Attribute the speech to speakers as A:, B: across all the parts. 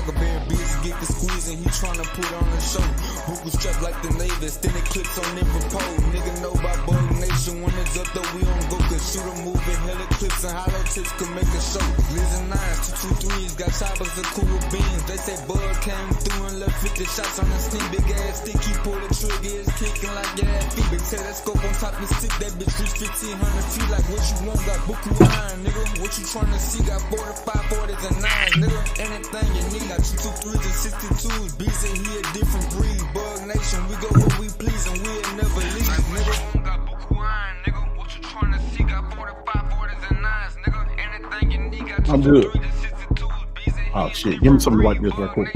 A: Taco Bear busy, get the squeeze and he tryna put on a show. Buckle strapped like the Navy, extended clips on every pole. Nigga know about Bug Nation, when it's up though we don't go. Cause shoot a movie, hella clips and hollow tips can make a show. Lizard 9s, 223s, got choppers and cool beans. They say Bug came through and left 50 shots on the steam. Big ass stick, he pull the trigger, it's kicking like gas feet. Big telescope on top and stick, that bitch reach 1,500 feet. Like what you want, got Buku iron, nigga. What you tryna see, got 45, 40s and 9s, nigga. Anything you need, got 223s and 62s. B say he a different breed. Bug Nation, we go where we please and we'll never leave, nigga. Got Buku iron, nigga. What you tryna see, got 45, 40s and 9s, nigga. Anything you need, got 223s and 62s. B say he
B: oh shit, give me something like this right quick.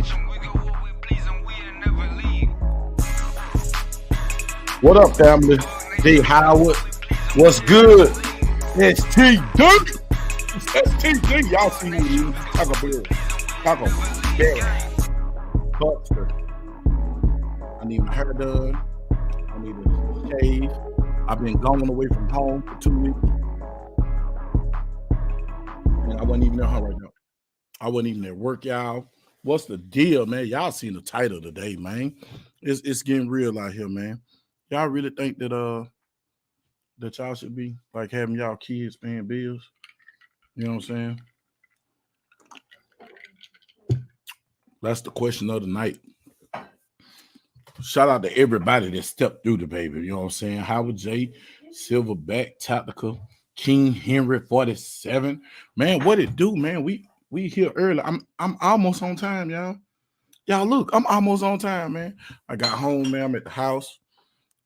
B: What up, family? D Howard, what's good? STD. STD, y'all see me. Taco Bear. Buster. I need my hair done. I need a shave. I've been going away from home for 2 weeks. And I wasn't even at home right now. I wasn't even at work, y'all. What's the deal, man? Y'all seen the title today, man. It's getting real out here, man. Y'all really think that that y'all should be like having y'all kids paying bills? You know what I'm saying? That's the question of the night. Shout out to everybody that stepped through the baby. You know what I'm saying? Howard J, Silverback, Tactical, King Henry 47. Man, what it do, man? We here early. I'm almost on time, y'all. Y'all look, I'm almost on time, man. I got home, man. I'm at the house.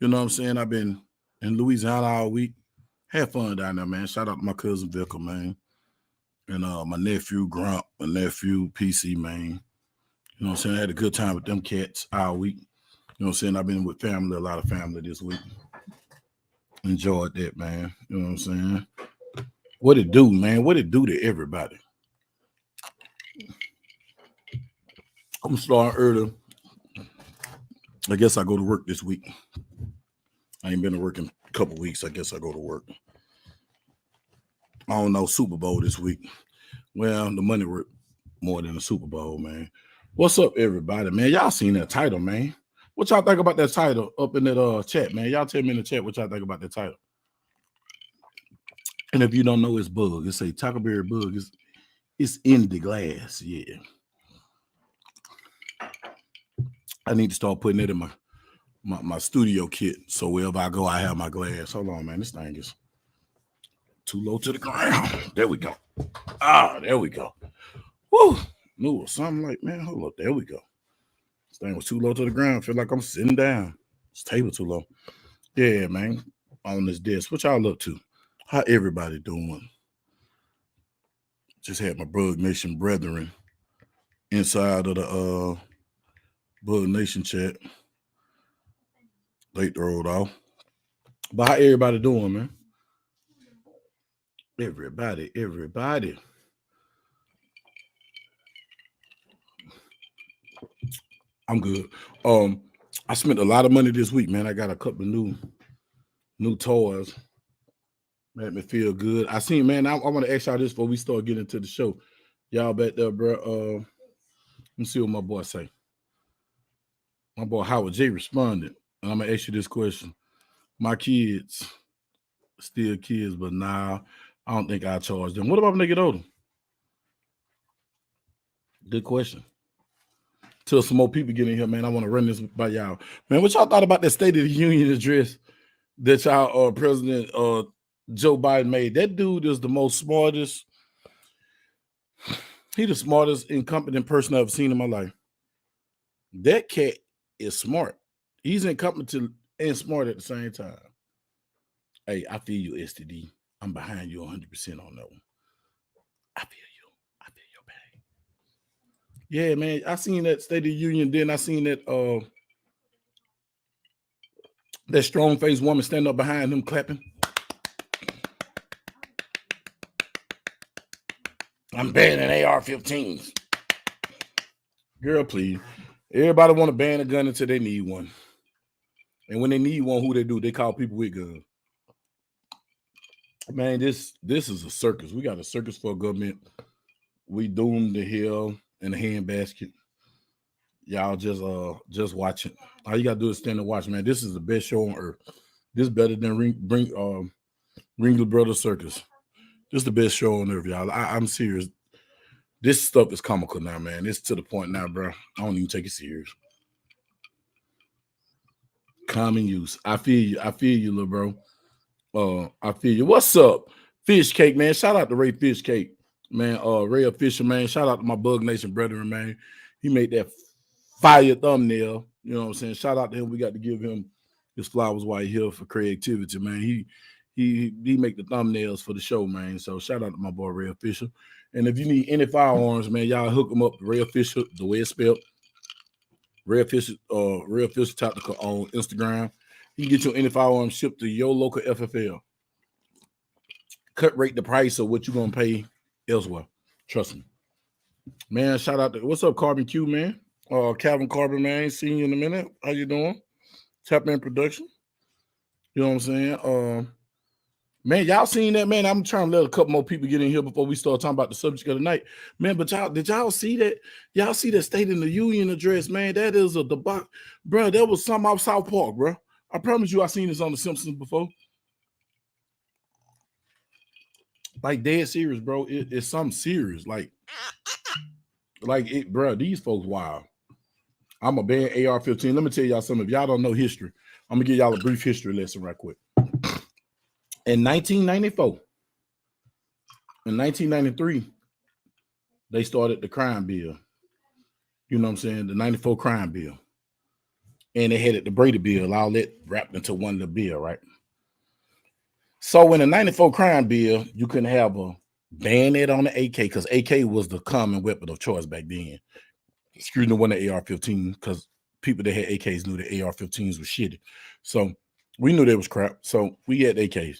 B: You know what I'm saying? I've been in Louisiana all week. Had fun down there, man. Shout out to my cousin Vicar, man. And my nephew Grump, my nephew PC, man. You know what I'm saying? I had a good time with them cats all week. You know what I'm saying? I've been with family, a lot of family this week. Enjoyed that, man. You know what I'm saying? What it do, man? What it do to everybody? I'm starting early. I guess I go to work this week. I ain't been to work in a couple weeks. I guess I go to work. I don't know, Super Bowl this week. Well, the money worth more than the Super Bowl, man. What's up, everybody, man? Y'all seen that title, man. What y'all think about that title up in that chat, man? Y'all tell me in the chat what y'all think about that title. And if you don't know, it's Bug. It's a Taco Bear Bug. It's in the glass, yeah. I need to start putting it in my studio kit. So wherever I go, I have my glass. Hold on, man. This thing is too low to the ground. There we go. Ah, there we go. Woo. Knew it was something like, man, hold up. There we go. This thing was too low to the ground. I feel like I'm sitting down. This table too low. Yeah, man. On this desk. What y'all up to? How everybody doing? Just had my Bug Nation brethren inside of the Bug Nation chat. They throw it off. But how everybody doing, man? Everybody. I'm good. I spent a lot of money this week, man. I got a couple of new toys. Made me feel good. I seen, man, I want to ask y'all this before we start getting into the show. Y'all back there, bro. Let me see what my boy say. My boy Howard J responded. And I'm going to ask you this question. My kids, still kids, but now I don't think I charge them. What about when they get older? Good question. Till some more people get in here, man, I want to run this by y'all. Man, what y'all thought about that State of the Union address that y'all President Joe Biden made? That dude is the most smartest. He the smartest incompetent person I've seen in my life. That cat is smart. He's incompetent and smart at the same time. Hey, I feel you, STD. I'm behind you 100% on that one. I feel your pain. Yeah, man. I seen that State of the Union. Then I seen that that strong-faced woman standing up behind him clapping. I'm banning AR-15s. Girl, please. Everybody want to ban a gun until they need one. And when they need one, who they do? They call people with guns. Man, this is a circus. We got a circus for government. We doomed to hell. in the hand basket. Y'all just watch it. All you gotta do is stand and watch, man. This is the best show on earth. This is better than Ringler Brothers Circus. This is the best show on earth, y'all. I'm serious. This stuff is comical now, man. It's to the point now, bro. I don't even take it serious. Common use. I feel you. I feel you, little bro. I feel you. What's up? Fish Cake, man. Shout out to Ray Fish Cake, man. Ray Official, man. Shout out to my Bug Nation brethren, man. He made that fire thumbnail. You know what I'm saying? Shout out to him. We got to give him his flowers while he's here for creativity, man. He make the thumbnails for the show, man. So shout out to my boy Ray Official. And if you need any firearms, man, y'all hook him up. Ray Official, the way it's spelled. Ray Official Tactical on Instagram. He can get you any firearm shipped to your local FFL. Cut rate the price of what you're gonna pay elsewhere. Trust me. Man, shout out to what's up, Carbon Q, man. Calvin Carbon, man. Ain't seen you in a minute. How you doing? Tapman Production. You know what I'm saying? Man, y'all seen that, man? I'm trying to let a couple more people get in here before we start talking about the subject of the night. Man, but did y'all see that? Y'all see that State in the Union address, man? That is a debacle. Bro, that was something off South Park, bro. I promise you I seen this on The Simpsons before. Like, dead serious, bro. It's something serious. Like it, bro, these folks wild. I'm a ban AR-15. Let me tell y'all something. If y'all don't know history, I'm going to give y'all a brief history lesson right quick. In 1994, in 1993, they started the crime bill. You know what I'm saying? The 94 crime bill. And they had it, the Brady bill, all that wrapped into one little bill, right? So in the 94 crime bill, you couldn't have a bayonet on the AK because AK was the common weapon of choice back then. Excuse me, one of AR-15 because people that had AKs knew the AR-15s were shitty. So we knew they was crap. So we had AKs.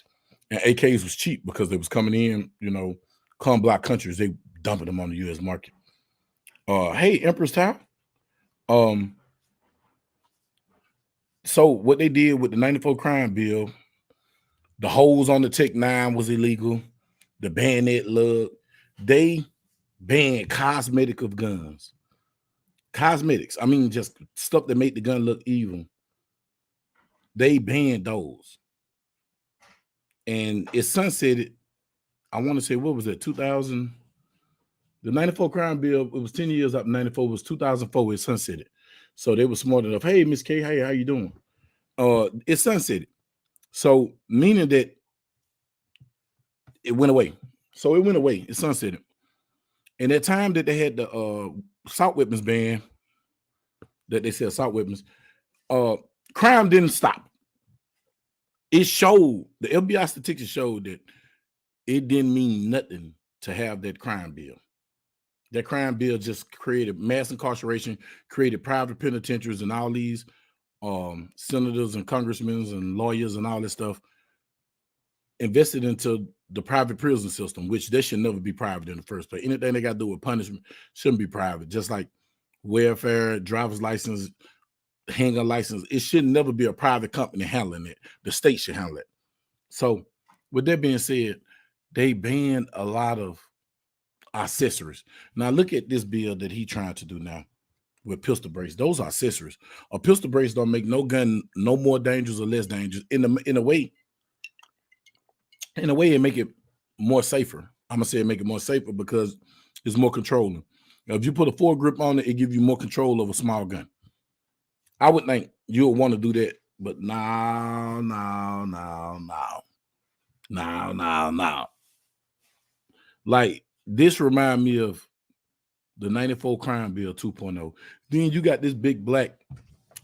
B: And AKs was cheap because they was coming in, you know, come block countries. They dumping them on the U.S. market. Hey, Empress Tower. So what they did with the 94 crime bill, the holes on the Tech-9 was illegal. The bayonet lug. They banned cosmetic of guns. Cosmetics. I mean, just stuff that made the gun look evil. They banned those. And it sunsetted, I want to say, what was it, 2000? The 94 crime bill, it was 10 years up. 94 was 2004, it sunsetted. So they were smart enough. Hey, Miss K, hey, how you doing? It sunsetted. So meaning that it went away. So it went away. It sunsetted. And that time that they had the assault weapons ban, that they said assault weapons, crime didn't stop. It showed, the FBI statistics showed that it didn't mean nothing to have that crime bill. That crime bill just created mass incarceration, created private penitentiaries, and all these senators and congressmen and lawyers and all this stuff invested into the private prison system, which they should never be private in the first place. Anything they got to do with punishment shouldn't be private, just like welfare, driver's license, handgun license. It should never be a private company handling it. The state should handle it. So with that being said, they banned a lot of accessories. Now look at this bill that he trying to do now with pistol brace. Those are accessories. A pistol brace don't make no gun no more dangerous or less dangerous. In a way, it make it more safer. I'm gonna say it make it more safer because it's more controlling. Now, if you put a foregrip on it, it gives you more control of a small gun. I would think you would want to do that, but no. Like, this remind me of the 94 crime bill 2.0. Then you got this big black,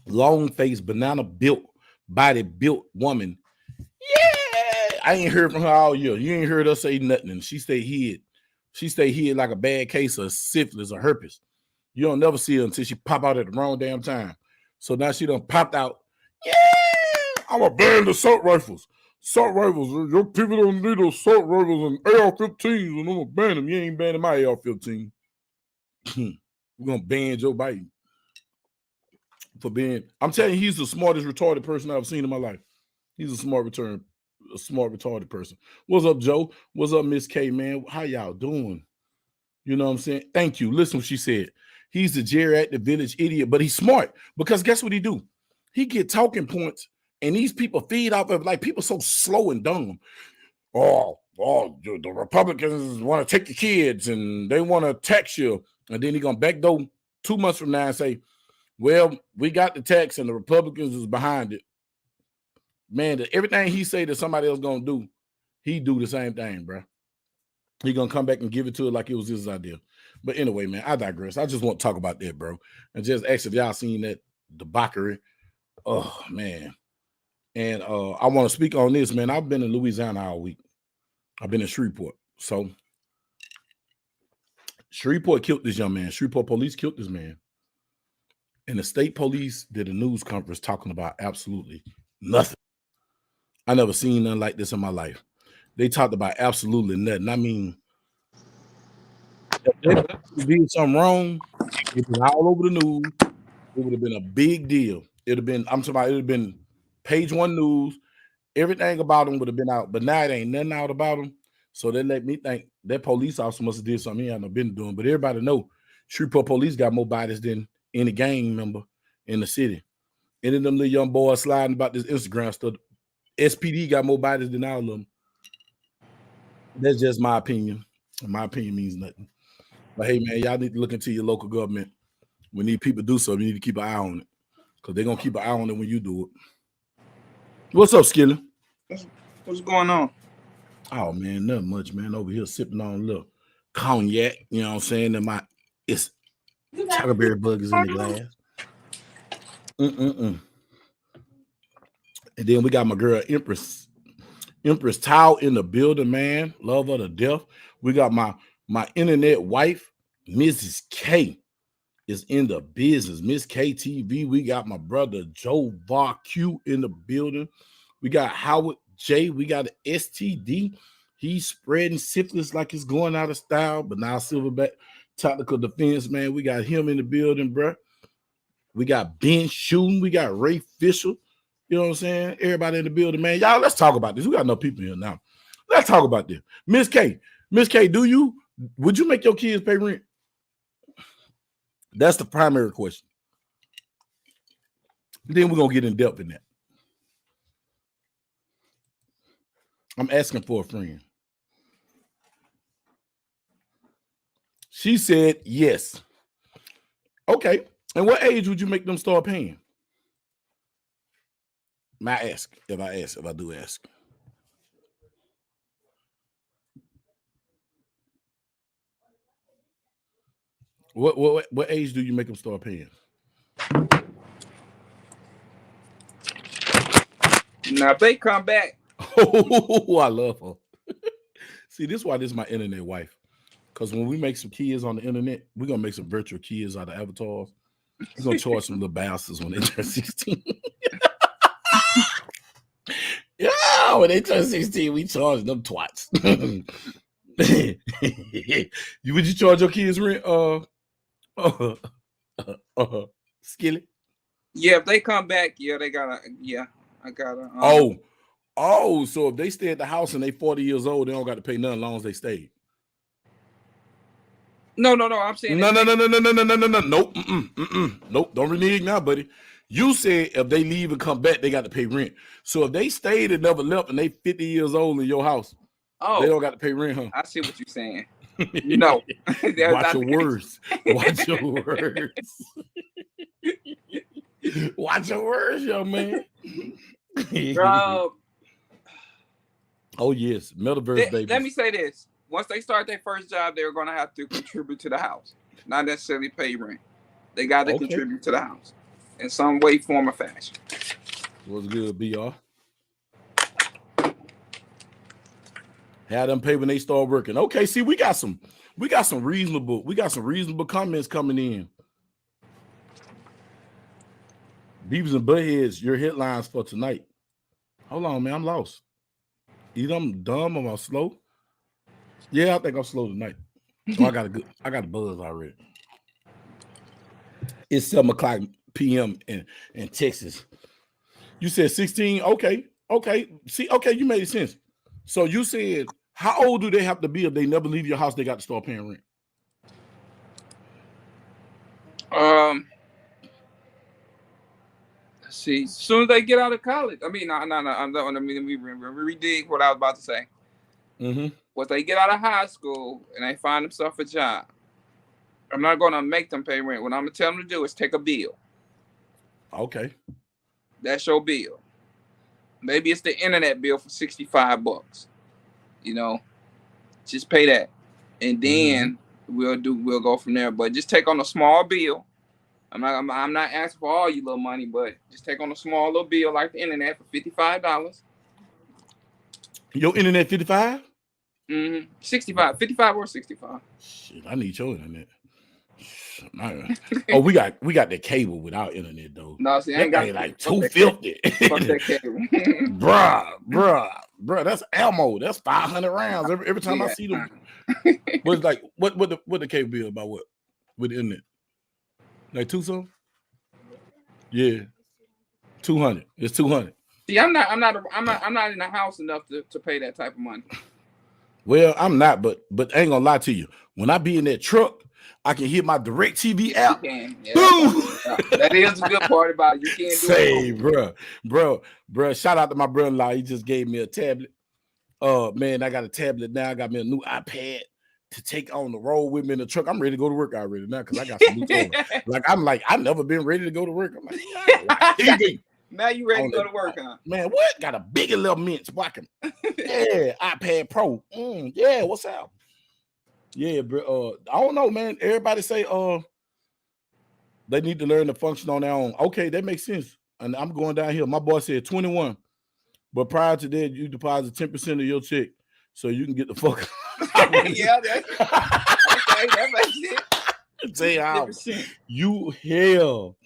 B: long-faced, banana-built, body-built woman. Yeah, I ain't heard from her all year. You ain't heard her say nothing. She stay hid. She stay hid like a bad case of syphilis or herpes. You don't never see her until she pop out at the wrong damn time. So now she done popped out. Yeah, I'm a ban the assault rifles. Assault rifles. Your people don't need assault rifles and AR-15s, and I'm gonna ban them. You ain't banning my AR-15. We're gonna ban Joe Biden for being. I'm telling you, he's the smartest retarded person I've seen in my life. He's a smart retarded person. What's up, Joe? What's up, Miss K, man? How y'all doing? You know what I'm saying? Thank you. Listen what she said. He's the geriatric village idiot, but he's smart because guess what he do? He get talking points, and these people feed off of like people so slow and dumb. The Republicans want to take your kids and they want to tax you, and then he gonna backdoor 2 months from now and say, "Well, we got the tax and the Republicans is behind it." Man, everything he say that somebody else gonna do, he do the same thing, bro. He gonna come back and give it to it like it was his idea. But anyway, man, I digress. I just want to talk about that, bro. And just ask if y'all seen that debauchery. Oh man. And I want to speak on this, man. I've been in Louisiana all week. I've been in Shreveport. So Shreveport killed this young man. Shreveport police killed this man. And the state police did a news conference talking about absolutely nothing. I never seen nothing like this in my life. They talked about absolutely nothing. I mean, if they did something wrong, it was all over the news. It would have been a big deal. It'd have been, I'm talking about, it would have been page 1 news. Everything about him would have been out, but now it ain't nothing out about him. So they let me think that police officer must have did something he hadn't been doing. But everybody know Shreveport police got more bodies than any gang member in the city. Any of them little young boys sliding about this Instagram stuff, SPD got more bodies than all of them. That's just my opinion. My opinion means nothing. But hey, man, y'all need to look into your local government. We need people to do something. You need to keep an eye on it because they're going to keep an eye on it when you do it. What's up, Skilly?
C: What's going on?
B: Oh, man, nothing much, man. Over here sipping on a little cognac, you know what I'm saying? And it's Chockerberry Bug is in the glass. And then we got my girl Empress Tao in the building, man. Love her to death. We got my internet wife, Mrs. K, is in the business. Miss KTV. We got my brother Joe VarQ in the building. We got Howard J. We got an STD. He's spreading syphilis like it's going out of style, but now Silverback Tactical Defense, man. We got him in the building, bro. We got Ben Shooting. We got Ray Fisher. You know what I'm saying? Everybody in the building, man. Y'all, let's talk about this. We got enough people here now. Let's talk about this. Miss K, would you make your kids pay rent? That's the primary question. Then we're going to get in depth in that. I'm asking for a friend. She said yes. Okay. And what age would you make them start paying? If I do ask. What age do you make them start paying?
C: Now, if they come back.
B: Oh, I love her. See, this is why this is my internet wife. Because when we make some kids on the internet, we're going to make some virtual kids out of avatars. We're going to charge some little bastards when they turn 16. Yeah, when they turn 16, we charge them twats. Would you charge your kids rent? Skilly?
C: Yeah, if they come back, I gotta.
B: So if they stay at the house and they 40 years old, they don't got to pay nothing as long as they stay.
C: No. I'm saying
B: no. Nope. Nope. Don't renege now, buddy. You said if they leave and come back, they got to pay rent. So if they stayed and never left and they 50 years old in your house, they don't got to pay rent, huh?
C: I see what you're saying. No.
B: Watch your words. Watch your words. Watch your words, young man.
C: Bro.
B: Oh, yes. Metaverse babies.
C: Let me say this. Once they start their first job, they're going to have to contribute to the house. Not necessarily pay rent. They got to contribute to the house in some way, form, or fashion.
B: What's good, BR? Had them pay when they start working. Okay, see, we got some reasonable comments coming in. Beavers and Buttheads, your headlines for tonight. Hold on, man, I'm lost. Either I'm dumb or I'm slow. Yeah, I think I'm slow tonight. Oh, I got a buzz already. It's 7:00 p.m. in Texas. You said 16? Okay. See, you made sense. So you said, how old do they have to be if they never leave your house? They got to start paying rent.
C: Let's see. As soon as they get out of college, I mean, no. I'm not. Let me redig what I was about to say. Once they get out of high school and they find themselves a job, I'm not going to make them pay rent. What I'm going to tell them to do is take a bill.
B: Okay.
C: That's your bill. Maybe it's the internet bill for $65. You know, just pay that, and then we'll go from there. But just take on a small bill. I'm not asking for all you little money, but just take on a small little bill like the internet for $55.
B: Your internet 55?
C: 65, 55 or 65.
B: Shit, I need your internet. Oh, we got the cable without internet though.
C: No, see, I ain't got
B: like $250.
C: Fuck that cable.
B: bruh, that's ammo. That's 500 rounds every time I see them. But it's like what the cable bill about what with the internet? Like two something? Yeah, 200. It's 200.
C: See, I'm not in the house enough to pay that type of money.
B: Well, I'm not, but I ain't gonna lie to you. When I be in that truck, I can hit my DirecTV app.
C: You can. Yeah, that is the good part about it. You can't do
B: it. Bro. Shout out to my brother-in-law. He just gave me a tablet. Man, I got a tablet now. I got me a new iPad to take on the road with me in the truck. I'm ready to go to work already now because I got some new toys. I've never been ready to go to work. I'm like, TV.
C: Now you ready to go to work, huh?
B: Man, what? Got a bigger little mints. Yeah, iPad Pro. Yeah, what's up? Yeah, bro. I don't know, man. Everybody say they need to learn to function on their own. Okay, that makes sense. And I'm going down here. My boy said 21. But prior to that, you deposit 10% of your check so you can get the fuck out.
C: Yeah, okay, that makes sense.
B: Tell you how you hell.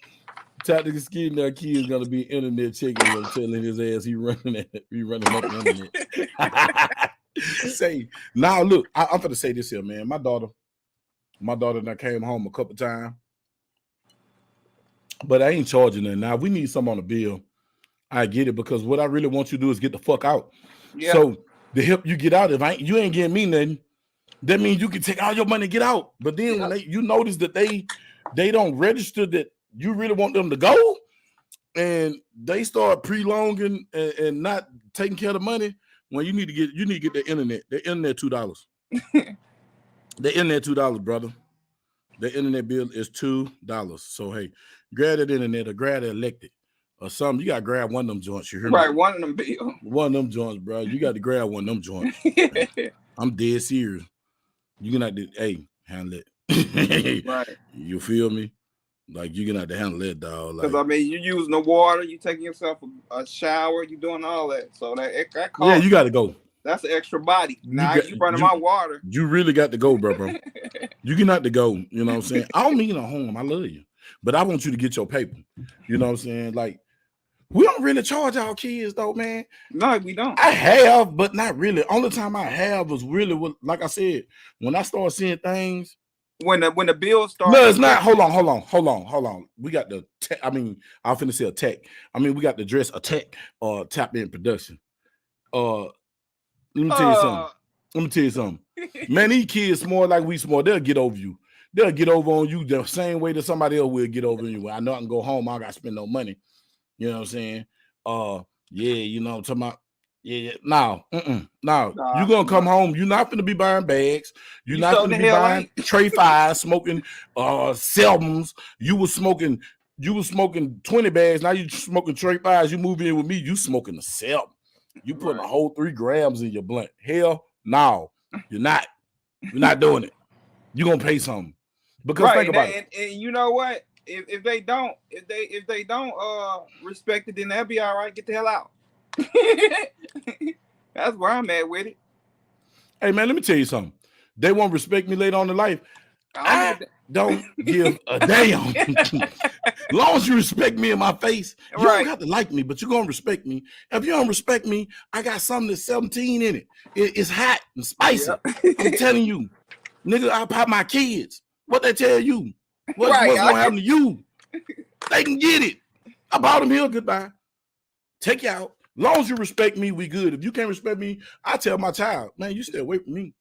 B: Tactical Skin that kid is gonna be internet checking him, telling his ass he running up the internet. Say now, look, I'm gonna say this here, man. My daughter that came home a couple times, but I ain't charging her. Now we need some on the bill. I get it because what I really want you to do is get the fuck out. Yeah. So to help you get out, if you ain't getting me nothing, that means you can take all your money and get out. But then when you notice that they don't register that you really want them to go, and they start prolonging and not taking care of the money. When you need to get the internet. The internet $2. The internet $2, brother. The internet bill is $2. So hey, grab that internet or grab the electric or something. You gotta grab one of them joints. You hear me?
C: Right, one of them bill.
B: One of them joints, bro. You got to grab one of them joints. I'm dead serious. You can have to handle it.
C: Right.
B: You feel me? Like you're gonna have to handle that, dog.
C: Because I mean, you using the water, you taking yourself a shower, you doing all that. So that costs.
B: You got to go.
C: That's an extra body. Now you running my water.
B: You really got to go, bro. You can have to go. You know what I'm saying? I don't mean no home. I love you, but I want you to get your paper. You know what I'm saying? Like we don't really charge our kids, though, man.
C: No, we don't.
B: I have, but not really. Only time I have was really like I said, when I started seeing things.
C: When the bill starts.
B: No, it's not. Hold on. We got the I'm finna say attack. We got the dress attack tap in production. Let me tell you something. Man, these kids smart like we smart. They'll get over you. They'll get over on you the same way that somebody else will get over you. I know I can go home. I gotta spend no money. You know what I'm saying? Yeah, you know what I'm talking about. Yeah, no. You're gonna come home. You're not gonna be buying bags. You're not gonna be buying tray fives, smoking Selmans. You was smoking 20 bags. Now you smoking tray fives. You move in with me. You smoking the Selm. You putting a whole 3 grams in your blunt. Hell no, you're not. You're not doing it. You're gonna pay something. Because think about it.
C: And you know what? If they don't respect it, then they'll be all right. Get the hell out. That's where I'm at with it.
B: Hey man, let me tell you something. They won't respect me later on in life. I don't give a damn. Long as you respect me in my face, you don't have to like me, but you're gonna respect me. If you don't respect me, I got something that's 17 in it. It's hot and spicy. Yeah. I'm telling you, nigga, I pop my kids. What they tell you? What's gonna happen to you? They can get it. I bought them here. Goodbye. Take you out. Long as you respect me, we good. If you can't respect me, I tell my child, man, you stay away from me.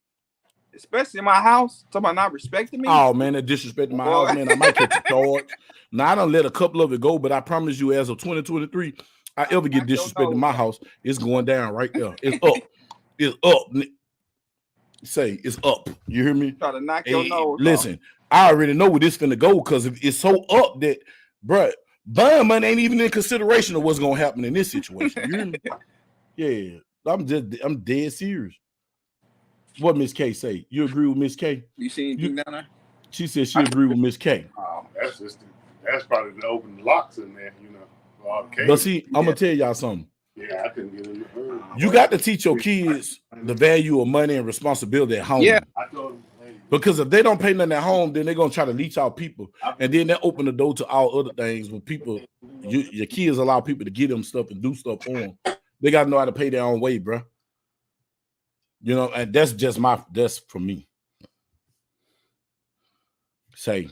C: especially in my house. Somebody not respecting me.
B: Oh man, that disrespect my house, man. I might catch a charge. Now I done let a couple of it go, but I promise you, as of 2023, I ever get disrespect in my house, it's going down right there. It's up. It's up. Say it's up. You hear me?
C: Try to knock your nose
B: listen,
C: off.
B: I already know where this finna go because it's so up that, bruh, buying money ain't even in consideration of what's gonna happen in this situation. You hear me? Yeah, I'm dead serious. What Miss K say? You agree with Miss K?
C: You see anything down there?
B: She said she agree with Miss K.
D: That's probably the open locks in there, you know.
B: But see, I'm gonna tell y'all something.
D: Yeah, I couldn't get in the room.
B: You got to teach your kids the value of money and responsibility at home.
C: Yeah.
D: I told them, hey,
B: because if they don't pay nothing at home, then they're gonna try to leech out people, and then they open the door to all other things. When people, your kids allow people to get them stuff and do stuff for them, they gotta know how to pay their own way, bro. You know, and that's for me. Say,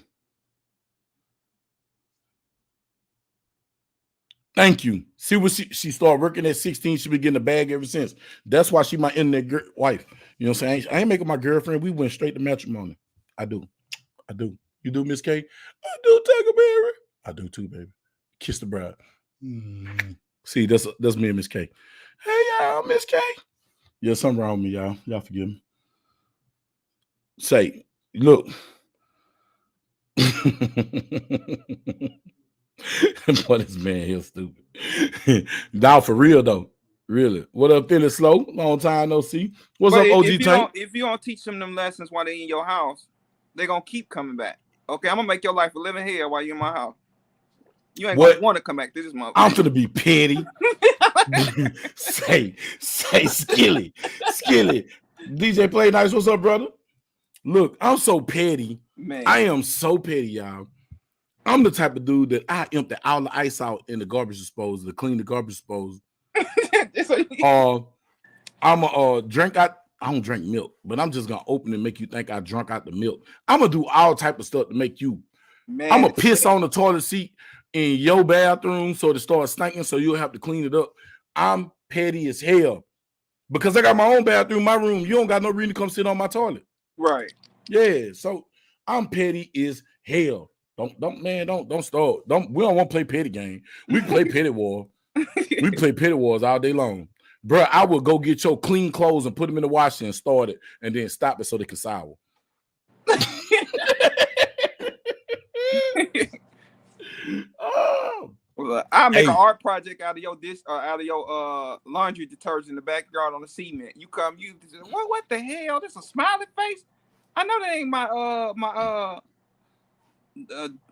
B: thank you. See what she started working at 16. She been getting a bag ever since. That's why she my internet wife. You know what I'm saying? I ain't making my girlfriend. We went straight to matrimony. I do. You do, Miss K? I do, Tuckerberry. I do too, baby. Kiss the bride. See, that's me and Miss K. Hey, y'all, Miss K. Yeah, something wrong with me, y'all. Y'all forgive me. Say, look. Boy, this man here stupid. Now, for real, though. Really. What up, feeling slow? Long time no see. What's up, OG Tank?
C: If you don't teach them lessons while they in your house, they're going to keep coming back. Okay, I'm going to make your life a living hell while you're in my house. You ain't going to want to come back to this motherfucker.
B: I'm going to be petty. say, Skilly. DJ Play Nice, what's up, brother? Look, I'm so petty. Man. I am so petty, y'all. I'm the type of dude that I empty all the ice out in the garbage disposal to clean the garbage disposal. I'm a drink out. I don't drink milk, but I'm just gonna open and make you think I drunk out the milk. I'm gonna do all type of stuff to make you. Man, I'm gonna piss on the toilet seat in your bathroom so it starts stinking, so you'll have to clean it up. I'm petty as hell because I got my own bathroom, my room. You don't got no reason to come sit on my toilet,
C: right?
B: Yeah, so I'm petty as hell. Don't start. We don't want to play petty game. We play petty war. We play petty wars all day long. Bro, I would go get your clean clothes and put them in the washer and start it and then stop it so they can sour.
C: Well, I make an art project out of your laundry detergent in the backyard on the cement. You come, what the hell? This a smiley face? I know that ain't my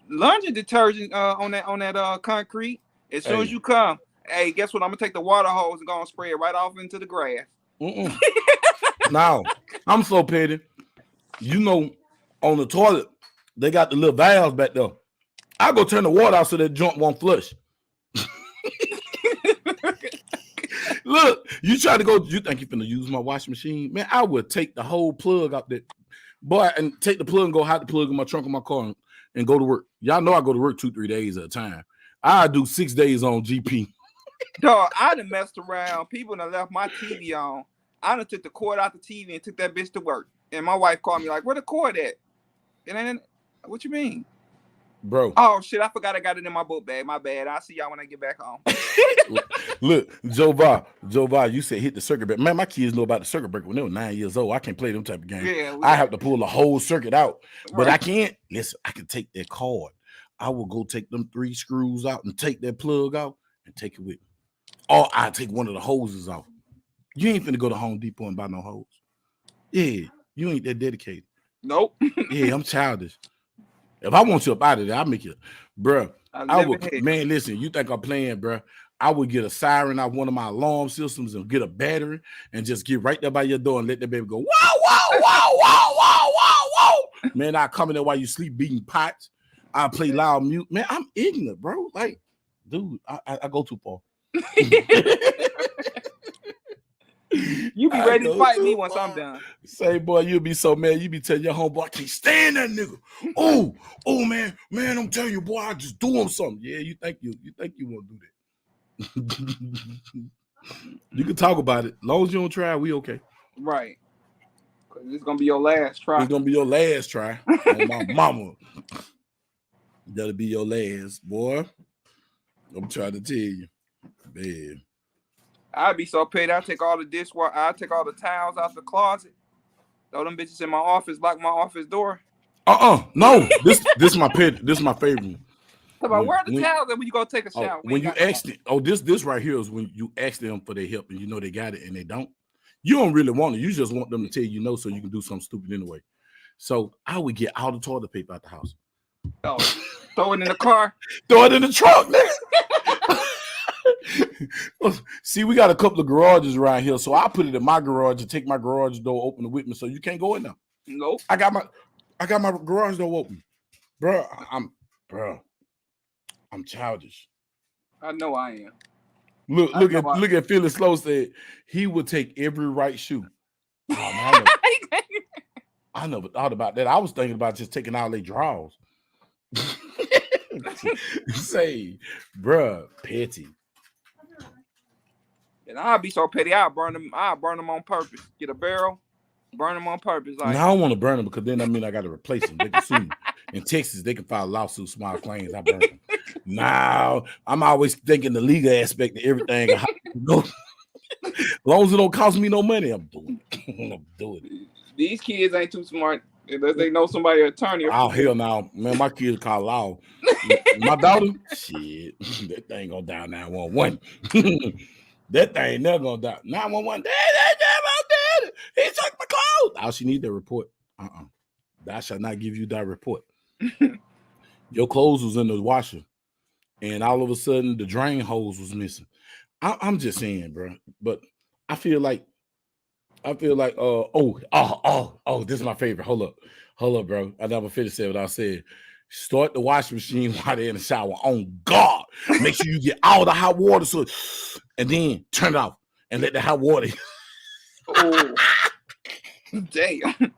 C: laundry detergent on that concrete. As soon as you come, hey, guess what? I'm gonna take the water hose and go and spray it right off into the grass.
B: Now, I'm so petty. You know, on the toilet, they got the little valves back there. I go turn the water out so that joint won't flush. Look, you try to go, you think you're finna use my washing machine? Man, I would take the whole plug out there. Boy, and take the plug and go hide the plug in my trunk of my car and go to work. Y'all know I go to work 2-3 days at a time. I do 6 days on GP.
C: Dog, I done messed around. People done left my TV on. I done took the cord out the TV and took that bitch to work. And my wife called me like, where the cord at? And then, what you mean?
B: Bro.
C: Oh, shit, I forgot I got it in my book bag. My bad. I'll see y'all when I get back home.
B: Look, Joe Va, you said hit the circuit breaker. Man, my kids know about the circuit breaker when they were 9 years old. I can't play them type of games. Yeah, I have to pull the whole circuit out. Right. But I can't. Listen, I can take that cord. I will go take them 3 screws out and take that plug out and take it with me. Or I take one of the hoses off. You ain't finna go to Home Depot and buy no hose. Yeah, you ain't that dedicated.
C: Nope.
B: Yeah, I'm childish. If I want you up out of there, I'll make you, bro. I would, man, listen, you think I'm playing, bro? I would get a siren out one of my alarm systems and get a battery and just get right there by your door and let that baby go, wow, wow, wow, wow, wow, wow, wow. Man, I come in there while you sleep beating pots. I play loud mute. Man, I'm ignorant, bro. Like, dude, I go too far.
C: You be ready to fight me once I'm done.
B: Say, boy, you'll be so mad. You be telling your homeboy, I can't stand that nigga. Oh, man, I'm telling you, boy, I just do him something. Yeah, you think you want to do that. You can talk about it. As long as you don't try, we okay.
C: Right. Cause it's gonna be your last try.
B: It's gonna be your last try. On my mama. That'll be your last, boy. I'm trying to tell you, man.
C: I'd be so petty. I take all the dishwater. I take all the towels out the closet. Throw them bitches in my office. Lock my office door.
B: No. This my pet. This is my favorite one.
C: About where are the towels at when you go take a shower?
B: When you ask them, this right here is when you ask them for their help and you know they got it and they don't. You don't really want it. You just want them to tell you no so you can do something stupid anyway. So I would get all the toilet paper out the house.
C: Oh, throw it in the car.
B: Throw it in the trunk, nigga. See, we got a couple of garages around here, so I put it in my garage and take my garage door open with me so you can't go in there.
C: Nope.
B: I got my garage door open. Bro, I'm childish.
C: I know I am.
B: Look at Phyllis Slow said he would take every right shoe. Oh, man, I never thought about that. I was thinking about just taking all their drawers. Say, bruh, petty.
C: And I'll be so petty. I'll burn them on purpose. Get a barrel, burn them on purpose. Like,
B: no, I don't want to burn them because then I mean I got to replace them. They can sue me. In Texas, they can file lawsuits, small claims. I burn them. Now, I'm always thinking the legal aspect of everything. As long as it don't cost me no money, I'm doing it. I'm doing it.
C: These kids ain't too smart unless they know somebody attorney.
B: Oh, hell no. Man, my kids call law. My daughter, shit, that thing gonna dial 911. That thing never gonna die. 911, Daddy, he took my clothes. All she need that report. I shall not give you that report. Your clothes was in the washer, and all of a sudden the drain hose was missing. I'm just saying, bro. But I feel like, this is my favorite. Hold up, bro. I never finished what I said. Start the washing machine while they're in the shower. On God, make sure you get all the hot water, and then turn it off and let the hot water.
C: Oh, damn.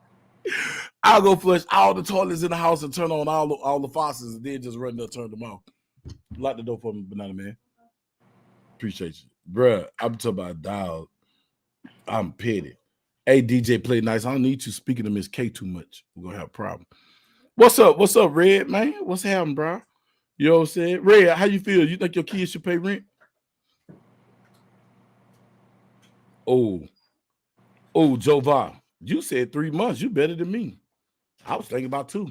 B: I'll go flush all the toilets in the house and turn on all the faucets and then just run there, turn them off. Lock the door for me, Banana Man. Appreciate you, bruh. I'm talking about dog. I'm petty. Hey, DJ, play nice. I don't need you speaking to Miss K too much. We're gonna have a problem. What's up, Red, man? What's happening, bro? You know what I'm saying? Red, how you feel? You think your kids should pay rent? Oh, Jova, you said 3 months. You better than me. I was thinking about 2.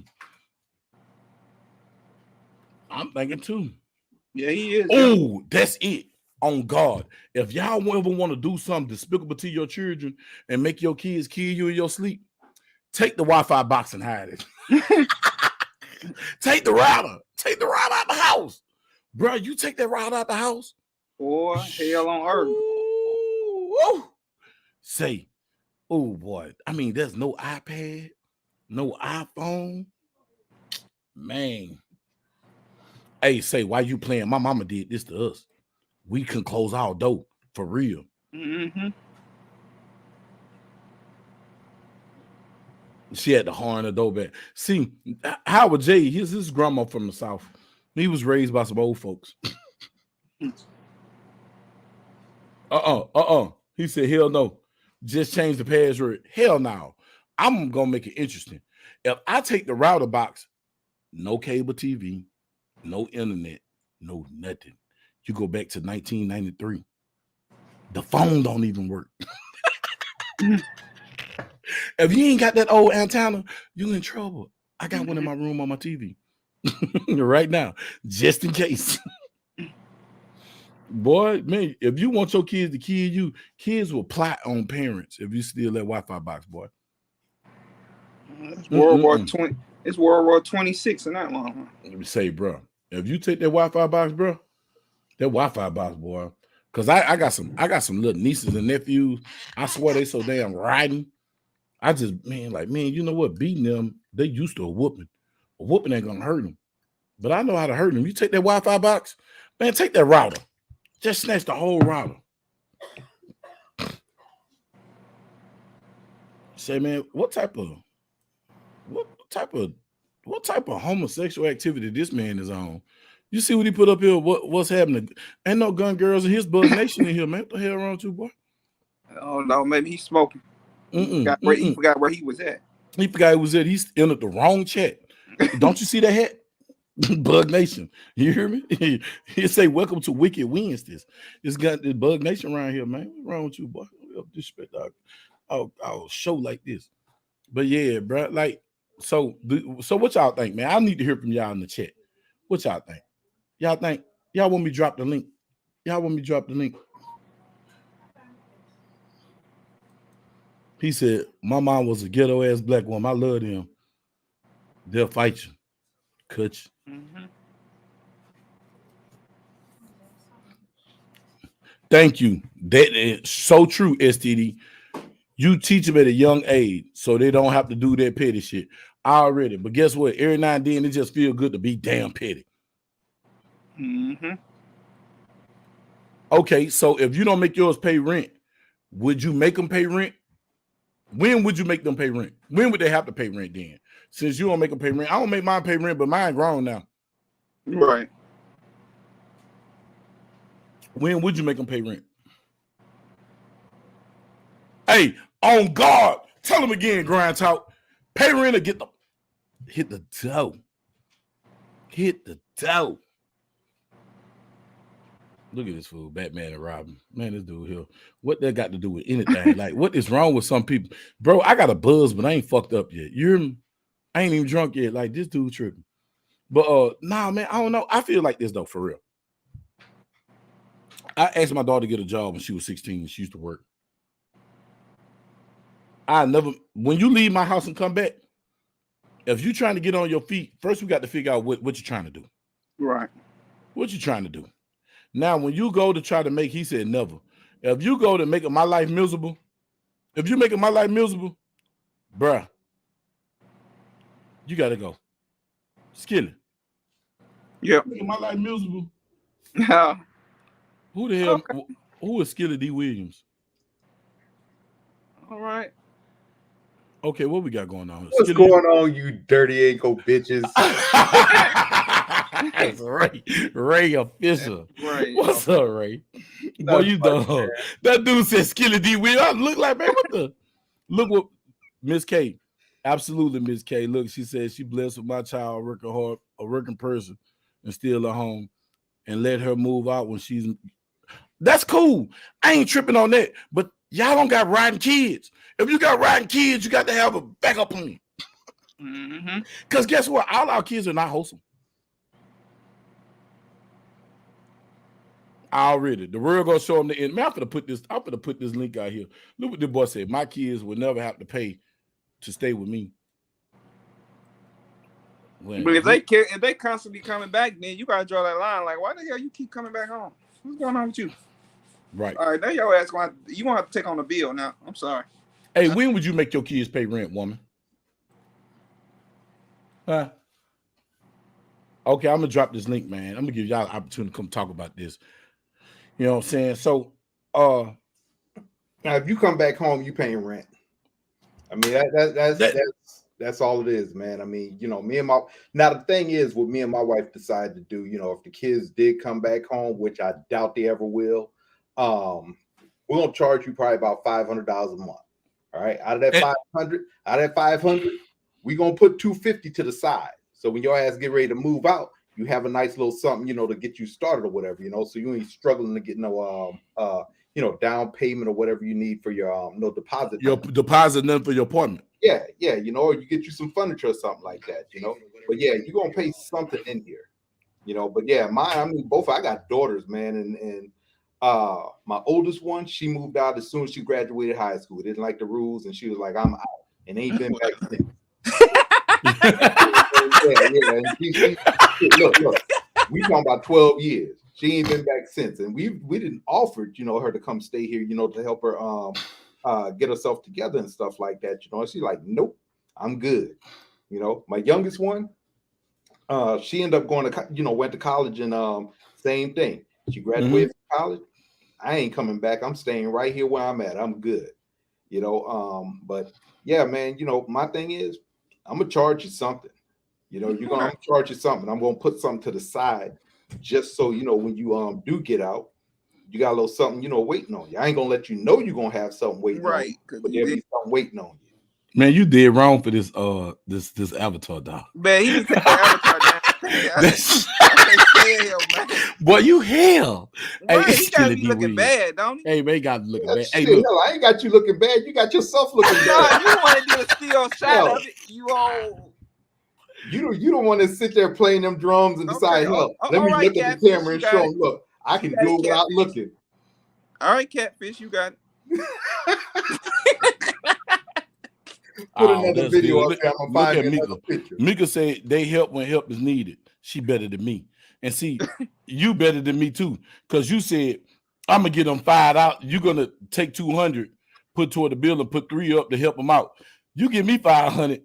B: I'm thinking 2.
C: Yeah, he is.
B: Oh, that's it. On God. If y'all ever want to do something despicable to your children and make your kids kill you in your sleep, take the Wi-Fi box and hide it. Take the router. Take the router out the house. Bro, you take that router out the house.
C: Boy, hell on earth.
B: Ooh. Say, oh boy. I mean, there's no iPad, no iPhone. Man. Hey, say, why you playing? My mama did this to us. We can close our door for real.
C: Mm-hmm.
B: She had the horn the door back. See, Howard J, his grandma from the South. He was raised by some old folks. He said, hell no. Just change the password. Hell no. I'm gonna make it interesting. If I take the router box, no cable TV, no internet, no nothing. You go back to 1993. The phone don't even work. If you ain't got that old antenna, you in trouble. I got one in my room on my TV right now, just in case. Boy, man, if you want your kids to kill you, kids will plot on parents if you steal that Wi-Fi box, boy.
C: It's World War 20. It's World War 26 in that one.
B: Let me say, bro, if you take that Wi-Fi box, bro, that Wi-Fi box, boy, because I got some little nieces and nephews. I swear they so damn riding. I just, man, you know what? Beating them, they used to a whooping. A whooping ain't gonna hurt them. But I know how to hurt them. You take that Wi-Fi box, man, take that router. Just snatch the whole router. Say, man, what type of homosexual activity this man is on? You see what he put up here? What's happening? Ain't no gun girls in his Buzz Nation in here, man. What the hell wrong with you, boy?
C: Oh no, maybe he's smoking. He forgot where he was at.
B: He forgot he was at. He entered the wrong chat. Don't you see that hat? Bug Nation. You hear me? He say, welcome to Wicked Wednesdays. It's got the Bug Nation around here, man. What's wrong with you, boy? Disrespect our show like this. But yeah, bro. Like, so what y'all think, man? I need to hear from y'all in the chat. What y'all think? Y'all want me to drop the link? Y'all want me to drop the link? He said, my mom was a ghetto ass black woman. I love them. They'll fight you. Cut you.
C: Mm-hmm.
B: Thank you. That is so true, STD. You teach them at a young age so they don't have to do that petty shit already. But guess what? Every now and then it just feels good to be damn petty.
C: Mm-hmm.
B: Okay, so if you don't make yours pay rent, would you make them pay rent? When would you make them pay rent? When would they have to pay rent then? Since you don't make them pay rent, I don't make mine pay rent, but mine grown now.
C: Right.
B: When would you make them pay rent? Hey, on guard. Tell them again, Grind Talk. Pay rent or hit the dough. Hit the dough. Look at this fool, Batman and Robin. Man, this dude here. What that got to do with anything? Like, what is wrong with some people? Bro, I got a buzz, but I ain't fucked up yet. You hear me? I ain't even drunk yet. Like, this dude tripping. But nah, man, I don't know. I feel like this though, for real. I asked my daughter to get a job when she was 16 and she used to work. When you leave my house and come back, if you're trying to get on your feet, first we got to figure out what you're trying to do.
C: Right.
B: What you trying to do? Now, when you go to try to make, he said never. If you go to make my life miserable, bruh, you got to go. Skilly.
C: Yeah.
B: Making my life miserable.
C: Yeah.
B: Who the hell? Okay. Who is Skilly D. Williams?
C: All right.
B: Okay, what we got going on?
E: What's
B: Skilly
E: going on, you dirty ankle bitches?
B: That's Ray official.
C: Right.
B: What's up, Ray? Boy, you done. That dude said Skilly D. Williams. I look like, man, what the? Look what Miss K. Absolutely, Miss K. Look, she said she blessed with my child working hard, a working person, and still at home, and let her move out when she's. That's cool. I ain't tripping on that. But y'all don't got riding kids. If you got riding kids, you got to have a backup plan.
C: Mm-hmm.
B: Because guess what? All our kids are not wholesome. Already, the world gonna show them the end. Man, I'm gonna put this link out here. Look what the boy said. My kids will never have to pay to stay with me.
C: But if they constantly coming back, then you gotta draw that line. Like, why the hell you keep coming back home? What's going on with you?
B: Right.
C: All right, now your ass you gonna have to take on the bill now. I'm sorry.
B: Hey, when would you make your kids pay rent, woman? Huh? Okay, I'm gonna drop this link, man. I'm gonna give y'all an opportunity to come talk about this. You know what I'm saying? So,
E: now if you come back home, you paying rent. I mean, that's all it is, man. I mean, you know, now the thing is, what me and my wife decided to do, you know, if the kids did come back home, which I doubt they ever will, we're gonna charge you probably about $500 a month. All right, out of that 500, we're gonna put $250 to the side. So when your ass get ready to move out, you have a nice little something, you know, to get you started or whatever, you know, so you ain't struggling to get no you know, down payment or whatever you need for your no deposit.
B: Your deposit none for your apartment.
E: Yeah, you know, or you get you some furniture or something like that, you know. But yeah, you're gonna pay something in here, you know. But yeah, I mean, both I got daughters, man, and my oldest one, she moved out as soon as she graduated high school. Didn't like the rules, and she was like, I'm out, and ain't been back since. Yeah. And look, we talking about 12 years. She ain't been back since, and we didn't offer, you know, her to come stay here, you know, to help her get herself together and stuff like that, you know. And she's like, nope, I'm good. You know, my youngest one, she ended up going to, you know, went to college, and same thing. She graduated from college. I ain't coming back. I'm staying right here where I'm at. I'm good. You know, but yeah, man, you know, my thing is, I'm gonna charge you something. You know, I'm gonna charge you something. I'm gonna put something to the side just so, you know, when you do get out, you got a little something, waiting on you. I ain't gonna let you know you're gonna have something waiting on you, but there'll be something waiting on you.
B: Man, you did wrong for this this Avatar, dog.
C: Man, he need to take the Avatar down. I can't stand him, man.
B: Boy, you hell.
C: Right,
B: Hey,
C: he gotta be looking bad, don't he?
B: Hey, man, he got to looking bad.
E: Shit,
B: Hey, look.
E: hell, I ain't got you looking bad. You got yourself looking
C: Nah,
E: bad.
C: you want to do a still shot of it? You
E: don't want to sit there playing them drums and decide, hell, let me look at the camera and show them, look, I can do it without looking.
C: All right, Catfish, you got it.
E: Put another video up there. I'm gonna find
B: Mika.
E: Picture.
B: Mika said they help when help is needed. She better than me. And see, you better than me too. Because you said, I'm gonna get them fired out. You're gonna take 200, put toward the bill and put 3 up to help them out. You give me 500.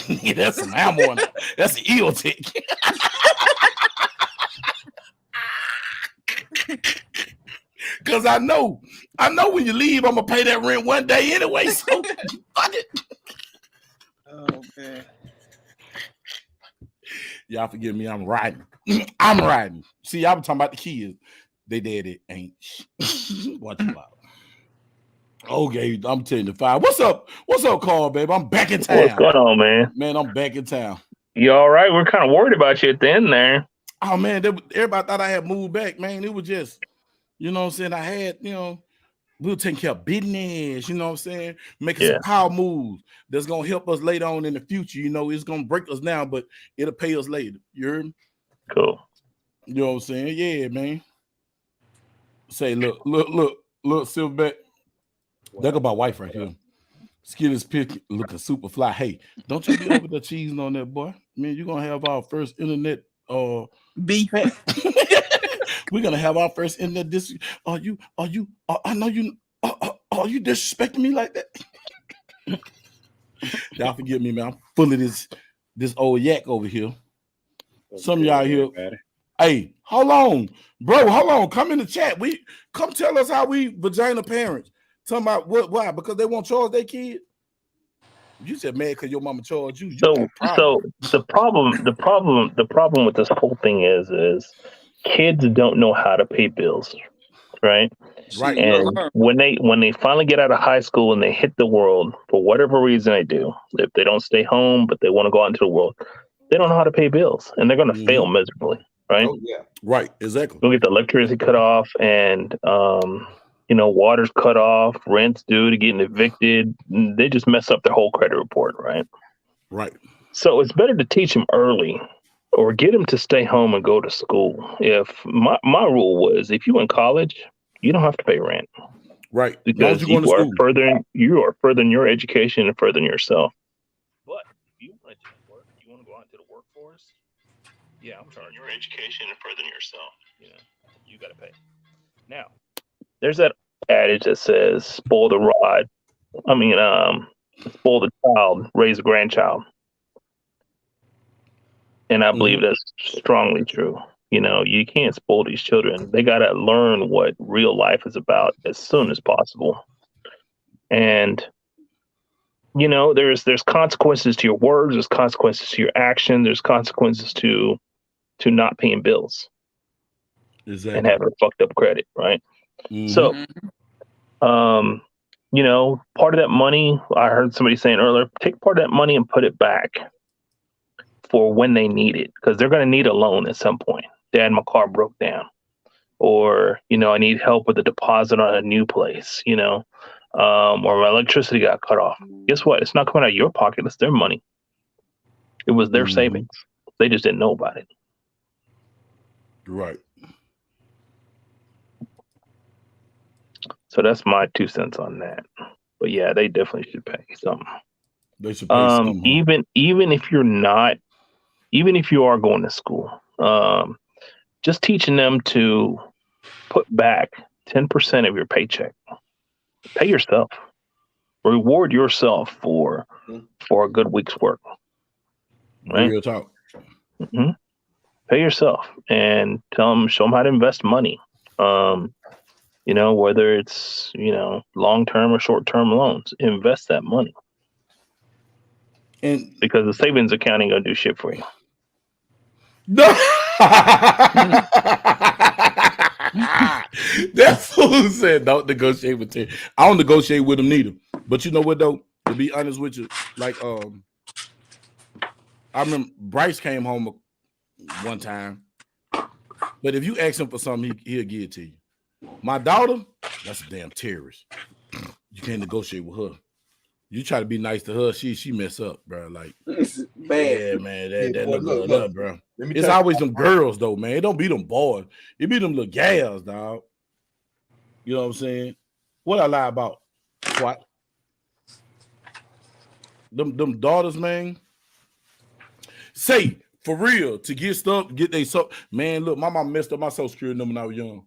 B: Yeah, that's an ammo. That's an eel tick. Cause I know when you leave, I'm gonna pay that rent one day anyway. So fuck it.
C: Oh man.
B: Y'all forgive me, I'm riding. I'm riding. See, I was talking about the kids. They daddy ain't. Watch you out. Okay, I'm telling you, 5. What's up? What's up, Carl, baby? I'm back in town.
F: What's going on, man?
B: Man, I'm back in town.
F: You all right? We're kind of worried about you at the end there.
B: Oh man, everybody thought I had moved back, man. It was just, you know what I'm saying? I had, we were taking care of business, you know what I'm saying? Making some power moves that's gonna help us later on in the future. It's gonna break us now, but it'll pay us later. You heard me?
F: Cool.
B: You know what I'm saying? Yeah, man. Say, look, Silverback. There go my wife right here. Skin is pick looking super fly. Hey, don't you be over there cheesing on that, boy. Man, you're gonna have our first internet
C: beef.
B: We're gonna have our first internet dis. I know you are you disrespecting me like that? Y'all forgive me, man. I'm full of this old yak over here. Some of y'all here. Hey, hold on, bro. Hold on. Come in the chat. Come tell us how we vagina parents. Talking about why? Because they won't charge their kid. You said mad because your mama charged you.
F: So the problem with this whole thing is kids don't know how to pay bills, right?
B: Right.
F: And when they finally get out of high school and they hit the world, for whatever reason they do, if they don't stay home but they want to go out into the world, they don't know how to pay bills and they're going to fail miserably, right?
E: Oh yeah,
B: right, exactly.
F: They'll get the electricity cut off and water's cut off, rent's due to getting evicted. They just mess up their whole credit report, right?
B: Right.
F: So it's better to teach them early or get them to stay home and go to school. If my rule was, if you in college, you don't have to pay rent.
B: Right.
F: Because you are furthering your education and furthering yourself. But if you want to work, you want to go out into the workforce, I'm charging your education and furthering yourself. You got to pay. Now, there's that adage that says, spoil the child, raise a grandchild. And I believe that's strongly true. You can't spoil these children. They got to learn what real life is about as soon as possible. And, there's consequences to your words, there's consequences to your action, there's consequences to not paying bills. Exactly. And having fucked up credit, right? So, part of that money, I heard somebody saying earlier, take part of that money and put it back for when they need it, because they're going to need a loan at some point. Dad, my car broke down, or I need help with a deposit on a new place, or my electricity got cut off. Guess what? It's not coming out of your pocket. It's their money. It was their savings. They just didn't know about it.
B: Right.
F: So that's my 2 cents on that. But yeah, they definitely should pay something.
B: They should pay something.
F: Even if you're not, even if you are going to school, just teaching them to put back 10% of your paycheck. Pay yourself. Reward yourself for a good week's work. Right?
B: Real talk.
F: Mm-hmm. Pay yourself and show them how to invest money. Whether it's, long-term or short-term loans, invest that money. And because the savings account ain't gonna do shit for you.
B: That fool said don't negotiate with Terry. I don't negotiate with him neither. But you know what though? To be honest with you, like I remember Bryce came home one time. But if you ask him for something, he'll give it to you. My daughter, that's a damn terrorist. You can't negotiate with her. You try to be nice to her, she mess up, bro. Like,
C: Bad.
B: yeah, man, that
E: boy,
B: little girl up, bro.
E: Let me
B: It's
E: tell
B: always them girls, though, man. It don't be them boys. It be them little gals, dog. You know what I'm saying? What I lie about? Twat. Them daughters, man. Say, for real, to get stuff, get they stuff. Man, look, my mom messed up my social security number when I was young.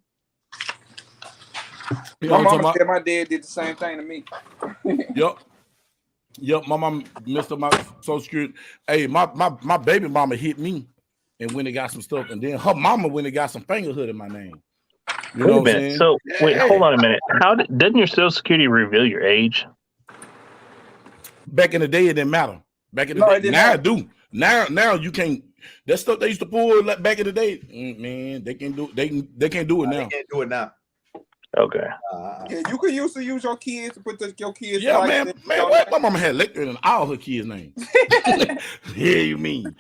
B: You know
C: My
B: what I'm
C: mama
B: talking
C: said my dad did the same thing to me.
B: Yep, my mom messed up my social security. Hey, my baby mama hit me and when they got some stuff, and then her mama when they got some fingerhood in my name. You know what I'm saying?
F: So wait, hold on a minute. Doesn't your social security reveal your age?
B: Back in the day, it didn't matter. Back in the day, now I do. Now you can't. That stuff they used to pull like back in the day, man. They can do. They can't do it now.
E: They can't do it now.
F: Okay.
C: Yeah, you could use your kids to put your kids.
B: Yeah, man. What? My mama had liquor in all her kids' names. Yeah, you mean?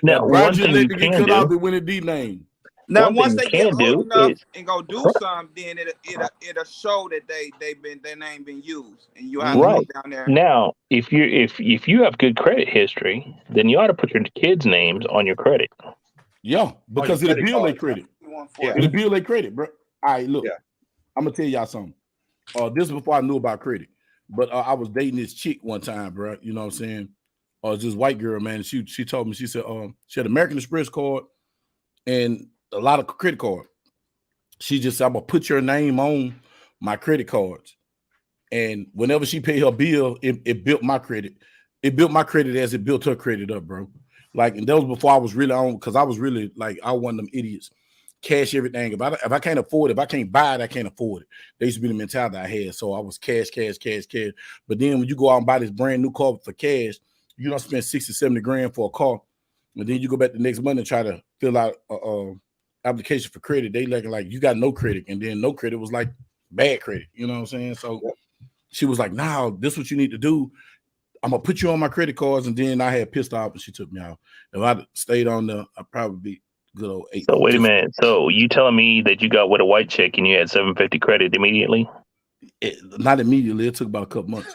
F: Now, one thing you
B: get
F: can
B: cut
F: do.
B: out the Winnie D name.
C: Now,
F: One
C: once
F: thing
C: they
F: you
C: get
F: can
C: old
F: do
C: enough
F: is-
C: and go do something, then it'll show that their name been used, and you have to
F: Right.
C: go down there.
F: Now, if you have good credit history, then you ought to put your kids' names on your credit.
B: Yeah, because it'll build their credit.
E: Yeah.
B: It'll build their credit, bro. All right, look.
E: Yeah.
B: I'm gonna tell y'all something. This is before I knew about credit, but I was dating this chick one time, bro. You know what I'm saying? This white girl, man. She told me, she said, she had American Express card and a lot of credit card. She just said, I'm gonna put your name on my credit cards, and whenever she paid her bill, it built my credit. It built my credit as it built her credit up, bro. Like, and that was before I was really on, because I was really like, I was one of them idiots. Cash everything. If I can't afford it, if I can't buy it, I can't afford it. That used to be the mentality I had. So I was cash. But then when you go out and buy this brand new car for cash, you don't spend 60, 70 grand for a car. And then you go back the next month and try to fill out application for credit. They like you got no credit. And then no credit was like bad credit. You know what I'm saying? So she was like, nah, this is what you need to do. I'm gonna put you on my credit cards. And then I had pissed off and she took me out. If I stayed on there, I'd probably be good old 8.
F: So wait a minute. So you telling me that you got with a white chick and you had 750 credit immediately?
B: Not immediately. It took about a couple months.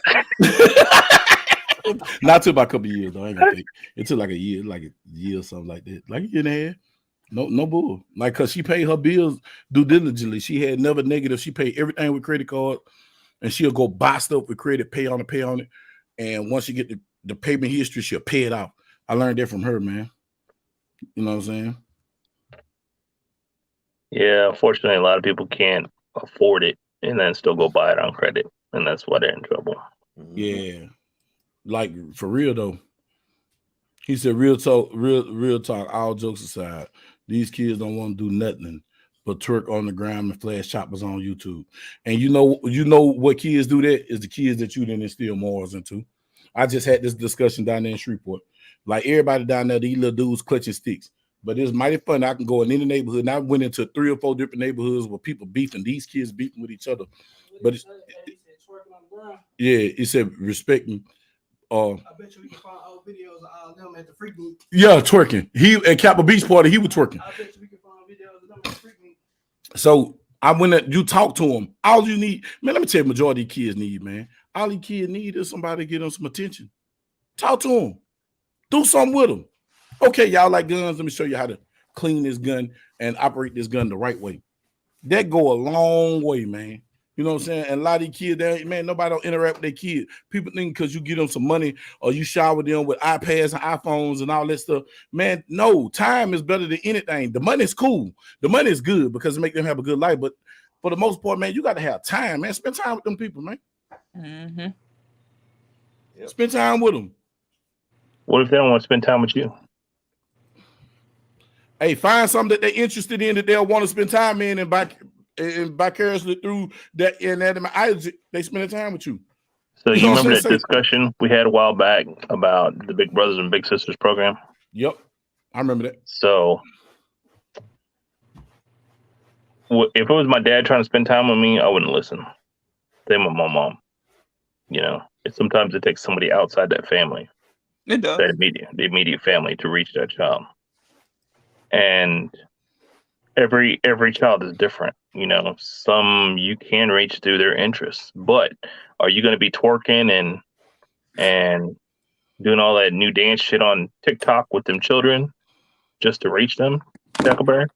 B: Not took about a couple of years though. I ain't gonna think. It took like a year or something like that. Like a year and a half. No bull. Like, cause she paid her bills due diligently. She had never negative. She paid everything with credit card, and she'll go buy stuff with credit, pay on it. And once you get the payment history, she'll pay it off. I learned that from her, man. You know what I'm saying?
F: Yeah, unfortunately, a lot of people can't afford it and then still go buy it on credit, and that's why they're in trouble.
B: Yeah, like for real though. He said, "Real talk. All jokes aside, these kids don't want to do nothing but twerk on the ground and flash choppers on YouTube. And you know what kids do? That is the kids that you didn't instill morals into. I just had this discussion down there in Shreveport. Like everybody down there, these little dudes clutching sticks. But it's mighty fun. I can go in any neighborhood, and I went into 3 or 4 different neighborhoods where people beefing. These kids beefing with each other. But he said respecting. I bet you we can find old videos of all them at the freak meet. Yeah, twerking. He at Capitol Beach party, he was twerking. I bet you we can find videos of them at the freak meet. So I went at you talk to them. All you need, man. Let me tell you, majority of these kids need, man. All these kids need is somebody to give them some attention. Talk to them. Do something with them. Okay, y'all like guns. Let me show you how to clean this gun and operate this gun the right way. That go a long way, man. You know what I'm saying? And a lot of these kids, man, nobody don't interact with their kids. People think because you give them some money or you shower them with iPads and iPhones and all that stuff. Man, no, time is better than anything. The money is cool. The money is good because it makes them have a good life. But for the most part, man, you got to have time, man. Spend time with them people, man.
C: Mm-hmm.
B: Yep. Spend time with them.
F: What if they don't want to spend time with you?
B: Hey, find something that they're interested in that they'll want to spend time in and vicariously through that they spend time with you.
F: So you remember that discussion we had a while back about the Big Brothers and Big Sisters program?
B: Yep, I remember that.
F: So if it was my dad trying to spend time with me, I wouldn't listen. Same with my mom. You know, sometimes it takes somebody outside that family,
C: It does.
F: the immediate family, to reach that child. And every child is different. You know, some you can reach through their interests, but are you going to be twerking and doing all that new dance shit on TikTok with them children just to reach them, Huckleberry?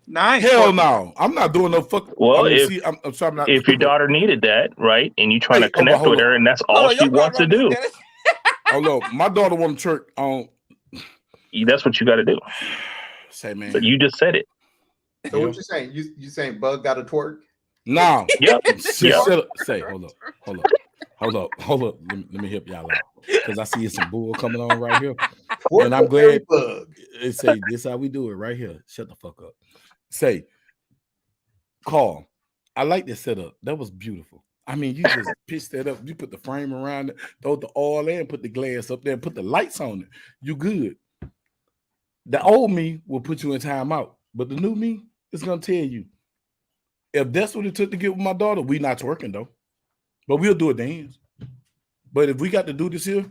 C: Nice.
B: Hell no. I'm not doing no fuck.
F: Well,
B: I'm sorry, I'm not.
F: if your daughter needed that, right, and you trying to
B: Hold on,
F: connect
B: hold
F: with
B: on.
F: her, and that's all she wants to do,
B: Hold on. My daughter want to twerk on.
F: that's what you got to do.
B: Say, man.
F: But you just said it.
E: So what you saying? You saying Bug got a twerk?
B: No.
F: Yep.
B: Shut up. Say, hold up. Let me help y'all out, because I see some bull coming on right here, and I'm glad.
E: Bug.
B: It say this how we do it right here. Shut the fuck up. Say, Carl, I like this setup. That was beautiful. I mean, you just pitched that up. You put the frame around it, throw the oil in, put the glass up there, and put the lights on it. You good. The old me will put you in timeout, but the new me is gonna tell you, if that's what it took to get with my daughter, we not twerking though. But we'll do a dance. But if we got to do this here,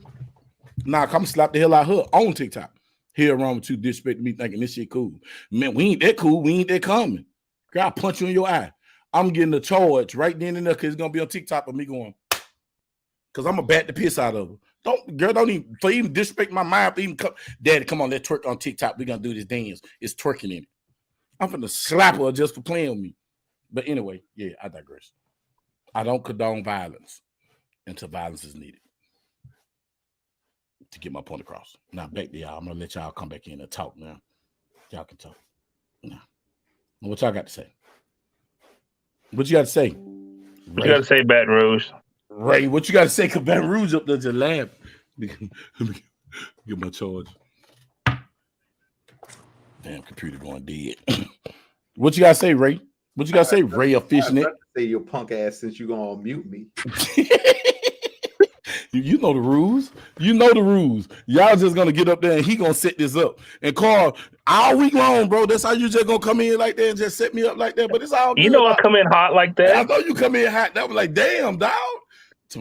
B: come slap the hell out of her on TikTok. Here around with you disrespecting me thinking this shit cool. Man, we ain't that cool. We ain't that common. Girl, I'll punch you in your eye. I'm getting a charge right then and there because it's going to be on TikTok of me going, because I'm going to bat the piss out of her. Don't even disrespect my mind. Even come, Daddy, come on, let's twerk on TikTok. We're going to do this dance. It's twerking in it. I'm going to slap her just for playing with me. But anyway, yeah, I digress. I don't condone violence until violence is needed to get my point across. Now, back to y'all. I'm going to let y'all come back in and talk now. Y'all can talk. Now, what y'all got to say? What you got to say?
F: What you got to say, Baton Rouge?
B: Ray, what you got to say? Because Baton Rouge up there just laugh. Get my charge. Damn, computer going dead. What you got to say, Ray? What you got to say, Ray of Fishnet?
E: Say your punk ass since you going to mute me.
B: You know the rules. You know the rules. Y'all just gonna get up there and he gonna set this up. And Carl, all week long, bro. That's how you just gonna come in like that and just set me up like that. But it's all good.
F: You know I come in hot like that.
B: I know you come in hot. That was like, damn, dog.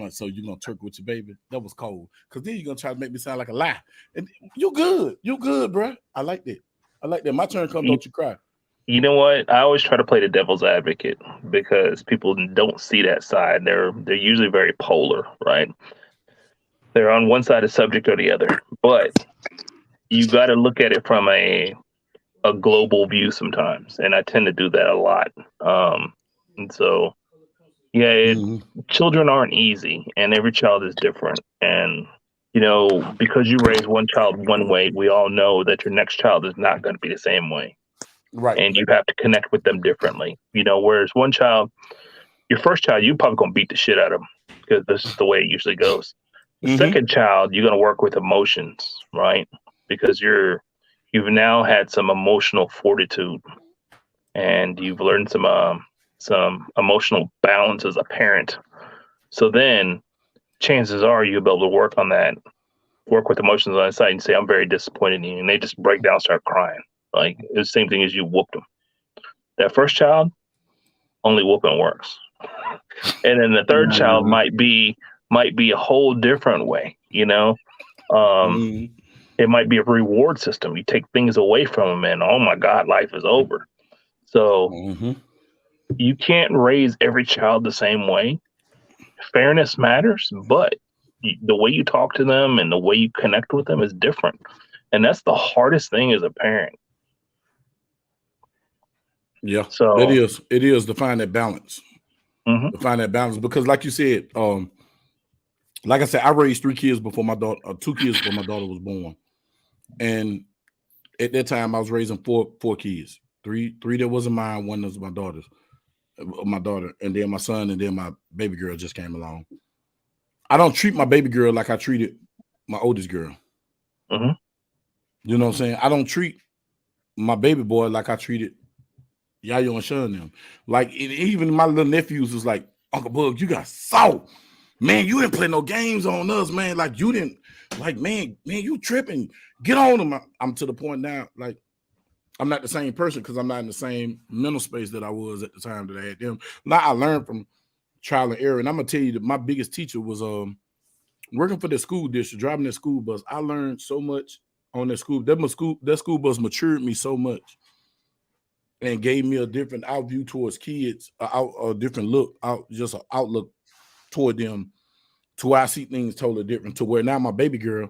B: So you gonna twerk with your baby? That was cold. Cause then you gonna try to make me sound like a lie. And you good, bro. I like that. My turn come, don't you cry.
F: You know what? I always try to play the devil's advocate because people don't see that side. They're usually very polar, right? They're on one side of the subject or the other, but you got to look at it from a global view sometimes, and I tend to do that a lot. And so, yeah, children aren't easy, and every child is different. And you know, because you raise one child one way, we all know that your next child is not going to be the same way,
B: right?
F: And you have to connect with them differently. You know, whereas one child, your first child, you probably gonna beat the shit out of them because this is the way it usually goes. The second child, you're going to work with emotions, right? Because you've now had some emotional fortitude, and you've learned some emotional balance as a parent. So then, chances are you'll be able to work on that, work with emotions on the side, and say, "I'm very disappointed in you," and they just break down, start crying. Like it's the same thing as you whooped them. That first child, only whooping works, and then the third child might be a whole different way, you know. It might be a reward system. You take things away from them and oh my God, life is over. So you can't raise every child the same way. Fairness matters, but the way you talk to them and the way you connect with them is different. And that's the hardest thing as a parent.
B: Yeah,
F: so
B: it is to find that balance. To find that balance, because like you said, like I said, I raised 3 kids before my daughter, 2 kids before my daughter was born. And at that time I was raising four kids. Three that wasn't mine, one was my daughter, and then my son, and then my baby girl just came along. I don't treat my baby girl like I treated my oldest girl. You know what I'm saying? I don't treat my baby boy like I treated Yayo and Sean them. Like even my little nephews was like, Uncle Bug, you got salt. Man, you didn't play no games on us, man. Like you didn't, like, man, you tripping. Get on them. I'm to the point now, like, I'm not the same person because I'm not in the same mental space that I was at the time that I had them. Now I learned from trial and error, and I'm gonna tell you that my biggest teacher was working for the school district, driving the school bus. I learned so much on that school. That school bus matured me so much and gave me a different outview towards kids, a different look, just an outlook toward them, to where I see things totally different. To where now my baby girl,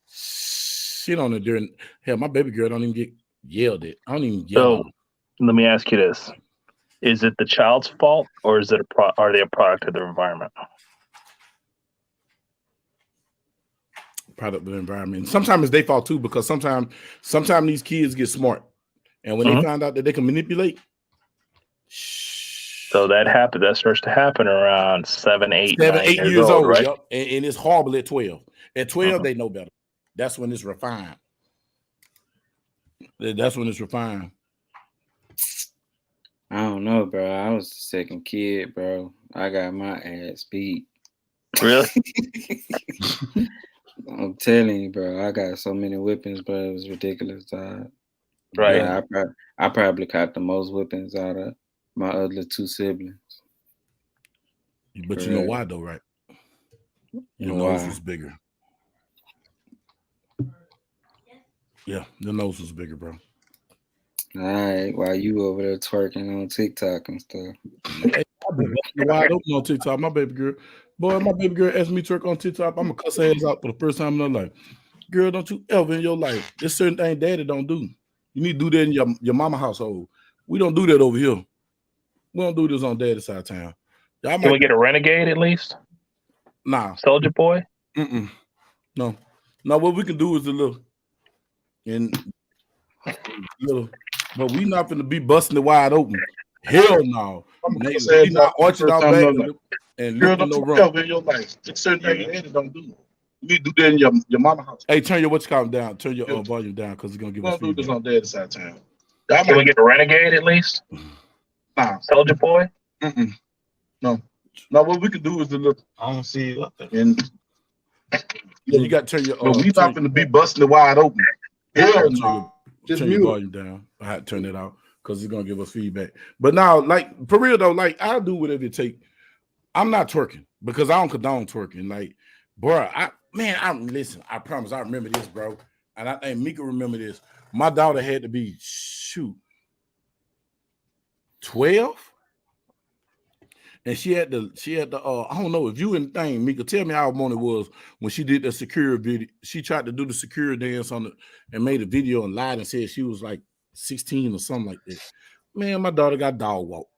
B: she don't during hell, my baby girl don't even get yelled at. I don't even yell at
F: So
B: her.
F: let me ask you this: is it the child's fault, or is it are they a product of their environment?
B: Product of the environment. Sometimes it's their fault too, because sometimes these kids get smart, and when they find out that they can manipulate,
F: so that starts to happen around 7, 8, 9
B: years old,
F: right?
B: Yep. And it's horrible at 12. At 12, they know better. That's when it's refined. That's when it's refined.
G: I don't know, bro. I was the second kid, bro. I got my ass beat.
F: Really?
G: I'm telling you, bro. I got so many whippings, bro. It was ridiculous.
F: Right.
G: Yeah, I probably caught the most whippings out of my other two siblings.
B: But you know why, though, right? Your nose was bigger. Yeah, the nose was bigger, bro.
G: All right, while you over there twerking on TikTok and stuff.
B: Hey, I'll be wide open on TikTok. My baby girl asked me to twerk on TikTok. I'm gonna cuss her ass out for the first time in her life. Girl, don't you ever in your life. There's certain things daddy don't do. You need to do that in your mama household. We don't do that over here. We don't do this on daddy's side of town.
F: Can we get a renegade at least?
B: Nah.
F: Soldier boy?
B: No. No, what we can do is a little but we not gonna be busting it wide open. Hell no. We not arching our back and looking no wrong.
D: In your life. It's certain things daddy don't do. You need to do that in your mama house.
B: Hey, turn your down. Turn your volume down because it's gonna give us
D: feedback. Do this on daddy's side of town.
F: Can we get a renegade at least?
D: Nah.
F: Soldier boy?
D: No. Now what we can do is a little. I don't see it. And
B: you got to turn your.
D: But we not gonna be busting it wide open. Hell no.
B: Just turn your volume down. I had to turn it out because it's gonna give us feedback. But now, like for real though, like I'll do whatever it take. I'm not twerking because I don't condone twerking. Like, bro, listen. I promise, I remember this, bro, and I think Mika remember this. My daughter had to be 12, and she had the. I don't know if you and thing, Mika, tell me how long it was when she did the secure video. She tried to do the secure dance and made a video and lied and said she was like 16 or something like that. Man, my daughter got dog walked.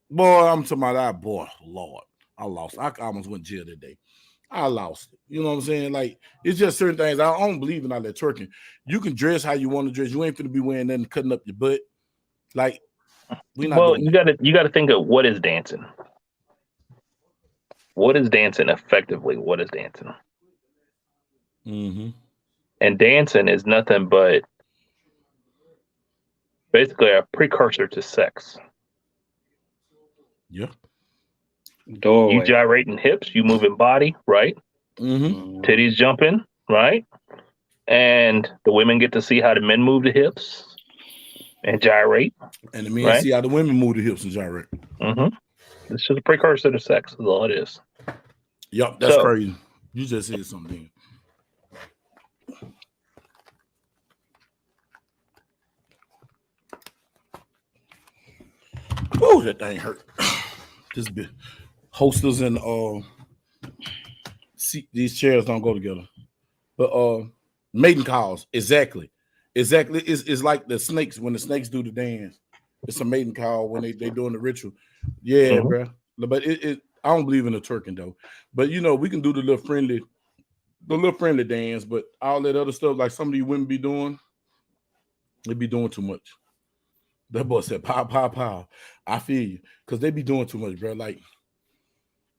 B: Boy, I'm talking about that. Boy, Lord, I lost. I almost went to jail today. I lost it. You know what I'm saying? Like, it's just certain things. I don't believe in all that twerking. You can dress how you want to dress. You ain't finna be wearing nothing cutting up your butt. Like, we not.
F: Well, you gotta think of what is dancing. What is dancing effectively? What is dancing? And dancing is nothing but basically a precursor to sex.
B: Yeah.
G: Doorway.
F: You gyrating hips, you moving body, right? Titties jumping, right? And the women get to see how the men move the hips and gyrate.
B: And the men see how the women move the hips and gyrate.
F: It's just a precursor to sex, is all it is.
B: Yep, that's crazy. You just said something. Oh, that thing hurt. This bit. Holsters and these chairs don't go together. But mating calls, exactly. It's like the snakes when the snakes do the dance. It's a mating call when they doing the ritual. Yeah, bro. But I don't believe in the twerking though. But you know, we can do the little friendly dance. But all that other stuff, like some of these women be doing, they be doing too much. That boy said, "Pow, pow, pow." I feel you, because they be doing too much, bro. Like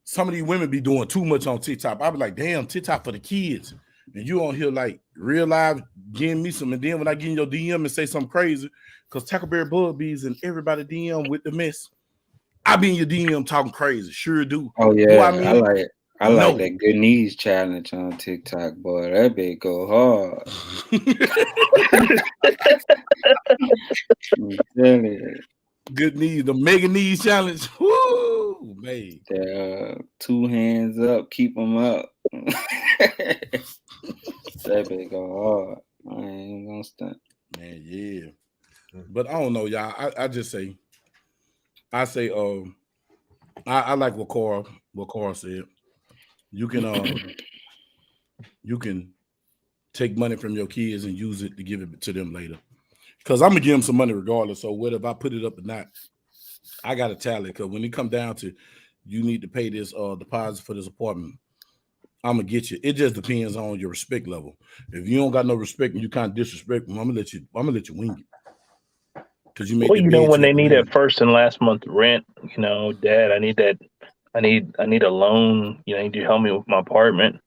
B: some of these women be doing too much on TikTok. I be like, damn, TikTok for the kids. And you on here like real live getting me some. And then when I get in your DM and say something crazy, because Tackleberry Bug bees and everybody DM with the mess, I be in your DM talking crazy. Sure do.
G: Oh yeah, I like it. I like that good knees challenge on TikTok, boy. That bit go hard. I'm telling you.
B: Good knees, the mega knees challenge. Woo, man.
G: 2 hands up, keep them up. That bit go hard. I ain't gonna stunt.
B: Man, yeah. But I don't know, y'all. I just say, I like what Cora said. You can take money from your kids and use it to give it to them later. Because I'm gonna give them some money regardless. So whether if I put it up or not, I got to tally. Because when it come down to you need to pay this deposit for this apartment, I'm gonna get you. It just depends on your respect level. If you don't got no respect and you kind of disrespect them, I'm gonna let you wing it. Because you made
F: when they need that first and last month rent, Dad, I need that. I need a loan. You need to help me with my apartment.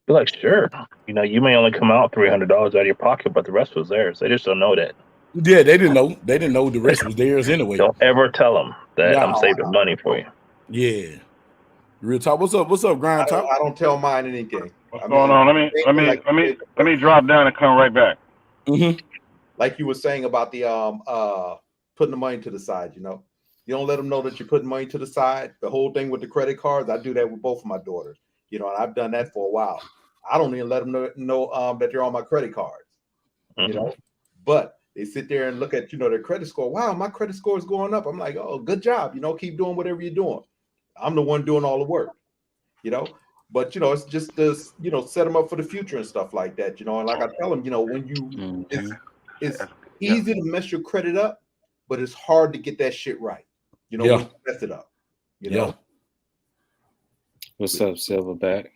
F: Be like, sure. You may only come out $300 out of your pocket, but the rest was theirs. They just don't know that.
B: Yeah, they didn't know. They didn't know the rest was theirs anyway.
F: Don't ever tell them that I'm saving money for you.
B: Yeah. Real talk. What's up, Grind Talk?
E: I don't tell mine anything.
H: What's going on? Let me drop down and come right back.
B: Mm-hmm.
E: Like you were saying about the putting the money to the side, you don't let them know that you're putting money to the side. The whole thing with the credit cards, I do that with both of my daughters, and I've done that for a while. I don't even let them know that they're on my credit cards, but they sit there and look at their credit score. Wow, my credit score is going up. I'm like, oh, good job. Keep doing whatever you're doing. I'm the one doing all the work, but it's just to set them up for the future and stuff like that, and like I tell them, when you it's easy to mess your credit up, but it's hard to get that shit right. When you mess it up.
G: What's up, Silverback?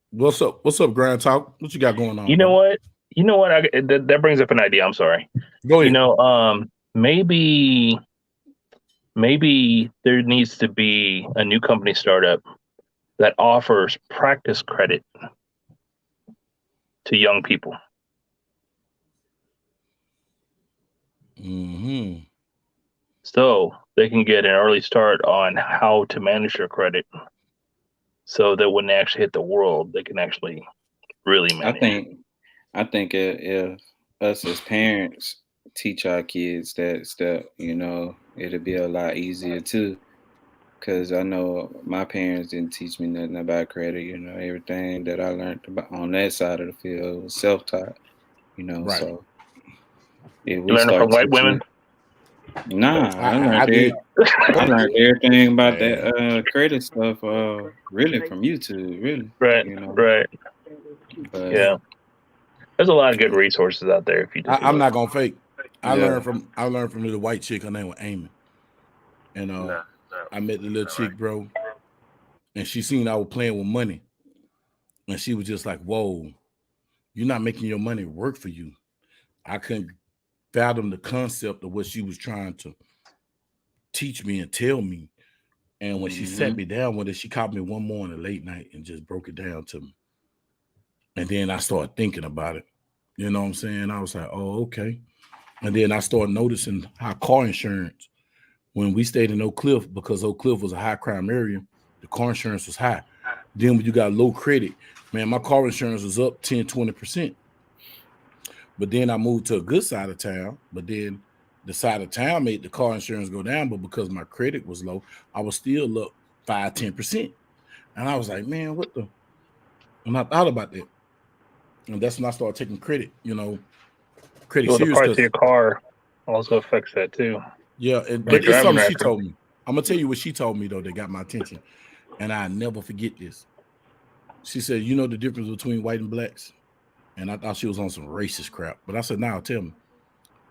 B: What's up, Grand Talk? What you got going on?
F: You know what? That brings up an idea. I'm sorry.
B: Go ahead.
F: Maybe there needs to be a new company startup that offers practice credit to young people.
B: Mm-hmm.
F: So they can get an early start on how to manage their credit, so that when they actually hit the world, they can actually really manage.
G: I think if us as parents teach our kids that stuff, it'll be a lot easier too. Because I know my parents didn't teach me nothing about credit. Everything that I learned about on that side of the field was self-taught.
B: Right.
G: So if we
F: you learn it from white women.
G: Nah, I learned everything about that credit stuff really from YouTube, really.
F: Right. Right.
G: But,
F: yeah. There's a lot of good resources out there if you just
B: I'm not gonna fake. I learned from the white chick, her name was Amy. And I met the little chick, bro, and she seen I was playing with money. And she was just like, whoa, you're not making your money work for you. I couldn't fathom the concept of what she was trying to teach me and tell me. And when she sat me down with it, she called me one morning late night and just broke it down to me. And then I started thinking about it. You know what I'm saying? I was like, oh, okay. And then I started noticing how car insurance, when we stayed in Oak Cliff, because Oak Cliff was a high crime area, the car insurance was high. Then when you got low credit, man, my car insurance was up 10, 20%. But then I moved to a good side of town. But then the side of town made the car insurance go down. But because my credit was low, I was still up 5, 10%. And I was like, man, what the? And I thought about that. And that's when I started taking credit, credit serious.
F: The price of your car also affects that too.
B: Yeah, but it's something she told me. I'm going to tell you what she told me, though, that got my attention. And I never forget this. She said, you know the difference between white and blacks? And I thought she was on some racist crap. But I said, now tell me.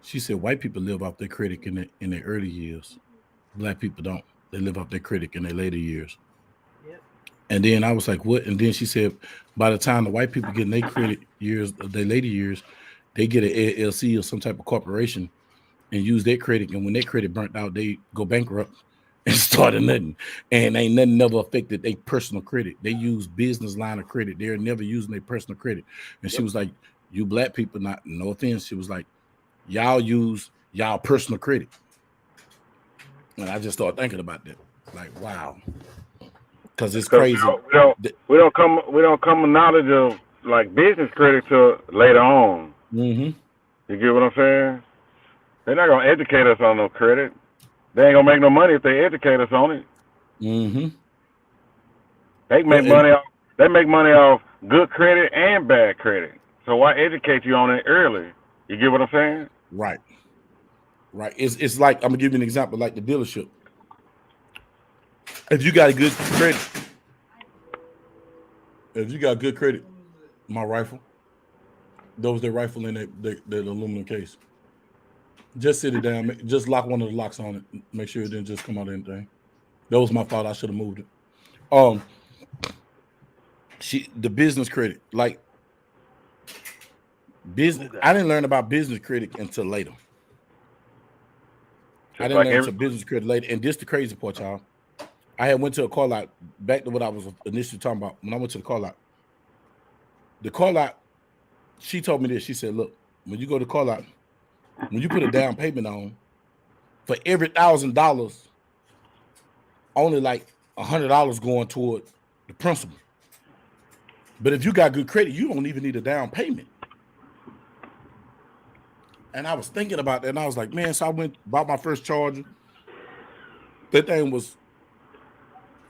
B: She said, white people live off their credit in their early years. Black people don't. They live off their credit in their later years. Yep. And then I was like, what? And then she said, by the time the white people get in their credit years, their later years, they get an LLC or some type of corporation and use their credit. And when their credit burnt out, they go bankrupt and started nothing. And ain't nothing never affected their personal credit. They use business line of credit. They're never using their personal credit. And she was like, you black people, no offense. She was like, y'all use y'all personal credit. And I just started thinking about that. Like, wow. because it's crazy.
H: We don't come knowledge of like business credit till later on.
B: Mm-hmm.
H: You get what I'm saying? They're not gonna educate us on no credit. They ain't gonna make no money if they educate us on it.
B: Mm-hmm.
H: They make money off. They make money off good credit and bad credit. So why educate you on it early? You get what I'm saying?
B: Right. It's like, I'm gonna give you an example, like the dealership. If you got a good credit, my rifle, those that rifle in that aluminum case. Just sit it down, just lock one of the locks on it, make sure it didn't just come out of anything. That was my fault. I should have moved it. The business credit, like business. I didn't learn about business credit until later. I didn't learn until business credit later. And this the crazy part, y'all. I had went to a car lot, back to what I was initially talking about. When I went to the car lot, she told me this. She said, look, when you go to the car lot, when you put a down payment on, for every $1,000, only like $100 going toward the principal. But if you got good credit, you don't even need a down payment. And I was thinking about that, and I was like, man, so I went, bought my first Charger. That thing was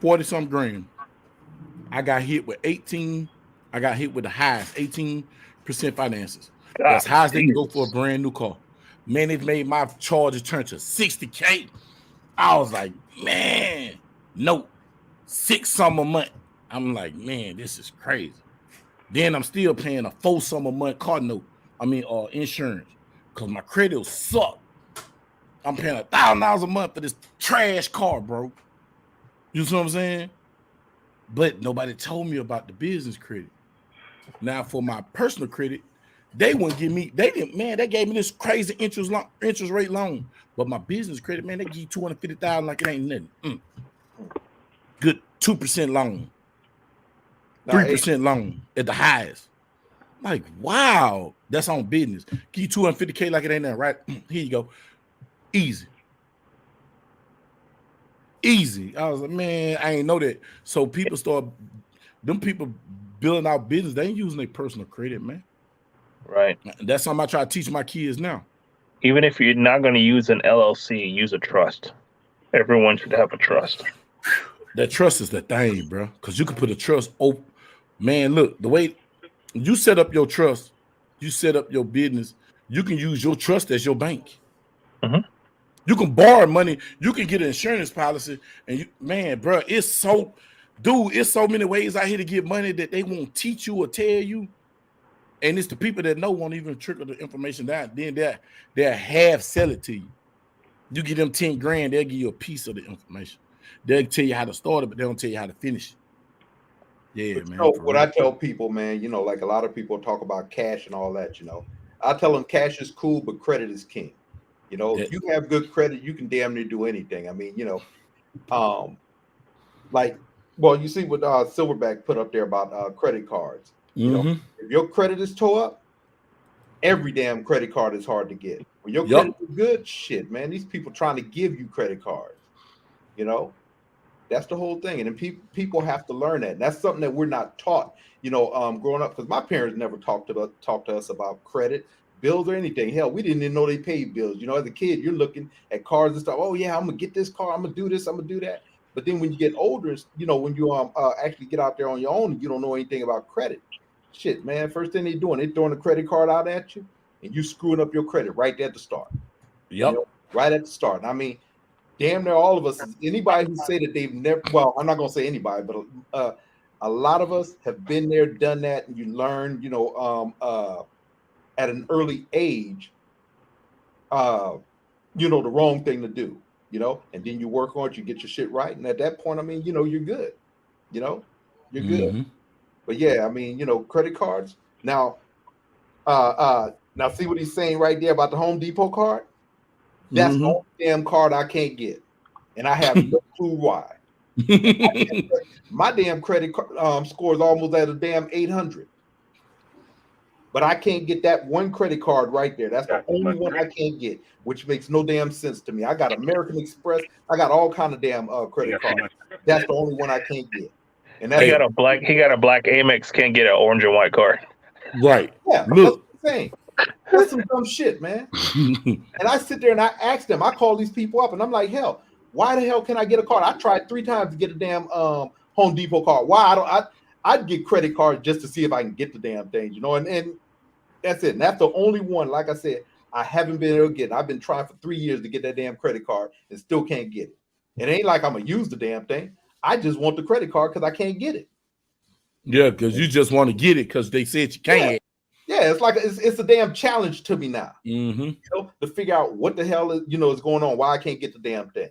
B: 40-something grand. I got hit with the highest, 18% finances. That's high as they can go for a brand new car. Man, it made my Charger turn to $60K. I was like, man, no, $6 a month. I'm like, man, this is crazy. Then I'm still paying a $4 a month car note. Insurance, because my credit sucked. I'm paying $1,000 a month for this trash car, bro. You see what I'm saying? But nobody told me about the business credit. Now, for my personal credit, they wouldn't give me. They didn't. Man, they gave me this crazy interest rate loan. But my business credit, man, they give you $250,000 like it ain't nothing. Good 2% loan, 3% loan at the highest. Like, wow, that's on business. Give you $250K like it ain't nothing, right? Here you go, easy. I was like, man, I ain't know that. So people building out business, they ain't using their personal credit, man.
F: Right.
B: That's something I try to teach my kids now.
F: Even if you're not going to use an LLC, use a trust. Everyone should have a trust.
B: That trust is the thing, bro. Because you can put a trust. Oh, man, look, the way you set up your trust, you set up your business, you can use your trust as your bank.
F: Mm-hmm.
B: You can borrow money. You can get an insurance policy. And bro, it's so many ways out here to get money that they won't teach you or tell you. And it's the people that know won't even trickle the information down. Then they'll half sell it to you. You give them 10 grand, they'll give you a piece of the information. They'll tell you how to start it, but they don't tell you how to finish it. Yeah, man.
E: What I tell people, man, like a lot of people talk about cash and all that, I tell them cash is cool, but credit is king. If you have good credit, you can damn near do anything. I mean, you see what Silverback put up there about credit cards. If your credit is tore up, every damn credit card is hard to get. When your credit is good, shit, man, these people trying to give you credit cards. That's the whole thing. And then people have to learn that. And that's something that we're not taught, growing up, because my parents never talked to us about credit, bills, or anything. Hell, we didn't even know they paid bills. As a kid, you're looking at cars and stuff. Oh yeah, I'm gonna get this car. I'm gonna do this. I'm gonna do that. But then when you get older, when you actually get out there on your own, you don't know anything about credit. Shit, man. First thing they're throwing a credit card out at you, and you screwing up your credit right there at the start.
B: Yep.
E: Right at the start. I mean, damn near all of us. Anybody who say that they've never. Well, I'm not gonna say anybody, but a lot of us have been there, done that, and you learn, at an early age, the wrong thing to do, and then you work on it, you get your shit right, and at that point, I mean, you're good, you're good. But yeah, I mean, credit cards. Now see what he's saying right there about the Home Depot card. That's the only damn card I can't get, and I have no clue why. My damn credit score is almost at a damn 800. But I can't get that one credit card right there. That's the only one I can't get, which makes no damn sense to me. I got American Express. I got all kind of damn credit cards. That's the only one I can't get. And
F: He got a black Amex, can't get an orange and white card.
B: Right.
E: Yeah,
B: Look.
E: that's what I'm saying. That's some dumb shit, man. And I sit there and I ask them, I call these people up and I'm like, hell, why the hell can I get a card? I tried 3 times to get a damn Home Depot card. Why I'd get credit cards just to see if I can get the damn thing, you know, and that's it. And that's the only one, like I said, I haven't been able to get. I've been trying for 3 years to get that damn credit card and still can't get it. It ain't like I'm gonna use the damn thing. I just want the credit card because I can't get it.
B: Yeah, because you just want to get it because they said you can't.
E: Yeah, it's like it's a damn challenge to me now.
B: Mm-hmm.
E: You know, to figure out what the hell is going on, why I can't get the damn thing.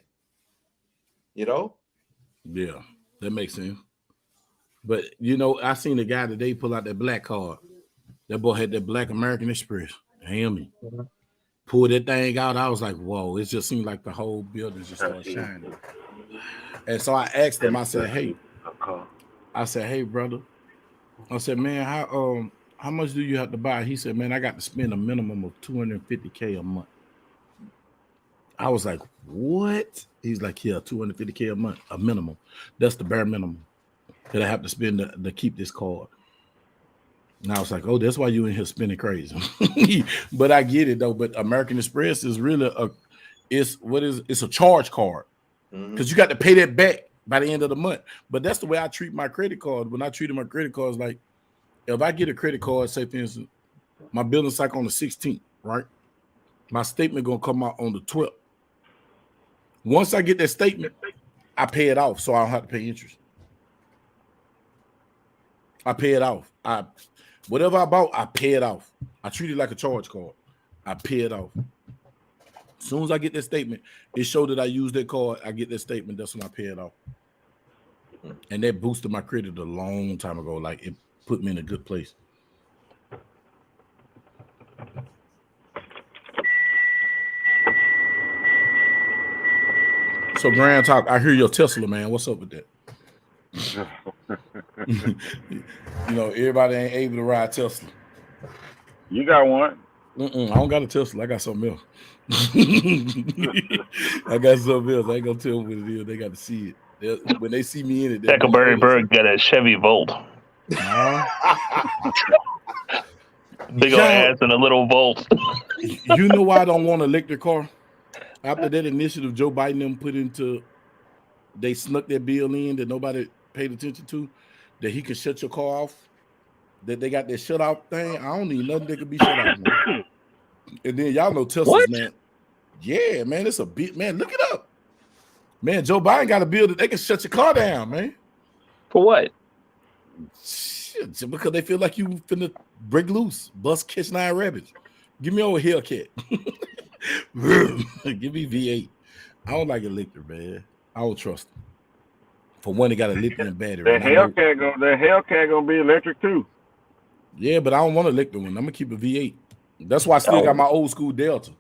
E: You know?
B: Yeah, that makes sense. But I seen a guy today pull out that black card. That boy had that Black American Express. Hammy. Pulled that thing out. I was like, whoa, it just seemed like the whole building just started shining. And so I asked him, I said, hey, brother. I said, man, how much do you have to buy? He said, man, I got to spend a minimum of $250K a month. I was like, what? He's like, yeah, $250K a month, a minimum. That's the bare minimum that I have to spend to keep this card. And I was like, oh, that's why you in here spending crazy. But I get it though. But American Express is really it's a charge card because you got to pay that back by the end of the month. But that's the way I treat my credit card. When I treat my credit cards, like if I get a credit card, say for instance, my billing cycle on the 16th, right? My statement gonna come out on the 12th. Once I get that statement, I pay it off, so I don't have to pay interest. I pay it off. Whatever I bought, I pay it off. I treat it like a charge card. I pay it off. As soon as I get that statement, it showed that I used that card. I get that statement. That's when I pay it off. And that boosted my credit a long time ago. Like it put me in a good place. So Grand Talk, I hear your Tesla, man. What's up with that? Everybody ain't able to ride Tesla.
H: You got one.
B: I don't got a Tesla. I got something else. I got something else. I ain't gonna tell them what it is. They got to see it. When they see me in it,
F: Huckleberry Bird got a Chevy Volt. Big old ass and a little Volt.
B: You know why I don't want an electric car? After that initiative Joe Biden them put into, they snuck that bill in that nobody paid attention to, that he can shut your car off, that they got that shut off thing. I don't need nothing that could be shut off, man. And then y'all know Teslas, man. Yeah, man, it's a bit, man. Look it up, man. Joe Biden got a bill that they can shut your car down, man.
F: For what?
B: Shit, because they feel like you finna break loose, bust, catch 9 rabbits. Give me old Hellcat. Give me V8. I don't like electric, man. I don't trust them. For one, they got a lithium battery.
H: The Hellcat gonna be electric too.
B: Yeah, but I don't want an electric one. I'm gonna keep a V8. That's why I still got my old school Delta.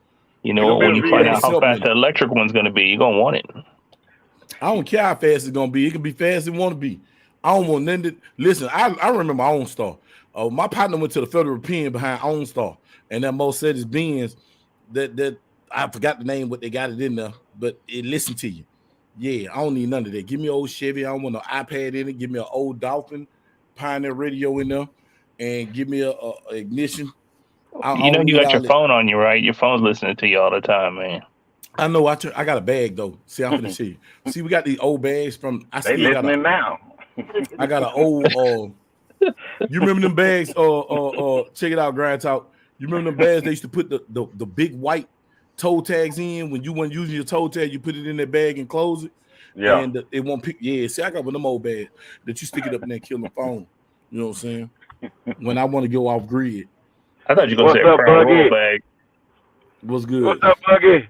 F: You know what? When you find out how fast the electric one's gonna be, you're gonna want it.
B: I don't care how fast it's gonna be. It can be fast as it want to be. I don't want nothing to listen. I remember my OnStar. My partner went to the Federal Pen behind OnStar, and that Mercedes Benz. That I forgot the name, but they got it in there. But it listened to you. Yeah, I don't need none of that. Give me an old Chevy. I don't want no iPad in it. Give me an old Dolphin Pioneer radio in there, and give me a ignition.
F: You got your phone on you, right? Your phone's listening to you all the time, man.
B: I know. I got a bag though. See, I'm gonna see. See, we got these old bags from.
H: They listening now.
B: I got an old. You remember them bags? Check it out, Grind Talk. You remember them bags they used to put the big white toe tags in when you weren't using your toe tag? You put it in that bag and close it.
H: Yeah.
B: And it won't pick. Yeah. See, I got one of them old bags that you stick it up in there, kill the phone. You know what I'm saying? When I want to go off grid.
F: I thought you were gonna say a brown roll bag.
B: What's good?
H: What's up, Buggy?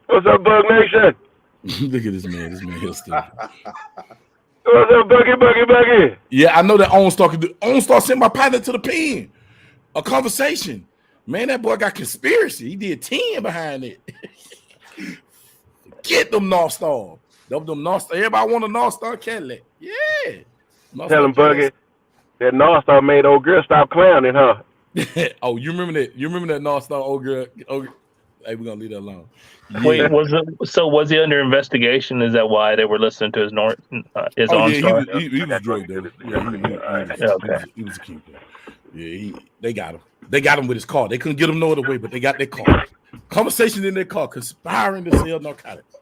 H: What's up, Bug Nation?
B: Look at this man. This man here still.
H: What's up, Buggy?
B: Yeah, I know that OnStar can do. OnStar sent my partner to the pen. A conversation. Man, that boy got conspiracy. He did 10 behind it. Get them North Star. Them North Star. Everybody want a North Star Cadillac. Yeah.
H: Tell him, Buggy, that North Star made old girl stop clowning, huh?
B: Oh, you remember that? You remember that North Star old girl? Hey, we're gonna leave that alone.
F: Wait, was he under investigation? Is that why they were listening to his his
B: Oh
F: OnStar?
B: yeah, he was drug dealer. Yeah, he was a kingpin. Yeah, they got him. They got him with his car. They couldn't get him no other way, but they got their car. Conversation in their car, conspiring to sell narcotics.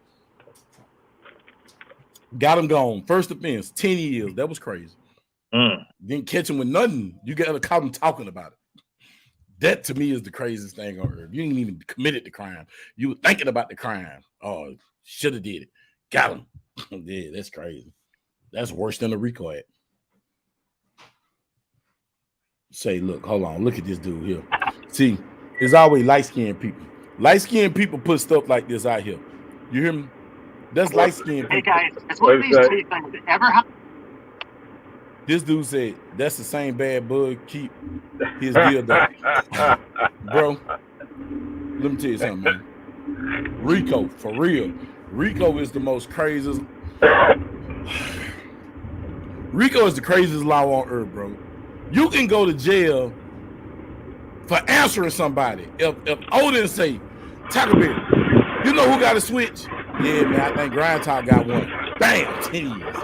B: Got him gone. First offense, 10 years. That was crazy. Didn't catch him with nothing. You got to caught him talking about it. That to me is the craziest thing on earth. You didn't even committed the crime. You were thinking about the crime. Oh, should have did it. Got him. Yeah, that's crazy. That's worse than a RICO act. Say, look, hold on. Look at this dude here. See, it's always light-skinned people. Light-skinned people put stuff like this out here. You hear me? That's light-skinned people.
I: Hey, guys, it's one of these two things that ever happened.
B: This dude said, that's the same bad bug keep his deal done. Bro, let me tell you something, man. RICO, for real. RICO is the most craziest. RICO is the craziest law on earth, bro. You can go to jail for answering somebody. If Odin say, Taco Bell, you know who got a switch? Yeah, man, I think Grind Talk got one. Bam, 10 years.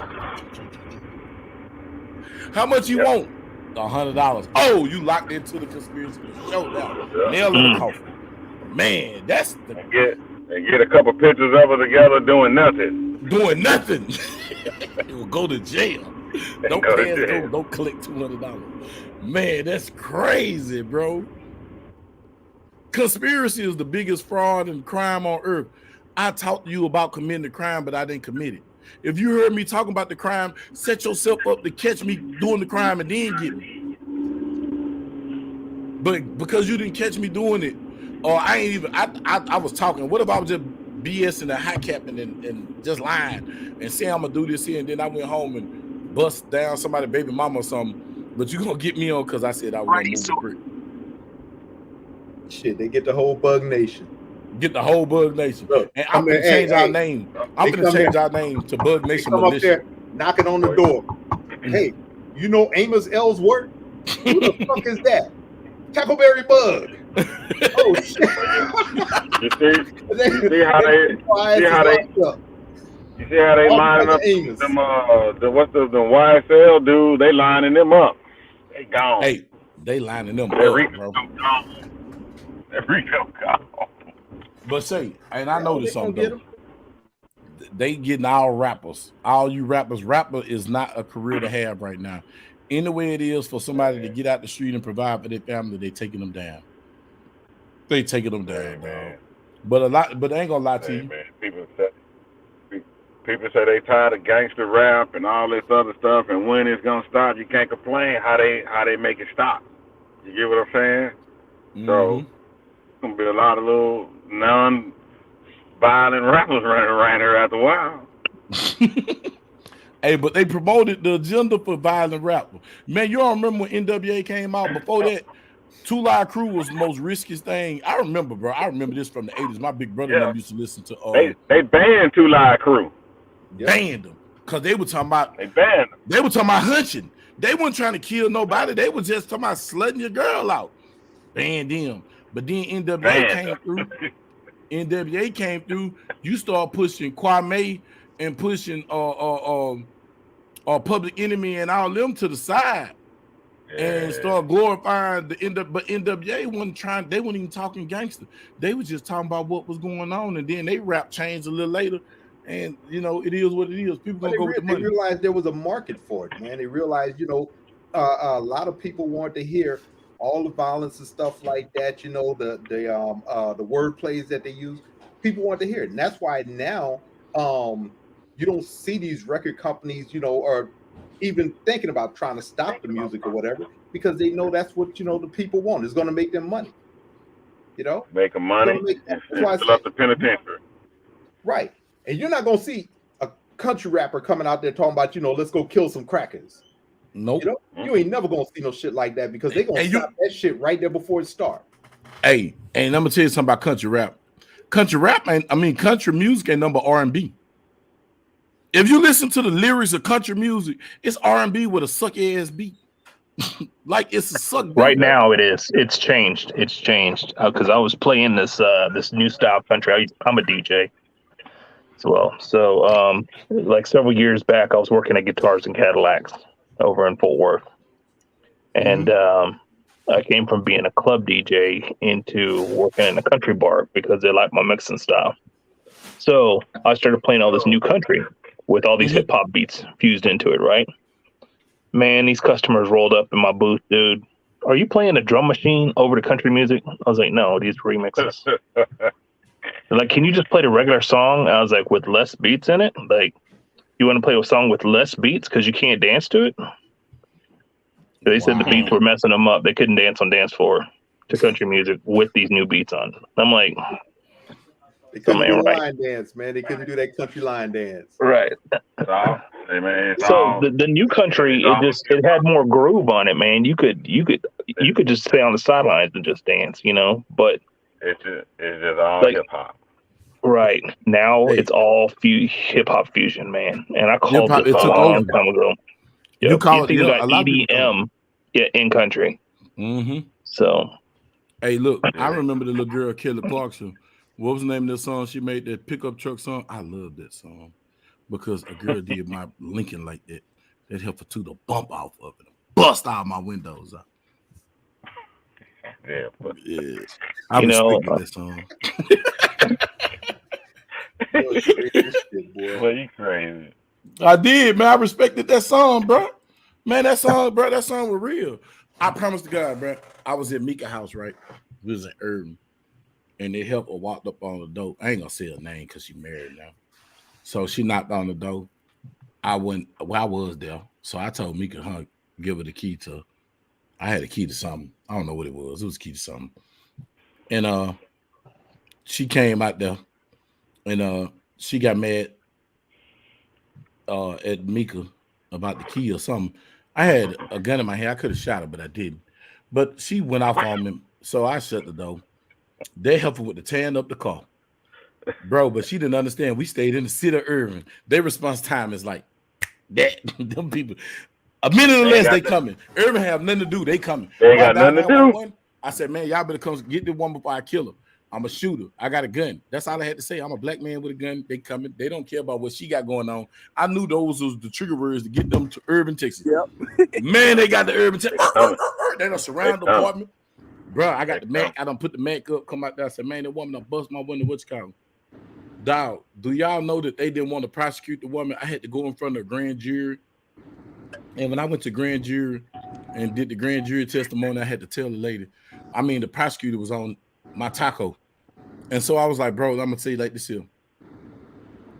B: How much you want? $100. Oh, you locked into the conspiracy show now. Nail in the coffin. Man, that's the
H: get a couple pictures of her together doing nothing.
B: Doing nothing. It will go to jail. Don't pay us, don't collect $200. Man, that's crazy, bro. Conspiracy is the biggest fraud and crime on earth. I talked to you about committing the crime, but I didn't commit it. If you heard me talking about the crime, set yourself up to catch me doing the crime and then get me. But because you didn't catch me doing it, or I was talking. What if I was just BSing and high capping and just lying and saying I'm gonna do this here, and then I went home and bust down somebody's baby mama or something? But you gonna get me on because I said I was gonna move the brick.
E: Shit, they get the whole Bug Nation.
B: Get the whole Bug Nation.
E: Look,
B: and I'm gonna change our name. I'm gonna change our name to Bug Nation
E: Militia. Up there knocking on the door. Hey, you know Amos Ellsworth? Who the fuck is that? Tackleberry Bug. Oh shit!
H: You see how they lining up them the YSL dude? They lining them up. They gone.
B: Hey, they lining them up, bro.
H: RICO gone.
B: But say, and I noticed something. They getting all rappers, all you rappers. Rapper is not a career to have right now. Any way it is for somebody to get out the street and provide for their family, they taking them down. They taking them down, dog. But I ain't gonna lie to you.
H: Man, people say they tired of gangster rap and all this other stuff, and when it's gonna stop, you can't complain how they make it stop. You get what I'm saying? So it's gonna be a lot of little non-violent rappers running around here after a while.
B: Hey, but they promoted the agenda for violent rap. Man, you all remember when NWA came out? Before that, Two Live Crew was the most riskiest thing. I remember, bro. I remember this from the 80s. My big brother used to listen to.
H: They banned Two Live Crew.
B: Banned them because they were talking about.
H: They banned them.
B: They were talking about hunching. They weren't trying to kill nobody. They were just talking about slutting your girl out. Banned them. But then NWA came through. NWA came through. You start pushing Kwame and pushing Public Enemy and all them to the side, and start glorifying the But NWA wasn't trying. They weren't even talking gangster. They were just talking about what was going on, and then they rap changed a little later. And you know, it is what it is. People gonna go with the money.
E: They realized there was a market for it, man. They realized, a lot of people wanted to hear all the violence and stuff like that. You know, the word plays that they use. People want to hear it, and that's why now you don't see these record companies, or even thinking about trying to stop the music or whatever, because they know that's what the people want. It's going to make them money.
H: Making money. Fill up the penitentiary.
E: Right. And you're not going to see a country rapper coming out there talking about, let's go kill some crackers.
B: Nope.
E: You ain't never going to see no shit like that, because they're going to stop that shit right there before it starts.
B: Hey, and I'm going to tell you something about country rap. Country music ain't number R&B. If you listen to the lyrics of country music, it's R&B with a sucky ass beat. Like it's a suck beat.
F: Right now, it is. It's changed. It's changed because I was playing this this new style country. I'm a DJ as well. So, like several years back, I was working at Guitars and Cadillacs over in Fort Worth, and I came from being a club DJ into working in a country bar because they like my mixing style. So I started playing all this new country with all these hip hop beats fused into it, right? Man, these customers rolled up in my booth, dude. Are you playing a drum machine over the country music? I was like, no, these remixes. They're like, can you just play the regular song? I was like, with less beats in it? Like, you want to play a song with less beats because you can't dance to it? They said the beats were messing them up. They couldn't dance on dance floor to country music with these new beats on. I'm like,
E: they couldn't do line dance, man. They couldn't do that country line dance.
F: Right. So the new country, it had more groove on it, man. You could just stay on the sidelines and just dance, you know. But
H: it's just all hip hop.
F: Right now, it's all hip hop fusion, man. And I called it a long time ago.
B: You call it
F: a lot EDM, in country. So,
B: hey, look, I remember the little girl Kelly Clarkson. What was the name of the song she made? That pickup truck song. I love that song because a girl did my Lincoln like that. That helped her to the bump off of it, bust all my windows out.
H: Yeah, but
B: I respected that song.
H: Well, you crazy.
B: I did, man. I respected that song, bro. Man, that song was real. I promise to God, bro. I was at Mika house, right? We was in Urban, and they helped her walked up on the door. I ain't gonna say her name because she married now. So she knocked on the door. I was there. So I told Mika, give her the key to. I had a key to something. I don't know what it was. It was a key to something. And she came out there, and she got mad at Mika about the key or something. I had a gun in my hand. I could have shot her, but I didn't. But she went off on me, so I shut the door. They helped her with the tearing up the car, bro. But she didn't understand. We stayed in the city of Irving. Their response time is like that. Them people, a minute or less, they coming. Irving have nothing to do. They coming.
H: They ain't got nothing to do.
B: I said, man, y'all better come get this one before I kill her. I'm a shooter. I got a gun. That's all I had to say. I'm a black man with a gun. They coming. They don't care about what she got going on. I knew those was the trigger words to get them to Urban, Texas. Yep. Man, they got the Urban, Texas. They don't surround the apartment. Bro, I got the Mac. I don't put the Mac up, come out there. I said, man, that woman done bust my window. What's called? Dog, do y'all know that they didn't want to prosecute the woman? I had to go in front of a grand jury. And when I went to grand jury and did the grand jury testimony, I had to tell the lady, the prosecutor was on my taco. And so I was like, bro, I'm going to tell you like this here.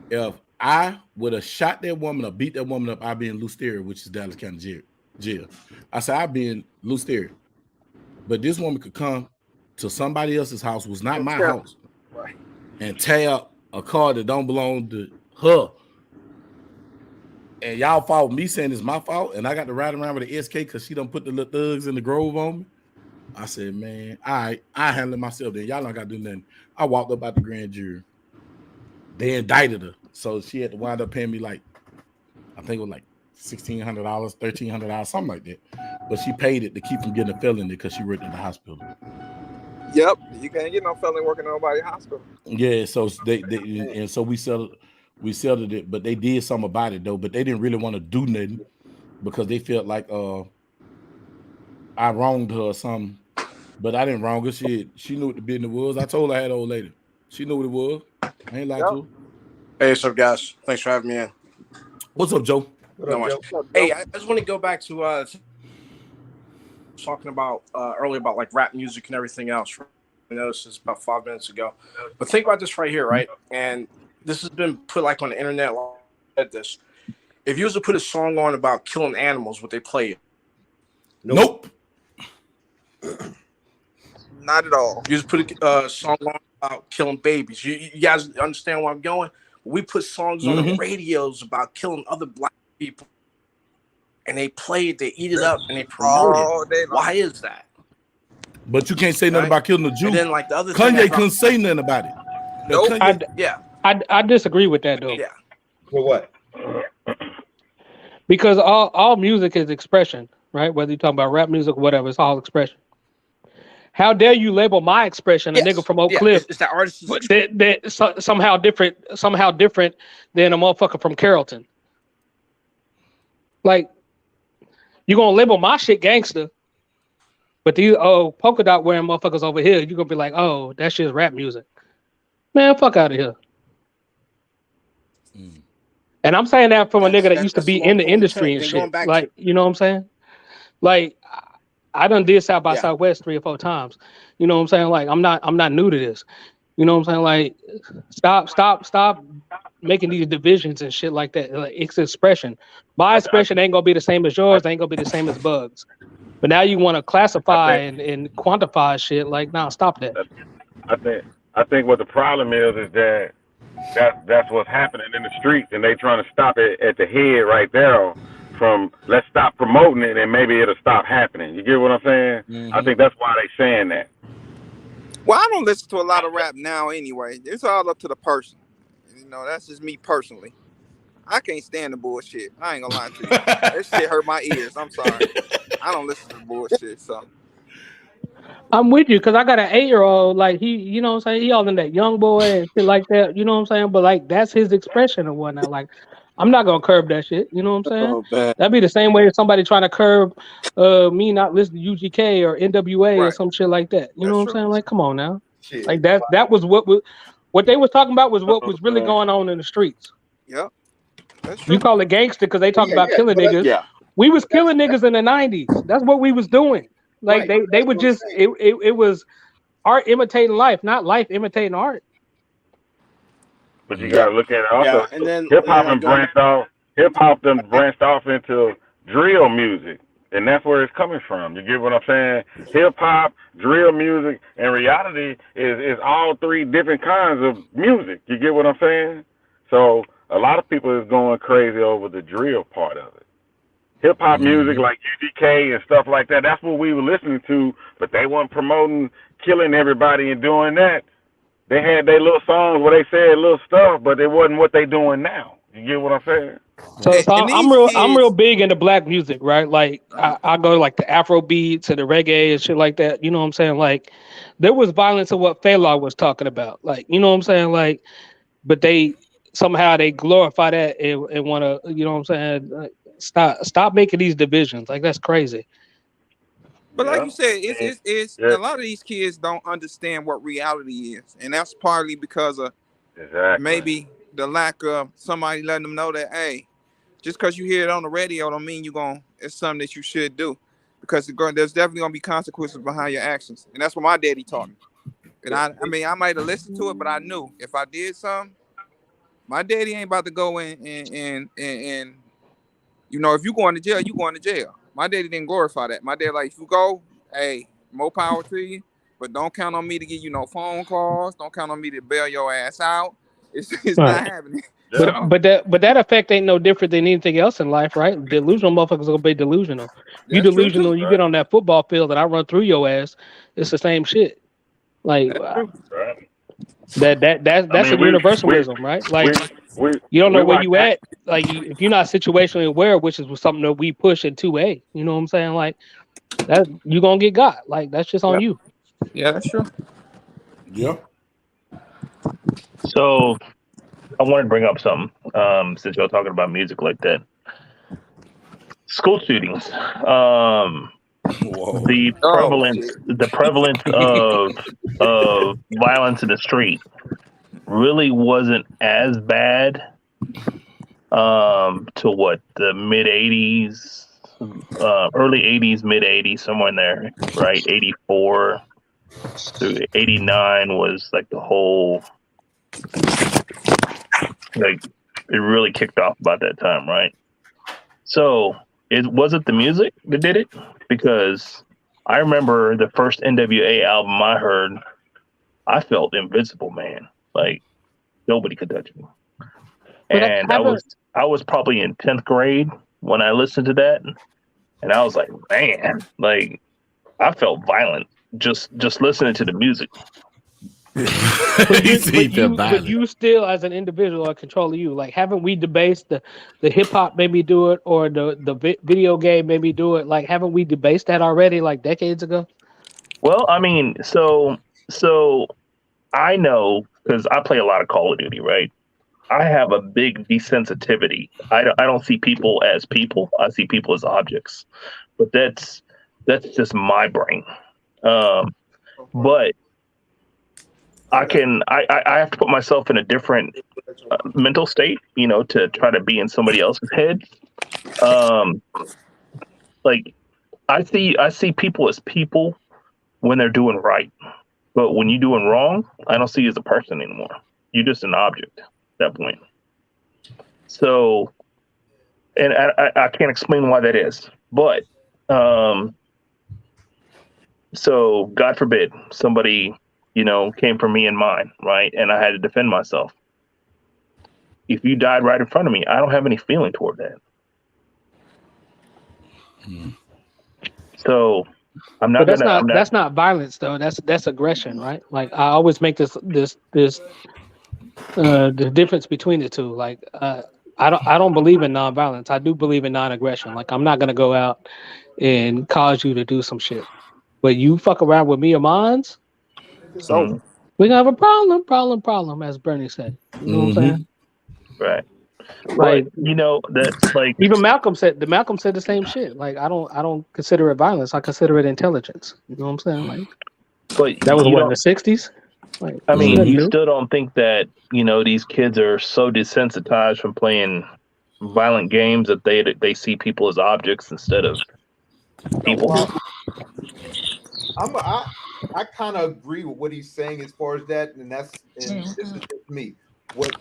B: If I would have shot that woman or beat that woman up, I'd be in Lusteria, which is Dallas County jail. I said, I'd be in Lusteria. But this woman could come to somebody else's house, was not my house, right, and tear up a car that don't belong to her. And y'all fault me saying it's my fault, and I got to ride around with the SK because she done put the little thugs in the Grove on me. I said, man, I handle it myself then. Y'all don't got to do nothing. I walked up out the grand jury. They indicted her. So she had to wind up paying me like, I think it was like $1,600, $1,300, something like that. But she paid it to keep from getting a felony because she worked in the hospital.
C: Yep, you can't get no felony working in nobody's hospital.
B: Yeah, so they and so we settled it, but they did something about it though. But they didn't really want to do nothing because they felt like I wronged her or something. But I didn't wrong her. She knew what the business was. I told her I had an old lady. She knew what it was. I ain't lied to her.
J: Hey, what's up, guys? Thanks for having me in.
B: What's up, Joe?
J: Hey, I just want to go back to talking about earlier about like rap music and everything else. I know this is about 5 minutes ago, but think about this right here, right? And this has been put like on the internet. Like this, if you was to put a song on about killing animals, would they play it?
B: Nope.
C: Not at all.
J: You just put a song on about killing babies. You guys understand where I'm going? We put songs on the radios about killing other black people, and they play it, they eat it up, and they promote it. Why is that?
B: But you can't say nothing about killing the Jew.
J: And then, like the other
B: Kanye couldn't say nothing about it.
J: Nope.
K: I disagree with that though.
J: Yeah.
E: For what?
K: Because all music is expression. right? Whether you're talking about rap music or whatever, it's all expression. How dare you label my expression, a nigga from Oak Cliff,
C: it's that artist's
K: somehow different than a motherfucker from Carrollton? Like, you gonna label my shit gangster, but these polka dot wearing motherfuckers over here, you're gonna be like, oh, that shit's rap music. Man, fuck out of here. And I'm saying that from a nigga that used to be in the industry and shit. Like, you know what I'm saying? Like, I done did South by Southwest 3 or 4 times. You know what I'm saying? Like, I'm not new to this. You know what I'm saying? Like, stop making these divisions and shit like that. Like, it's expression. My expression ain't gonna be the same as yours. Ain't gonna be the same as Bugs. But now you want to classify and quantify shit. Like, nah, stop that.
H: I think what the problem is that that's what's happening in the streets, and they trying to stop it at the head right there. From let's stop promoting it, and maybe it'll stop happening. You get what I'm saying? Mm-hmm. I think that's why they saying that.
C: Well, I don't listen to a lot of rap now anyway. It's all up to the person. You know, that's just me personally. I can't stand the bullshit. I ain't gonna lie to you. That shit hurt my ears. I'm sorry. I don't listen to the bullshit, so.
K: I'm with you, because I got an 8-year-old, like, he, you know what I'm saying? He all in that young boy and shit like that, you know what I'm saying? But, like, that's his expression or whatnot. Like, I'm not gonna curb that shit, you know what I'm saying?
C: Oh,
K: that'd be the same way as somebody trying to curb me not listening to UGK or NWA or some shit like that. You know what I'm saying? Like, come on now.
E: Shit.
K: Like, that was what they was talking about was what was really going on in the streets.
C: Yep. That's true.
K: You call it gangster because they talk about killing niggas.
E: Yeah.
K: We was killing niggas in the 90s. That's what we was doing. Like, they would just it was art imitating life, not life imitating art.
H: But you gotta look at it also. And then hip hop and branched off. Hip hop then branched off into drill music, and that's where it's coming from. You get what I'm saying? Hip hop, drill music, and reality is all 3 different kinds of music. You get what I'm saying? So a lot of people is going crazy over the drill part of it. Hip hop music like UGK and stuff like that. That's what we were listening to, but they weren't promoting killing everybody and doing that. They had their little songs where they said little stuff, but it wasn't what they doing now. You get what I'm saying?
K: So I'm real big into black music, right? Like I go to like the Afro beats and the reggae and shit like that. You know what I'm saying? Like there was violence of what Fela was talking about. Like, you know what I'm saying? Like, but they somehow they glorify that and want to, you know what I'm saying? Like, stop making these divisions. Like, that's crazy.
C: But like you said, it's a lot of these kids don't understand what reality is, and that's partly because of maybe the lack of somebody letting them know that, hey, just because you hear it on the radio don't mean it's something that you should do, because there's definitely gonna be consequences behind your actions, and that's what my daddy taught me. And I mean, I might have listened to it, but I knew if I did something, my daddy ain't about to go in and you know, if you going to jail, you going to jail. My daddy didn't glorify that. My dad, like, if you go, hey, more power to you, but don't count on me to give you no phone calls. Don't count on me to bail your ass out. It's not happening.
K: But that effect ain't no different than anything else in life, right? Delusional motherfuckers gonna be delusional. You delusional, you get on that football field and I run through your ass. It's the same shit. Like that's a universalism, right? Like you don't know where you at. Like if you're not situationally aware, which is something that we push in 2A, you know what I'm saying? Like that you gonna get got. Like that's just on you.
C: Yeah, that's true.
B: Yep.
F: So I wanted to bring up something since y'all talking about music like that. School shootings. The prevalence of violence in the street really wasn't as bad to what the mid 80s, early 80s, mid 80s, somewhere in there, right? 84 through 89 was like the whole, like it really kicked off about that time, right? So was it the music that did it? Because I remember the first NWA album I heard, I felt invincible, man. Like nobody could touch me. And I was probably in 10th grade when I listened to that, and I was like, man, like I felt violent just listening to the music.
K: But you still, as an individual, are controlling you. Like, haven't we debased the hip hop made me do it, or the video game made me do it? Like, haven't we debased that already, like decades ago?
F: Well, I mean, so I know because I play a lot of Call of Duty, right? I have a big desensitivity. I don't see people as people. I see people as objects. But that's just my brain. But I have to put myself in a different mental state, to try to be in somebody else's head. Like I see people as people when they're doing right, but when you're doing wrong, I don't see you as a person anymore. You're just an object at that point. So, and I can't explain why that is, but so God forbid somebody came for me and mine, right? And I had to defend myself. If you died right in front of me, I don't have any feeling toward that. So I'm not.
K: But that's not violence though. That's aggression, right? Like I always make the difference between the two. Like I don't believe in nonviolence. I do believe in non-aggression. Like I'm not gonna go out and cause you to do some shit. But you fuck around with me or mines,
C: so
K: we gonna have a problem, as Bernie said. You know what I'm saying?
F: Right.
K: Like
F: that's like
K: even Malcolm said the same shit. Like I don't consider it violence. I consider it intelligence. You know what I'm saying? Like
F: but
K: that was what in the 60s. Like
F: I mean, you still don't think that these kids are so desensitized from playing violent games that they see people as objects instead of people.
E: I kind of agree with what he's saying as far as that, and this is just me. What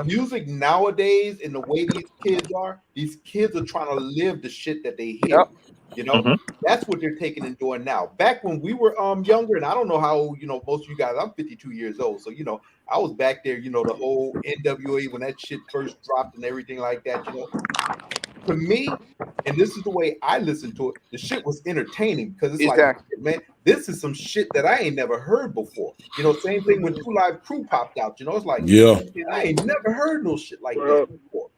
E: music nowadays and the way these kids are trying to live the shit that they hear. That's what they're taking and doing now. Back when we were younger, and I don't know how most of you guys. I'm 52 years old, so I was back there. The whole NWA when that shit first dropped and everything like that. To me, and this is the way I listen to it, the shit was entertaining because it's like, man, this is some shit that I ain't never heard before. Same thing when 2 Live Crew popped out. It's like, I ain't never heard no shit like this before.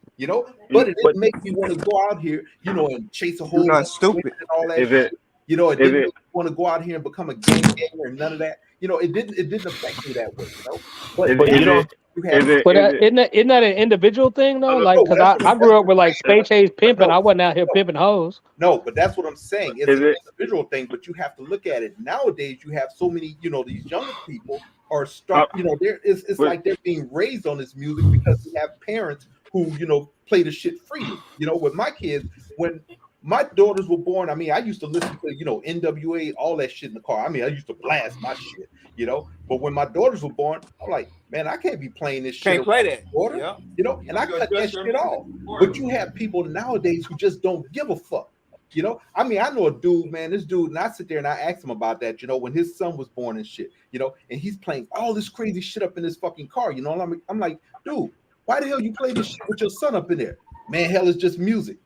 E: But it didn't make me want to go out here, and chase a whole
C: stupid
E: and all that shit. It didn't make me want to go out here and become a gangbanger and none of that. It didn't affect me that way. But
K: isn't that an individual thing though? Like, because I grew up with like Space Age pimping. I wasn't out here pimping hoes.
E: No, but that's what I'm saying. It's an individual thing, but you have to look at it. Nowadays, you have so many, these younger people are it's like they're being raised on this music because we have parents who, play the shit freely. With my kids, when my daughters were born, I mean, I used to listen to, NWA, all that shit in the car. I mean, I used to blast my shit, But when my daughters were born, I'm like, man, I can't be playing this shit.
C: Can't play that.
E: Daughter, and I cut that shit off. But you have people nowadays who just don't give a fuck. I mean, I know a dude, man, this dude, and I sit there and I ask him about that, when his son was born and shit, and he's playing all this crazy shit up in his fucking car, and I'm like, dude, why the hell you play this shit with your son up in there? Man, hell, it's just music.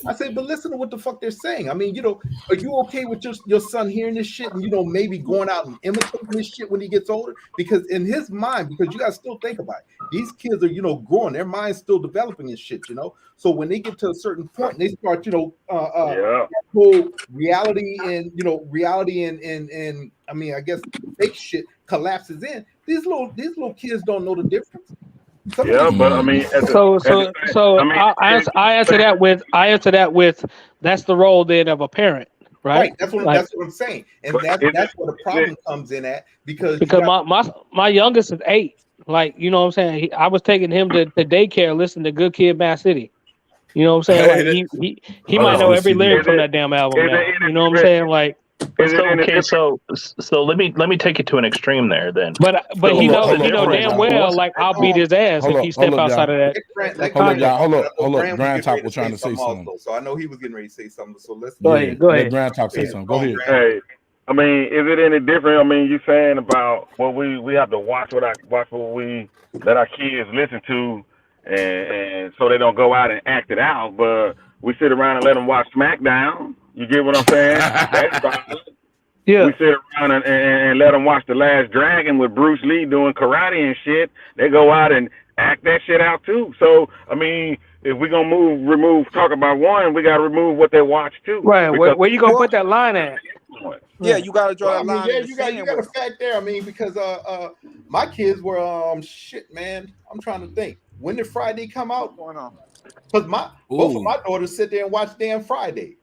E: I say, but listen to what the fuck they're saying. I mean, are you okay with your son hearing this shit and maybe going out and imitating this shit when he gets older? Because in his mind, because you gotta still think about it, these kids are growing, their mind's still developing and shit, So when they get to a certain point and they start, whole reality and I mean, I guess fake shit collapses in. These little kids don't know the difference.
H: But I mean,
K: I answer that with that's the role then of a parent, right?
E: That's what I'm saying, and that's where the problem comes in at because
K: my youngest is 8. Like, you know what I'm saying? I was taking him to daycare, listening to Good Kid, Mad City. You know what I'm saying? Like he might know every lyric from that damn album now. You know what I'm saying? Like.
F: So let me take it to an extreme there then.
K: But he know damn well like I'll beat his ass if he step outside of that.
B: Hold up. Grand Top was trying to say something.
E: So I know he was getting ready to say something. So let's
K: go ahead.
B: Let Grand Top say something. Go ahead.
H: Hey, I mean, is it any different? I mean, you saying about what we have to watch what we let our kids listen to, and so they don't go out and act it out, but we sit around and let them watch SmackDown. You get what I'm saying? That's violent. We sit around and let them watch The Last Dragon with Bruce Lee doing karate and shit. They go out and act that shit out too. So I mean, if we're gonna talk about one, we gotta remove what they watch too.
K: Right. Where you gonna put that line at?
C: Yeah, you gotta draw that line.
E: Yeah, you got a fact there. I mean, because my kids were shit, man. I'm trying to think. When did Friday come out?
C: What's going on?
E: Because both of my daughters sit there and watch damn Friday.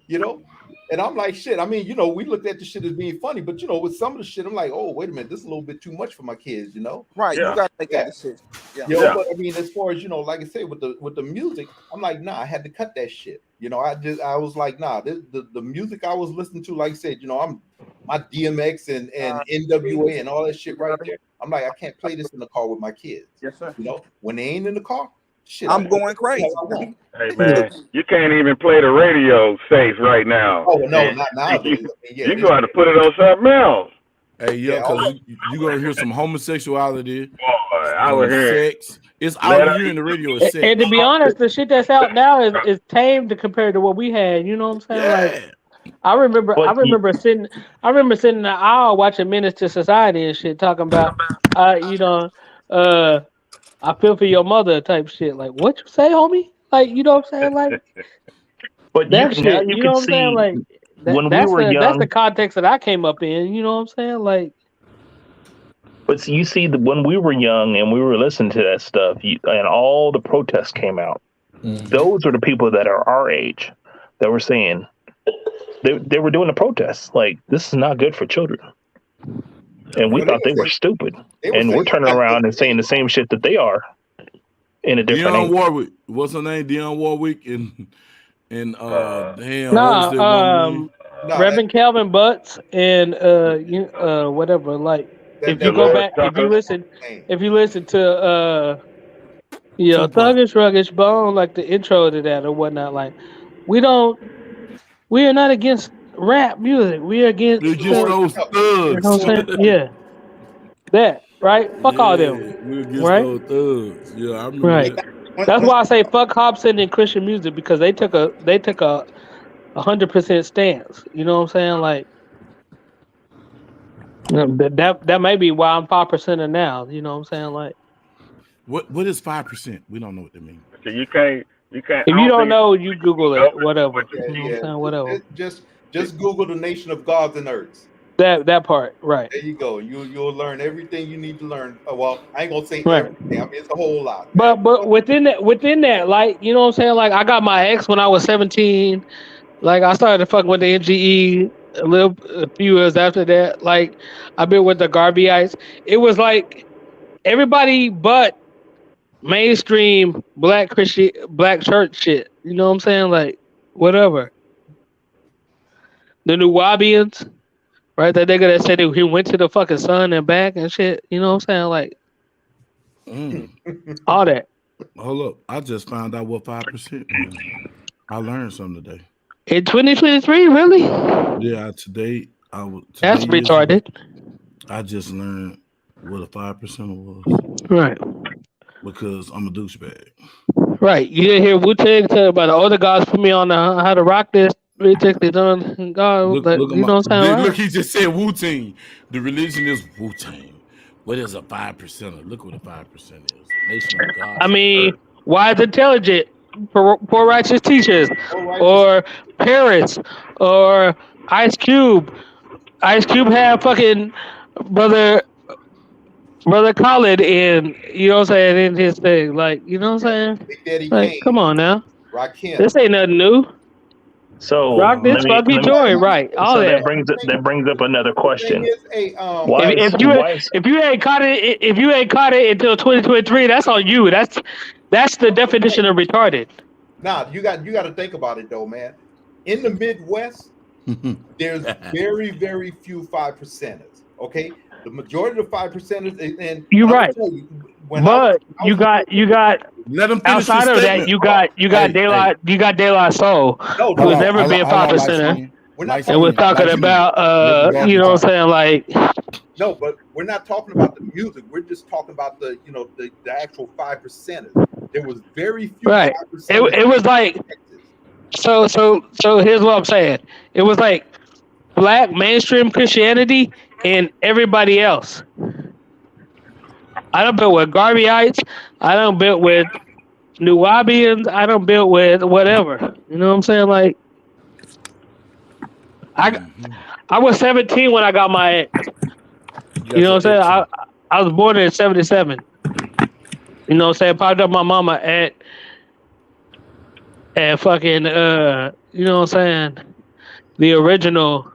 E: You know? And I'm like, shit. I mean, you know, we looked at the shit as being funny, but you know, with some of the shit, I'm like, oh, wait a minute, this is a little bit too much for my kids, you know?
C: Right. You gotta make that decision.
E: Yeah. You know, but I mean, as far as, you know, like I say, with the music, I'm like, nah, I had to cut that shit. You know, I was like, nah, the music I was listening to, like I said, you know, I'm my DMX and NWA and all that shit right there. I'm like, I can't play this in the car with my kids.
C: Yes, sir.
E: You know, when they ain't in the car, shit,
C: I'm going crazy.
H: Hey man, you can't even play the radio safe right now.
E: Oh no, not nowadays.
H: You gonna have to put it on something else.
B: Hey, because you're gonna hear some homosexuality.
H: Boy, I would hear
B: sex. It's out here in the radio. Sex.
K: And to be honest, the shit that's out now is tamed compared to what we had. You know what I'm saying? Like, I remember sitting in the aisle watching Menace to Society and shit, talking about, you know, I feel for your mother type shit. Like, what you say, homie? Like, you know what I'm saying? Like,
F: but
K: that shit.
F: Now
K: You know what I'm saying? Like,
F: when we were young,
K: that's the context that I came up in. You know what I'm saying? Like,
F: but you see, when we were young and we were listening to that stuff, and all the protests came out. Those are the people that are our age that were saying they were doing the protests. Like, this is not good for children. And we thought they were stupid. And we're turning around and saying the same shit that they are in a different age.
B: Warwick. What's her name? Dionne Warwick and
K: Reverend Calvin Butts and whatever. Like, if you go back, if you listen to Thuggish Ruggish Bone, like the intro to that or whatnot, like we are not against rap music. We are against
B: those thugs.
K: You know what I'm saying? Yeah. That, right? Fuck all them.
B: We're against
K: right?
B: those thugs. Yeah, I remember
K: right.
B: that.
K: That's why I say fuck Hobson and Christian music, because they took a 100% stance. You know what I'm saying? Like, that may be why I'm 5% now. You know what I'm saying? Like,
B: what is 5%? We don't know what that means.
H: So you can't.
K: If you don't know, you Google it. Whatever. You know what I'm saying? Whatever.
E: Just Google the nation of gods and earths.
K: That part, right?
E: There you go. You'll learn everything you need to learn. Well, I ain't gonna say everything. I mean, it's a whole lot.
K: But within that, like, you know what I'm saying? Like, I got my ex when I was 17. Like, I started to fuck with the MGE a few years after that. Like, I've been with the Garveyites. It was like everybody but mainstream black Christian, black church shit. You know what I'm saying? Like, whatever. The New Wabians, right? That nigga that said he went to the fucking sun and back and shit. You know what I'm saying? Like, all that.
B: Hold up. I just found out what 5% is. I learned something today.
K: In 2023, really?
B: Yeah, today
K: that's retarded.
B: I just learned what a 5% was.
K: Right.
B: Because I'm a douchebag.
K: Right. You didn't hear Wu-Tang talk about the other guys put me on how to rock this.
B: Look, you know what I'm saying? Look, he just said Wu-Tang. The religion is Wu-Tang. What is a 5%? Look what a 5% is. Nation of God.
K: I mean, wise intelligent, poor righteous teachers, or parents, or Ice Cube. Ice Cube had fucking brother Khaled in, you know what I'm saying, in his thing. Like, you know what I'm saying?
E: Big Daddy
K: like,
E: Kane.
K: Come on now.
E: Rakim.
K: This ain't nothing new.
F: So
K: rock this, fuck me, joy, right? All
F: so
K: that.
F: that brings up another question.
K: If you ain't caught it until 2023, that's on you. That's the definition of retarded.
E: Nah, you got to think about it though, man. In the Midwest, there's very, very few 5%ers. Okay, the majority of the 5%ers, and
K: you're right. You got.
B: Let them
K: outside of that, you got De La Soul, who's never been 5%er. And we're talking about you know what I'm saying, like.
E: No, but we're not talking about the music. We're just talking about the actual 5%ers. There was very few.
K: Right. It was like so. Here's what I'm saying. It was like black mainstream Christianity and everybody else. I done built with Garveyites. I done built with New Wabians. I done built with whatever. You know what I'm saying? Like, I was 17 when I got my ex. You know what I'm saying? I was born in 77. You know what I'm saying? Popped up my mama at fucking you know what I'm saying? The original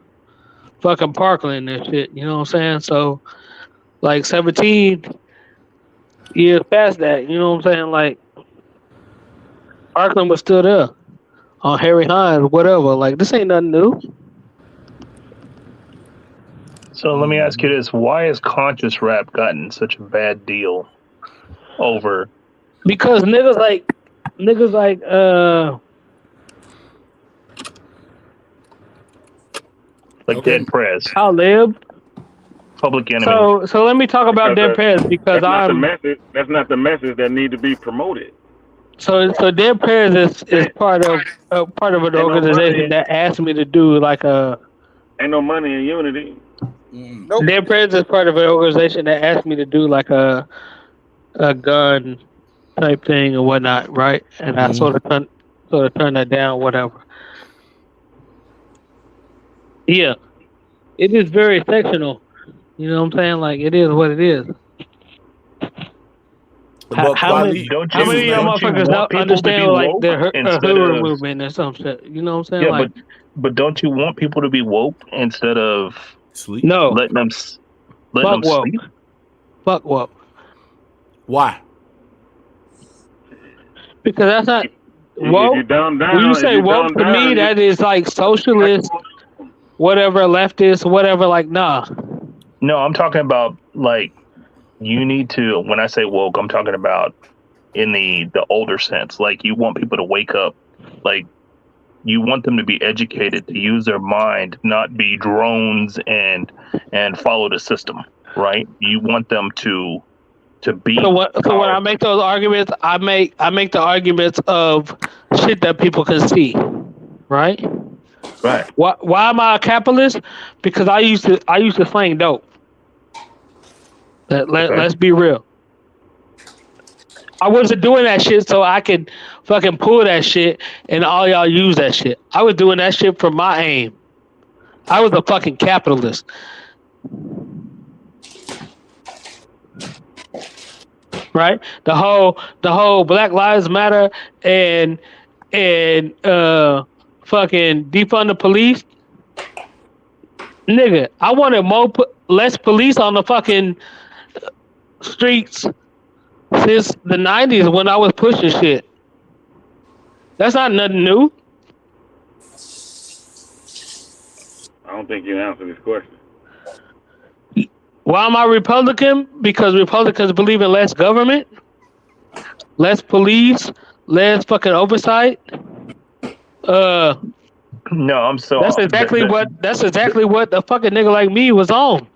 K: fucking Parkland and shit. You know what I'm saying? So like 17 years past that, you know what I'm saying? Like Parkland was still there on Harry Hines, whatever. Like this ain't nothing new.
F: So let me ask you this: why has conscious rap gotten such a bad deal over?
K: Because niggas like
F: Dead Prez,
K: Talib.
F: Public Enemy.
K: So let me talk about Dead Prez because
H: that's not the message that need to be promoted.
K: So Dead Prez is part of an organization that asked me to do like a.
H: Ain't no money in unity.
K: Nope. Dead Prez is part of an organization that asked me to do like a gun type thing or whatnot, right? And I sort of turned that down, whatever. Yeah, it is very sectional. You know what I'm saying? Like it is what it is. How many of y'all motherfuckers don't understand like the Hoover movement or some shit? You know what I'm saying?
F: Yeah,
K: like,
F: but don't you want people to be woke instead of
B: sleep?
K: No,
F: letting them
K: woke.
F: sleep.
K: Fuck woke.
B: Why?
K: Because that's not woke. When you say woke to me, that is like socialist, whatever, leftist, whatever. Like, nah.
F: No, I'm talking about like you need to. When I say woke, I'm talking about in the older sense. Like you want people to wake up. Like you want them to be educated, to use their mind, not be drones and follow the system. Right? You want them to be.
K: So when I make those arguments, I make the arguments of shit that people can see. Right?
F: Right.
K: Why am I a capitalist? Because I used to slang dope. Let's be real. I wasn't doing that shit so I could fucking pull that shit and all y'all use that shit. I was doing that shit for my aim. I was a fucking capitalist. Right? The whole Black Lives Matter and fucking defund the police. Nigga, I wanted less police on the fucking streets since the 90s when I was pushing shit. That's not nothing new.
H: I don't think you answered this question.
K: Why am I Republican? Because Republicans believe in less government, less police, less fucking oversight.
F: No, I'm so.
K: That's exactly what the fucking nigga like me was on.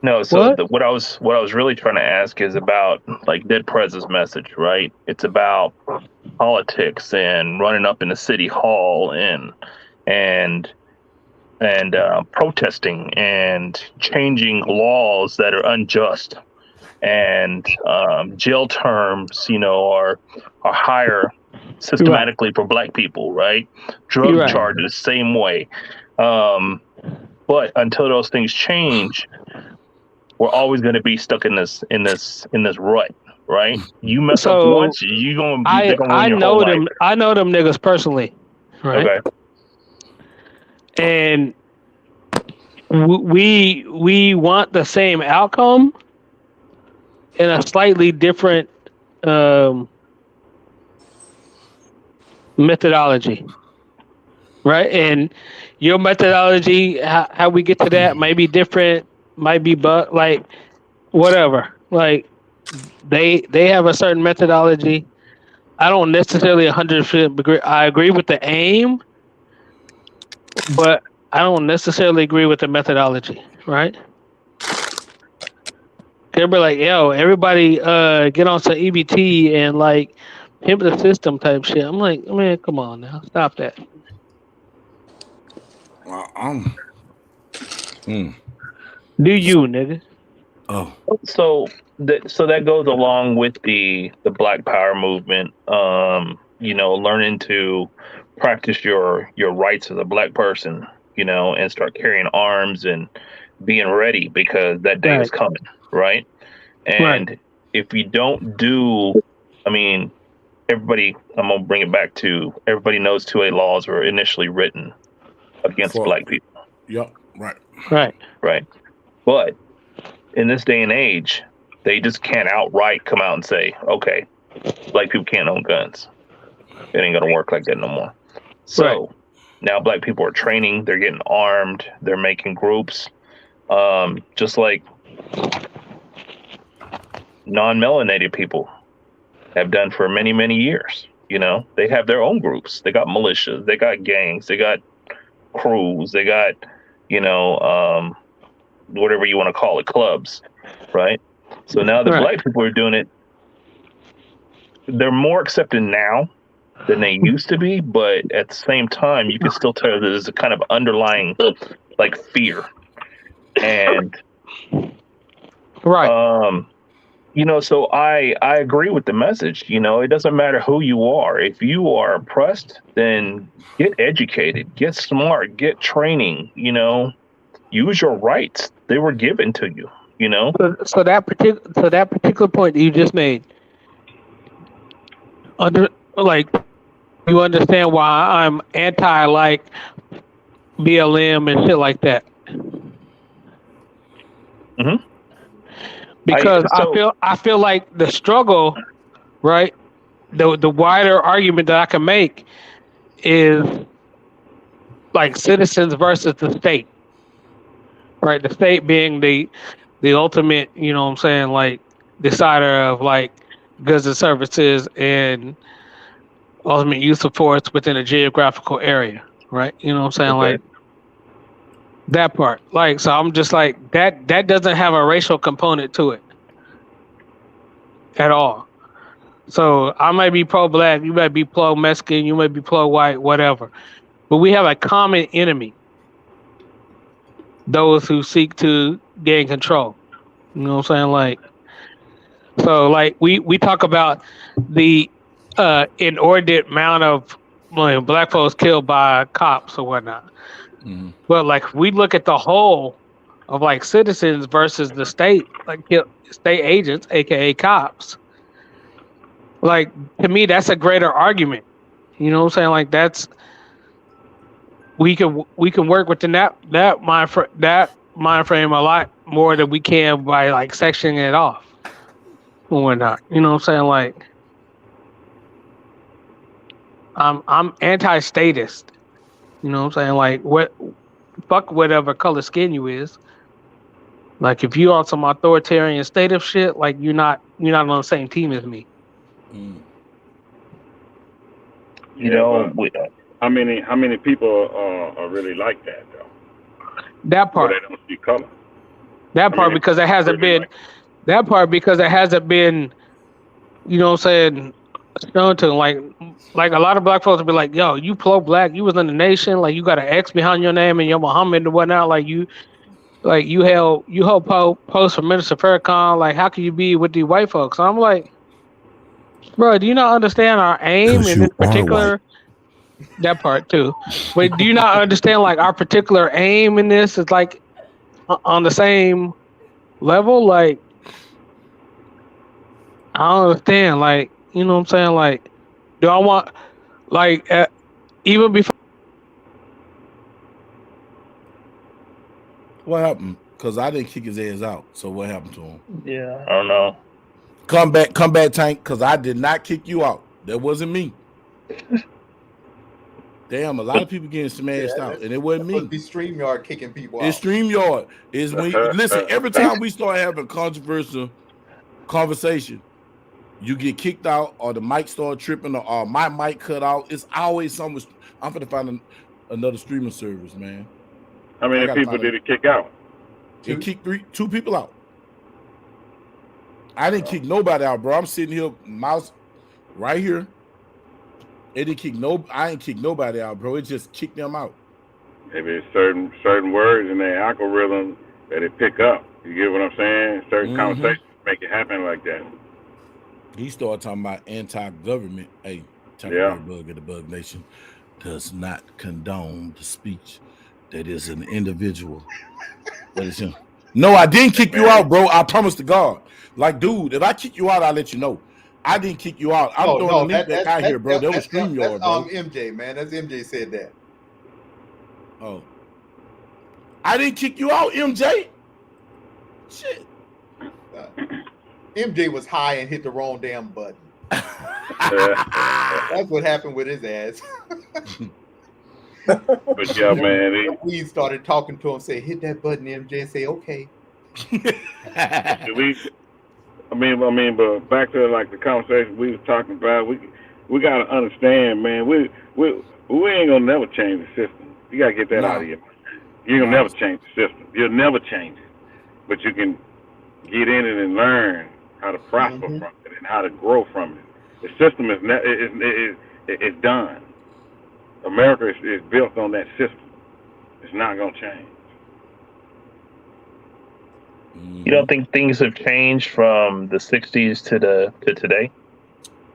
F: No, so what I was really trying to ask is about like Dead Prez's message, right? It's about politics and running up in the city hall and protesting and changing laws that are unjust, and jail terms, are higher systematically for Black people, right? Drug charges, same way. But until those things change, we're always going to be stuck in this rut, right? You mess up once, you gonna ruin your whole life.
K: I know them niggas personally, right?
F: Okay.
K: And we want the same outcome in a slightly different methodology, right? And your methodology, how we get to that, might be different, might be like whatever. Like they have a certain methodology. I don't necessarily 100% agree. I agree with the aim, but I don't necessarily agree with the methodology, right? They'll be like, yo, everybody get on some EBT and like pimp the system type shit. I'm like, man, come on now. Stop that. Do you, nigga?
B: Oh,
F: so that goes along with the Black Power movement. Learning to practice your rights as a Black person, and start carrying arms and being ready because that day is coming, right? And if you don't do, I mean, everybody, I'm gonna bring it back to everybody knows 2A laws were initially written against Black people.
B: Yep, right.
F: But in this day and age, they just can't outright come out and say, okay, Black people can't own guns. It ain't gonna work like that no more. So now Black people are training, they're getting armed, they're making groups, just like non-melanated people have done for many, many years. They have their own groups. They got militias, they got gangs, they got crews, they got, whatever you want to call it, clubs, right? So now the Black people are doing it. They're more accepted now than they used to be, but at the same time, you can still tell that there's a kind of underlying like fear. And so I agree with the message. It doesn't matter who you are. If you are oppressed, then get educated, get smart, get training, use your rights. They were given to you,
K: So that particular point that you just made, you understand why I'm anti like BLM and shit like that.
F: Mm-hmm.
K: Because I feel like the struggle, right? The wider argument that I can make is like citizens versus the state, right? The state being the ultimate, like decider of like goods and services and ultimate use of force within a geographical area, right? Like that part. Like, so I'm just like that doesn't have a racial component to it at all. So I might be pro-Black, you might be pro-Mexican, you might be pro-white, whatever. But we have a common enemy. Those who seek to gain control. You know what I'm saying? Like, so like we talk about the inordinate amount of Black folks killed by cops or whatnot. Mm-hmm. But like we look at the whole of like citizens versus the state, like state agents, aka cops. Like to me, that's a greater argument. You know what I'm saying? Like that's we can work within that mind frame a lot more than we can by like sectioning it off or whatnot. You know what I'm saying? Like I'm anti-statist. You know what I'm saying? Like fuck whatever color skin you is. Like if you on some authoritarian statist shit, like you're not on the same team as me.
H: Mm. How many people are really like that though?
K: That part.
H: Where they don't see color.
K: That part because it hasn't been. That part because it hasn't been. You know what I'm saying? Shown to like a lot of Black folks will be like, yo, you pro-Black, you was in the nation, like you got an X behind your name and you're Muhammad and whatnot, like you held post for Minister Farrakhan, like how can you be with these white folks? So I'm like, bro, do you not understand our aim in this particular? That part too. But do you not understand like our particular aim in this is like on the same level? Like I don't understand. Like, you know what I'm saying? Like, do I want like even before?
B: What happened? Because I didn't kick his ass out. So what happened to him?
F: Yeah, I don't know.
B: Come back, Tank, because I did not kick you out. That wasn't me. Damn, a lot of people getting smashed out, and it wasn't me.
E: Be StreamYard kicking people out.
B: It's StreamYard. Is when listen, every time we start having controversial conversation, you get kicked out, or the mic start tripping, or my mic cut out. It's always something. I'm gonna find another streaming service, man.
H: How many people did it kick out?
B: It kicked two people out. I didn't kick nobody out, bro. I'm sitting here, mouse right here. I didn't kick nobody out, bro. It just kicked them out.
H: Maybe it's certain words in their algorithm that it pick up. You get what I'm saying? Certain conversations make it happen like that.
B: He started talking about anti-government. Hey, Temporary Bug of the Bug Nation does not condone the speech that is an individual. That is him. No, I didn't kick you out, bro. I promise to God. Like, dude, if I kick you out, I'll let you know. I didn't kick you out. I'm throwing the link back out here, bro. That was StreamYard, bro.
E: MJ, man. That's MJ said that.
B: Oh. I didn't kick you out, MJ. Shit.
E: MJ was high and hit the wrong damn button. That's what happened with his ass.
H: But yeah, man.
E: We started talking to him, say, hit that button, MJ, and say, okay.
H: But back to like the conversation we was talking about, we gotta understand, man. We ain't gonna never change the system. You gotta get that out of you. You're gonna never change the system. You'll never change it, but you can get in it and learn how to prosper from it and how to grow from it. The system is done. America is built on that system. It's not gonna change.
F: You don't think things have changed from the 60s to today?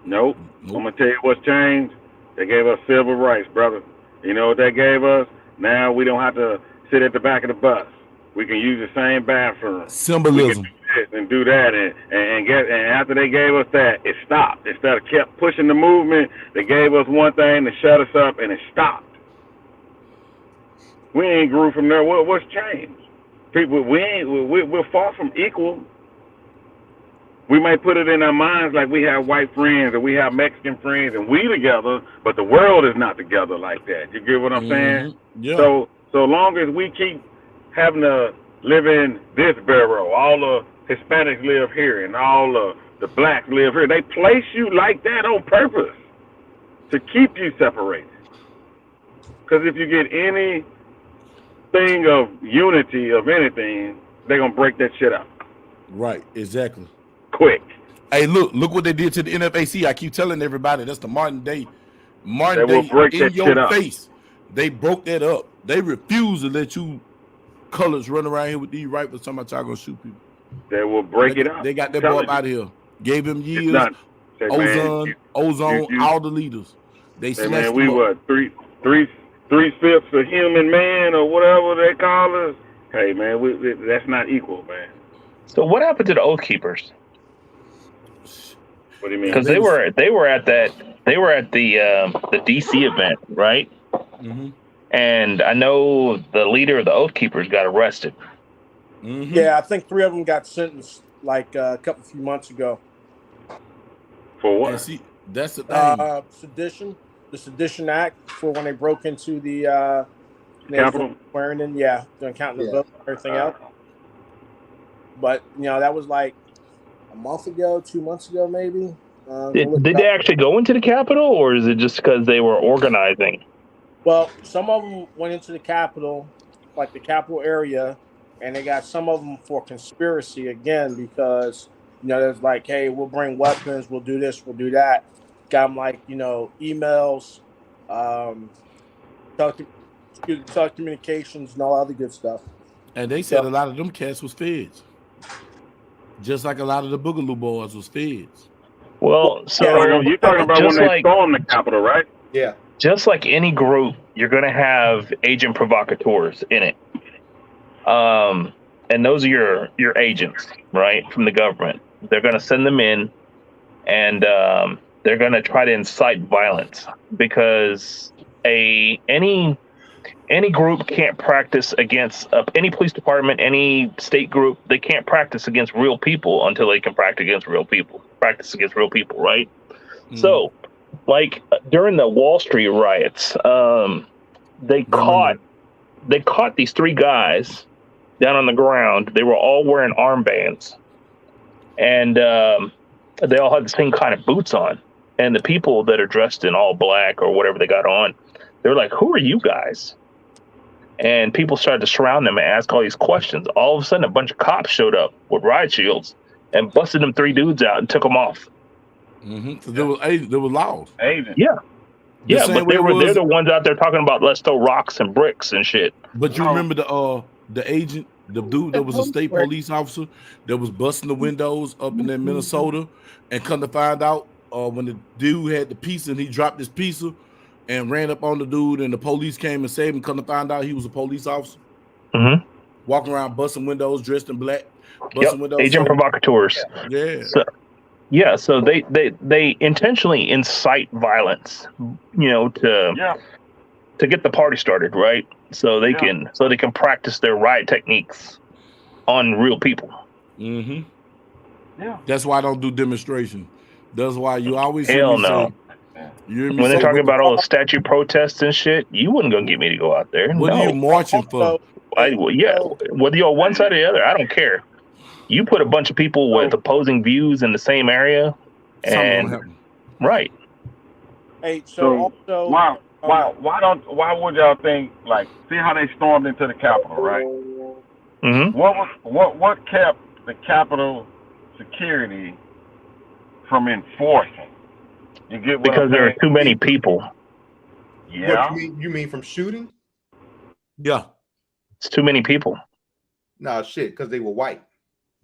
H: Nope. I'm gonna tell you what's changed. They gave us civil rights, brother. You know what they gave us? Now we don't have to sit at the back of the bus. We can use the same bathroom.
B: Symbolism.
H: We can do this and do that, and after they gave us that, it stopped. Instead of kept pushing the movement, they gave us one thing to shut us up, and it stopped. We ain't grew from there. What's changed? People, we're far from equal. We might put it in our minds like we have white friends or we have Mexican friends and we together, but the world is not together like that. You get what I'm saying?
B: Yeah.
H: So long as we keep having to live in this borough, all the Hispanics live here and all the blacks live here, they place you like that on purpose to keep you separated. Because if you get any thing of unity of anything, they're gonna break that shit up.
B: Right, exactly.
H: Quick.
B: Hey, look what they did to the NFAC. I keep telling everybody that's the Martin Day in your face. They broke that up. They refuse to let you colors run around here with these rifles. Talking about y'all gonna shoot people.
H: They will break it up.
B: They got that boy up out of here. Gave him years. Ozone, all the leaders. They snatched
H: man, we were three-fifths of human man or whatever they call us. Hey man, that's not equal, man.
F: So what happened to the Oath Keepers?
H: What do you mean?
F: Because they were at the DC event, right?
B: Mm-hmm.
F: And I know the leader of the Oath Keepers got arrested.
B: Mm-hmm.
J: Yeah, I think 3 of them got sentenced like a few months ago.
H: For what?
B: See, that's the thing.
J: Sedition. The Sedition Act for when they broke into the
H: Capitol.
J: Swearing in, doing counting the vote and everything else. But that was like a month ago, 2 months ago, maybe.
F: Did they actually go into the Capitol, or is it just because they were organizing?
J: Well, some of them went into the Capitol, like the Capitol area, and they got some of them for conspiracy again because there's like, hey, we'll bring weapons, we'll do this, we'll do that. Got them like emails, telecommunications, and all other good stuff.
B: And they said a lot of them cats was feds, just like a lot of the Boogaloo boys was feds.
F: Well, so
H: you're talking about when they stormed the Capitol, right?
E: Yeah.
F: Just like any group, you're going to have agent provocateurs in it. And those are your agents, right, from the government. They're going to send them in, and they're going to try to incite violence because any group can't practice against any police department, any state group. They can't practice against real people until they can practice against real people, right? Mm-hmm. So, like during the Wall Street riots, they caught these 3 guys down on the ground. They were all wearing armbands, and they all had the same kind of boots on. And the people that are dressed in all black or whatever they got on, they're like, "Who are you guys?" And people started to surround them and ask all these questions. All of a sudden, a bunch of cops showed up with riot shields and busted them 3 dudes out and took them off.
B: Mm-hmm. So there was laws.
F: Yeah. Yeah, but they're the ones out there talking about let's throw rocks and bricks and shit.
B: But you remember the agent, the dude that was a state police officer that was busting the windows up in that Minnesota, and come to find out when the dude had the pizza and he dropped his pizza and ran up on the dude and the police came and saved him. Come to find out he was a police officer.
F: Mm-hmm.
B: Walking around busting windows, dressed in black, busting windows.
F: Agent provocateurs.
B: Yeah.
F: So they intentionally incite violence, to get the party started, right? So they can practice their riot techniques on real people.
B: Mm-hmm. Yeah. That's why I don't do demonstration. That's why you always
F: hell no. When they're talking about all the statue protests and shit, you wouldn't gonna get me to go out there.
B: What are you marching for?
F: Whether you're on one side or the other, I don't care. You put a bunch of people with opposing views in the same area, and right.
J: Hey, so also,
H: why would y'all think, like, see how they stormed into the Capitol, right?
F: Mm-hmm.
H: What kept the Capitol security from enforcing? You get what
F: because
H: I'm
F: there are
H: saying?
F: too many people.
H: Yeah.
E: What you mean from shooting?
B: Yeah.
F: It's too many people.
E: Nah, shit, because they were white.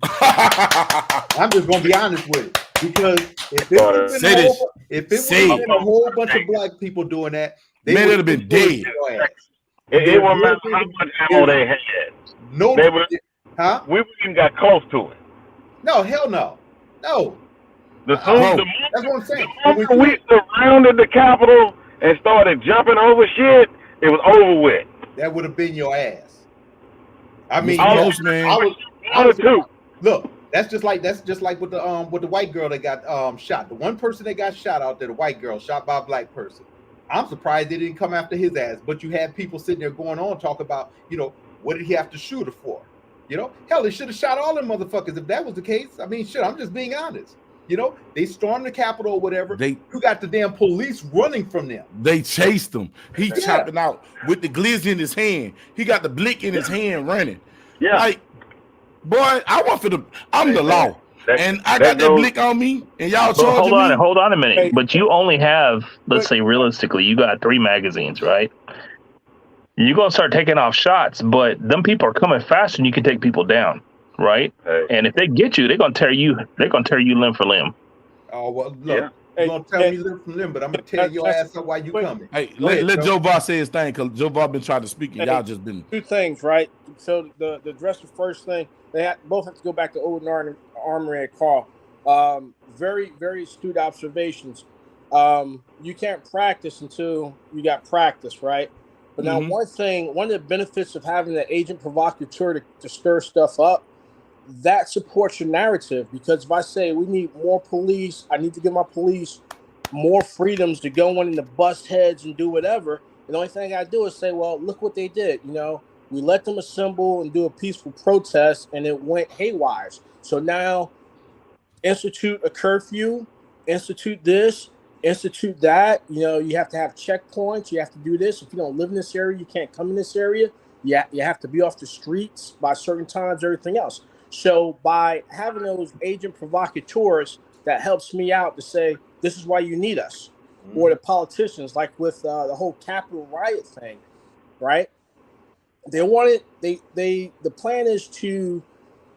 E: I'm just gonna be honest with it, because if it was a whole bunch of black people doing that, they would have been dead.
H: It won't matter how much ammo they had.
E: No,
H: we wouldn't even got close to it.
E: No, hell no, no.
H: That's
E: what I'm saying.
H: When we surrounded the Capitol and started jumping over shit, it was over with.
E: That would have been your ass. I mean,
B: man.
E: I was too. Look, that's just like with the white girl that got shot. The one person that got shot out there, the white girl shot by a black person. I'm surprised they didn't come after his ass. But you had people sitting there going on talk about, what did he have to shoot her for? Hell, they should have shot all them motherfuckers if that was the case. I mean, shit, I'm just being honest. They stormed the Capitol or whatever. You got the damn police running from them.
B: They chased him. He chopping out with the glizzy in his hand. He got the blick in his hand running.
H: Yeah.
B: Like, boy, I'm the law. And I got that blick on me, and y'all charging me.
F: Hold on a minute. But you only have, let's say realistically, you got 3 magazines, right? You're gonna start taking off shots, but them people are coming fast and you can take people down, right? Hey. And if they get you, they're gonna tear you limb for limb.
E: Oh well, look, you're gonna tell me limb for limb, but I'm gonna tear your ass up while you coming.
B: Hey, let Joe Var say his thing, because Joe Var been trying to speak, and y'all just been
J: 2 things, right? So the address the first thing, they both have to go back to Odin Armory and Carl. Very, very astute observations. You can't practice until you got practice, right? But now one of the benefits of having an agent provocateur to stir stuff up, that supports your narrative. Because if I say we need more police, I need to give my police more freedoms to go in and to bust heads and do whatever. And the only thing I do is say, well, look what they did. We let them assemble and do a peaceful protest, and it went haywire. So now institute a curfew, institute this, institute that. You have to have checkpoints. You have to do this. If you don't live in this area, you can't come in this area. You have to be off the streets by certain times, everything else. So by having those agent provocateurs, that helps me out to say, this is why you need us. Or the politicians, like with the whole Capitol riot thing, right? The plan is to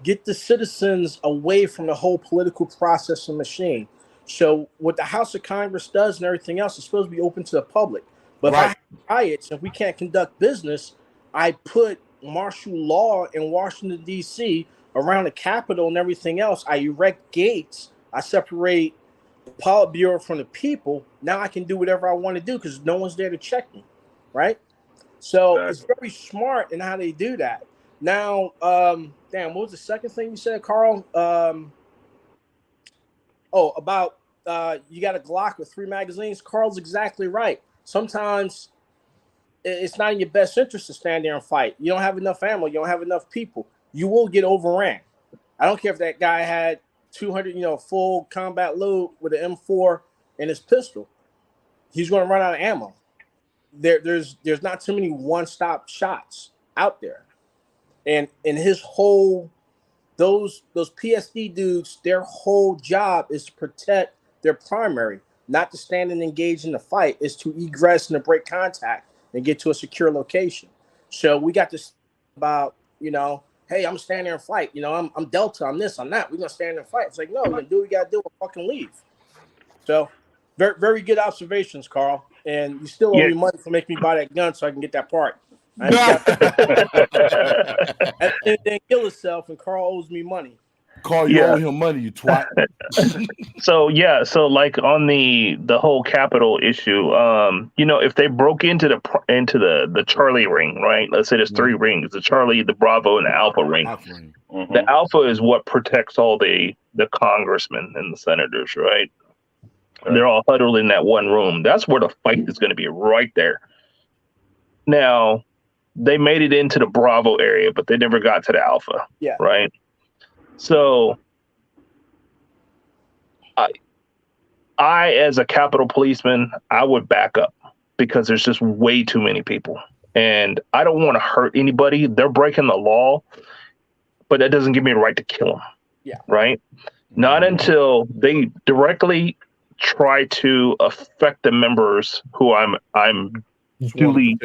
J: get the citizens away from the whole political process and machine. So what the House of Congress does and everything else is supposed to be open to the public. But if I have riots and we can't conduct business, I put martial law in Washington, D.C. around the Capitol and everything else. I erect gates. I separate the Politburo from the people. Now I can do whatever I want to do because no one's there to check me, right? So it's very smart in how they do that. Now, what was the second thing you said, Carl? About you got a Glock with 3 magazines. Carl's exactly right. Sometimes it's not in your best interest to stand there and fight. You don't have enough ammo. You don't have enough people. You will get overran. I don't care if that guy had 200, full combat load with an M4 and his pistol. He's going to run out of ammo. There's not too many one-stop shots out there. And his whole, those PSD dudes, their whole job is to protect their primary. not to stand and engage in the fight, is to egress and to break contact and get to a secure location. So we got this about, hey, I'm standing there and fight. I'm Delta, I'm this, I'm that. We're going to stand there and fight. It's like, no, we're going to do what we got to do and fucking leave. So very, very good observations, Carl. And you still owe me money for making me buy that gun so I can get that part. That thing didn't kill itself, and Carl owes me money.
B: Carl, you owe him money, you twat.
F: So like on the whole Capitol issue, if they broke into the Charlie ring, right? Let's say there's 3 rings: the Charlie, the Bravo, and the Alpha ring.
H: Mm-hmm.
F: The Alpha is what protects all the congressmen and the senators, right? They're all huddled in that one room. That's where the fight is going to be, right there. Now, they made it into the Bravo area, but they never got to the Alpha.
J: Yeah.
F: Right. So, I as a Capitol policeman, I would back up because there's just way too many people, and I don't want to hurt anybody. They're breaking the law, but that doesn't give me a right to kill them.
J: Yeah.
F: Right. Not until they directly try to affect the members who I'm duly,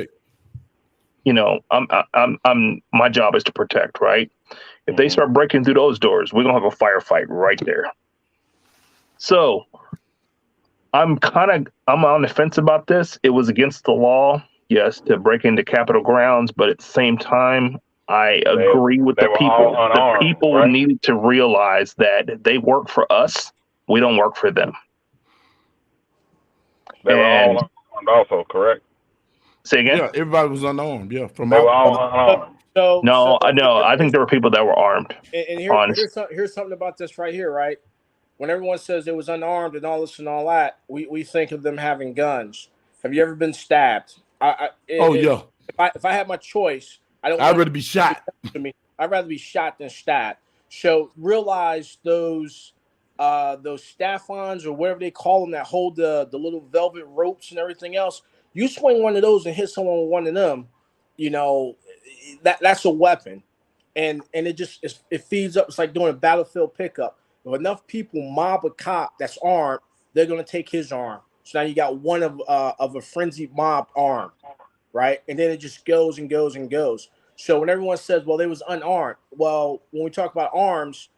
F: I'm my job is to protect, right? If they start breaking through those doors, we're gonna have a firefight right there. So I'm on the fence about this. It was against the law, yes, to break into Capitol grounds, but at the same time, I agree with the people. The people needed to realize that they work for us. We don't work for them.
H: They were all unarmed also, correct?
F: Say again?
B: Yeah, everybody was unarmed. Yeah,
H: they were all unarmed.
F: No, I think there were people that were armed.
J: And here's something about this right here, right? When everyone says it was unarmed and all this and all that, we think of them having guns. Have you ever been stabbed?
B: Yeah.
J: If I had my choice,
B: I'd rather be shot.
J: I'd rather be shot than stabbed. So realize those staff-ons or whatever they call them that hold the little velvet ropes and everything else. You swing one of those and hit someone with one of them, that's a weapon, and it feeds up. It's like doing a battlefield pickup. If enough people mob a cop that's armed, they're gonna take his arm. So now you got one of a frenzied mob armed, right? And then it just goes and goes and goes. So when everyone says, "Well, they was unarmed," well, when we talk about arms,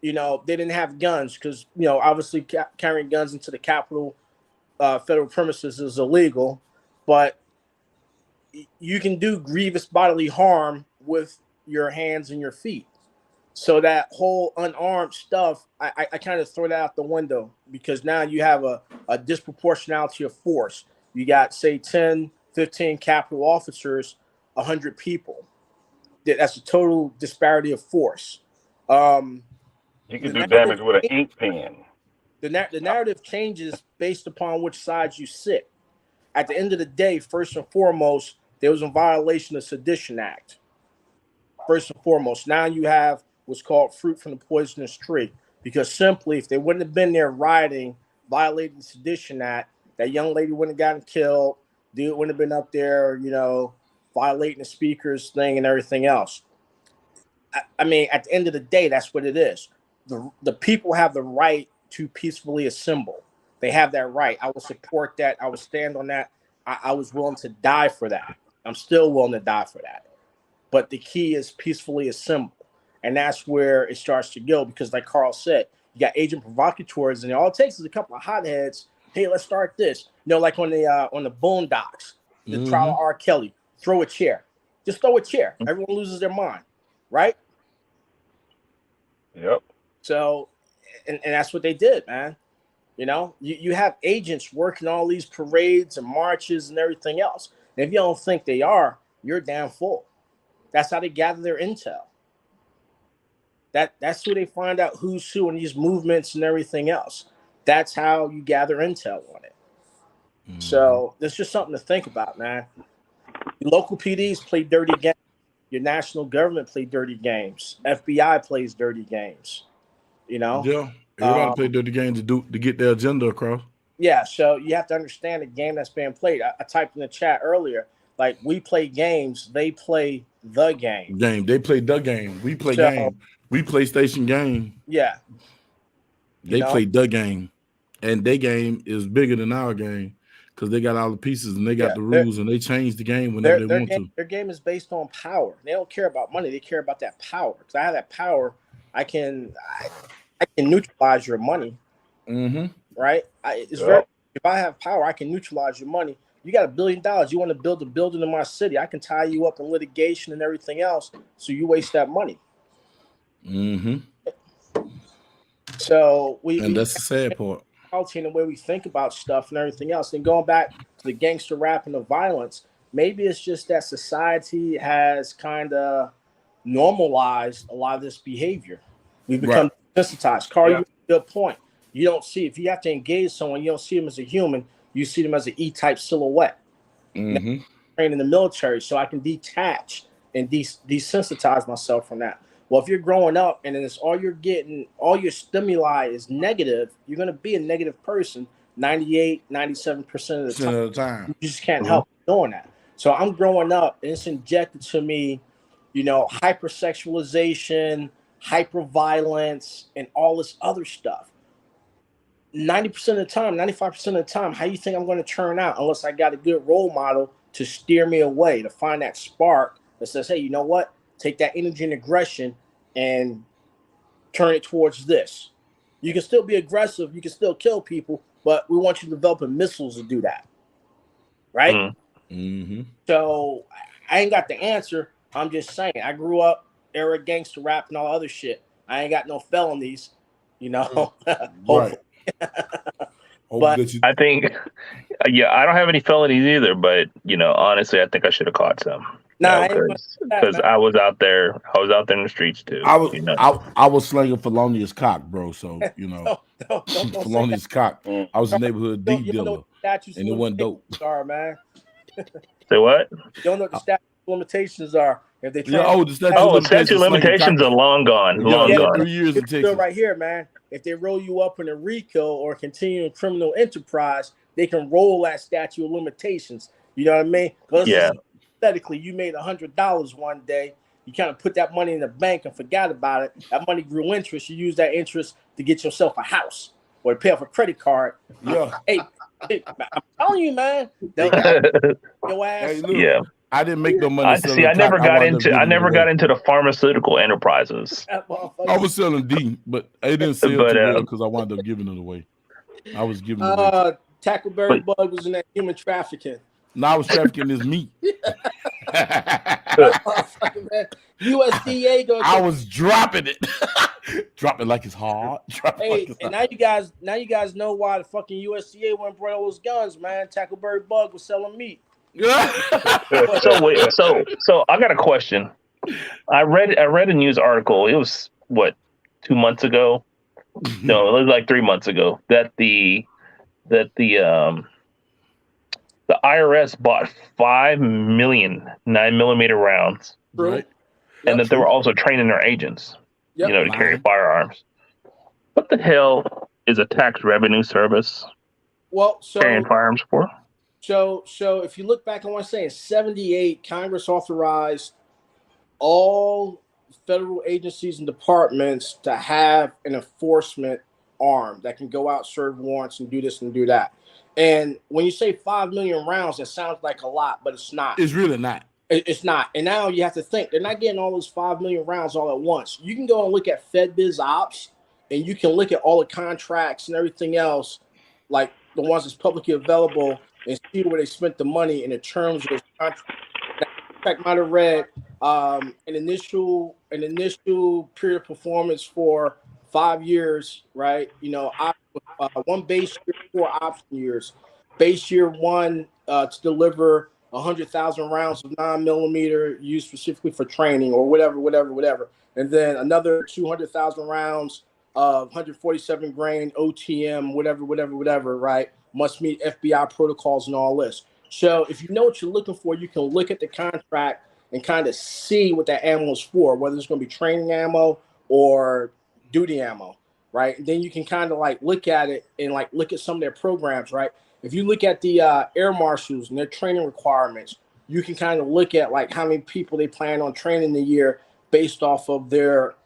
J: they didn't have guns because obviously carrying guns into the Capitol federal premises is illegal, but you can do grievous bodily harm with your hands and your feet. So that whole unarmed stuff, I kind of throw that out the window because now you have a disproportionality of force. You got, say, 10, 15 Capitol officers, 100 people. That's a total disparity of force.
H: You can do damage with an ink pen.
J: The narrative changes based upon which side you sit. At the end of the day, first and foremost, there was a violation of Sedition Act. First and foremost, now you have what's called fruit from the poisonous tree. Because simply, if they wouldn't have been there rioting, violating the Sedition Act, that young lady wouldn't have gotten killed. Dude wouldn't have been up there, violating the speaker's thing and everything else. I mean, at the end of the day, that's what it is. The people have the right to peacefully assemble. They have that right. I will support that. I will stand on that. I was willing to die for that. I'm still willing to die for that. But the key is peacefully assemble. And that's where it starts to go because like Carl said, you got agent provocateurs and all it takes is a couple of hotheads. Hey, let's start this. Like on the Boondocks, the trial of R. Kelly, throw a chair. Just throw a chair. Everyone loses their mind, right?
H: Yep.
J: So, and that's what they did, man. You have agents working all these parades and marches and everything else. And if you don't think they are, you're damn full. That's how they gather their intel. That's who they find out who's who in these movements and everything else. That's how you gather intel on it. So there's just something to think about, man. Your local PDs play dirty games. Your national government play dirty games. FBI plays dirty games.
B: Yeah, everybody play dirty games to get their agenda across.
J: Yeah, so you have to understand the game that's being played. I typed in the chat earlier, like we play games, they play the game.
B: They play the game. We play game. We PlayStation game.
J: Yeah.
B: They play the game. and their game is bigger than our game because they got all the pieces and they got the rules and they change the game whenever they want to.
J: Their game is based on power. They don't care about money. They care about that power. Because I have that power, I can neutralize your money.
B: Mm-hmm.
J: Right? If I have power, I can neutralize your money. You got $1 billion. You want to build a building in my city. I can tie you up in litigation and everything else. So you waste that money.
B: Mm-hmm.
J: So
B: that's the sad part.
J: And the way we think about stuff and everything else. And going back to the gangster rap and the violence, maybe it's just that society has kind of normalized a lot of this behavior. We become desensitized. Carl, you make a good point. You don't see, if you have to engage someone, you don't see them as a human. You see them as an E-type silhouette.
B: Mm-hmm.
J: Trained in the military, so I can detach and desensitize myself from that. Well, if you're growing up and then it's all you're getting, all your stimuli is negative, you're going to be a negative person 98, 97% of the time. You just can't help doing that. So I'm growing up and it's injected to me, hypersexualization, hyperviolence, and all this other stuff. 90% of the time, 95% of the time, how you think I'm going to turn out unless I got a good role model to steer me away, to find that spark that says, hey, you know what? Take that energy and aggression and turn it towards this. You can still be aggressive. You can still kill people, but we want you developing missiles to do that. Right?
B: Mm-hmm.
J: So I ain't got the answer. I'm just saying. I grew up era gangster rap and all other shit. I ain't got no felonies, hopefully.
F: But I think, I don't have any felonies either. But honestly, I think I should have caught some. Because I was out there. I was out there in the streets too.
B: I was slinging felonious cock, bro. So felonious cock. I was a neighborhood deep dealer, and it wasn't dope.
J: Man.
F: Say what?
J: You don't know what the statute of limitations are. If they
B: the
F: statute of limitations are long gone. Long gone.
B: 3 years in Texas.
J: Right here, man. If they roll you up in a RICO or continuing criminal enterprise, they can roll that statute of limitations. You know what I mean? Hypothetically, you made $100 one day. You kind of put that money in the bank and forgot about it. That money grew interest. You use that interest to get yourself a house or to pay off a credit card. Hey, I'm telling you, man. Your ass.
B: Hey, look, I didn't make no money.
F: I never got into the phamarceutical enterprises.
B: I was selling D, but I didn't sell too well because I wound up giving it away. I was giving it away.
J: Tackleberry Bug was in that human trafficking.
B: No, I was trafficking this meat.
J: USDA goes.
B: I was dropping it. Drop it like it's hard.
J: And now you guys know why the fucking USDA went and brought all those guns, man. Tackleberry Bug was selling meat.
F: So I got a question. I read a news article. It was 2 months ago? No, it was like 3 months ago that the IRS bought 5 million 9mm rounds,
B: right?
F: And that they were also training their agents, to carry firearms. What the hell is a tax revenue service? Carrying firearms for?
J: So if you look back, I want to say in 78, Congress authorized all federal agencies and departments to have an enforcement arm that can go out, serve warrants, and do this and do that. And when you say 5 million rounds, it sounds like a lot, but it's not.
B: It's really not.
J: It's not. And now you have to think, they're not getting all those 5 million rounds all at once. You can go and look at FedBiz Ops, and you can look at all the contracts and everything else, like the ones that's publicly available, and see where they spent the money in the terms of those contracts. That might have read an initial period of performance for 5 years, right? One base year, 4 option years. Base year 1 to deliver 100,000 rounds of 9mm used specifically for training or whatever. And then another 200,000 rounds of 147 grain OTM, whatever, right? Must meet FBI protocols and all this. So if you know what you're looking for, you can look at the contract and kind of see what that ammo is for, whether it's going to be training ammo or duty ammo, right? And then you can kind of look at it and look at some of their programs, right? If you look at the air marshals and their training requirements, you can kind of look at how many people they plan on training the year based off of their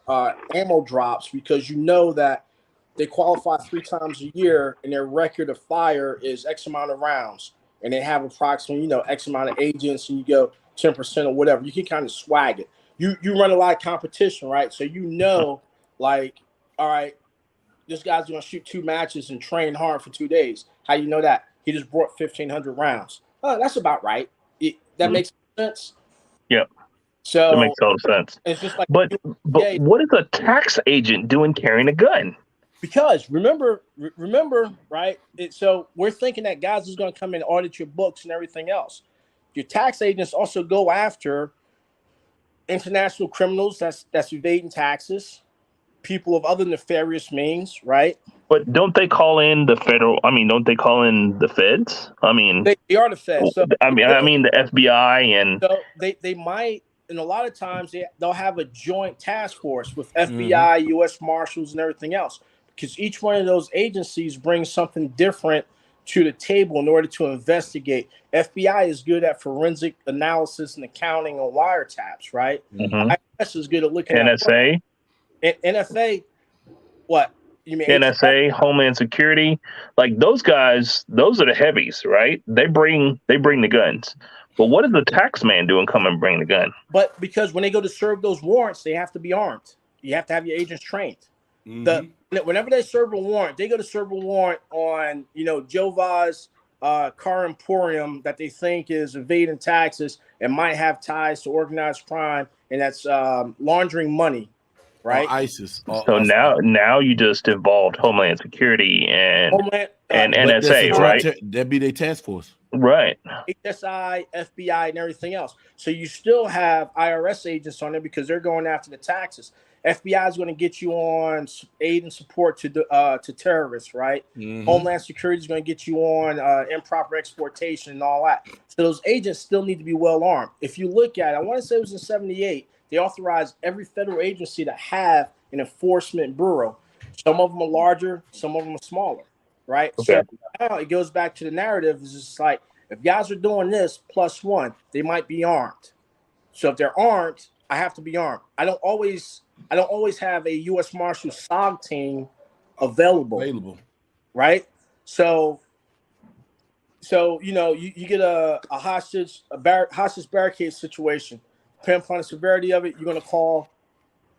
J: ammo drops, because you know that they qualify 3 times a year, and their record of fire is X amount of rounds, and they have approximately X amount of agents, and you go 10% or whatever. You can kind of swag it. You run a lot of competition, right? So like, all right, this guy's going to shoot 2 matches and train hard for 2 days. How you know that? He just brought 1,500 rounds. Oh, that's about right. That makes sense.
F: Yeah.
J: So
F: that makes total sense.
J: It's just like,
F: but what is a tax agent doing carrying a gun?
J: Because remember, right? So we're thinking that guys is going to come in and audit your books and everything else. Your tax agents also go after international criminals that's evading taxes, people of other nefarious means, right?
F: But don't they call in the federal? I mean, don't they call in the feds? I mean,
J: they are the feds. So
F: I mean the FBI, and
J: so they might. And a lot of times they'll have a joint task force with FBI, U.S. Marshals, and everything else, because each one of those agencies brings something different to the table in order to investigate. FBI is good at forensic analysis and accounting on wiretaps, right? IRS is good at looking
F: NSA.
J: at NFA. What you mean?
F: NSA, Homeland Security, like those guys. Those are the heavies, right? They bring the guns. But what is the tax man doing? Come and bring the gun.
J: But because when they go to serve those warrants, they have to be armed. You have to have your agents trained. Whenever they serve a warrant, they go to serve a warrant on, Jova's car emporium that they think is evading taxes and might have ties to organized crime, and that's laundering money, right?
B: Or ISIS.
F: So now you just involved Homeland Security and NSA, right?
B: That'd be their task force.
F: Right.
J: HSI, FBI, and everything else. So you still have IRS agents on there because they're going after the taxes. FBI is going to get you on aid and support to terrorists, right? Homeland Security is going to get you on improper exportation and all that. So those agents still need to be well armed. If you look at it, I want to say it was in 78, they authorized every federal agency to have an enforcement bureau. Some of them are larger, some of them are smaller, right?
F: Okay.
J: So now it goes back to the narrative. It's just like, if guys are doing this +1, they might be armed. So if they're armed, I have to be armed. I don't always have a U.S. Marshal SOG team available. Right? So you get a hostage barricade situation. Depending upon the severity of it, you're going to call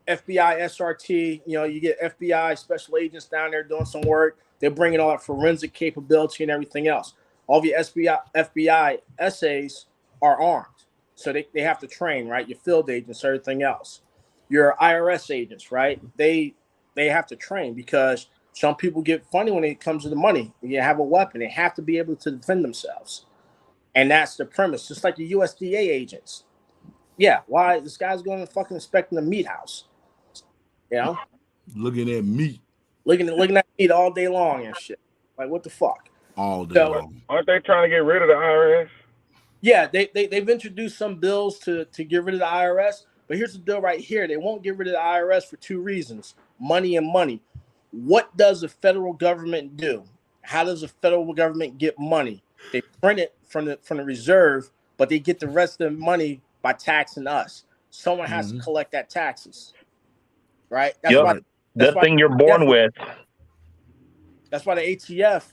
J: FBI, SRT. You get FBI special agents down there doing some work. They're bringing all that forensic capability and everything else. All of your FBI SAs are armed. So they have to train, right? Your field agents, everything else. Your IRS agents, right? They have to train because some people get funny when it comes to the money. You have a weapon. They have to be able to defend themselves. And that's the premise. Just like the USDA agents. Yeah, why? This guy's going to fucking inspect the meat house.
B: Looking at meat.
J: Looking at meat all day long and shit. Like, what the fuck?
B: All day long.
H: Aren't they trying to get rid of the IRS?
J: Yeah, they've introduced some bills to get rid of the IRS, but here's the deal right here. They won't get rid of the IRS for 2 reasons: money and money. What does the federal government do? How does the federal government get money? They print it from the reserve, but they get the rest of the money by taxing us. Someone has to collect that taxes, right? That's why
F: thing you're born with.
J: That's why the ATF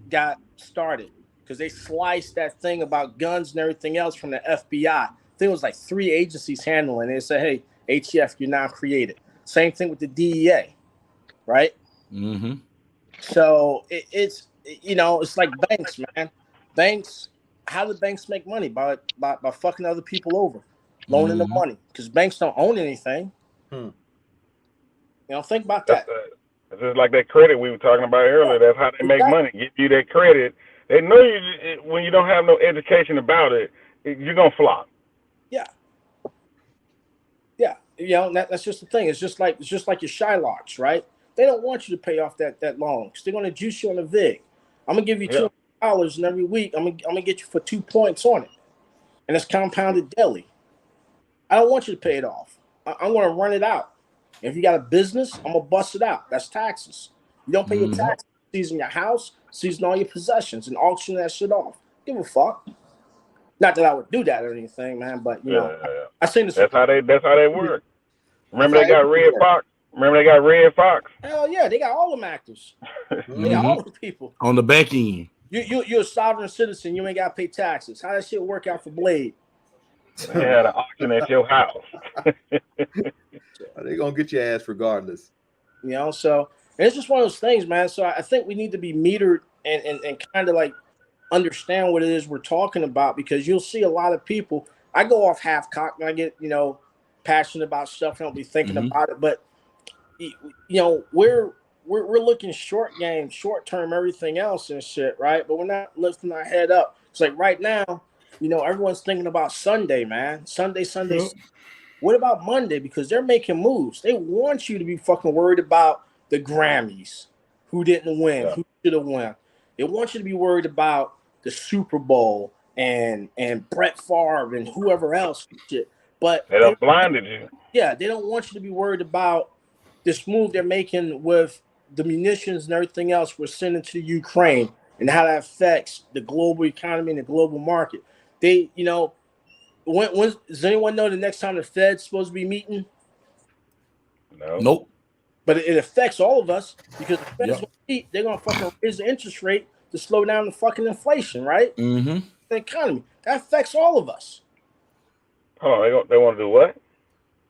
J: got started, because they sliced that thing about guns and everything else from the FBI. I think it was like 3 agencies handling it. They said, hey, ATF, you're now created. Same thing with the DEA, right? So it's like banks, man. Banks, how do banks make money? By fucking other people over, loaning them money, because banks don't own anything. Think about that.
H: It's just like that credit we were talking about earlier. That's how they make money. Give you that credit. They know you when you don't have no education about it, you're gonna flop.
J: Yeah. That's just the thing. It's just like your Shylocks, right? They don't want you to pay off that loan because they're gonna juice you on the VIG. I'm gonna give you $200, and every week I'm gonna get you for 2 points on it, and it's compounded daily. I don't want you to pay it off. I'm gonna run it out. If you got a business, I'm gonna bust it out. That's taxes. You don't pay your taxes, season your house, season all your possessions, and auction that shit off. Give a fuck. Not that I would do that or anything, man, but I seen this.
H: That's how they work. Remember they got Red Fox? Remember they got Red Fox?
J: Hell yeah, they got all them actors. They got all the people.
B: On the back end.
J: You're a sovereign citizen. You ain't got to pay taxes. How that shit work out for Blade?
H: They had an auction at your house.
E: They're going to get your ass regardless.
J: You know, so it's just one of those things, man. So I think we need to be metered and kind of like understand what it is we're talking about, because you'll see a lot of people. I go off half cocked when I get, passionate about stuff. I don't be thinking about it, but we're looking short game, short term, everything else and shit, right? But we're not lifting our head up. It's like right now, everyone's thinking about Sunday, man. Sunday.
B: Sure.
J: What about Monday? Because they're making moves. They want you to be fucking worried about the Grammys, who didn't win, who should have won. They want you to be worried about the Super Bowl and Brett Favre and whoever else shit. But
H: they done blinded you.
J: Yeah, they don't want you to be worried about this move they're making with the munitions and everything else we're sending to Ukraine and how that affects the global economy and the global market. They, when does anyone know the next time the Fed's supposed to be meeting?
H: No.
B: Nope.
J: But it affects all of us because the Fed's gonna meet, they're gonna fucking raise the interest rate to slow down the fucking inflation, right?
B: Mm-hmm.
J: The economy. That affects all of us.
H: Oh, they want to do what?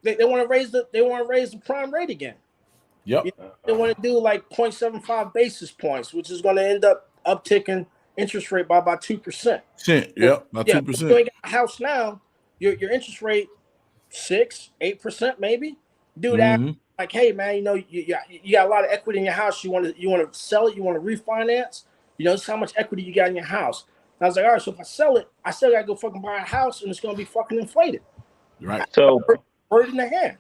J: They want to raise the prime rate again.
B: Yep.
J: They want to do like 0.75 basis points, which is going to end up upticking interest rate by about 2%.
B: Yep, about 2%.
J: If you ain't got a house now, your interest rate 6-8% maybe. Do that. Like, hey man, you got a lot of equity in your house. You want to sell it. You want to refinance. This is how much equity you got in your house. And I was like, all right, so if I sell it, I still got to go fucking buy a house, and it's going to be fucking inflated.
B: Right.
F: So,
J: bird in the hand.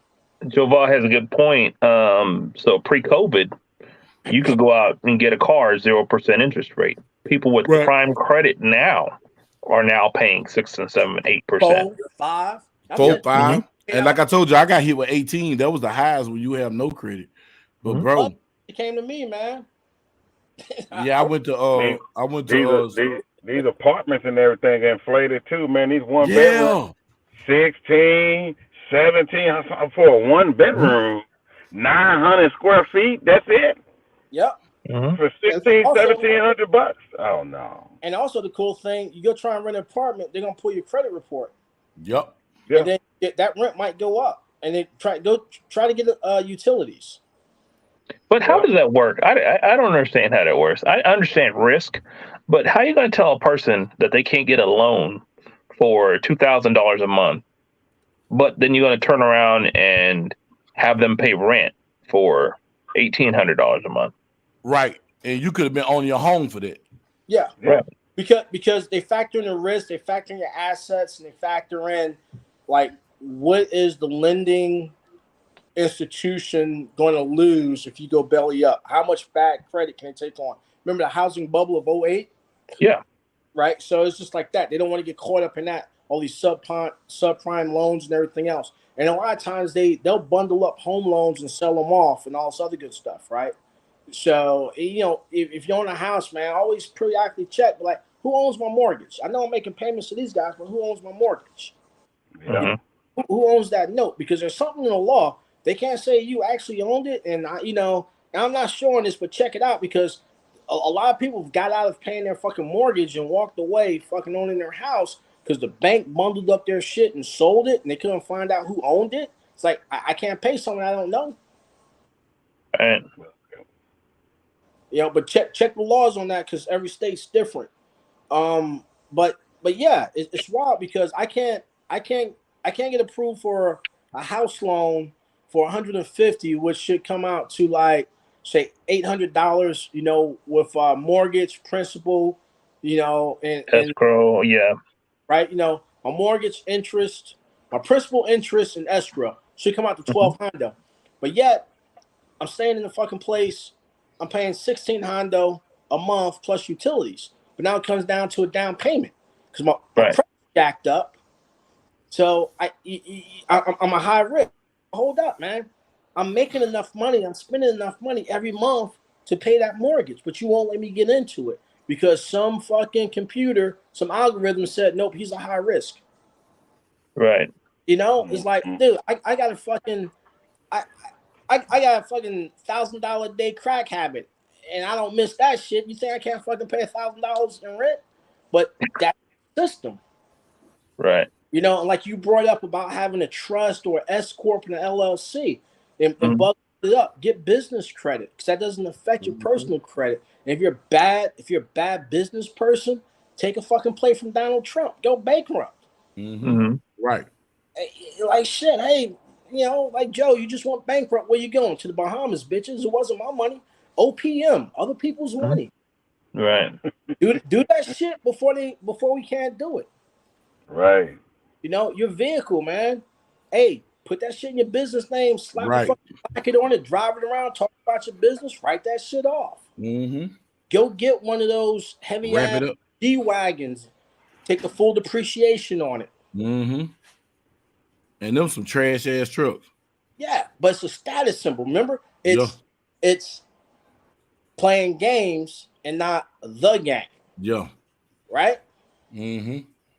F: Joval has a good point. So pre-COVID, you could go out and get a car 0% interest rate. People with prime credit now are now paying 6 and 7 and 8%.
J: 4,
B: 5. And like I told you, I got hit with 18. That was the highest when you have no credit. But bro,
J: it came to me, man.
B: Yeah, I went to
H: these apartments and everything inflated too, man. These one bedroom 16, 17 for a one bedroom, 900 square feet. That's it.
J: Yep.
H: For 1,700 bucks. Oh no.
J: And also the cool thing, you go try and rent an apartment, they're gonna pull your credit report.
B: Yep.
J: And then that rent might go up, and then try to get utilities.
F: But how does that work? I don't understand how that works. I understand risk, but how are you going to tell a person that they can't get a loan for $2,000 a month, but then you're going to turn around and have them pay rent for $1,800 a month?
B: Right, and you could have been on your home for that.
J: Yeah,
F: right.
J: Because they factor in the risk, they factor in your assets, and they factor in like what is the lending institution going to lose if you go belly up? How much bad credit can it take on? Remember the housing bubble of 2008?
F: Yeah.
J: Right? So it's just like that. They don't want to get caught up in that, all these subprime loans and everything else. And a lot of times they'll bundle up home loans and sell them off and all this other good stuff, right? So, if you own a house, man, always periodically check, like, who owns my mortgage? I know I'm making payments to these guys, but who owns my mortgage?
F: Mm-hmm.
J: Who owns that note? Because there's something in the law. They can't say you actually owned it. And, I'm not showing this, but check it out, because a lot of people got out of paying their fucking mortgage and walked away fucking owning their house because the bank bundled up their shit and sold it, and they couldn't find out who owned it. It's like, I can't pay someone I don't know.
F: And
J: but check the laws on that, because every state's different. But yeah, it's wild because I can't get approved for a house loan for $150, which should come out to like say $800, with mortgage, principal, and
F: escrow, yeah,
J: right. My mortgage interest, my principal interest and escrow should come out to $1,200, but yet I'm staying in the fucking place. I'm paying $1,600 a month plus utilities, but now it comes down to a down payment because my credit jacked up. So I'm a high risk. Hold up, man. I'm making enough money. I'm spending enough money every month to pay that mortgage, but you won't let me get into it because some fucking computer, some algorithm said, nope, he's a high risk.
F: Right.
J: It's like, dude, I got to fucking, I got a fucking $1,000 a day crack habit, and I don't miss that shit. You think I can't fucking pay $1,000 in rent? But that's the system.
F: Right.
J: You know, like you brought up about having a trust or S corp and an LLC, and bug it up. Get business credit because that doesn't affect your personal credit. And if you're a bad business person, take a fucking play from Donald Trump. Go bankrupt.
B: Right.
J: Like shit. Hey, you know, like Joe, you just went bankrupt. Where you going? To the Bahamas, bitches. It wasn't my money. OPM, other people's money.
F: Right.
J: Do that shit before we can't do it.
H: Right.
J: You know, your vehicle, man. Hey, put that shit in your business name, slap a fucking packet on it, drive it around, talk about your business, write that shit off. Go get one of those heavy ass G-Wagons, take the full depreciation on it.
B: And them some trash ass trucks.
J: Yeah, but it's a status symbol. Remember, it's playing games and not the game.
B: Yeah.
J: Right?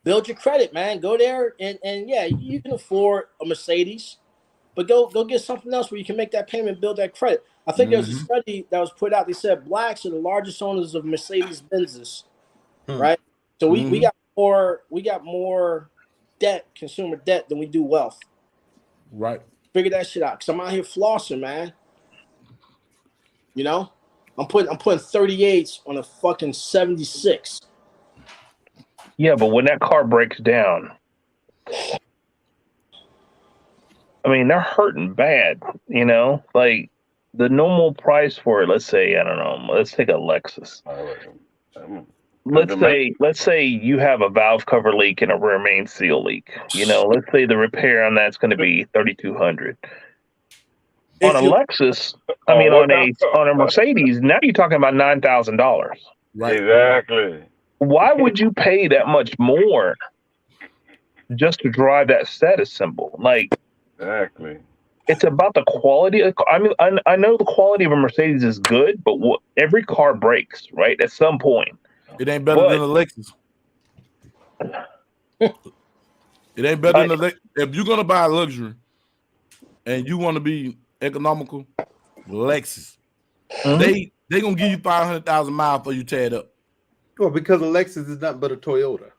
J: Build your credit, man. Go there and yeah, you can afford a Mercedes, but go get something else where you can make that payment, build that credit. I think there was a study that was put out. They said blacks are the largest owners of Mercedes Benzes, right? So we got more debt, consumer debt, than we do wealth.
B: Right.
J: Figure that shit out. Cause I'm out here flossing, man. You know, I'm putting 38s on a fucking 76.
F: Yeah, but when that car breaks down, I mean, they're hurting bad, you know? Like, the normal price for it, let's say, I don't know, let's take a Lexus. Let's say you have a valve cover leak and a rear main seal leak. You know, let's say the repair on that's going to be $3,200. On a Lexus, I mean, on a Mercedes, now you're talking about $9,000.
B: Right.
H: Exactly.
F: Why would you pay that much more just to drive that status symbol? Like,
H: exactly.
F: It's about the quality. I mean, I know the quality of a Mercedes is good, but every car breaks, right? At some point.
B: It ain't better than a Lexus. It ain't better than a Lexus. If you're gonna buy a luxury and you want to be economical, Lexus. They gonna give you 500,000 miles for you tear it up.
E: Well, because a Lexus is nothing but a Toyota.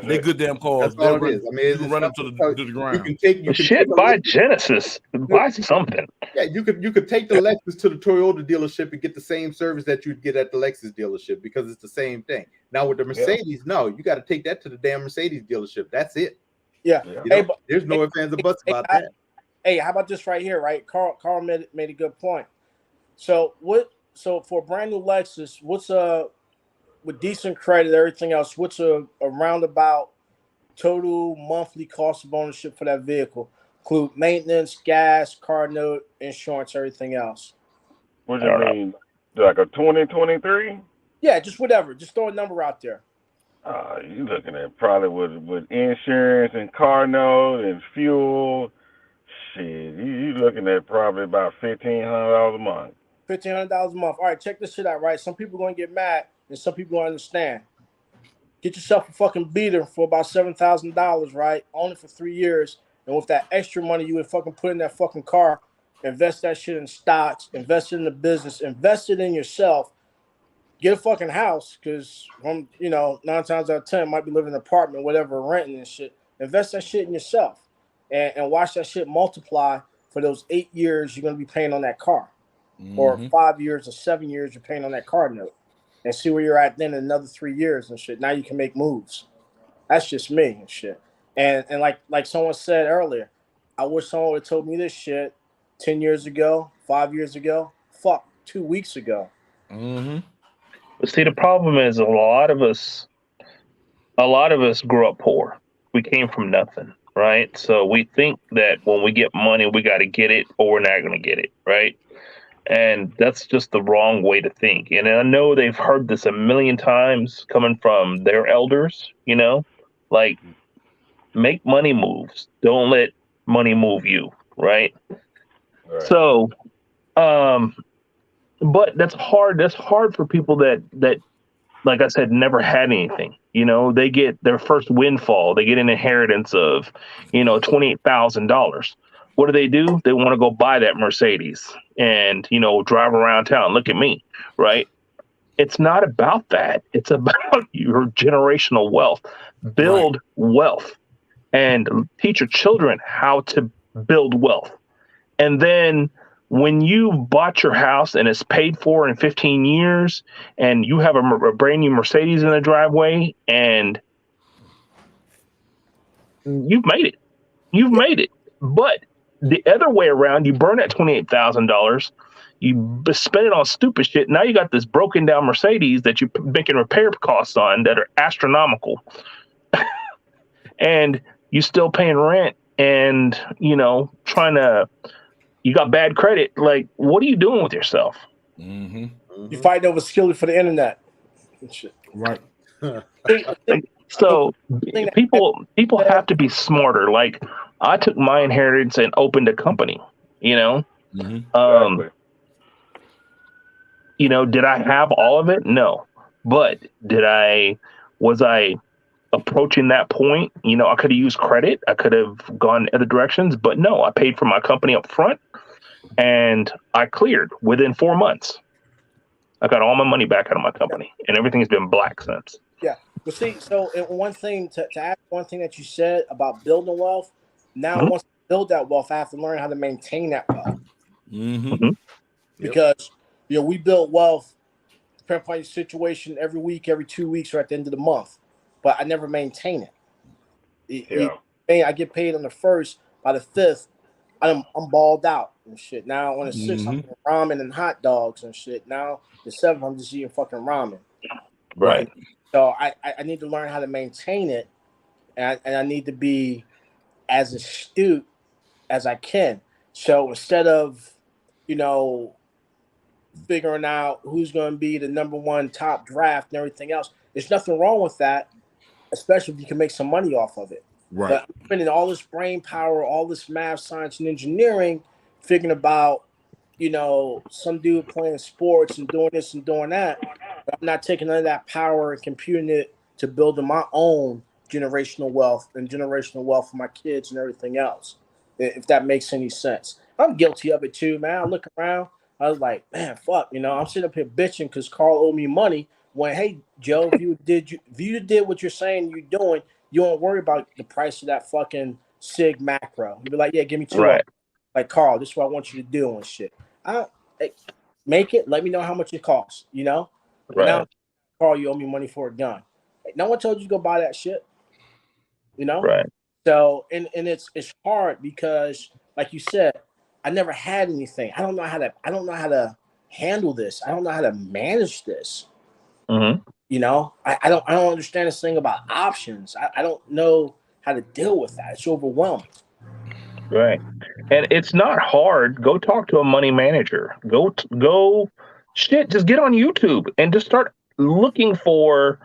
B: They good damn cars.
E: That's all it is. I mean,
B: you can run them to the ground.
E: You can
F: buy Genesis. Buy something.
E: Yeah, you could take the Lexus to the Toyota dealership and get the same service that you'd get at the Lexus dealership because it's the same thing. Now with the Mercedes, no, you got to take that to the damn Mercedes dealership. That's it.
J: Yeah.
E: There's no ifs, ands, or buts about that.
J: Hey, how about this right here? Right, Carl made a good point. So for a brand new Lexus, what's with decent credit, everything else, what's a roundabout total monthly cost of ownership for that vehicle? Include maintenance, gas, car note, insurance, everything else.
H: What do you mean? Like a 2023?
J: Yeah, just whatever. Just throw a number out there.
H: You looking at probably with insurance and car note and fuel. Shit, you looking at probably about $1,500 a month.
J: $1,500 a month. All right, check this shit out, right? Some people going to get mad and some people going to understand. Get yourself a fucking beater for about $7,000, right? Own it for 3 years. And with that extra money you would fucking put in that fucking car, invest that shit in stocks, invest it in the business, invest it in yourself. Get a fucking house because, 9 times out of 10 might be living in an apartment, whatever, renting and shit. Invest that shit in yourself and watch that shit multiply for those 8 years you're going to be paying on that car. Or 5 years or 7 years you're paying on that car note. And see where you're at then in another 3 years and shit. Now you can make moves. That's just me and shit. And like someone said earlier, I wish someone would have told me this shit 10 years ago, 5 years ago, 2 weeks ago.
F: But see, the problem is a lot of us grew up poor. We came from nothing, right? So we think that when we get money, we got to get it or we're not going to get it, right? And that's just the wrong way to think. And I know they've heard this a million times coming from their elders, like make money moves. Don't let money move you, right? So, but that's hard. That's hard for people that, like I said, never had anything. They get their first windfall. They get an inheritance of, $28,000. what do? They want to go buy that Mercedes and, you know, drive around town. Look at me, right? It's not about that. It's about your generational wealth. Build wealth and teach your children how to build wealth. And then when you bought your house and it's paid for in 15 years and you have a brand new Mercedes in the driveway and you've made it. But the other way around, you burn that $28,000, you spend it on stupid shit. Now you got this broken down Mercedes that you're making repair costs on that are astronomical. And you still paying rent and, you know, you got bad credit. Like, what are you doing with yourself?
J: You fight over skillet for the internet. Shit.
B: Right.
F: So people have to be smarter. Like, I took my inheritance and opened a company, you know?
H: Exactly.
F: You know, did I have all of it? No. But was I approaching that point? You know, I could have used credit. I could have gone other directions, but no, I paid for my company up front and I cleared within 4 months. I got all my money back out of my company and everything's been black since.
J: Yeah. But see, so one thing to add one thing that you said about building wealth, now once I build that wealth, I have to learn how to maintain that wealth. Because, you know, we build wealth depending upon your situation every week, every 2 weeks, or at the end of the month. But I never maintain it. I get paid on the 1st. By the 5th, I'm balled out and shit. Now on the 6th, I'm eating ramen and hot dogs and shit. Now the 7th, I'm just eating fucking ramen.
F: Right.
J: So I need to learn how to maintain it, and I need to be as astute as I can. So instead of, you know, figuring out who's going to be the #1 top draft and everything else, there's nothing wrong with that, especially if you can make some money off of it.
B: Right.
J: But I'm spending all this brain power, all this math, science, and engineering, figuring about, you know, some dude playing sports and doing this and doing that. But I'm not taking none of that power and computing it to build my own generational wealth and generational wealth for my kids and everything else, if that makes any sense. I'm guilty of it too, man. I look around, I was like, man, fuck, you know, I'm sitting up here bitching because Carl owed me money. When, hey, Joe, if you did what you're saying you're doing, you won't worry about the price of that fucking Sig macro. You'd be like, yeah, give me 2.
F: Right.
J: Like, Carl, this is what I want you to do and shit. Make it. Let me know how much it costs, you know?
F: Right.
J: Now, Carl, you owe me money for a gun. No one told you to go buy that shit, you know?
F: Right.
J: So, and it's hard because, like you said, I never had anything. I don't know how to handle this. I don't know how to manage this. You know, I don't understand this thing about options. I don't know how to deal with that. It's overwhelming.
F: Right. And it's not hard. Go talk to a money manager. Just get on YouTube and just start looking for,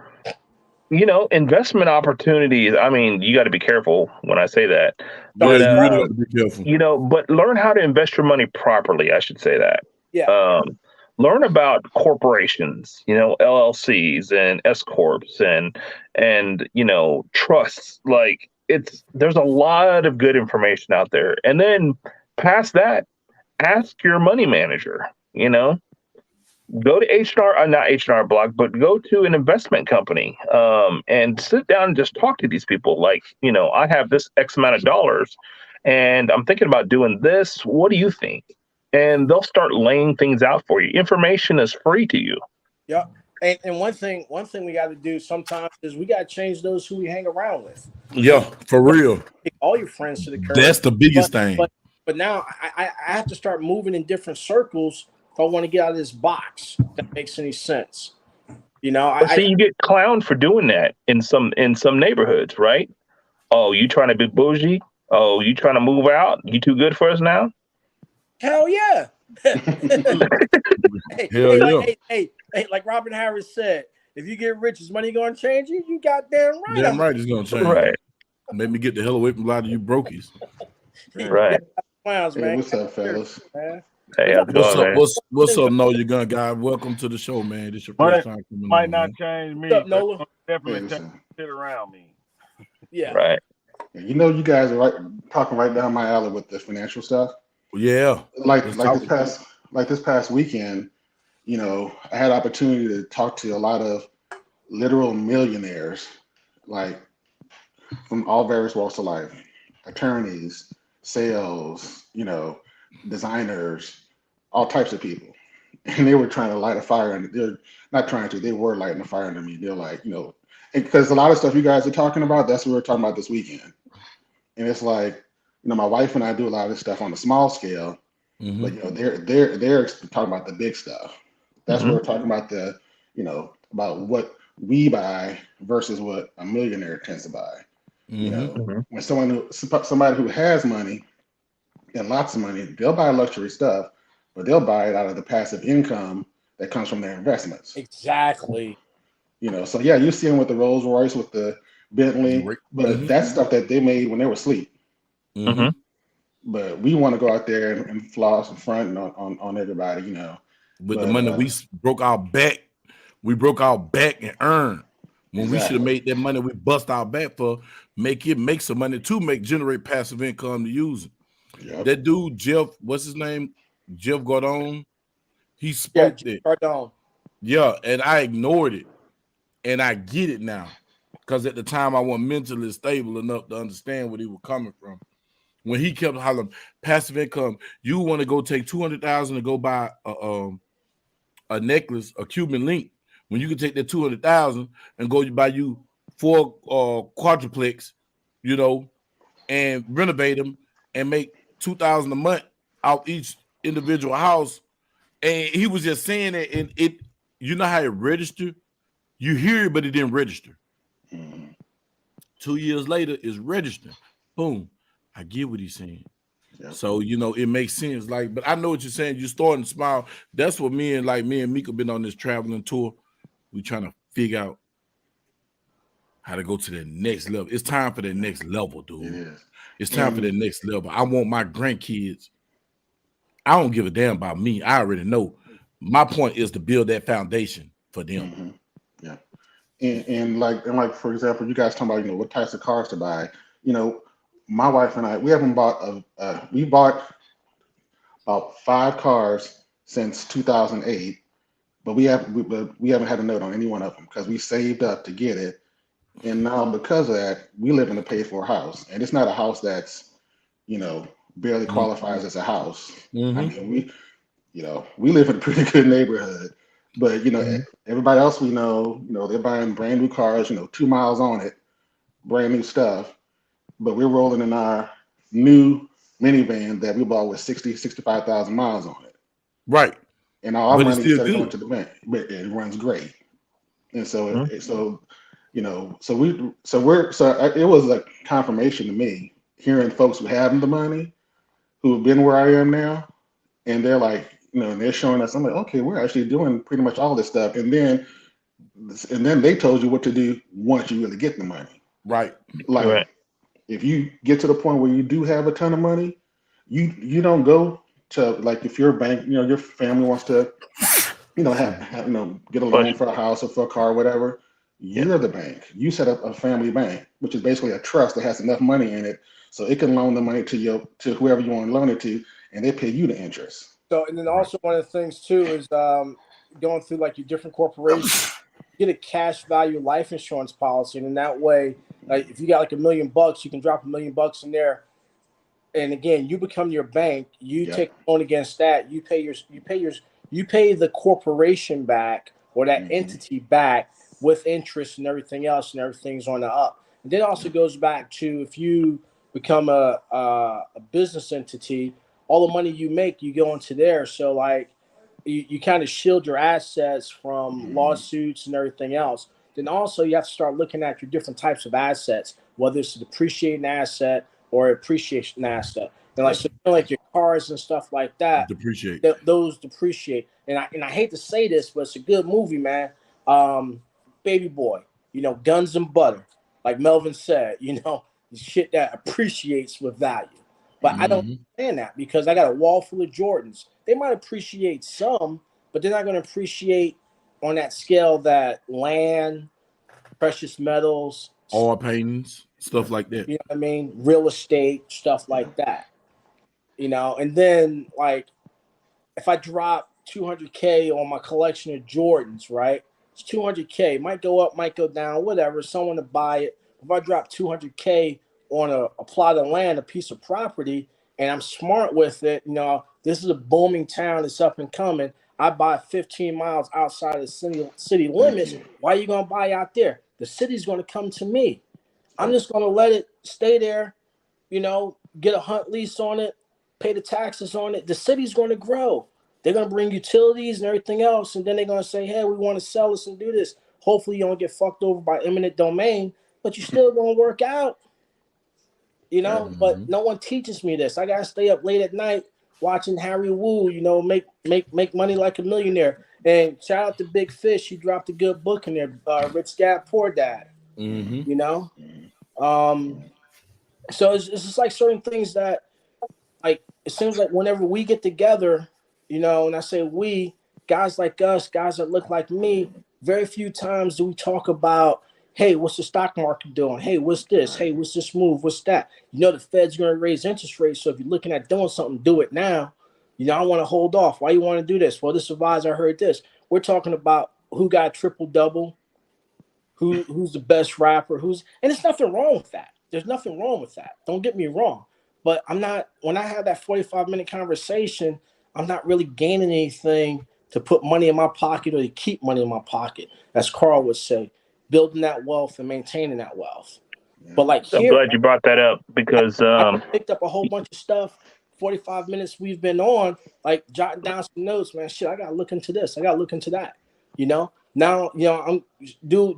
F: you know, investment opportunities. I mean, you got to be careful when I say that. But,
B: you really got to be careful.
F: You know, but learn how to invest your money properly. I should say that.
J: Yeah.
F: Learn about corporations, you know, LLCs and S corps and you know, trusts. Like, there's a lot of good information out there. And then past that, ask your money manager, you know, go to not H&R Block, but go to an investment company and sit down and just talk to these people. Like, you know, I have this X amount of dollars and I'm thinking about doing this. What do you think? And they'll start laying things out for you. Information is free to you.
J: Yeah. And one thing we got to do sometimes is we got to change those who we hang around with.
B: Yeah, for real.
J: Take all your friends to the curb.
B: That's the biggest thing.
J: But now I have to start moving in different circles if I want to get out of this box. If that makes any sense. You know,
F: you get clowned for doing that in some neighborhoods, right? Oh, you trying to be bougie? Oh, you trying to move out? You too good for us now?
J: Hell yeah. Hey, like Robin Harris said, if you get rich, is money going to change you? You goddamn right.
B: Damn right it's going to change.
F: Right.
B: Made me get the hell away from a lot of you brokies.
F: Right.
J: Clowns, man.
L: Hey, what's up, fellas?
F: Hey,
B: what's up, Noah, your gun guy? Welcome to the show, man. This your first time coming
H: might
B: on,
H: not
B: man.
H: change me.
J: What's up, Nola?
H: Definitely change shit around me.
J: Yeah.
F: Right.
L: You know, you guys are talking right down my alley with the financial stuff.
B: Yeah.
L: Like this past weekend, you know, I had opportunity to talk to a lot of literal millionaires, like from all various walks of life, attorneys, sales, you know, designers, all types of people. And they were trying to light a fire under. They're not trying to. They were lighting a fire under me. They're like, you know, because a lot of stuff you guys are talking about, that's what we were talking about this weekend. And it's like, you know, my wife and I do a lot of this stuff on a small scale, but you know, they're talking about the big stuff. That's where we're talking about the, you know, about what we buy versus what a millionaire tends to buy. You know, when somebody who has money and lots of money, they'll buy luxury stuff, but they'll buy it out of the passive income that comes from their investments.
J: Exactly.
L: You know, so yeah, you see them with the Rolls Royce, with the Bentley, but that's stuff that they made when they were asleep. But we want to go out there and floss in front on everybody, you know.
B: With the money we broke our back, and earned. When we should have made that money, we bust our back for make some money to generate passive income to use it. Yep. That dude Jeff, what's his name? Jeff Gordon. He spoke that. Yeah, and I ignored it, and I get it now, because at the time I wasn't mentally stable enough to understand where he was coming from. When he kept hollering passive income, you want to go take $200,000 to go buy a necklace, a Cuban link, when you can take that $200,000 and go buy you 4 quadruplex, you know, and renovate them and make $2,000 a month out each individual house. And he was just saying it, and it, you know how it registered? You hear it, but it didn't register. 2 years later, it's registered. Boom. I get what he's saying. Yep. So, you know, it makes sense. Like, but I know what you're saying. You're starting to smile. That's what me and Mika been on this traveling tour. We trying to figure out how to go to the next level. It's time for the next level, dude. It is. It's time for the next level. I want my grandkids. I don't give a damn about me. I already know. My point is to build that foundation for them.
L: Yeah. And like for example, you guys talking about, you know, what types of cars to buy. You know, my wife and I, we haven't bought we bought about 5 cars since 2008, but we haven't had a note on any one of them because we saved up to get it. And now because of that, we live in a paid for house, and it's not a house that's, you know, barely qualifies as a house. I mean, we live in a pretty good neighborhood, but you know, everybody else we know, you know, they're buying brand new cars, you know, 2 miles on it, brand new stuff. But we're rolling in our new minivan that we bought with 65,000 miles on it.
B: Right.
L: And all our money instead of going to the bank, but it runs great. And so, you know, it was a confirmation to me hearing folks who have the money, who have been where I am now, and they're like, you know, and they're showing us. I'm like, okay, we're actually doing pretty much all this stuff, and then they told you what to do once you really get the money.
B: Right.
L: Like, if you get to the point where you do have a ton of money, you don't go to, like, if your bank, you know, your family wants to, you know, have you know, get a loan for a house or for a car or whatever. You're the bank. You set up a family bank, which is basically a trust that has enough money in it so it can loan the money to whoever you want to loan it to, and they pay you the interest.
J: So, and then also one of the things too is going through like your different corporations, get a cash value life insurance policy, and in that way, like if you got like $1 million, you can drop $1 million in there, and again, you become your bank. You take a loan against that. You pay the corporation back or that entity back with interest and everything else, and everything's on the up. And then also goes back to if you become a business entity, all the money you make, you go into there. So like you kind of shield your assets from lawsuits and everything else. Then also you have to start looking at your different types of assets, whether it's a depreciating asset or appreciation asset. And like, so like your cars and stuff like that, those depreciate. And I hate to say this, but it's a good movie, man. Baby Boy, you know, Guns and Butter, like Melvin said, you know, shit that appreciates with value. But I don't understand that because I got a wall full of Jordans. They might appreciate some, but they're not going to appreciate on that scale that land, precious metals,
B: oil paintings, stuff like that.
J: You know what I mean? Real estate, stuff like that. You know, and then like if I drop 200K on my collection of Jordans, right? It's 200K. Might go up, might go down, whatever. Someone to buy it. If I drop 200K on a plot of land, a piece of property, and I'm smart with it, you know, this is a booming town. It's up and coming. I buy 15 miles outside of the city limits. Why are you going to buy out there? The city's going to come to me. I'm just going to let it stay there, you know, get a hunt lease on it, pay the taxes on it. The city's going to grow. They're going to bring utilities and everything else, and then they're going to say, hey, we want to sell this and do this. Hopefully you don't get fucked over by eminent domain, but you're still going to work out, you know?
B: Mm-hmm.
J: But no one teaches me this. I got to stay up late at night watching Harry Wu, you know, make money like a millionaire. And shout out to Big Fish. He dropped a good book in there, Rich Dad, Poor Dad, you know? So it's just like certain things that, like, it seems like whenever we get together, you know, and I say we, guys like us, guys that look like me, very few times do we talk about, hey, what's the stock market doing? Hey, what's this? Hey, what's this move? What's that? You know, the Fed's going to raise interest rates. So if you're looking at doing something, do it now. You know, I want to hold off. Why you want to do this? Well, this advisor heard this. We're talking about who got triple-double, who's the best rapper, and there's nothing wrong with that. There's nothing wrong with that. Don't get me wrong. But I'm not, when I have that 45-minute conversation, I'm not really gaining anything to put money in my pocket or to keep money in my pocket, as Carl would say, building that wealth and maintaining that wealth. But like
F: I'm
J: here,
F: glad you brought that up because
J: I picked up a whole bunch of stuff. 45 minutes we've been on, like jotting down some notes, man. Shit, I gotta look into this. I gotta look into that. You know, now I'm do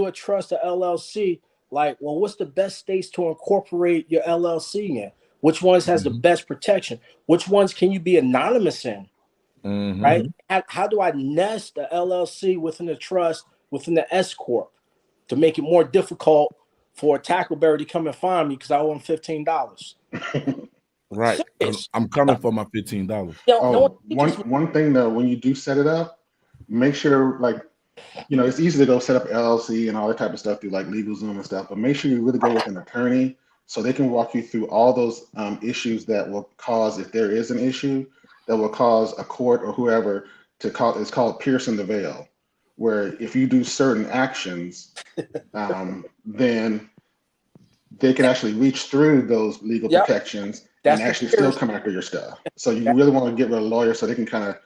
J: a trust, a LLC. Like, well, what's the best states to incorporate your LLC in? Which ones has the best protection? Which ones can you be anonymous in? Right? How do I nest the LLC within the trust, within the S corp, to make it more difficult for a tackleberry to come and find me because I owe him $15?
B: Right. I'm coming for my $15.
L: One thing though, when you do set it up, make sure, like, you know, it's easy to go set up LLC and all that type of stuff through like LegalZoom and stuff, but make sure you really go with an attorney so they can walk you through all those issues that will cause, if there is an issue, that will cause a court or whoever to call. It's called piercing the veil, where if you do certain actions, then they can actually reach through those legal protections and actually still come after your stuff. So you really want to get with a lawyer so they can kind of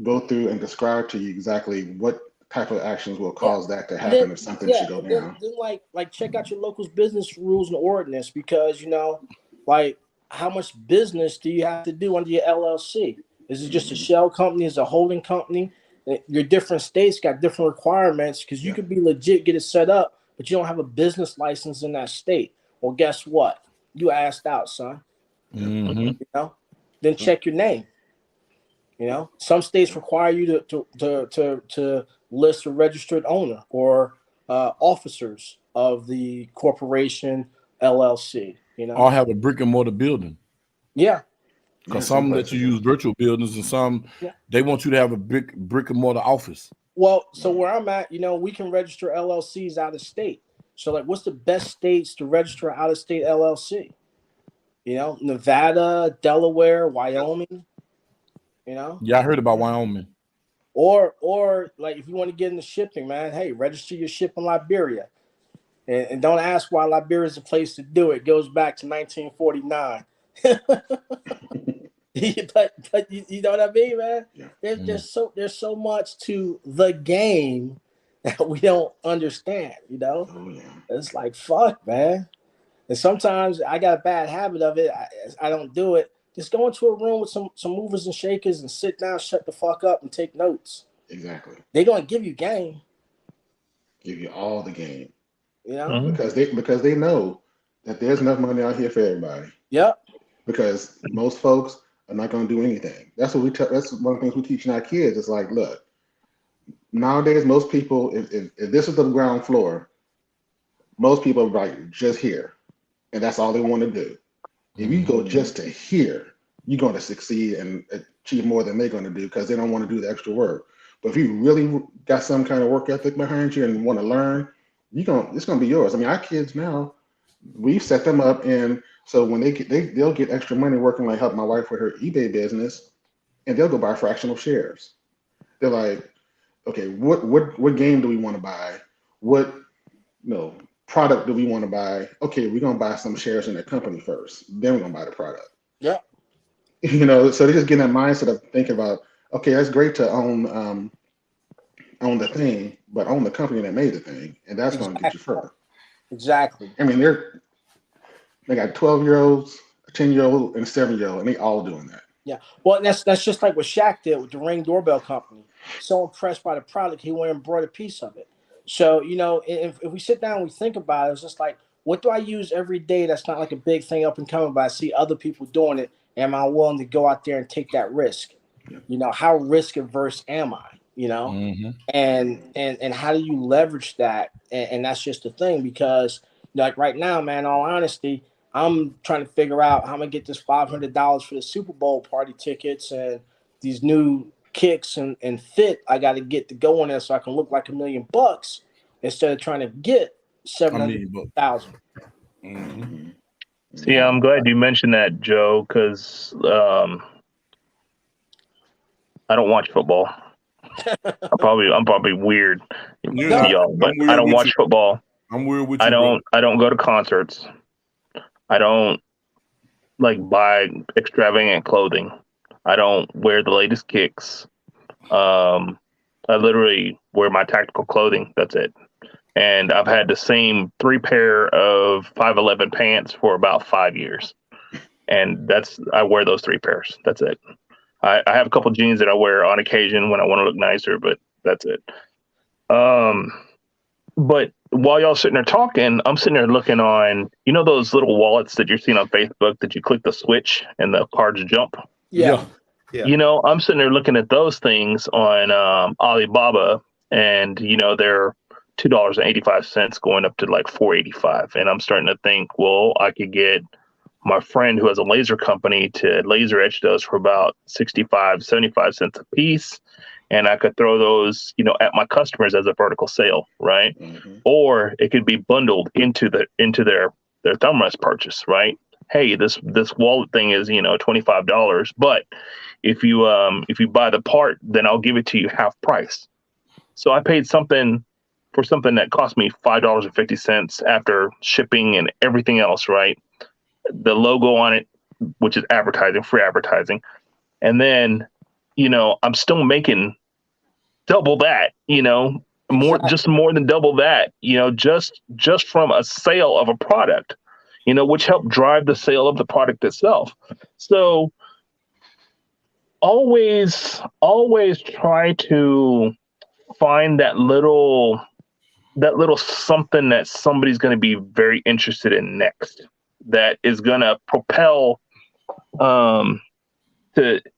L: go through and describe to you exactly what type of actions will cause that to happen if something should go down.
J: Then like check out your local's business rules and ordinance, because, you know, like, how much business do you have to do under your LLC? Is it just a shell company? Is it a holding company? Your different states got different requirements, because you could be legit, get it set up, but you don't have a business license in that state. Well, guess what? You asked out, son. You know, then check your name. You know, some states require you to list a registered owner or officers of the corporation, LLC. You know,
B: Or have a brick and mortar building.
J: Yeah.
B: Because some let you use virtual buildings, and some they want you to have a brick and mortar office.
J: Well, so where I'm at, you know, we can register LLCs out of state. So, like, what's the best states to register out of state LLC? You know, Nevada, Delaware, Wyoming. You know.
B: Yeah, I heard about Wyoming.
J: Or like, if you want to get into shipping, man, hey, register your ship in Liberia, and don't ask why Liberia is a place to do it. It goes back to 1949. but you know what I mean, man? There's so much to the game that we don't understand, you know? It's like, fuck, man. And sometimes I got a bad habit of it. I don't do it. Just go into a room with some movers and shakers and sit down, shut the fuck up, and take notes.
L: Exactly.
J: They're gonna give you game.
L: Give you all the game.
J: You know?
L: Because they know that there's enough money out here for everybody.
J: Yep.
L: Because most folks are not going to do anything. That's what that's one of the things we teaching our kids. It's like, look, nowadays most people, if this is the ground floor, most people are like just here, and that's all they want to do. If you go just to here, you're going to succeed and achieve more than they're going to do, because they don't want to do the extra work. But if you really got some kind of work ethic behind you and want to learn, it's gonna be yours. I mean, our kids now, we set them up, and so when they'll get extra money working, like help my wife with her eBay business, and they'll go buy fractional shares. They're like, okay, what game do we want to buy? What product do we want to buy? Okay, we're gonna buy some shares in the company first, then we're gonna buy the product.
J: Yeah.
L: So they just get in that mindset of thinking about, okay, that's great to own the thing, but own the company that made the thing, and that's gonna get you further.
J: Exactly.
L: I mean, they got 12-year-olds, a 10-year-old, and a 7-year-old, and they all doing that.
J: Yeah. Well, that's just like what Shaq did with the Ring doorbell company. So impressed by the product, he went and brought a piece of it. So, if we sit down and we think about it, it's just like, what do I use every day that's not like a big thing up and coming, but I see other people doing it. Am I willing to go out there and take that risk? How risk averse am I? And how do you leverage that? And that's just the thing, because like right now, man, in all honesty, I'm trying to figure out how I'm gonna get this $500 for the Super Bowl party tickets and these new kicks and fit I got to get to go in there so I can look like $1 million instead of trying to get 700,000.
F: See, I'm glad you mentioned that, Joe, because I don't watch football. I'm probably weird to y'all, but I don't watch football.
B: I'm weird with you.
F: I don't go to concerts. I don't buy extravagant clothing. I don't wear the latest kicks. I literally wear my tactical clothing. That's it. And I've had the same 3 pair of 511 pants for about 5 years. And I wear those 3 pairs. That's it. I have a couple jeans that I wear on occasion when I want to look nicer, but that's it. But while y'all sitting there talking, I'm sitting there looking on, those little wallets that you're seeing on Facebook that you click the switch and the cards jump?
J: Yeah.
F: I'm sitting there looking at those things on Alibaba, and, they're $2.85 going up to like $4.85. And I'm starting to think, well, I could get my friend who has a laser company to laser etch those for about 65, 75 cents a piece. And I could throw those, at my customers as a vertical sale, right? Or it could be bundled into their thumb rest purchase, right? Hey, this wallet thing is, $25, but if you buy the part, then I'll give it to you half price. So I paid something for something that cost me $5.50 after shipping and everything else, right? The logo on it, which is advertising, free advertising. And then, I'm still making double that, more than double that, just from a sale of a product, which helped drive the sale of the product itself. So always try to find that little something that somebody's going to be very interested in next, that is going to propel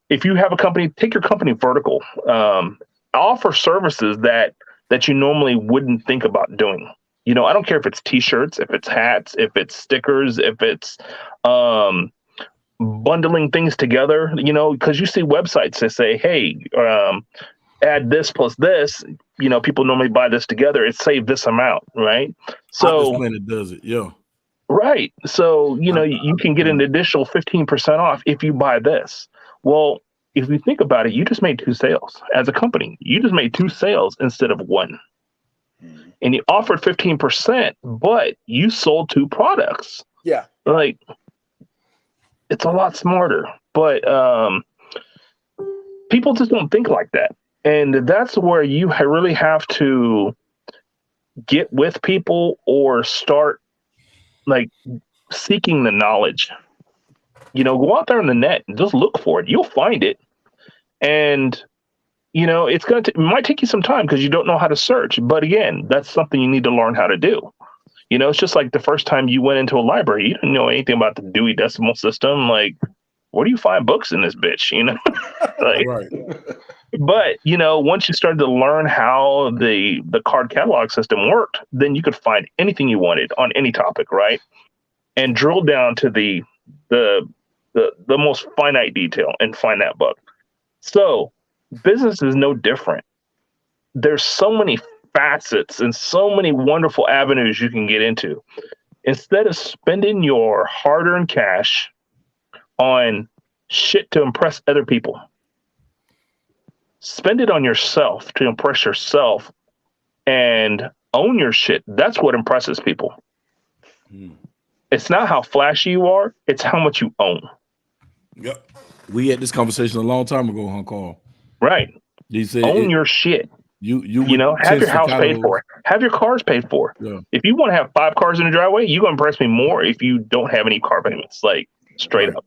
F: if you have a company, take your company vertical, offer services that you normally wouldn't think about doing. I don't care if it's t-shirts, if it's hats, if it's stickers, if it's bundling things together, because you see websites that say, hey, add this plus this, people normally buy this together, it saved this amount, right? So
B: Planet does it, yeah.
F: Right. So, you can get an additional 15% off if you buy this. Well, if you think about it, you just made 2 sales as a company. You just made 2 sales instead of 1. And you offered 15%, but you sold 2 products.
J: Yeah.
F: It's a lot smarter, but people just don't think like that. And that's where you really have to get with people or start seeking the knowledge. Go out there on the net and just look for it. You'll find it. And, it might take you some time because you don't know how to search. But again, that's something you need to learn how to do. It's just like the first time you went into a library, you didn't know anything about the Dewey Decimal System. Like, where do you find books in this bitch?
B: Right.
F: But, once you started to learn how the card catalog system worked, then you could find anything you wanted on any topic, right? And drill down to the most finite detail and find that book. So business is no different. There's so many facets and so many wonderful avenues you can get into. Instead of spending your hard-earned cash on shit to impress other people, spend it on yourself to impress yourself and own your shit. That's what impresses people. It's not how flashy you are, it's how much you own.
B: Yep. We had this conversation a long time ago, huh, Carl?
F: Right.
B: He said,
F: own your shit.
B: You
F: know, have your house paid for. Have your cars paid for.
B: Yeah.
F: If you want to have 5 cars in the driveway, you're going to impress me more if you don't have any car payments, like straight up.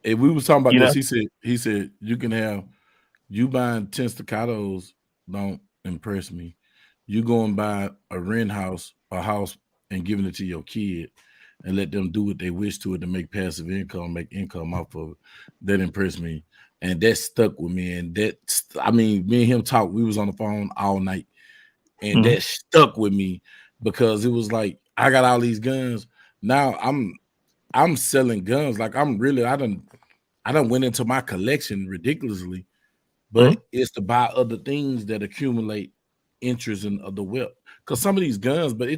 B: If we was talking about this, he said you can have, you buying 10 staccatos don't impress me. You go and buy a house and giving it to your kid and let them do what they wish to it to make passive income, make income off of it. That impressed me. And that stuck with me. And me and him talked. We was on the phone all night. And that stuck with me because it was like, I got all these guns. Now I'm selling guns. Like I done went into my collection ridiculously, but it's to buy other things that accumulate interest in the wealth. Because some of these guns, but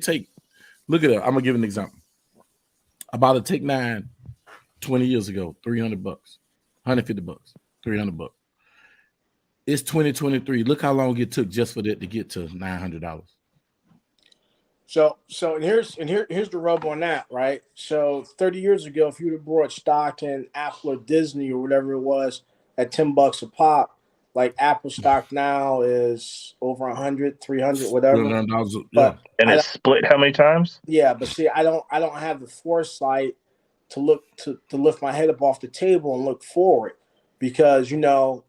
B: look at it. I'm gonna give an example. I bought a Tech 9 20 years ago, $300, $150, $300. It's 2023. Look how long it took just for that to get to $900.
J: So here's the rub on that, right? So 30 years ago, if you would have brought stock in Apple or Disney or whatever it was at $10 a pop, like Apple stock now is over 100, 300, whatever.
B: $300,
J: but
F: and it's split how many times?
J: Yeah, but see, I don't have the foresight to look to lift my head up off the table and look forward, because 2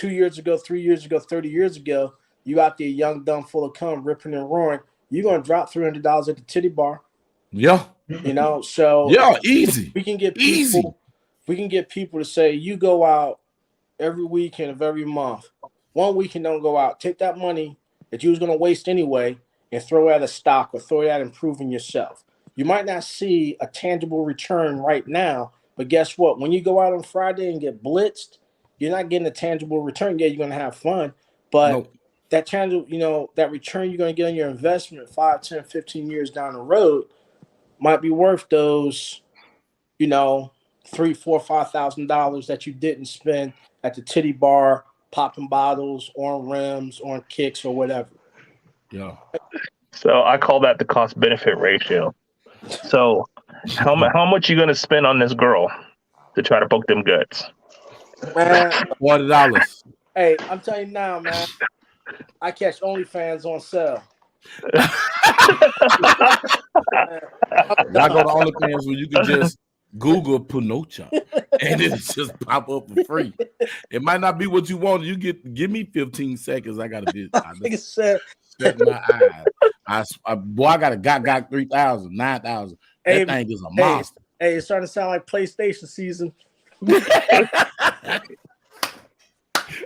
J: years ago, 3 years ago, 30 years ago, you out there young, dumb, full of cum, ripping and roaring, you're gonna drop $300 at the titty bar.
B: Yeah.
J: So
B: easy.
J: We can get people to say, you go out every weekend of every month. One weekend don't go out. Take that money that you was gonna waste anyway and throw at a stock or throw it at improving yourself. You might not see a tangible return right now, but guess what? When you go out on Friday and get blitzed, you're not getting a tangible return. Yeah, you're gonna have fun, but that tangible, that return you're gonna get on your investment 5, 10, 15 years down the road might be worth those, $3,000, $4,000, $5,000 that you didn't spend at the titty bar, popping bottles, on rims, on kicks, or whatever.
B: Yeah.
F: So I call that the cost benefit ratio. So how much you gonna spend on this girl to try to poke them guts?
J: Man,
B: $40.
J: Hey, I'm telling you now, man. I catch OnlyFans on sale.
B: I go to OnlyFans where you can just Google Pinocha and it just pop up for free. It might not be what you want. You give me 15 seconds. I gotta be set my eyes. I got a got 3,000, 9,000. That thing is a monster.
J: Hey, it's starting to sound like PlayStation season.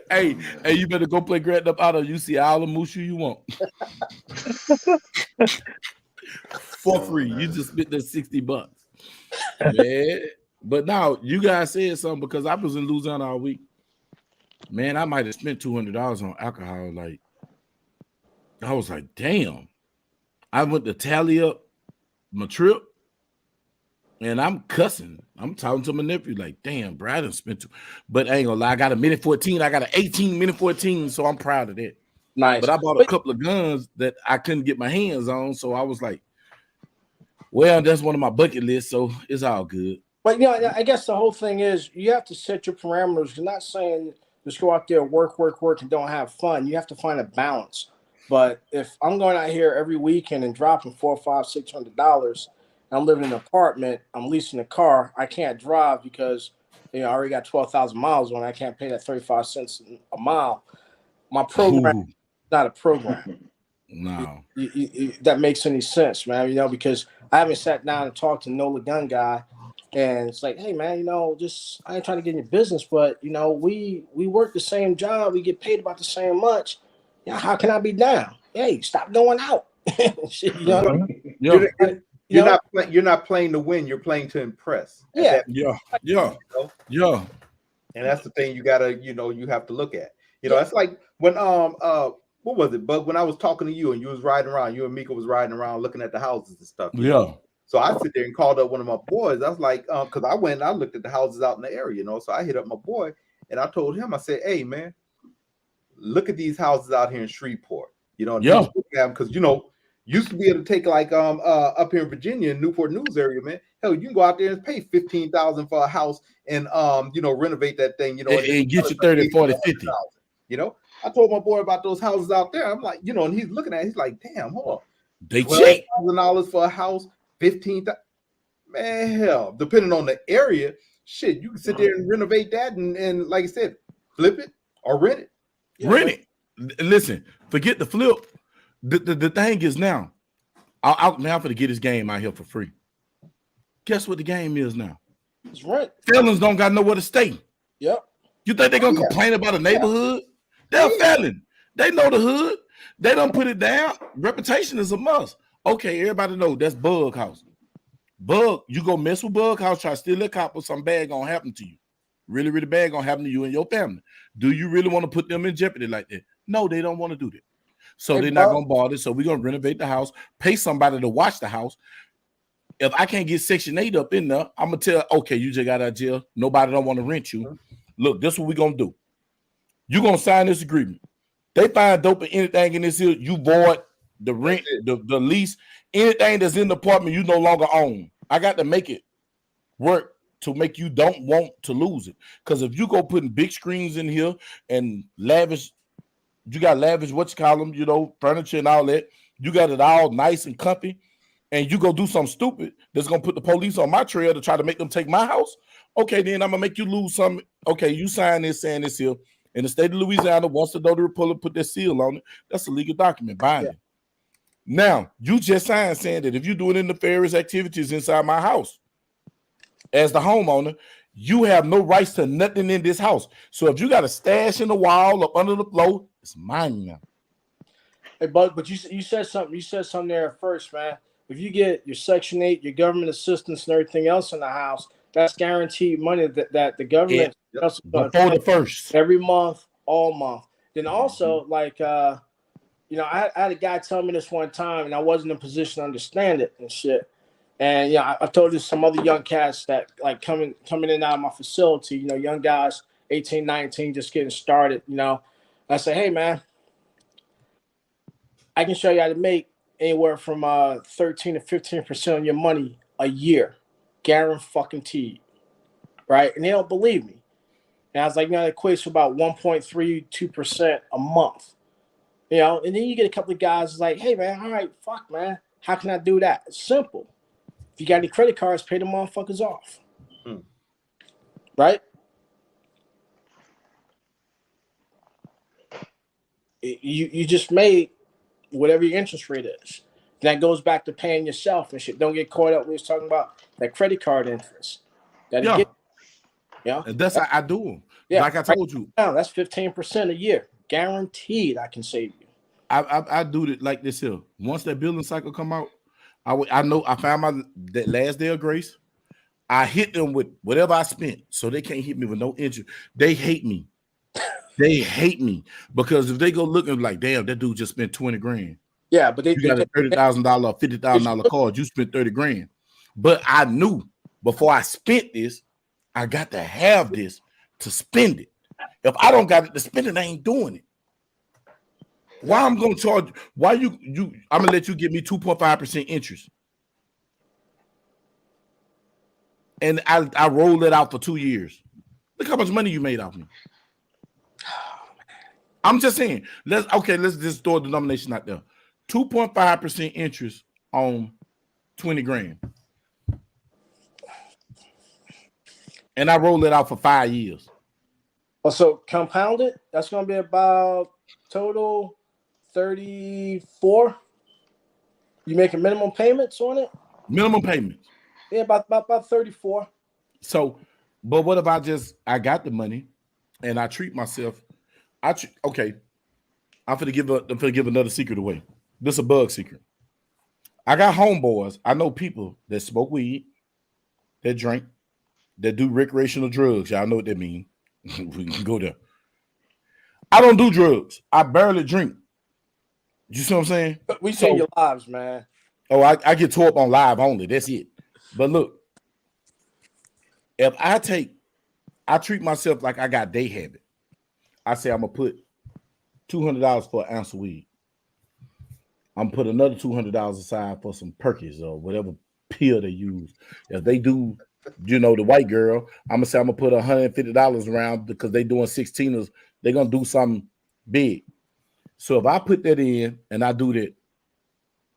B: Hey, you better go play Grand Theft Auto. You see all the Mushu you want for free. You just spent the $60, man. But now you guys said something, because I was in Louisiana all week. Man, I might have spent $200 on alcohol. Like, I was like, damn. I went to tally up my trip, and I'm cussing. I'm talking to my nephew like, damn, bro, I done spent but I ain't gonna lie, I got a minute 14. I got an 18 minute 14, so I'm proud of that.
J: Nice.
B: But I bought a couple of guns that I couldn't get my hands on, so I was like, well, that's one of my bucket lists, so it's all good.
J: But I guess the whole thing is you have to set your parameters. You're not saying just go out there, work, and don't have fun. You have to find a balance. But if I'm going out here every weekend and dropping $400, $500, $600, I'm living in an apartment, I'm leasing a car, I can't drive because I already got 12,000 miles on. I can't pay that 35 cents a mile. My program is not a program.
B: No.
J: That makes any sense, man. Because I haven't sat down and talked to Nola Gun guy, and it's like, hey, man, just I ain't trying to get in your business, but we work the same job, we get paid about the same much. How can I be down? Hey, stop going out. Shit,
E: You're not playing to win. You're playing to impress.
B: Yeah.
E: And that's the thing you gotta, you have to look at. It's like when what was it, Bug? When I was talking to you and you was riding around, you and Mika was riding around looking at the houses and stuff.
B: Yeah. Know?
E: So I sit there and called up one of my boys. I was like, because I went and I looked at the houses out in the area, So I hit up my boy and I told him, I said, hey man, look at these houses out here in Shreveport.
B: Yeah.
E: Because used to be able to take like up here in Virginia, Newport News area, man. Hell, you can go out there and pay $15,000 for a house and renovate that thing,
B: and get you 30, 40, 50.
E: I told my boy about those houses out there. I'm like, and he's looking at it, he's like, damn, hold on.
B: They cheap.
E: $12,000 for a house, $15,000. Man, hell, depending on the area, shit, you can sit there and renovate that and like I said, flip it or rent it.
B: Rent it. Listen, forget the flip. The thing is now, I'm going to get this game out here for free. Guess what the game is now?
J: It's rent.
B: Felons don't got nowhere to stay.
J: Yep.
B: You think they're going to complain about a neighborhood? They're a felon. They know the hood. They don't put it down. Reputation is a must. Okay, everybody know that's Bug House. Bug, you go mess with Bug House, try to steal a copper, something bad going to happen to you. Really, really bad going to happen to you and your family. Do you really want to put them in jeopardy like that? No, they don't want to do that. So they're not going to bother. So we're going to renovate the house, pay somebody to watch the house. If I can't get Section 8 up in there, I'm going to tell, okay, you just got out of jail. Nobody don't want to rent you. Look, this is what we're going to do. You're going to sign this agreement. They find dope in anything in this here, you void the rent, the lease, anything that's in the apartment you no longer own. I got to make it work to make you don't want to lose it. Because if you go putting big screens in here and lavish, you got lavish, furniture and all that, you got it all nice and comfy, and you go do something stupid that's going to put the police on my trail to try to make them take my house, okay, then I'm going to make you lose something. Okay, you sign this saying this here. In the state of Louisiana, once the notary put their seal on it, that's a legal document, binding. Yeah. Now, you just signed saying that if you're doing nefarious activities inside my house, as the homeowner, you have no rights to nothing in this house. So if you got a stash in the wall or under the floor, it's mine now.
J: Hey, but you said something. You said something there at first, man. If you get your Section 8, your government assistance, and everything else in the house, that's guaranteed money that the government
B: before the first
J: every month, all month. Then also, I had a guy tell me this one time, and I wasn't in a position to understand it and shit. And I told this some other young cats that like coming in and out of my facility, young guys, 18, 19, just getting started. I say, hey man, I can show you how to make anywhere from 13 to 15% on your money a year, guaranteed, right? And they don't believe me. And I was like, that equates to about 1.32% a month, And then you get a couple of guys like, hey man, all right, fuck man, how can I do that? It's simple. If you got any credit cards, pay the motherfuckers off, right? You just made whatever your interest rate is. That goes back to paying yourself and shit. Don't get caught up when he's talking about that credit card interest. And
B: that's how I do them.
J: Yeah,
B: like I told you.
J: Now that's 15% a year, guaranteed. I can save you.
B: I do it like this here. Once that billing cycle come out, I know I found that last day of grace. I hit them with whatever I spent, so they can't hit me with no interest. They hate me. They hate me because if they go looking like, damn, that dude just spent 20 grand.
J: Yeah, but
B: you got a $30,000, $50,000 card. You spent 30 grand. But I knew before I spent this, I got to have this to spend it. If I don't got it to spend it, I ain't doing it. Why I'm gonna charge? Why you? I'm gonna let you give me 2.5% interest, and I rolled it out for 2 years. Look how much money you made off me. I'm just saying. Let's just throw a denomination out there. 2.5% interest on 20 grand, and I rolled it out for 5 years.
J: Well, so compounded, that's gonna be about total 34. You making minimum payments on it?
B: Minimum payments.
J: Yeah, about 34.
B: So, but what if I got the money and I treat myself? I'm gonna give another secret away. This is a bug secret. I got homeboys. I know people that smoke weed, that drink, that do recreational drugs. Y'all know what that means. We can go there. I don't do drugs. I barely drink. You see what I'm saying?
J: We save your lives, man.
B: Oh, I get tore up on live only. That's it. But look, if I treat myself like I got day habit. I say I'm gonna put $200 for an ounce of weed. I'm gonna put another $200 aside for some Perkins or whatever pill they use. If they do, the white girl, I'm gonna say I'm gonna put $150 around because they doing 16ers. They're gonna do something big. So if I put that in and I do that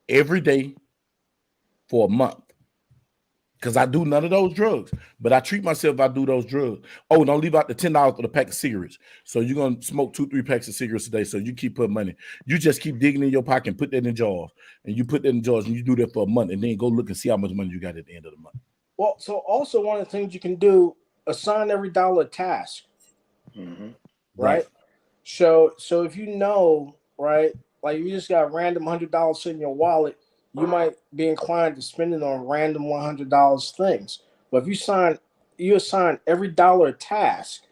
B: every day for a month, because I do none of those drugs, but I treat myself if I do those drugs. Oh, don't leave out the $10 for the pack of cigarettes. So you're going to smoke 2-3 packs of cigarettes a day. So you keep putting money. You just keep digging in your pocket and put that in jars. And you put that in jars and you do that for a month and then go look and see how much money you got at the end of the month.
J: Well, so also one of the things you can do, assign every dollar a task.
B: Mm-hmm.
J: Right? So if you know, right, like you just got random $100 sitting in your wallet, you might be inclined to spend it on random $100 things. But if you assign every dollar a task,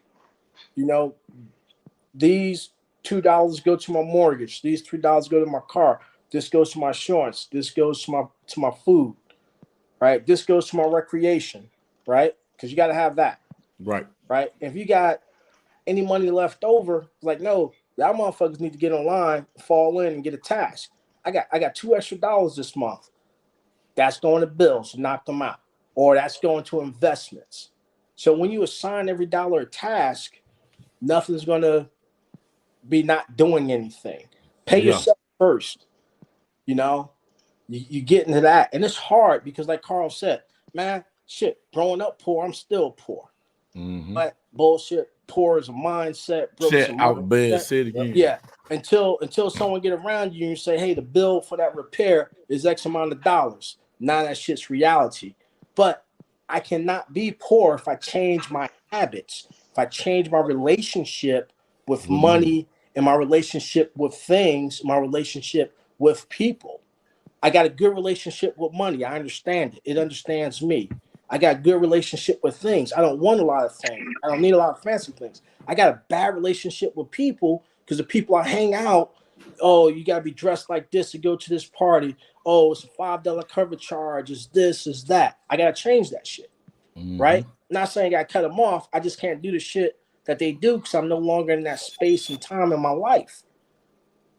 J: these $2 go to my mortgage, these $3 go to my car, this goes to my insurance, this goes to my food, right? This goes to my recreation, right? Because you got to have that.
B: Right.
J: If you got any money left over, like, no, y'all motherfuckers need to get online, fall in, and get a task. I got $2 extra this month. That's going to bills, knock them out. Or that's going to investments. So when you assign every dollar a task, nothing's going to be not doing anything. Pay yourself first. You get into that. And it's hard because like Carl said, man, shit, growing up poor, I'm still poor.
B: Mm-hmm.
J: But bullshit, poor is a mindset.
B: Out bed, say it again.
J: Yeah. Until someone get around you and you say, hey, the bill for that repair is X amount of dollars. Now that shit's reality. But I cannot be poor if I change my habits, if I change my relationship with money and my relationship with things, my relationship with people. I got a good relationship with money. I understand it. It understands me. I got a good relationship with things. I don't want a lot of things. I don't need a lot of fancy things. I got a bad relationship with people because the people I hang out, oh, you got to be dressed like this to go to this party. Oh, it's a $5 cover charge. It's this, it's that. I got to change that shit, right? Not saying I got to cut them off. I just can't do the shit that they do because I'm no longer in that space and time in my life,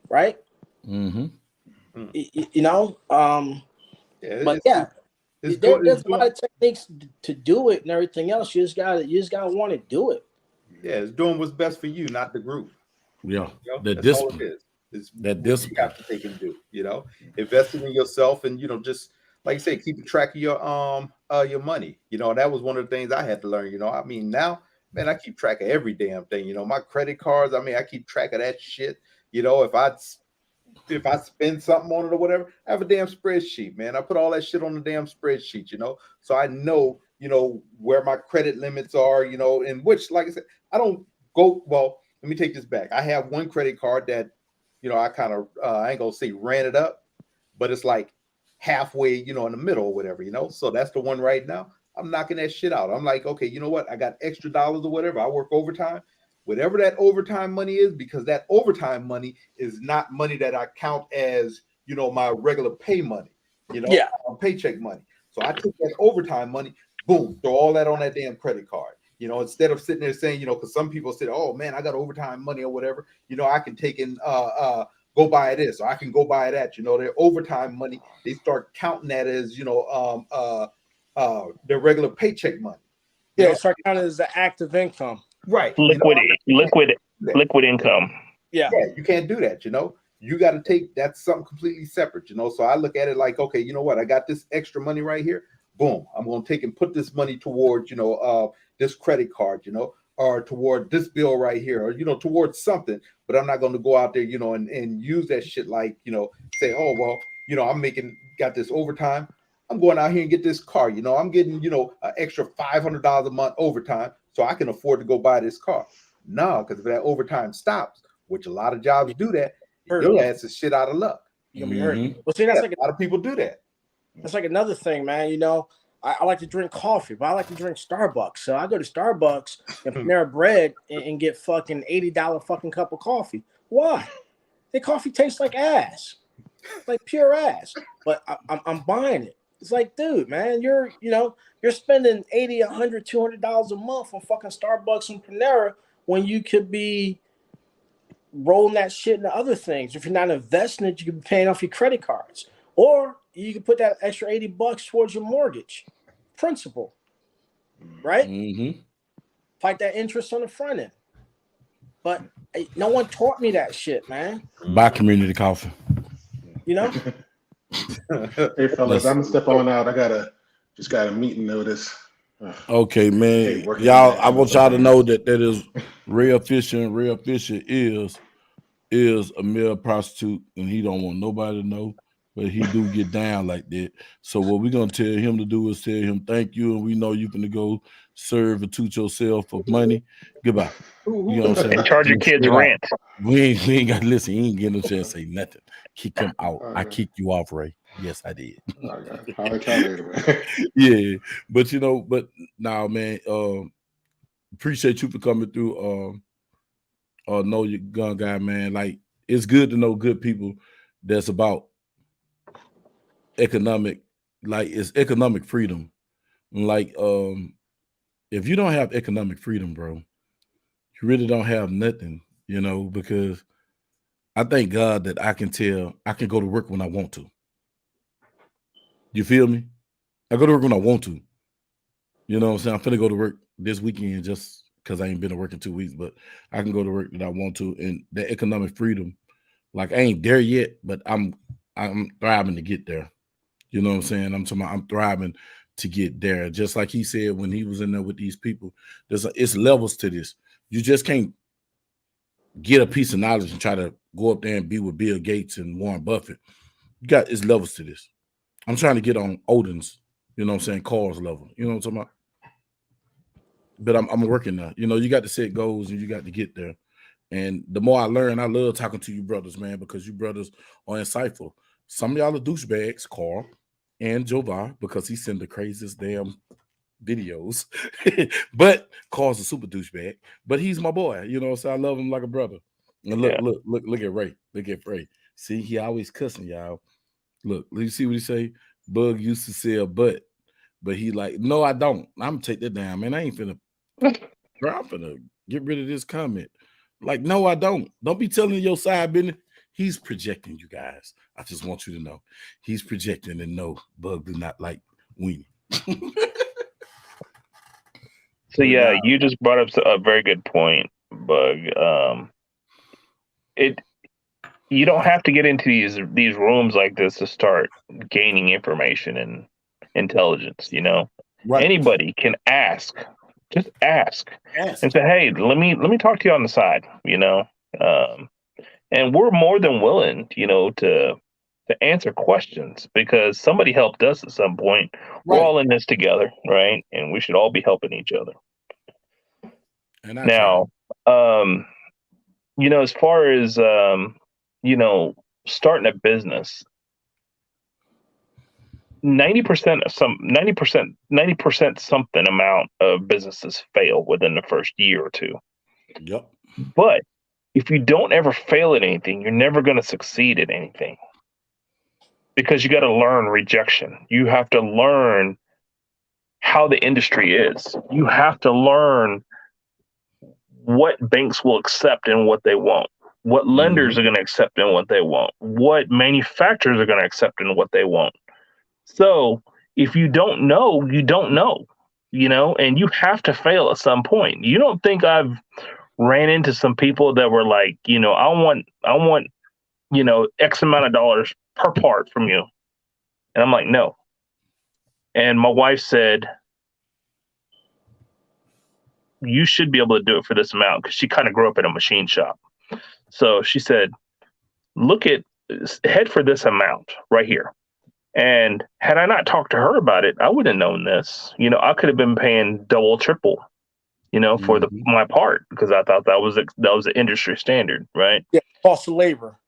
J: right?
E: Yeah,
J: But yeah, there's a lot of techniques to do it and everything else. You just gotta want to do it.
E: Yeah, it's doing what's best for you, not the group.
B: Yeah,
E: the discipline. All it is. It's that discipline you have to take and do. Investing in yourself, and just like you say, keeping track of your money. That was one of the things I had to learn. I mean, now, man, I keep track of every damn thing. My credit cards. I mean, I keep track of that shit. If I spend something on it or whatever, I have a damn spreadsheet, man. I put all that shit on the damn spreadsheet, so I know, where my credit limits are, in which, like I said, I don't go, well, let me take this back. I have one credit card that, I kind of, I ain't gonna say ran it up, but it's like halfway, in the middle or whatever, so that's the one right now. I'm knocking that shit out. I'm like, okay, you know what? I got extra dollars or whatever. I work overtime. Whatever that overtime money is, because that overtime money is not money that I count as, my regular pay money, paycheck money. So I take that overtime money, boom, throw all that on that damn credit card. Instead of sitting there saying, because some people said, oh man, I got overtime money or whatever, I can take and go buy this or I can go buy that. Their overtime money, they start counting that as, their regular paycheck money.
J: It start counting as the active income.
E: Right.
F: Liquid income.
E: Yeah, you can't do that. You got to take, that's something completely separate. So I look at it like, okay, you know what? I got this extra money right here. Boom. I'm going to take and put this money towards, this credit card, or toward this bill right here, or, towards something, but I'm not going to go out there, and use that shit like, say, oh, well, I'm got this overtime. I'm going out here and get this car. I'm getting, an extra $500 a month overtime so I can afford to go buy this car. No, because if that overtime stops, which a lot of jobs do that, your ass is shit out of luck.
J: You're going to be hurt. Well, see, that's like
E: a lot of people do that.
J: That's like another thing, man. I like to drink coffee, but I like to drink Starbucks. So I go to Starbucks and Panera Bread and get fucking $80 fucking cup of coffee. Why? Their coffee tastes like ass, like pure ass. But I'm buying it. It's like, dude, man, you're spending $80, $100, $200 a month on fucking Starbucks and Panera when you could be rolling that shit into other things. If you're not investing it, you could be paying off your credit cards, or you can put that extra $80 towards your mortgage principal, right?
B: Mm-hmm.
J: Fight that interest on the front end. But no one taught me that shit, man.
B: Buy community coffee.
J: You know.
L: Hey fellas, I'm gonna step on out. I just got a meeting notice.
B: Okay, man. Y'all, I want y'all to know that is Real Fisher. Real Fisher is a male prostitute, and he don't want nobody to know, but he do get down like that. So what we're gonna tell him to do is tell him thank you, and we know you're gonna go serve and toot yourself for money. Goodbye. You know what I'm saying?
F: And charge your kids rent.
B: We ain't got to listen. He ain't getting no chance to say nothing. Kick him out. I kicked you off, Ray. Yes, I did.
L: I'll tell you later, man.
B: Yeah, but now, man, appreciate you for coming through. Know your gun guy, man. Like, it's good to know good people that's about economic, like, it's economic freedom. Like, if you don't have economic freedom, bro, you really don't have nothing, because I thank God that I can go to work when I want to. You feel me? I go to work when I want to. You know what I'm saying? I'm finna go to work this weekend just because I ain't been to work in 2 weeks, but I can go to work that I want to. And the economic freedom, like, I ain't there yet, but I'm thriving to get there. You know what I'm saying? I'm thriving to get there. Just like he said when he was in there with these people, it's levels to this. You just can't get a piece of knowledge and try to go up there and be with Bill Gates and Warren Buffett. It's levels to this. I'm trying to get on Odin's, Carl's level. You know what I'm talking about? But I'm working now. You got to set goals and you got to get there. And the more I learn, I love talking to you brothers, man, because you brothers are insightful. Some of y'all are douchebags, Carl and Jovar, because he send the craziest damn videos. But Carl's a super douchebag. But he's my boy. So I love him like a brother. And look at Ray. Look at Ray. See, he always cussing, y'all. Look, you see what he say? Bug used to sell butt, but he like, no, I don't. I'm gonna take that down, man. I ain't finna. Bro, I'm finna get rid of this comment. Like, no, I don't. Don't be telling your side business. He's projecting, you guys. I just want you to know he's projecting, and no, Bug do not like weenie.
F: So yeah, you just brought up a very good point, Bug. You don't have to get into these rooms like this to start gaining information and intelligence. Right. Anybody can ask. Just ask and say, "Hey, let me talk to you on the side." And we're more than willing, to answer questions because somebody helped us at some point. Right. We're all in this together, right? And we should all be helping each other. And now, as far as starting a business, 90% something amount of businesses fail within the first year or two.
B: Yep.
F: But if you don't ever fail at anything, you're never going to succeed at anything. Because you got to learn rejection. You have to learn how the industry is. You have to learn what banks will accept and what they won't. What lenders are going to accept and what they won't. What manufacturers are going to accept and what they won't. So if you don't know, you don't know, and you have to fail at some point. You don't think I've ran into some people that were like, I want, X amount of dollars per part from you. And I'm like, no. And my wife said, you should be able to do it for this amount, because she kind of grew up in a machine shop. So she said, head for this amount right here. And had I not talked to her about it, I would have known this. I could have been paying double, triple, for my part, because I thought that was the industry standard, right?
J: Yeah, cost of labor.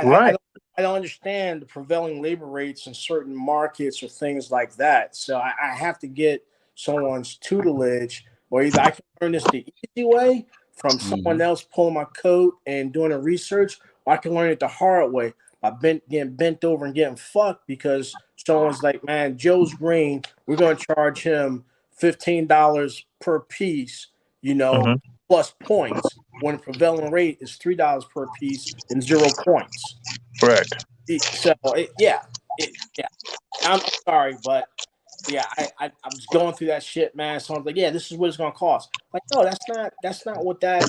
F: Right.
J: I don't understand the prevailing labor rates in certain markets or things like that. So I have to get someone's tutelage, or either I can learn this the easy way from someone else pulling my coat and doing a research, Or I can learn it the hard way by getting bent over and getting fucked because someone's like, man, Joe's green. We're going to charge him $15 per piece, plus points. When the prevailing rate is $3 per piece and 0 points.
F: Correct.
J: Yeah. I'm sorry, but yeah, I was going through that shit, man. So I was like, yeah, this is what it's gonna cost. Like, no, that's not what that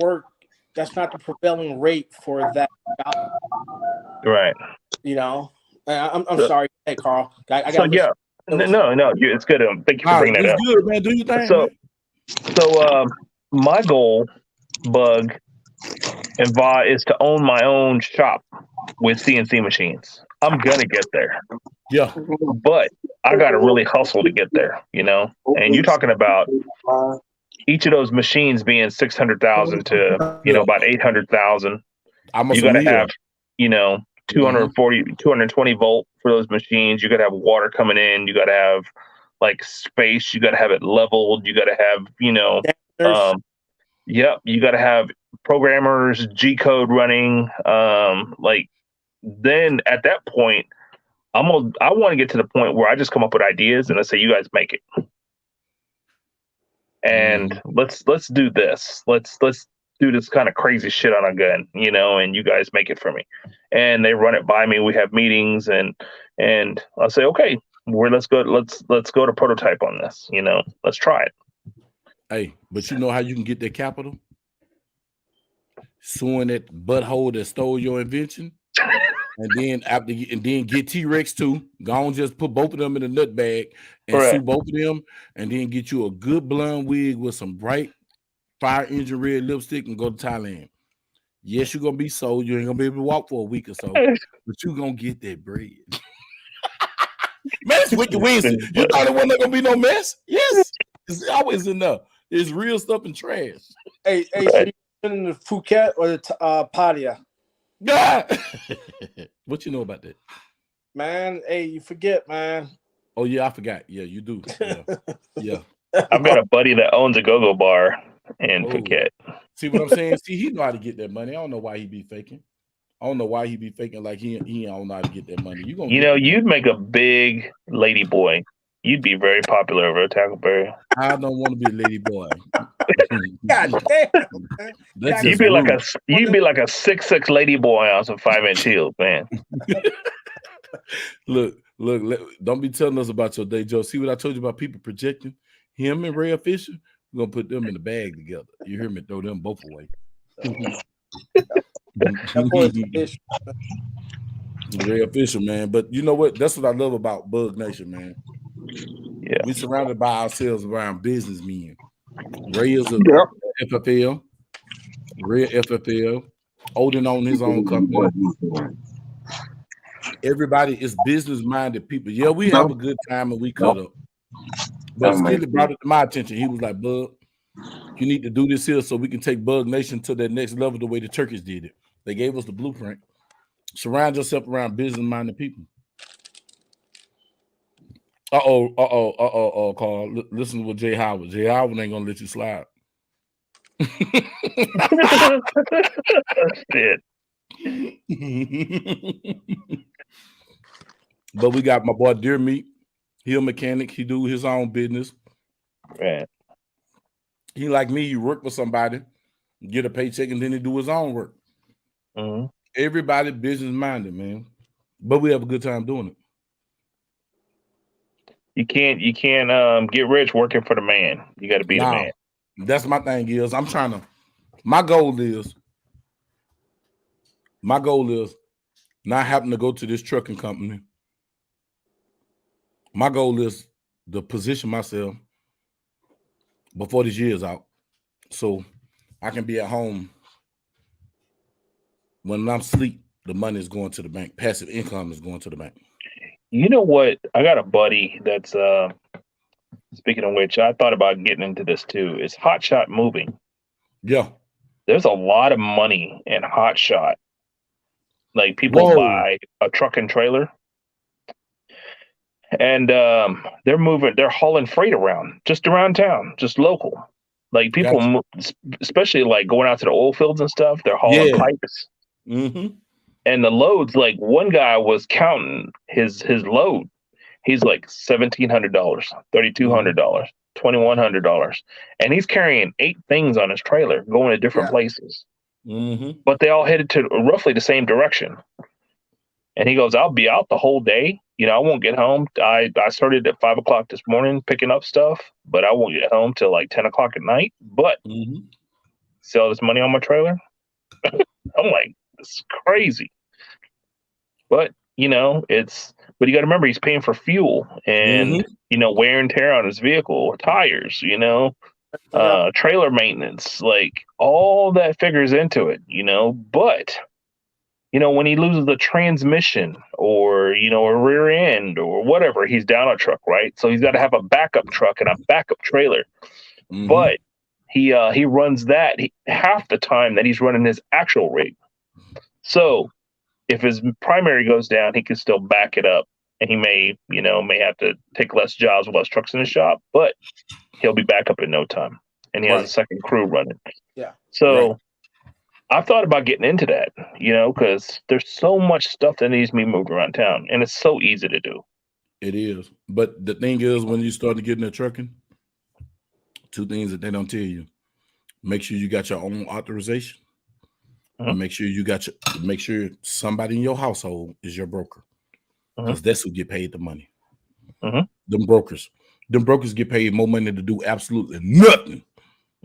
J: work. That's not the prevailing rate for that job.
F: Right.
J: I'm sorry. Hey, Carl. I got.
F: So yeah, no, it's good. Thank you for bringing that up.
B: Good, man. Do your thing.
F: So, my goal, Bug and Va, is to own my own shop with CNC machines. I'm gonna get there.
B: Yeah.
F: But I gotta really hustle to get there, And you're talking about each of those machines being 600,000 to about 800,000. You gotta have 240, 220 volt for those machines. You gotta have water coming in. You gotta have like space. You gotta have it leveled. You gotta have you gotta have programmers, G code running. Then at that point, I want to get to the point where I just come up with ideas and I say, you guys make it. And let's do this. Let's do this kind of crazy shit on a gun, and you guys make it for me. And they run it by me. We have meetings and I'll say, okay, let's go to prototype on this, let's try it.
B: Hey, but you know how you can get that capital? Suing that butthole that stole your invention. And then get T-Rex too. Go on, just put both of them in a nut bag and sue both of them, and then get you a good blonde wig with some bright fire engine red lipstick and go to Thailand. Yes, you're gonna be sold. You ain't gonna be able to walk for a week or so, but you're gonna get that bread. Man, it's Wicked Wednesday. You thought it wasn't gonna be no mess? Yes, it's always enough. It's real stuff and trash.
J: Hey, so you in the Phuket or the Pattaya?
B: God. What you know about that?
J: Man, hey, you forget, man.
B: Oh, yeah, I forgot. Yeah, you do. Yeah.
F: I've got a buddy that owns a go-go bar in Phuket.
B: See what I'm saying? See, he know how to get that money. I don't know why he be faking. I don't know why he be faking like he don't know how to get that money.
F: You'd make a big lady boy. You'd be very popular over at Tackleberry.
B: I don't want to be a lady boy.
J: God damn.
F: You'd be like a 6'6" lady boy on some 5-inch heels, man.
B: Look, don't be telling us about your day, Joe. See what I told you about people projecting? Him and Ray Fisher, we're gonna put them in the bag together. You hear me? Throw them both away. Ray Fisher, man. But you know what? That's what I love about Bug Nation, man.
F: Yeah,
B: we surrounded by ourselves around businessmen. Ray is a FFL, Ray FFL, Odin on his own company. Everybody is business-minded people. Yeah, we have a good time and we cut up. But Skilly brought it to my attention. He was like, Bug, you need to do this here so we can take Bug Nation to that next level the way the Turkish did it. They gave us the blueprint. Surround yourself around business-minded people. Carl. Listen to what Jay Howard. Jay Howard ain't gonna let you slide.
F: Shit.
B: But we got my boy Dear Meat. He a mechanic. He do his own business.
F: Right.
B: He like me. He work for somebody, get a paycheck, and then he do his own work.
F: Mm-hmm.
B: Everybody business-minded, man. But we have a good time doing it.
F: You can't get rich working for the man. You got to be the man.
B: That's my thing is my goal is not having to go to this trucking company. My goal is to position myself before this year is out so I can be at home when I'm asleep. The money is going to the bank. Passive income is going to the bank.
F: You know what? I got a buddy that's speaking of which, I thought about getting into this too. It's Hot Shot Moving.
B: Yeah.
F: There's a lot of money in Hot Shot. Like people buy a truck and trailer and they're hauling freight around town, just local. Like people, especially like going out to the oil fields and stuff, they're hauling pipes.
B: Mm-hmm.
F: And the loads, like one guy was counting his load. He's like $1,700, $3,200, $2,100, and he's carrying 8 things on his trailer going to different places.
B: Mm-hmm.
F: But they all headed to roughly the same direction. And he goes, "I'll be out the whole day. You know, I won't get home. I started at 5 o'clock this morning picking up stuff, but I won't get home till like 10 o'clock at night. But see all this money on my trailer?" I'm like, this is crazy. But you know, but you got to remember he's paying for fuel and you know, wear and tear on his vehicle, tires, you know, trailer maintenance, like all that figures into it, you know. But you know, when he loses the transmission or, you know, a rear end or whatever, he's down a truck, right? So he's got to have a backup truck and a backup trailer. But he runs that half the time that he's running his actual rig. So if his primary goes down, he can still back it up, and he may have to take less jobs with less trucks in his shop, but he'll be back up in no time, and he has a second crew running.
J: Yeah.
F: So I've thought about getting into that, you know, because there's so much stuff that needs to be moved around town, and it's so easy to do.
B: It is. But the thing is, when you start to get into trucking, 2 things that they don't tell you. Make sure you got your own authorization. And make sure somebody in your household is your broker. Because that's who get paid the money. Them brokers get paid more money to do absolutely nothing.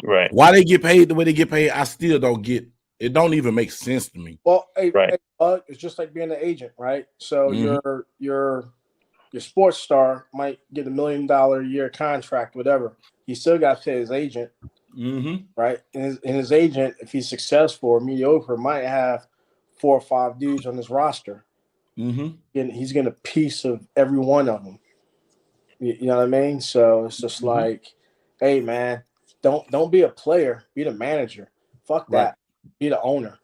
F: Right.
B: Why they get paid the way they get paid, I still don't get. It don't even make sense to me.
J: Well, it's just like being an agent, right? So your sports star might get $1 million a year contract, whatever. He still got to pay his agent, right? And his agent, if he's successful or mediocre, might have 4 or 5 dudes on his roster. And he's getting a piece of every one of them. You know what I mean? So it's just like, hey, man, don't be a player. Be the manager. Fuck that. Be the owner.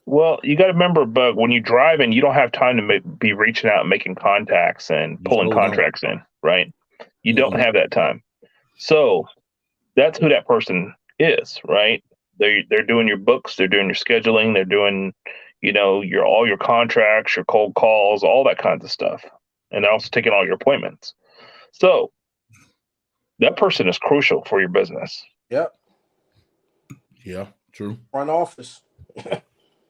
F: Well, you got to remember, Bug, when you drive in, you don't have time to be reaching out and making contacts and pulling contracts in, right? You don't have that time. So that's who that person is, right? They're doing your books, they're doing your scheduling, they're doing, you know, all your contracts, your cold calls, all that kinds of stuff. And they're also taking all your appointments. So that person is crucial for your business.
J: Yep.
B: Yeah, true.
J: Front office.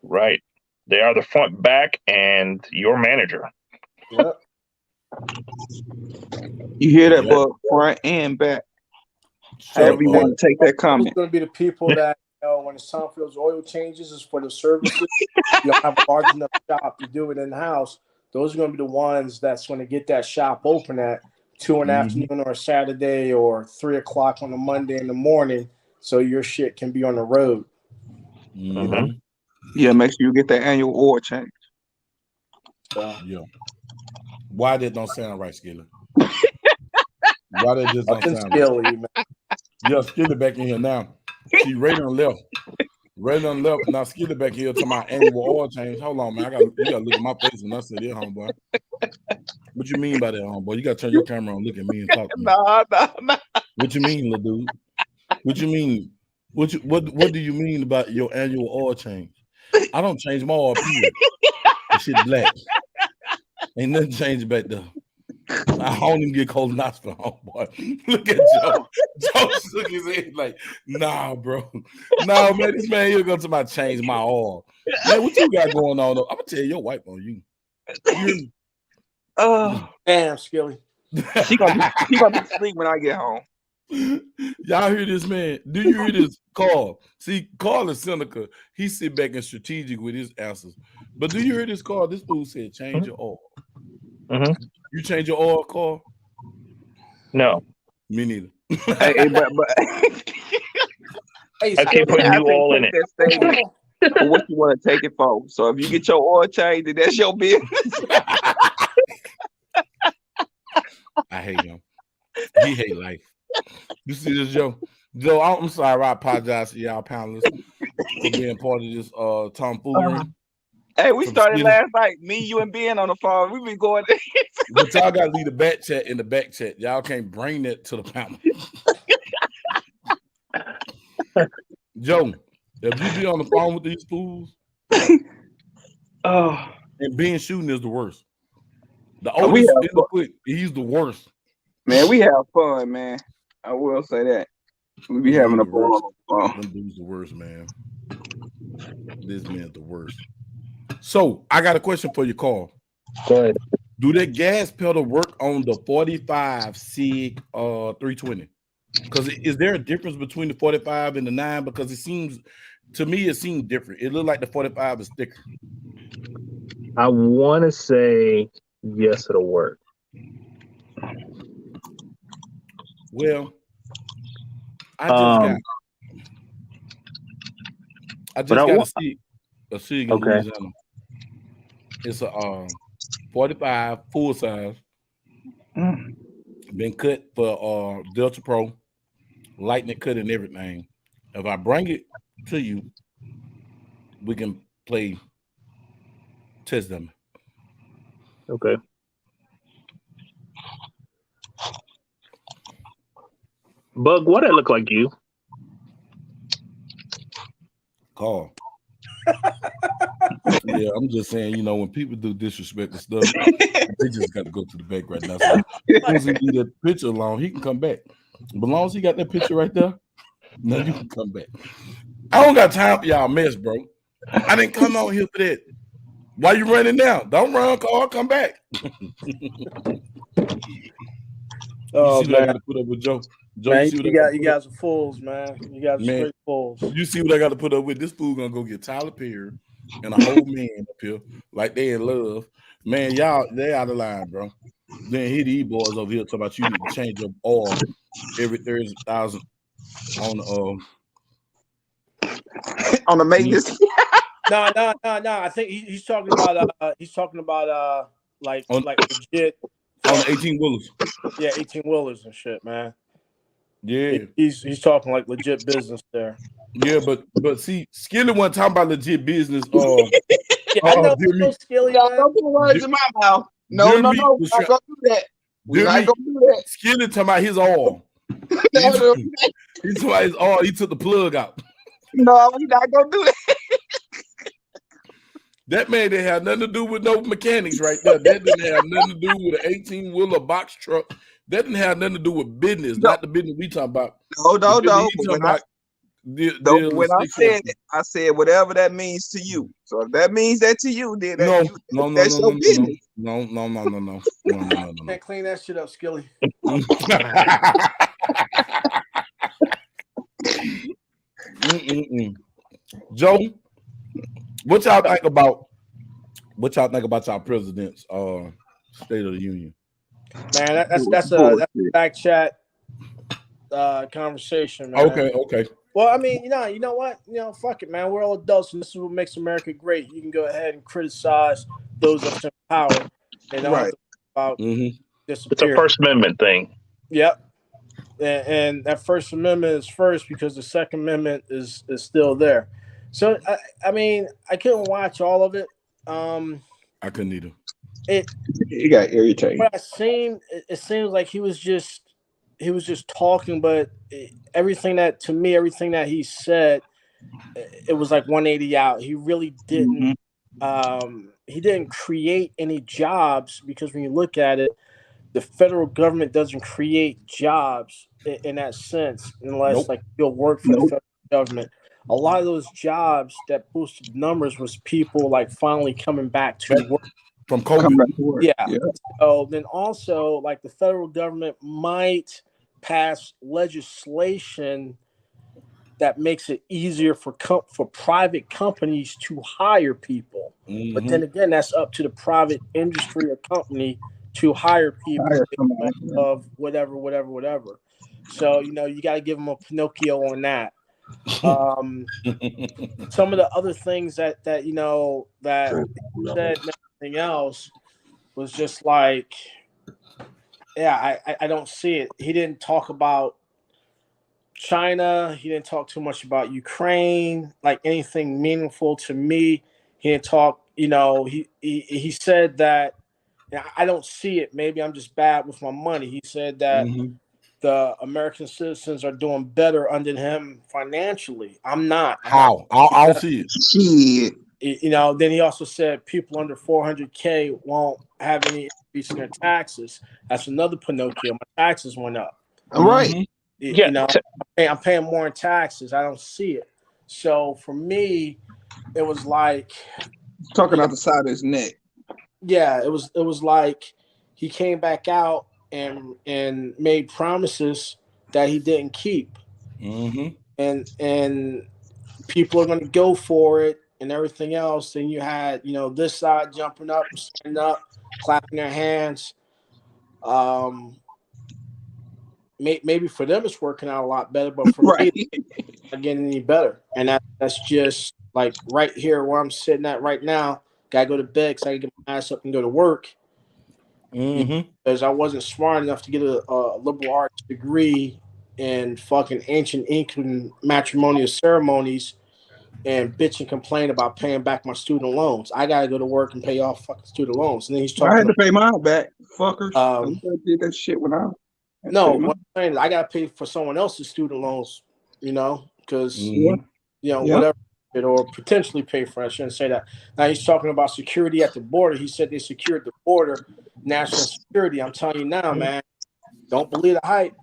F: Right. They are the front, back, and your manager.
J: Yep.
M: You hear that, Bug? Front and back. However you want to take that comment.
J: It's going to be the people that, you know, when it's time for those oil changes, is for the services. You don't have a large enough shop to do it in the house. Those are going to be the ones that's going to get that shop open at 2 in the afternoon or a Saturday or 3 o'clock on a Monday in the morning, so your shit can be on the road.
M: Yeah, make sure you get that annual oil change.
B: Yeah. Why that don't sound right, Skilly? Why that just don't sound right? Yeah, Skilly back in here now. See, right on the left. Right on the left. Now Skilly back here to my annual oil change. Hold on, man. You gotta look at my face when I say this, homeboy. What you mean by that, homeboy? You gotta turn your camera on, look at me and talk to me.
M: Nah.
B: What you mean, little dude? What you mean? What do you mean about your annual oil change? I don't change my oil, period. That shit black. Ain't nothing changed back there. I don't even get colonoscopy, homeboy. Look at Joe. Joe shook his head like, nah, bro. Nah, man, this man here going to my change my oil. Man, what you got going on, though? I'm going to tell your wife on you.
J: Damn, Skilly.
M: She gonna be asleep when I get home.
B: Y'all hear this, man? Do you hear this? Carl? See, Carl is cynical. He sit back and strategic with his answers. But do you hear this, Carl? This fool said, change your oil. You change your oil, Carl?
F: No.
B: Me neither.
M: Hey, but
F: I keep putting new oil in it.
M: For what you want to take it for. So if you get your oil changed, then that's your business.
B: I hate him. He hate life. You see this, Joe? Joe, I'm sorry. I apologize to y'all panelists for being part of this tomfoolery.
M: Hey, we started last night. Me, you, and Ben on the phone. We've been going.
B: But y'all got to leave the back chat in the back chat. Y'all can't bring that to the panel. Joe, if you be on the phone with these fools, and being shooting is the worst. The oldest in the clique, he's the worst.
M: Man, we have fun, man. I will say that. We be having a ball.
B: Them dudes the worst, man. This man's the worst. So I got a question for you, Carl.
F: Go ahead.
B: Do that gas pedal work on the 45 SIG 320? Because is there a difference between the 45 and the 9? Because it seems different. It looked like the 45 is thicker.
F: I want to say yes, it'll work.
B: Well, I just got a SIG in Louisiana. It's a 45 full size. Been cut for Delta Pro, lightning cut and everything. If I bring it to you, we can play test them.
F: Okay. Bug, what it look like you?
B: Carl. Yeah, I'm just saying, when people do disrespectful stuff, they just got to go to the back right now. So as soon as he leave that picture alone, he can come back. But as long as he got that picture right there, now you can come back. I don't got time for y'all mess, bro. I didn't come on here for that. Why you running now? Don't run, Carl. Come back. You see what I got to put up with Joe? Joe,
J: Man, you guys are fools, man. You guys are straight fools.
B: You see what I got to put up with? This fool gonna go get Tyler Perry and a whole man up here like they in love. Man, y'all, they out of line, bro. Then hit these boys over here talking about you need to change your oil every 30,000 on
M: the maintenance.
J: No. I think he's talking about like legit
B: on the 18-wheelers.
J: Yeah, 18-wheelers and shit, man.
B: Yeah,
J: he's talking like legit business there.
B: Yeah, but see, Skilly wasn't talking about legit business.
J: I know Skilly.
M: Y'all don't put words in my mouth. No. We're not gonna do that. We're not gonna do that.
B: Skilly talking about his oil. He's talking about his oil. He took the plug out.
M: No, we're not gonna do that.
B: That man didn't have nothing to do with no mechanics right there. That didn't have nothing to do with an 18-wheeler box truck. That didn't have nothing to do with business, not the business we talking about.
M: No. When I said it, I said whatever that means to you. So if that means that to you, then that's your business.
B: No.
J: Can't clean that shit up, Skilly.
B: Joe, what y'all think about y'all president's State of the Union?
J: Man, that's a back chat conversation, man.
B: Okay.
J: Well, I mean, you know what? Fuck it, man. We're all adults, and this is what makes America great. You can go ahead and criticize those that's in power, and don't have to about
F: it's a First Amendment thing.
J: Yep. And that First Amendment is first because the Second Amendment is still there. So I mean, I couldn't watch all of it.
B: I couldn't either.
M: It got irritating.
J: What I seen, it seems like he was just talking, but everything that he said, it was like 180 out. He really didn't. He didn't create any jobs, because when you look at it, the federal government doesn't create jobs in that sense unless like you'll work for the federal government. A lot of those jobs that boosted numbers was people like finally coming back to work
B: from COVID.
J: Yeah. So then also like the federal government might pass legislation that makes it easier for private companies to hire people. But then again, that's up to the private industry or company to hire people of whatever. So, you got to give them a Pinocchio on that. Some of the other things that that said and everything else was just like, I don't see it. He didn't talk about China. He didn't talk too much about Ukraine, like anything meaningful to me. He didn't talk, he said that, I don't see it. Maybe I'm just bad with my money. He said that the American citizens are doing better under him financially. I'm not.
B: How? I'll see it.
M: Shit.
J: You know, then he also said people under 400K won't have any increase in their taxes. That's another Pinocchio. My taxes went up.
M: Right.
J: You know, I'm paying more in taxes. I don't see it. So for me, it was like
M: talking out the side of his neck.
J: Yeah, it was like he came back out and made promises that he didn't keep. And people are going to go for it and everything else. And you had, you know, this side jumping up, standing up, clapping their hands. Maybe for them it's working out a lot better, but for me, it's not getting any better. And that's just like right here where I'm sitting at right now. Gotta go to bed because I gotta get my ass up and go to work. Because I wasn't smart enough to get a liberal arts degree in fucking ancient Incan matrimonial ceremonies and bitch and complain about paying back my student loans. I gotta go to work and pay off fucking student loans. And then he's talking.
M: I had to pay mine back, fuckers. I did that shit when I.
J: No, what I'm saying is I gotta pay for someone else's student loans. You know, because whatever, or potentially pay for it. I shouldn't say that. Now he's talking about security at the border. He said they secured the border, national security. I'm telling you now, man, don't believe the hype.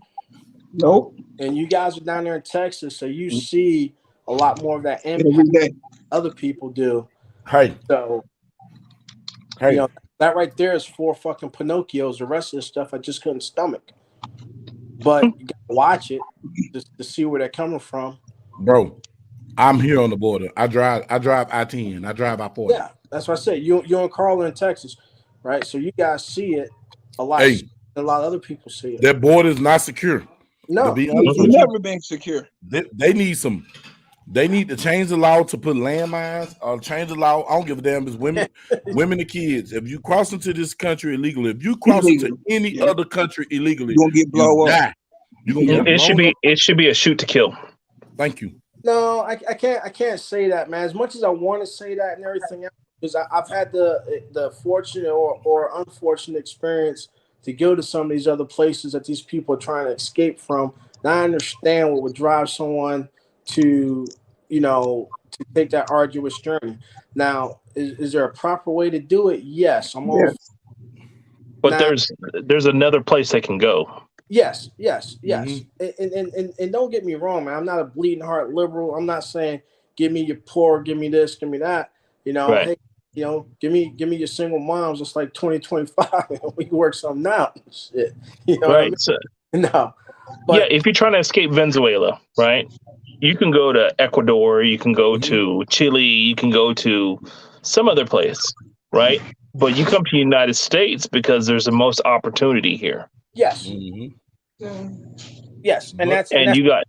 M: Nope.
J: And you guys are down there in Texas, so you see a lot more of that impact than other people do. So, you know, that right there is 4 fucking Pinocchios. The rest of the stuff I just couldn't stomach. But you gotta watch it just to see where they're coming from.
B: Bro, I'm here on the border. I drive I-10. I drive I-40.
J: Yeah, that's what I said. You and Carl are in Texas, right? So you guys see it a lot.
B: Hey,
J: a lot of other people see it.
B: That border is not secure.
J: No,
M: it's never been secure.
B: They need some. They need to change the law to put landmines or change the law. I don't give a damn. It's women, women and kids. If you cross into this country illegally, if you cross into any other country illegally,
M: you're gonna get blown up.
B: You're gonna get
F: it should be a shoot to kill.
B: Thank you.
J: No, I can't say that, man. As much as I want to say that and everything else, because I've had the fortunate or unfortunate experience to go to some of these other places that these people are trying to escape from. And I understand what would drive someone to, you know, to take that arduous journey. Now, is there a proper way to do it? Yes, I'm all.
F: But now, there's another place they can go.
J: Yes. And don't get me wrong, man. I'm not a bleeding heart liberal. I'm not saying give me your poor, give me this, give me that. You know, hey, you know, give me your single moms. It's like 2025. We can work something out. Shit. You know what I mean?
F: So,
J: no. But,
F: if you're trying to escape Venezuela, right? You can go to Ecuador, you can go to Chile, you can go to some other place, right? But you come to the United States because there's the most opportunity here.
J: Yes. Yes,
F: and you got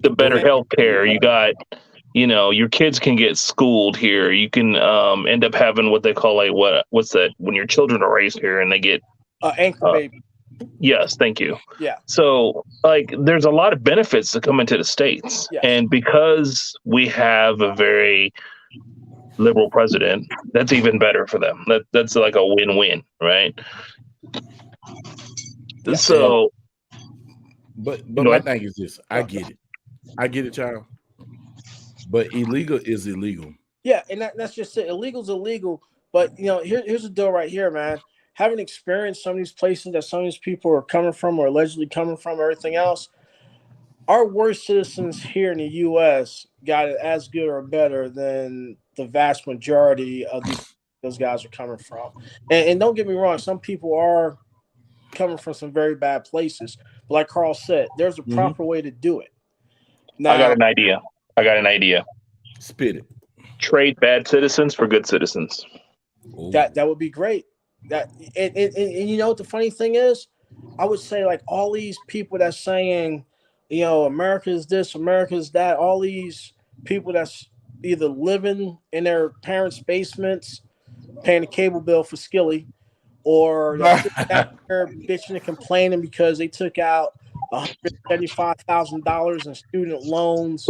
F: the better health care. You got, you know, your kids can get schooled here. You can end up having what they call what's that when your children are raised here and they get
J: anchor baby.
F: Yes, thank you.
J: Yeah.
F: So, like, there's a lot of benefits that come into the States.
J: Yes.
F: And because we have a very liberal president, that's even better for them. That's like a win-win, right? Yeah. So,
B: but my thing is this: I get it, child. But illegal is illegal.
J: Yeah, and that's just it. Illegal's illegal. But you know, here's the deal right here, man. Having experienced some of these places that some of these people are coming from or allegedly coming from, everything else, our worst citizens here in the U.S. got it as good or better than the vast majority of those guys are coming from. And don't get me wrong, some people are coming from some very bad places. But like Carl said, there's a proper way to do it.
F: Now, I got an idea.
B: Spit it.
F: Trade bad citizens for good citizens.
J: That would be great. That and you know what the funny thing is? I would say like all these people that's saying, you know, America is this, America is that, all these people that's either living in their parents' basements, paying a cable bill for Skilly, or they're bitching and complaining because they took out $175,000 in student loans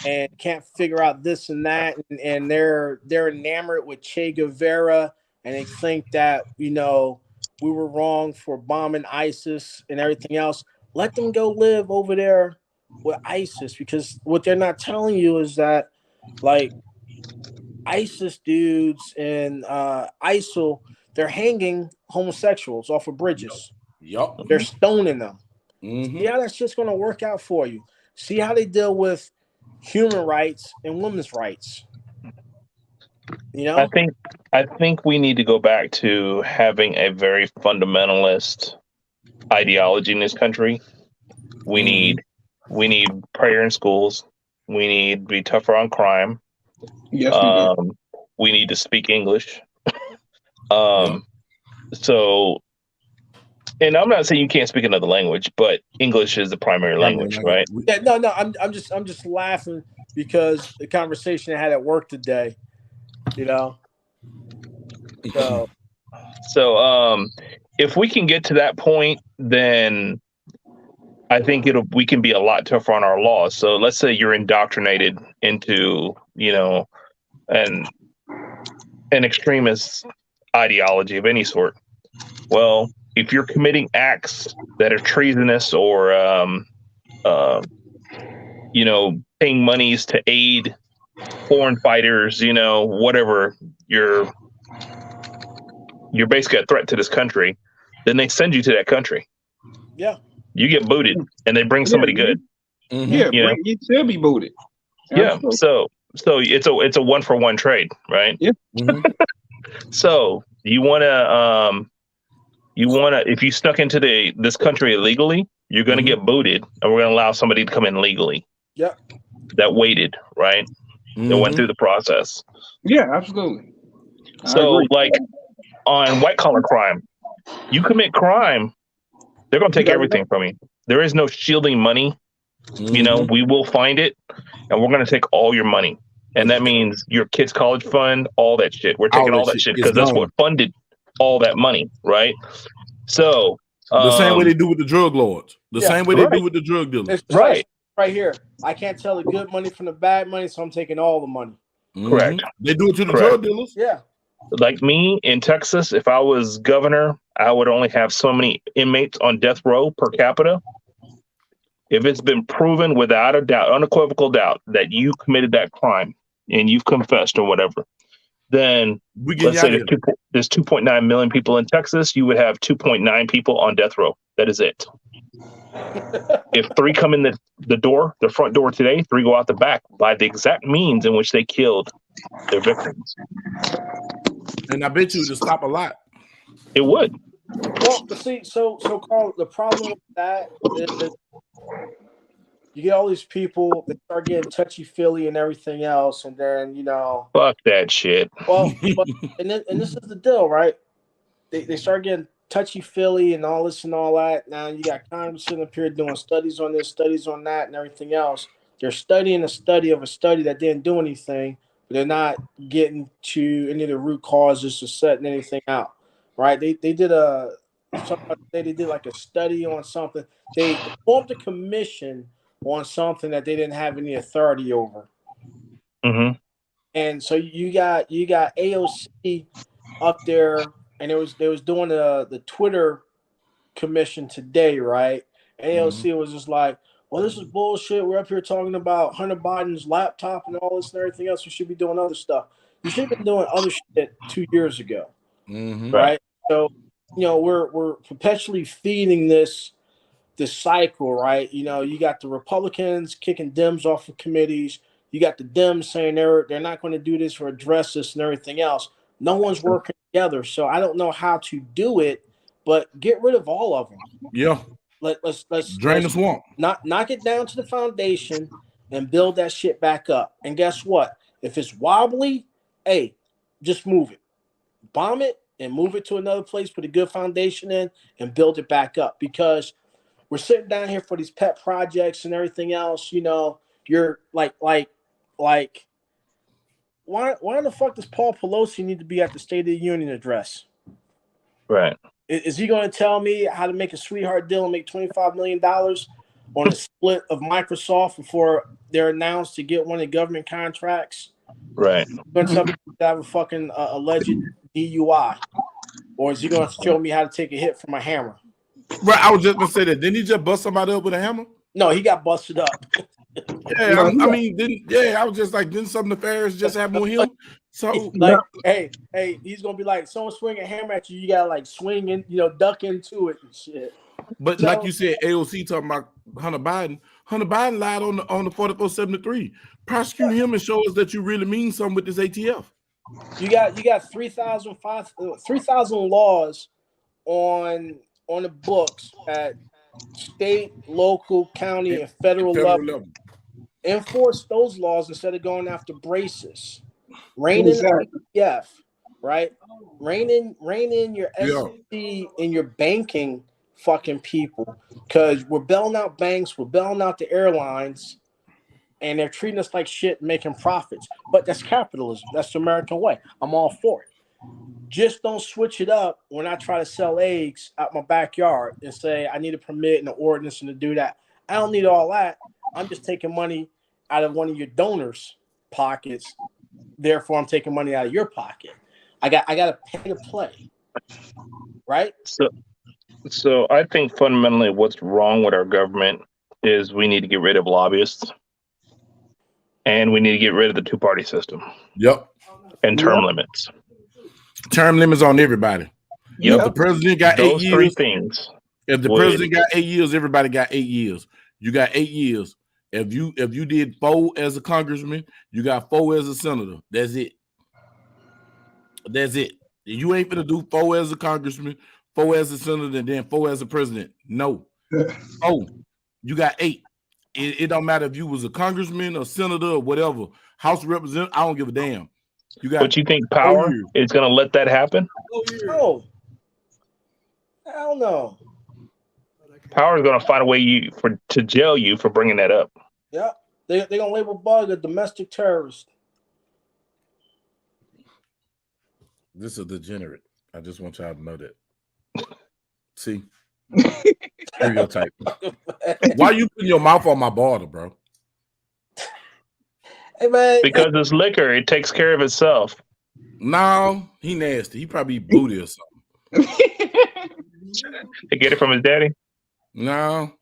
J: and can't figure out this and that, and they're enamored with Che Guevara, and they think that, you know, we were wrong for bombing ISIS and everything else. let them go live over there with ISIS, because what they're not telling you is that, like, ISIS dudes and ISIL, they're hanging homosexuals off of bridges.
B: Yup.
J: They're stoning them.
B: Mm-hmm.
J: See how that's just going to work out for you. See how they deal with human rights and women's rights. You know,
F: I think we need to go back to having a very fundamentalist ideology in this country. We need prayer in schools. We need to be tougher on crime.
M: Yes, we do.
F: We need to speak English. So, and I'm not saying you can't speak another language, but English is the primary language, right?
J: Yeah, no, I'm just laughing because the conversation I had at work today, you know.
F: So if we can get to that point, then I think we can be a lot tougher on our laws. So let's say you're indoctrinated into, an extremist ideology of any sort. Well, if you're committing acts that are treasonous or, paying monies to aid foreign fighters, whatever, you're basically a threat to this country, then they send you to that country.
J: Yeah.
F: You get booted and they bring somebody good.
M: Yeah, you should be booted.
F: Yeah. So it's a 1-for-1 trade, right?
M: Yeah.
F: So you wanna if you snuck into this country illegally, you're gonna get booted, and we're gonna allow somebody to come in legally.
J: Yeah.
F: That waited, right? That went through the process.
M: Yeah, absolutely.
F: So like on white collar crime, you commit crime, they're gonna take everything from you. There is no shielding money. We will find it, and we're gonna take all your money. And that means your kid's college fund, all that shit. We're taking all that shit because that's what funded all that money, right? So
B: the same way they do with the drug lords, the same way they do with the drug dealers,
J: right here. I can't tell the good money from the bad money, so I'm taking all the money.
F: Correct.
B: They do it to the drug dealers.
J: Yeah.
F: Like me in Texas, if I was governor, I would only have so many inmates on death row per capita. If it's been proven without a doubt, unequivocal doubt, that you committed that crime and you've confessed or whatever, then let's say there's 2.9 million people in Texas, you would have 2.9 people on death row. That is it. If 3 come in the front door today, 3 go out the back by the exact means in which they killed their victims.
B: And I bet you it would stop a lot.
F: It would.
J: Well, see, so Carl, the problem with that is you get all these people that start getting touchy-feely and everything else, and then
F: fuck that shit.
J: Well, and this is the deal, right? They start getting touchy-feely and all this and all that. Now you got Congress sitting up here doing studies on this, studies on that, and everything else. They're studying a study of a study that didn't do anything, but they're not getting to any of the root causes or setting anything out, right? They did like a study on something. They formed a commission on something that they didn't have any authority over.
F: Mm-hmm. And
J: so you got AOC up there, and they was doing the Twitter commission today, right? AOC was just like, well, this is bullshit. We're up here talking about Hunter Biden's laptop and all this and everything else. We should be doing other stuff. You should have been doing other shit 2 years ago, right? So, we're perpetually feeding this cycle, right? You got the Republicans kicking Dems off of committees. You got the Dems saying they're not going to do this or address this and everything else. No one's working together, so I don't know how to do it, but get rid of all of them.
B: Yeah.
J: Let's
B: drain the swamp.
J: Knock it down to the foundation and build that shit back up. And guess what? If it's wobbly, hey, just move it. Bomb it and move it to another place, put a good foundation in, and build it back up. Because we're sitting down here for these pet projects and everything else. You're like, why the fuck does Paul Pelosi need to be at the State of the Union address?
F: Right.
J: Is he going to tell me how to make a sweetheart deal and make $25 million on a split of Microsoft before they're announced to get one of the government contracts?
F: Right.
J: Going to tell me to have a fucking alleged DUI? Or is he going to show me how to take a hit from a hammer?
B: Right, I was just gonna say that. Didn't he just bust somebody up with a hammer?
J: No, he got busted up.
B: Yeah, I mean, I was just like, didn't something nefarious just happen with him? So,
J: like, hey, he's gonna be like, someone swing a hammer at you, you gotta like swing and duck into it and shit.
B: But like you said, AOC talking about Hunter Biden. Hunter Biden lied on the 4473. Prosecute him and show us that you really mean something with this ATF.
J: You got 3,000 laws on the books at state, local, county, and federal level. Enforce those laws instead of going after braces. Rein in the ATF, right? Rein in your SEC and your banking fucking people, because we're bailing out banks, we're bailing out the airlines, and they're treating us like shit and making profits. But that's capitalism. That's the American way. I'm all for it. Just don't switch it up when I try to sell eggs out my backyard and say I need a permit and an ordinance and to do that. I don't need all that. I'm just taking money out of one of your donors' pockets. Therefore, I'm taking money out of your pocket. I got to pay to play, right?
F: So I think fundamentally what's wrong with our government is we need to get rid of lobbyists, and we need to get rid of the two-party system.
B: Yep.
F: And term limits.
B: Term limits on everybody.
F: Yep.
B: If the president got
F: Those
B: 8 years,
F: three things.
B: If the president got 8 years, everybody got 8 years. You got 8 years. If you did 4 as a congressman, you got 4 as a senator. That's it. That's it. You ain't gonna do 4 as a congressman, 4 as a senator, and then 4 as a president. No. You got 8. It don't matter if you was a congressman or senator or whatever. House of Representatives, I don't give a damn. You got.
F: But you think power is going to let that happen?
J: No. Hell no.
F: Power is going to find a way to jail you for bringing that up.
J: Yeah. They're going to label Bug a domestic terrorist.
B: This is a degenerate. I just want y'all to know that. See? Stereotype. Why you putting your mouth on my border, bro?
J: Hey, man.
F: Because it's liquor. It takes care of itself.
B: No, he nasty. He probably booty or something.
F: To get it from his daddy?
B: No.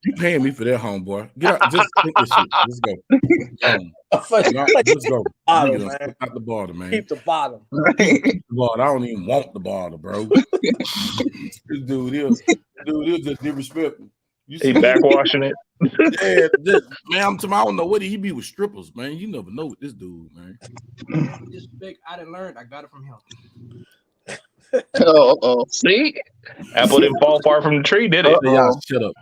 B: You paying me for that, homeboy. Get out. Just take this shit. Let's go. Let's go.
J: Bottom,
B: out the border, man.
J: Keep the bottom.
B: Keep the border. I don't even want the border, bro. This dude is just disrespectful.
F: He backwashing it.
B: Yeah, man, I don't know what he be with strippers, man. You never know with this dude, man.
N: This big, I didn't learn. I got it from him.
F: See, apple didn't fall far from the tree, did it?
B: Y'all shut up.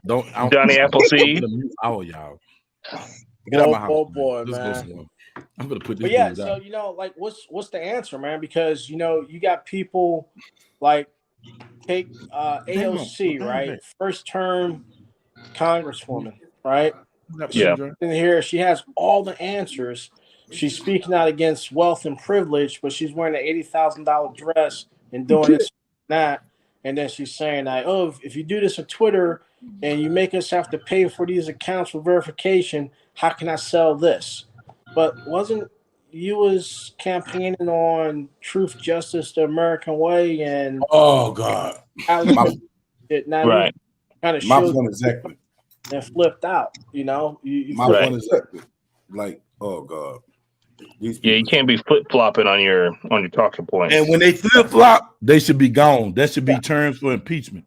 F: Johnny Appleseed.
B: Oh, y'all. Get out my house.
J: Oh boy, man.
B: I'm gonna put this.
J: But yeah,
B: dude
J: so
B: out.
J: like, what's the answer, man? Because you got people like take AOC, right? First term Congresswoman, right?
F: Yeah.
J: In here, she has all the answers. She's speaking out against wealth and privilege, but she's wearing an $80,000 dress and doing this and that. And then she's saying like, oh, if you do this on Twitter and you make us have to pay for these accounts for verification, how can I sell this? But wasn't you was campaigning on truth, justice, the American way, and
B: oh god,
J: right? Kind of
B: my point exactly.
J: And flipped out. You know,
B: my point exactly. Like, oh god.
F: You can't be flip flopping on your talking points.
B: And when they flip flop, they should be gone. That should be terms for impeachment.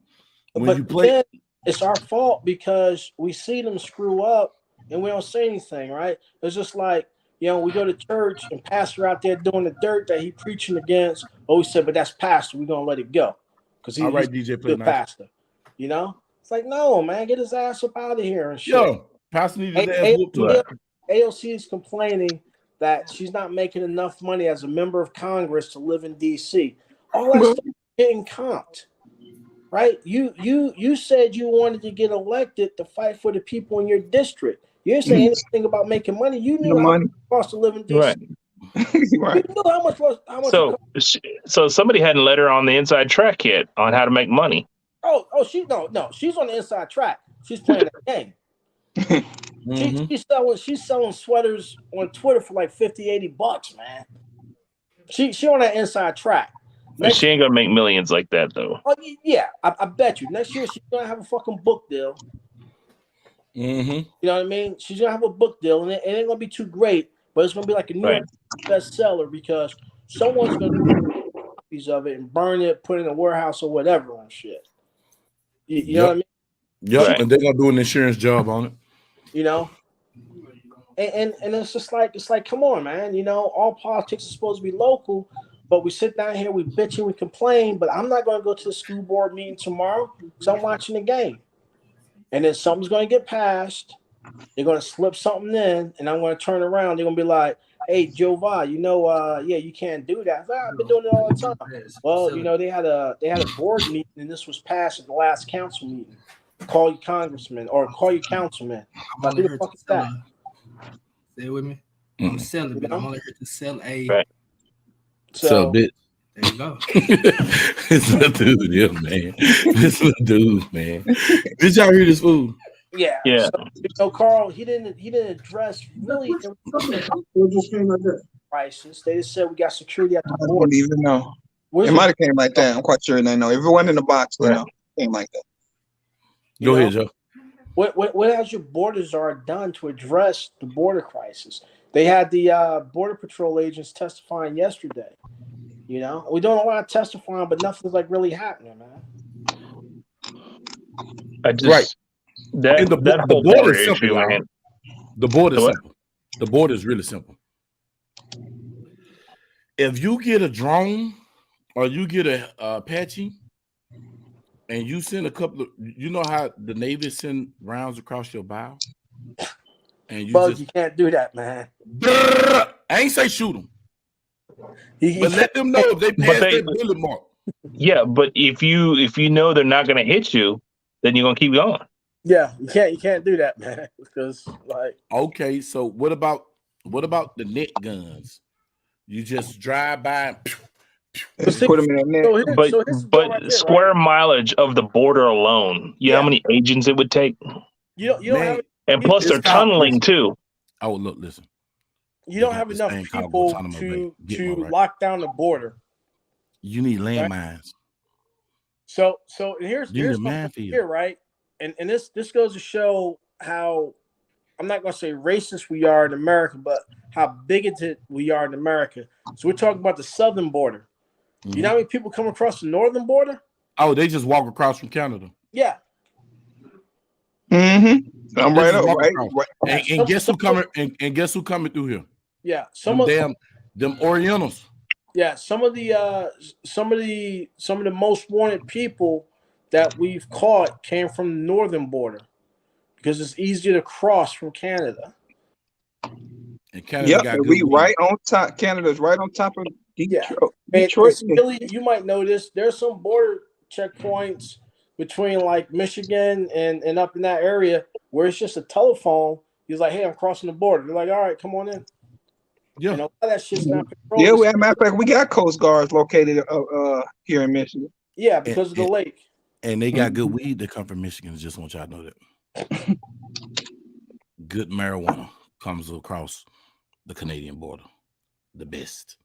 B: When you play,
J: it's our fault because we see them screw up and we don't say anything, right? It's just like, we go to church and pastor out there doing the dirt that he preaching against. Oh, we said, but that's pastor. We're gonna let it go because he's
B: DJ
J: a good pastor. It's like, no, man, get his ass up out of here and shit.
B: Yo, pastor needs his ass whooped too.
J: AOC is complaining that she's not making enough money as a member of Congress to live in DC. All that stuff is getting comped, right? You said you wanted to get elected to fight for the people in your district. You didn't say anything about making money. You knew how much it cost to live in DC.
F: Right.
J: You knew how much.
F: So somebody hadn't let her on the inside track yet on how to make money.
J: Oh, she's on the inside track. She's playing the game. She's selling sweaters on Twitter for like $50-$80, man. She on that inside track.
F: She ain't gonna make millions like that though.
J: Oh yeah, I bet you. Next year she's gonna have a fucking book deal.
B: Mm-hmm.
J: You know what I mean? She's gonna have a book deal, and it ain't gonna be too great, but it's gonna be like a New York bestseller because someone's gonna copies of it and burn it, put it in a warehouse or whatever on shit. You know what I mean?
B: Yep, and they're gonna do an insurance job on it.
J: You know, and it's just like come on, man. You know, all politics is supposed to be local, but we sit down here, we bitch and we complain. But I'm not gonna go to the school board meeting tomorrow because I'm watching the game, and then something's gonna get passed. They're gonna slip something in, and I'm gonna turn around. They're gonna be like, "Hey, Jova, you know, yeah, you can't do that." I've been doing it all the time. Well, you know, they had a board meeting, and this was passed at the last council meeting. Call your congressman or call your councilman.
N: I'm
J: Who
N: only
J: the
N: here
J: fuck
N: to
J: is
N: sell
J: that?
N: Stay with me. I'm selling, but I'm only here to sell a.
F: Right.
B: So, bitch.
N: There you go.
B: It's a dude, yeah, man. It's a dude, man. Did y'all hear this fool?
J: Yeah. So, you know, Carl, he didn't address really crisis. They just said we got security at the
M: I
J: border.
M: don't even know.
J: Where's
M: It might have came like that. I'm quite sure they know. If it wasn't in the box, you know, came like that.
B: Go ahead, Joe.
J: What has your borders are done to address the border crisis? They had the border patrol agents testifying yesterday. You know, we're doing a lot of testifying, but nothing's like really happening, man.
F: I just that whole border
B: is simple,
F: issue,
B: y'all.
F: man.
B: The border is simple. The border is really simple. If you get a drone or you get a Apache and you send a couple of, you know how the Navy send rounds across your bow? And you
J: can't do that, man.
B: I ain't say shoot them. But let them know if they pass their bullet mark.
F: Yeah, but if you know they're not gonna hit you, then you're gonna keep going.
J: Yeah, you can't do that, man. Because like
B: okay, so what about the net guns? You just drive by and
M: put them in there.
F: But square mileage of the border alone, you know how many agents it would take?
J: You don't have,
F: and plus they're tunneling too.
B: Oh, look, listen.
J: You don't have enough people to lock down the border.
B: You need landmines.
J: So here's something here, right? And this goes to show how, I'm not going to say racist we are in America, but how bigoted we are in America. So we're talking about the southern border. Mm-hmm. You know how many people come across the northern border?
B: Oh, they just walk across from Canada.
J: Yeah.
M: Mm-hmm. I'm right up, right.
B: And guess who coming? And guess who coming through here?
J: Yeah,
B: them Orientals.
J: Yeah, some of the most wanted people that we've caught came from the northern border because it's easier to cross from Canada.
B: And Canada got
M: we right on top. Canada's right on top of Detroit.
J: Yeah. Detroit. Really, you might notice there's some border checkpoints between like Michigan and up in that area where it's just a telephone. He's like, "Hey, I'm crossing the border." They're like, "All right, come on in."
B: Yeah,
J: you know, that shit's not controlled.
M: Yeah, as a matter of fact, we got Coast Guards located here in Michigan.
J: Yeah, because of the lake.
B: And they got good weed that come from Michigan. Just want y'all to know that. Good marijuana comes across the Canadian border. The best.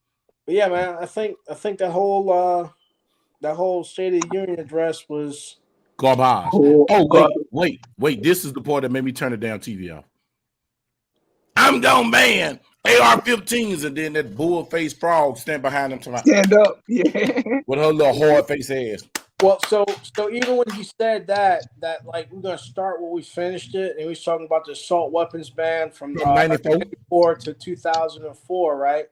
J: But yeah, man, I think that whole State of the Union address was
B: garbage. Wait. This is the part that made me turn the damn TV off. I'm gonna ban AR-15s, and then that bull-faced frog stand behind them tonight.
M: Stand up, yeah.
B: With her little hard face ass.
J: Well, so even when he said that like we're gonna start where we finished it, and he was talking about the assault weapons ban from 1994 to 2004, right?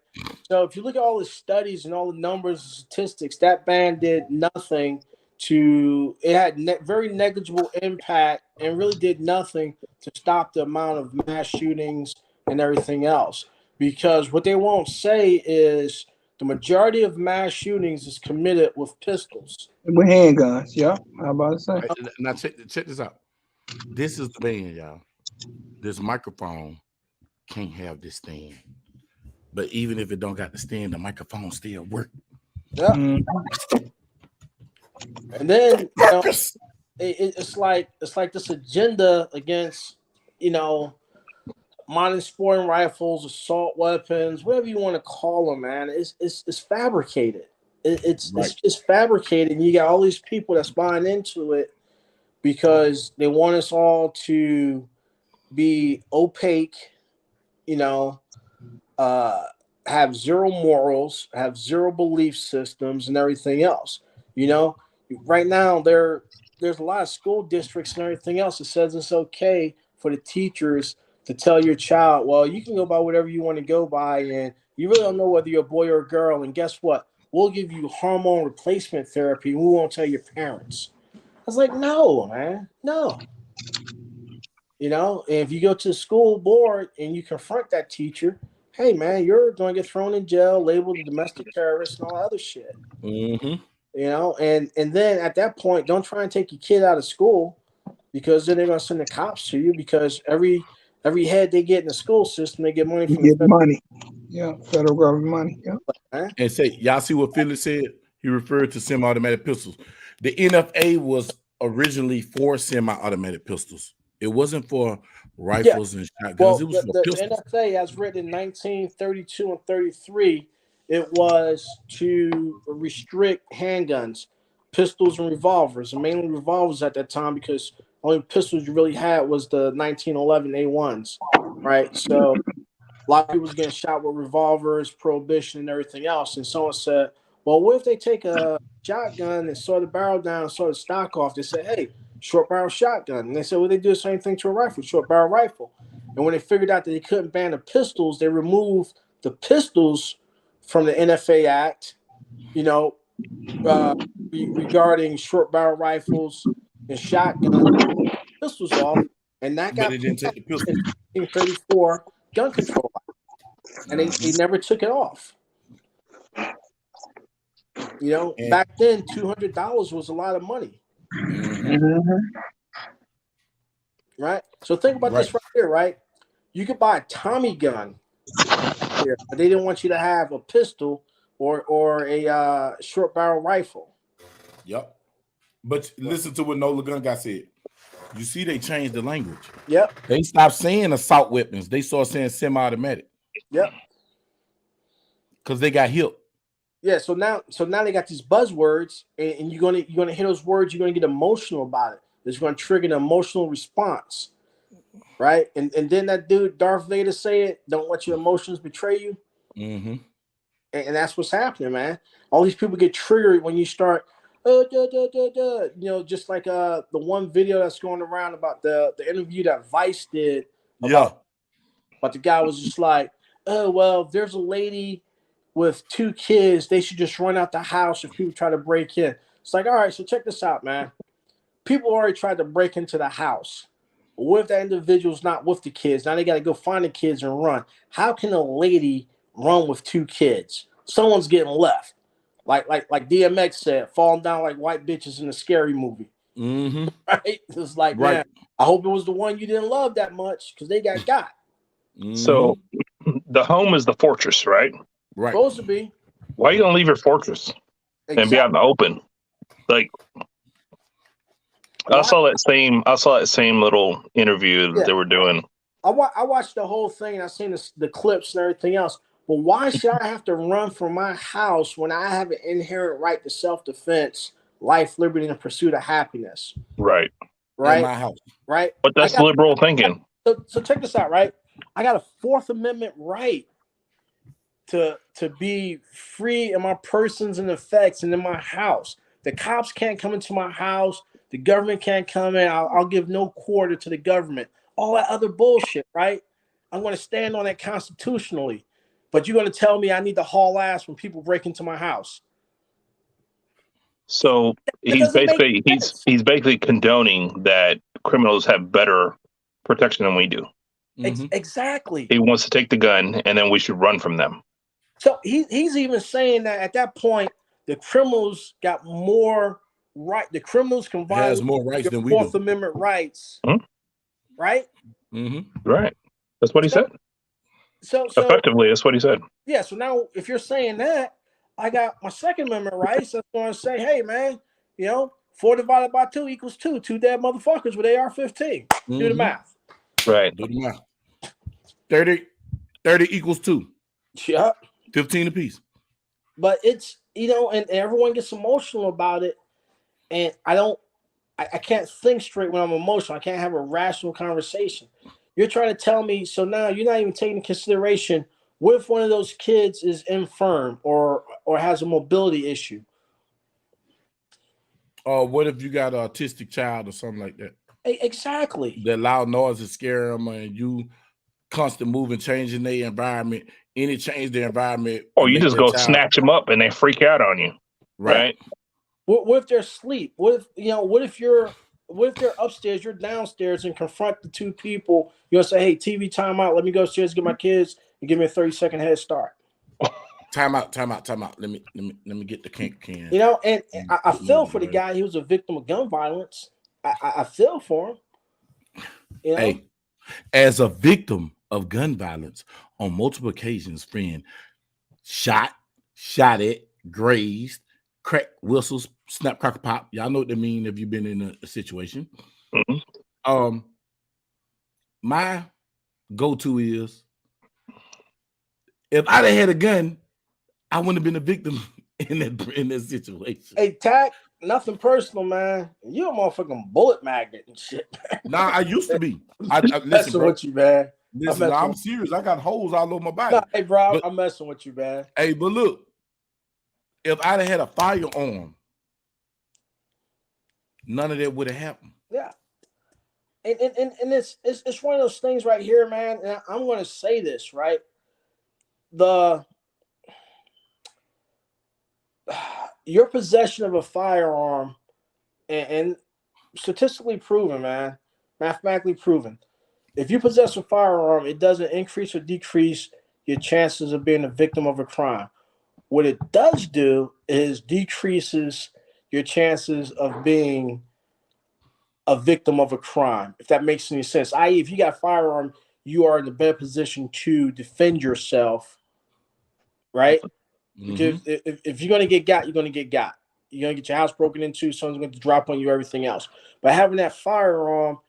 J: So if you look at all the studies and all the numbers and statistics, that ban did nothing to. It had very negligible impact and really did nothing to stop the amount of mass shootings and everything else. Because what they won't say is the majority of mass shootings is committed with pistols.
M: With handguns, yeah. How about to say?
B: Now check this out. This is the ban, y'all. This microphone can't have this stand. But even if it don't got the stand, the microphone still work.
J: Yeah. Mm-hmm. And then it's like this agenda against, modern sporting rifles, assault weapons, whatever you want to call them, man. It's fabricated. It's just fabricated, and you got all these people that's buying into it because they want us all to be opaque, have zero morals, have zero belief systems, and everything else. Right now there's a lot of school districts and everything else that says it's okay for the teachers to tell your child, well, you can go by whatever you want to go by, and you really don't know whether you're a boy or a girl. And guess what? We'll give you hormone replacement therapy, and we won't tell your parents. I was like, no, man, no. And if you go to the school board and you confront that teacher, hey, man, you're going to get thrown in jail, labeled a domestic terrorist, and all that other shit.
B: Mm-hmm.
J: And then at that point, don't try and take your kid out of school, because then they're going to send the cops to you, because every head they get in the school system, they get money from the
M: money. Yeah, federal government money. Yeah.
B: And say, y'all see what Philly said? He referred to semi-automatic pistols. The NFA was originally for semi-automatic pistols. It wasn't for rifles and shotguns. It was for pistols.
J: The NFA, as written in 1932 and 33, it was to restrict handguns, pistols, and revolvers, and mainly revolvers at that time, because only pistols you really had was the 1911 A1s, right? So a lot of people was getting shot with revolvers, prohibition, and everything else. And someone said, well, what if they take a shotgun and saw the barrel down and saw the stock off? They said, hey, short barrel shotgun. And they said, well, they do the same thing to a rifle, short barrel rifle. And when they figured out that they couldn't ban the pistols, they removed the pistols from the NFA Act, regarding short barrel rifles and shotguns, pistols off. And that got in 1934 gun control Act. And they never took it off. Back then, $200 was a lot of money.
M: Mm-hmm.
J: Right? So think about this right here, right? You could buy a Tommy gun here, but they didn't want you to have a pistol or a short barrel rifle.
B: Yep. But listen to what Nola Gun guy said. You see, they changed the language.
J: Yep.
B: They stopped saying assault weapons. They started saying semi-automatic.
J: Yep.
B: Because they got hip.
J: Yeah. So now they got these buzzwords, and you're gonna hear those words. You're gonna get emotional about it. It's gonna trigger an emotional response, right? And then that dude Darth Vader say it. Don't let your emotions betray you.
B: Mm-hmm.
J: And that's what's happening, man. All these people get triggered when you start. Just like the one video that's going around about the interview that Vice did about the guy was just like, oh, well, if there's a lady with 2 kids, they should just run out the house if people try to break in. It's like, all right, so check this out, man. People already tried to break into the house. What if that individual's not with the kids? Now they got to go find the kids and run. How can a lady run with 2 kids? Someone's getting left. Like DMX said, falling down like white bitches in a scary movie.
B: Mm-hmm.
J: Right? It's like, man, I hope it was the one you didn't love that much, because they got.
B: Mm-hmm.
F: So the home is the fortress, right?
B: Right.
J: Supposed to be.
F: Why are you gonna leave your fortress and be out in the open? Like, I saw that same little interview that they were doing.
J: I watched the whole thing, and I seen the clips and everything else. But why should I have to run from my house when I have an inherent right to self-defense, life, liberty, and the pursuit of happiness?
F: Right.
J: Right.
B: In my house.
J: Right.
F: But that's liberal thinking.
J: So check this out, right? I got a 4th Amendment right to be free in my persons and effects and in my house. The cops can't come into my house. The government can't come in. I'll give no quarter to the government. All that other bullshit, right? I'm going to stand on that constitutionally. But you're going to tell me I need to haul ass when people break into my house.
F: So he's basically condoning that criminals have better protection than we do.
B: Mm-hmm.
J: Exactly.
F: He wants to take the gun, and then we should run from them.
J: So he's even saying that at that point, the criminals got more right. The criminals can violate
B: more rights than we
J: 4th
B: do.
J: Amendment rights, right?
B: Mm-hmm.
F: Right. That's what he said.
J: So
F: effectively, that's what he said.
J: Yeah. So now, if you're saying that, I got my 2nd Amendment rights. That's going to say, hey, man, 4 divided by 2 equals 2. 2 dead motherfuckers with AR-15.
B: Mm-hmm.
J: Do the math.
F: Right.
B: Do the math. 30 equals 2.
J: Yeah.
B: 15 apiece.
J: But it's, and everyone gets emotional about it, and I can't think straight when I'm emotional. I can't have a rational conversation. You're trying to tell me, so now you're not even taking into consideration what if one of those kids is infirm or has a mobility issue?
B: Or what if you got an autistic child or something like that?
J: Exactly.
B: That loud noises scare them, and you constant moving, changing their environment. Any change their environment.
F: Or you just go snatch them up and they freak out on you. Right.
J: What if they're asleep? What if they're upstairs, you're downstairs, and confront the two people? You'll say, "Hey, TV timeout. Let me go upstairs, get my kids, and give me a 30-second head start."
B: Time out. Let me get the can.
J: And I feel for the guy. He was a victim of gun violence. I feel for him.
B: Hey, as a victim of gun violence on multiple occasions, friend, shot at, grazed, crack whistles, snap, crackle, pop. Y'all know what they mean if you've been in a situation.
F: Mm-hmm.
B: My go-to is, if I'd have had a gun, I wouldn't have been a victim in that situation.
J: Hey, Tack, nothing personal, man. You a motherfucking bullet magnet and shit.
B: Nah, I used to be.
J: I'm messing with you, man.
B: Listen, I'm serious. I got holes all over my body.
J: Nah, hey, bro, I'm messing with you, man.
B: Hey, but look, if I'd have had a firearm, none of that would have happened.
J: Yeah. And it's one of those things right here, man. And I'm going to say this, right? Your possession of a firearm, and statistically proven, man, mathematically proven, if you possess a firearm, it doesn't increase or decrease your chances of being a victim of a crime. What it does do is decreases your chances of being a victim of a crime, if that makes any sense. I.e., if you got a firearm, you are in the better position to defend yourself, right? Because if you're going to get got, you're going to get got. You're going to get your house broken into, someone's going to drop on you, everything else. But having that firearm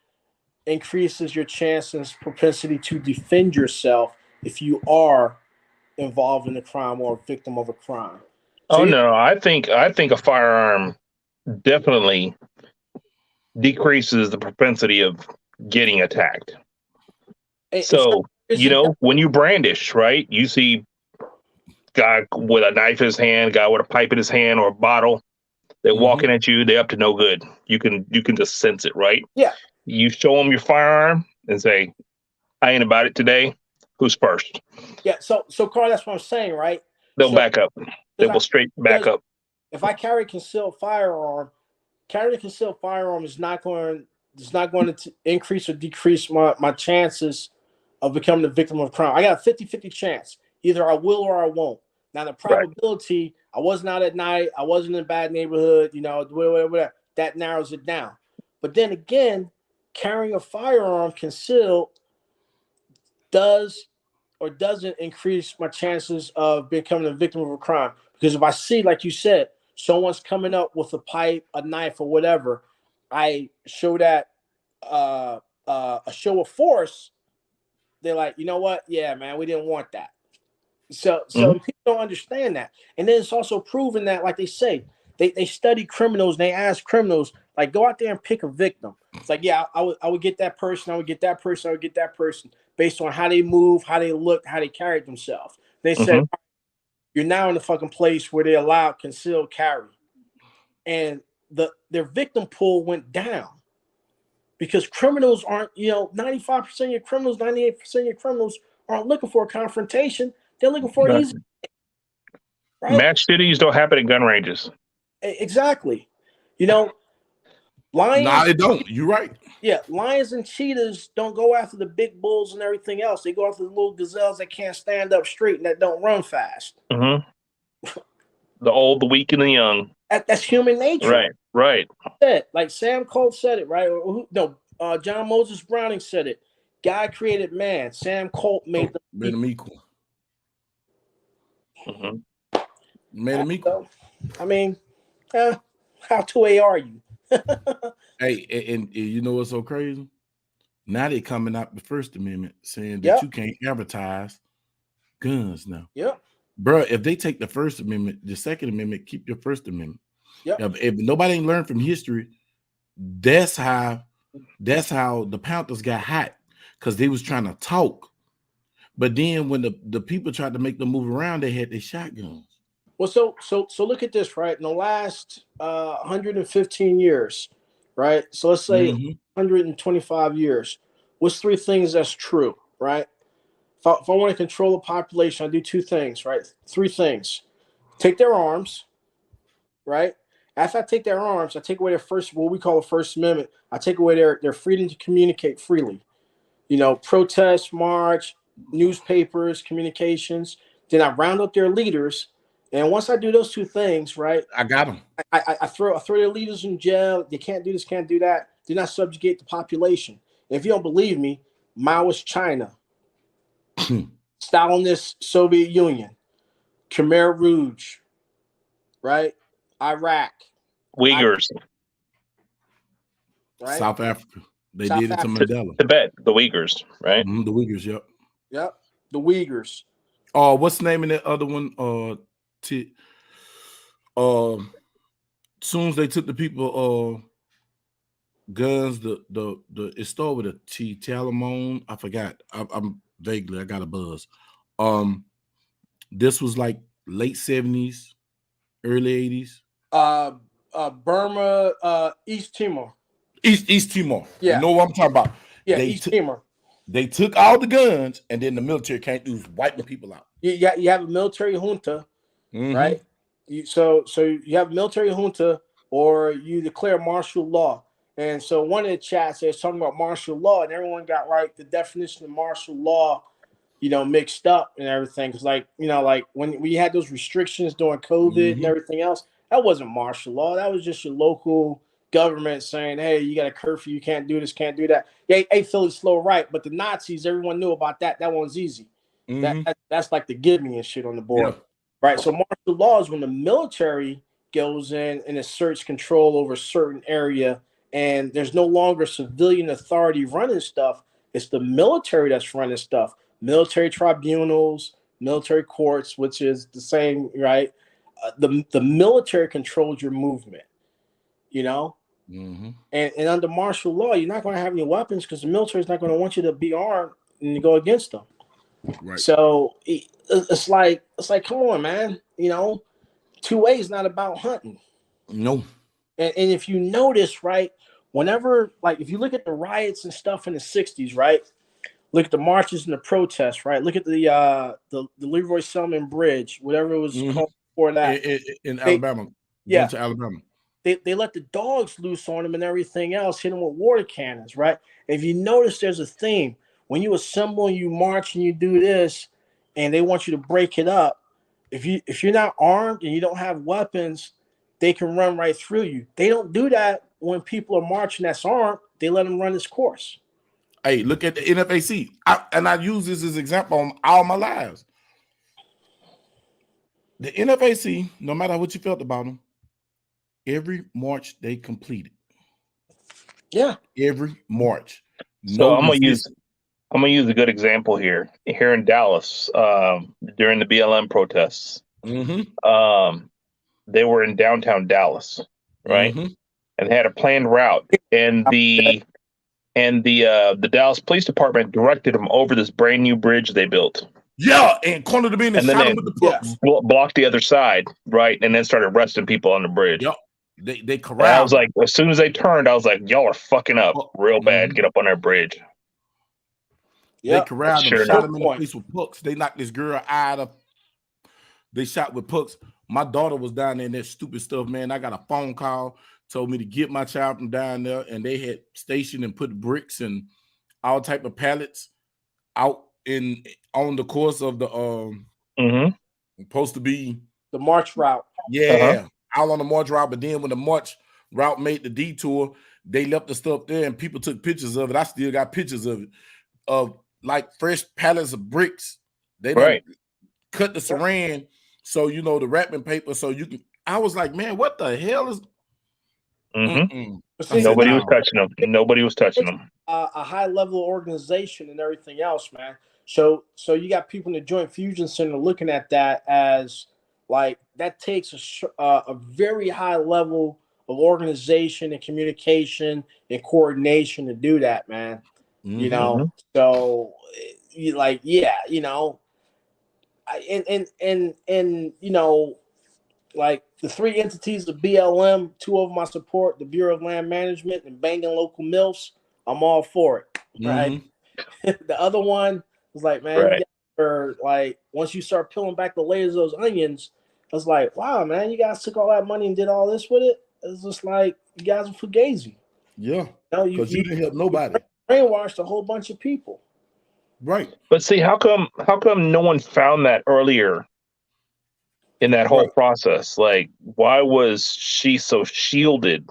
J: increases your chances, propensity to defend yourself if you are involved in a crime or a victim of a crime.
F: So no, I think a firearm definitely decreases the propensity of getting attacked. So, when you brandish, right, you see guy with a knife in his hand, guy with a pipe in his hand or a bottle, they're walking at you, they're up to no good. You can just sense it, right?
J: Yeah.
F: You show them your firearm and say, I ain't about it today. Who's first?
J: Yeah, so Carl, that's what I'm saying, right?
F: They'll back up. They will straight back up.
J: If I carry a concealed firearm, is not going to increase or decrease my chances of becoming the victim of crime. I got a 50-50 chance. Either I will or I won't. Now the probability, I wasn't out at night, I wasn't in a bad neighborhood, whatever, that narrows it down. But then again, carrying a firearm concealed does or doesn't increase my chances of becoming a victim of a crime. Because if I see, like you said, someone's coming up with a pipe, a knife, or whatever, I show that a show of force. They're like, you know what? Yeah, man, we didn't want that. So people don't understand that. And then it's also proven that, like they say, they study criminals and they ask criminals, like, go out there and pick a victim. It's like, yeah, I would get that person, I would get that person, I would get that person based on how they move, how they look, how they carried themselves. They said, you're now in the fucking place where they allow concealed carry. And their victim pool went down because criminals aren't, 95% of your criminals, 98% of your criminals aren't looking for a confrontation. They're looking for an easy.
F: Right? Mass shootings don't happen at gun ranges.
J: Exactly. Lions.
B: No, it don't. You're right.
J: Yeah, lions and cheetahs don't go after the big bulls and everything else. They go after the little gazelles that can't stand up straight and that don't run fast.
F: The old, the weak, and the young.
J: That's human nature.
F: Right.
J: Like Sam Colt said it, right? John Moses Browning said it. God created man. Sam Colt made
B: them equal. Made them equal.
J: I mean, how 2A are you?
B: Hey, and you know what's so crazy? Now they coming out the First Amendment saying that you can't advertise guns now.
J: Yep.
B: bro, if they take the First Amendment, the Second Amendment, keep your First Amendment.
E: Yeah.
B: If nobody ain't learned from history, that's how the Panthers got hot, because they was trying to talk. But then when the people tried to make them move around, they had their shotguns.
J: Well, so look at this, right? In the last 115 years, right? So let's say 125 years. What's three things that's true, right? If I want to control the population, I do two things, right? Three things. Take their arms, right? After I take their arms, I take away their first, what we call the First Amendment. I take away their freedom to communicate freely. You know, protest, march, newspapers, communications. Then I round up their leaders. And once I do those two things, right?
B: I got them.
J: I throw their leaders in jail. They can't do this, can't do that. Do not subjugate the population. And if you don't believe me, Maoist China, Stalinist Soviet Union, Khmer Rouge, right? Iraq,
F: Uyghurs,
J: right?
B: South Africa. They
J: South
B: did it to
J: Africa.
B: Mandela.
F: Tibet, the Uyghurs, right?
B: The Uyghurs, yep.
J: Yep, the Uyghurs.
B: Oh, what's the name of that other one? Soon as they took the people guns, it started with a T, Talamon. I forgot. I'm vaguely, I got a buzz. This was like late 70s, early
J: 80s. Burma, East Timor.
B: East Timor.
J: Yeah.
B: You know what I'm talking about?
J: Yeah, East Timor.
B: They took all the guns, and then the military can't do is wipe the people out.
J: You have a military junta, right? So you have a military junta, or you declare martial law. And so one of the chats is talking about martial law, and everyone got like the definition of martial law, mixed up and everything. Because like when we had those restrictions during COVID and everything else, that wasn't martial law. That was just your local government saying, hey, you got a curfew, you can't do this, can't do that. Yeah, hey, Philly, slow right. But the Nazis, everyone knew about that. That one's easy. That's like the give me and shit on the board. Yeah. Right. So martial law is when the military goes in and asserts control over a certain area, and there's no longer civilian authority running stuff. It's the military that's running stuff. Military tribunals, military courts, which is the same, right? The military controls your movement, And under martial law, you're not going to have any weapons because the military is not going to want you to be armed and go against them. Right. So it's like, come on, man. 2A is not about hunting.
B: No.
J: And if you notice, right, whenever, like, if you look at the riots and stuff in the 60s, right, look at the marches and the protests, right, look at the Leroy Selman Bridge, whatever it was called before that.
B: In Alabama.
J: Yeah.
B: To Alabama.
J: They let the dogs loose on them and everything else, hit them with water cannons, right? If you notice, there's a theme. When you assemble and you march and you do this, and they want you to break it up, if you're not armed and you don't have weapons, they can run right through you. They don't do that when people are marching that's armed. They let them run this course.
B: Hey, look at the NFAC. I use this as an example on all my lives. The NFAC, no matter what you felt about them, every march they completed.
J: Yeah.
B: Every march.
F: So I'm gonna use a good example here. Here in Dallas, during the BLM protests, they were in downtown Dallas, right? And they had a planned route, and the Dallas Police Department directed them over this brand new bridge they built.
B: Yeah, and cornered them in and shot them with the books.
F: Blocked the other side, right, and then started arresting people on the bridge.
B: Yep. They corralled.
F: And I was like, as soon as they turned, I was like, y'all are fucking up real bad. Get up on that bridge.
B: They corralled them, shot them in the face with pucks. They knocked this girl out of. They shot with pucks. My daughter was down there in that stupid stuff, man. I got a phone call, told me to get my child from down there, and they had stationed and put bricks and all type of pallets out on the course of the supposed to be
J: the march route.
B: Yeah, out on the march route. But then when the march route made the detour, they left the stuff there, and people took pictures of it. I still got pictures of it, of like fresh pallets of bricks. They done cut the saran, so the wrapping paper, so you can. I was like, man, what the hell is?
F: Nobody was touching them. Nobody was touching them.
J: A high level organization and everything else, man. So you got people in the Joint Fusion Center looking at that as like that takes a very high level of organization and communication and coordination to do that, man. You know, so you like, yeah, you know, and you know, like the 3 entities of BLM, 2 of them I support, the Bureau of Land Management and banging local MILFs. I'm all for it, right? The other one was like, man, you guys are like, once you start peeling back the layers of those onions, I was like, wow, man, you guys took all that money and did all this with it. It's just like you guys are fugazi.
B: Yeah,
J: no,
B: because you didn't help nobody.
J: Brainwashed a whole bunch of people.
B: Right.
F: But see, how come no one found that earlier in that whole process? Like, why was she so shielded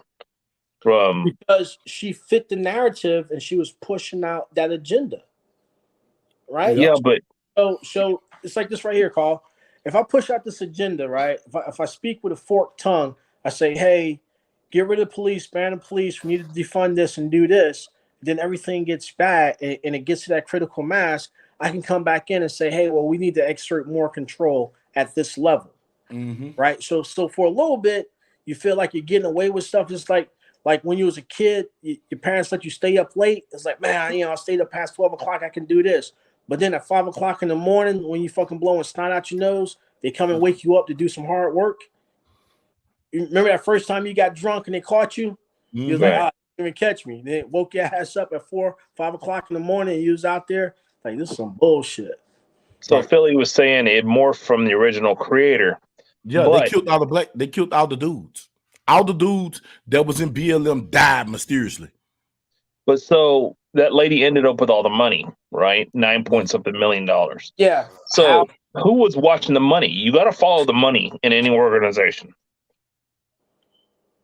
F: from?
J: Because she fit the narrative and she was pushing out that agenda. Right?
F: Yeah, but
J: so it's like this right here, Carl. If I push out this agenda, right? If I speak with a forked tongue, I say, hey, get rid of the police, ban the police, we need to defund this and do this, then everything gets bad and it gets to that critical mass, I can come back in and say, hey, well, we need to exert more control at this level. Right? So for a little bit, you feel like you're getting away with stuff. It's like when you was a kid, your parents let you stay up late. It's like, man, you know, I stayed up past 12 o'clock, I can do this. But then at 5 o'clock in the morning, when you fucking blowing snot out your nose, they come and wake you up to do some hard work. You remember that first time you got drunk and they caught you? You was like, ah, you didn't catch me. They woke your ass up at 4, 5 o'clock in the morning and you was out there. Like, this is some bullshit.
F: So Philly was saying it morphed from the original creator.
B: Yeah, they killed all the they killed all the dudes. All the dudes that was in BLM died mysteriously.
F: But so that lady ended up with all the money, right? $9-point-something million.
J: Yeah.
F: So who was watching the money? You got to follow the money in any organization.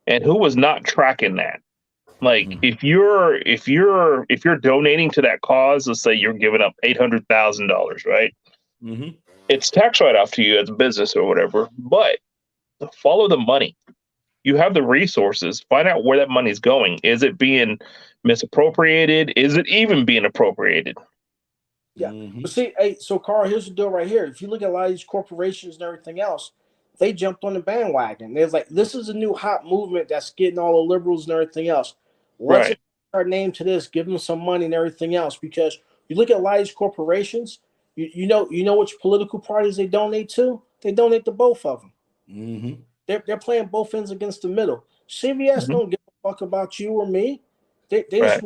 F: And who was not tracking that? Like if you're donating to that cause, let's say you're giving up $800,000, right? It's tax write-off to you as a business or whatever, but follow the money. You have the resources. Find out where that money's going. Is it being misappropriated? Is it even being appropriated?
J: Yeah. But see, hey, so Carl, here's the deal right here. If you look at a lot of these corporations and everything else, they jumped on the bandwagon. There's like, this is a new hot movement that's getting all the liberals and everything else. Let's our name to this, give them some money and everything else. Because you look at a lot of these corporations, you know which political parties they donate to? They donate to both of them. They're playing both ends against the middle. CBS don't give a fuck about you or me. They just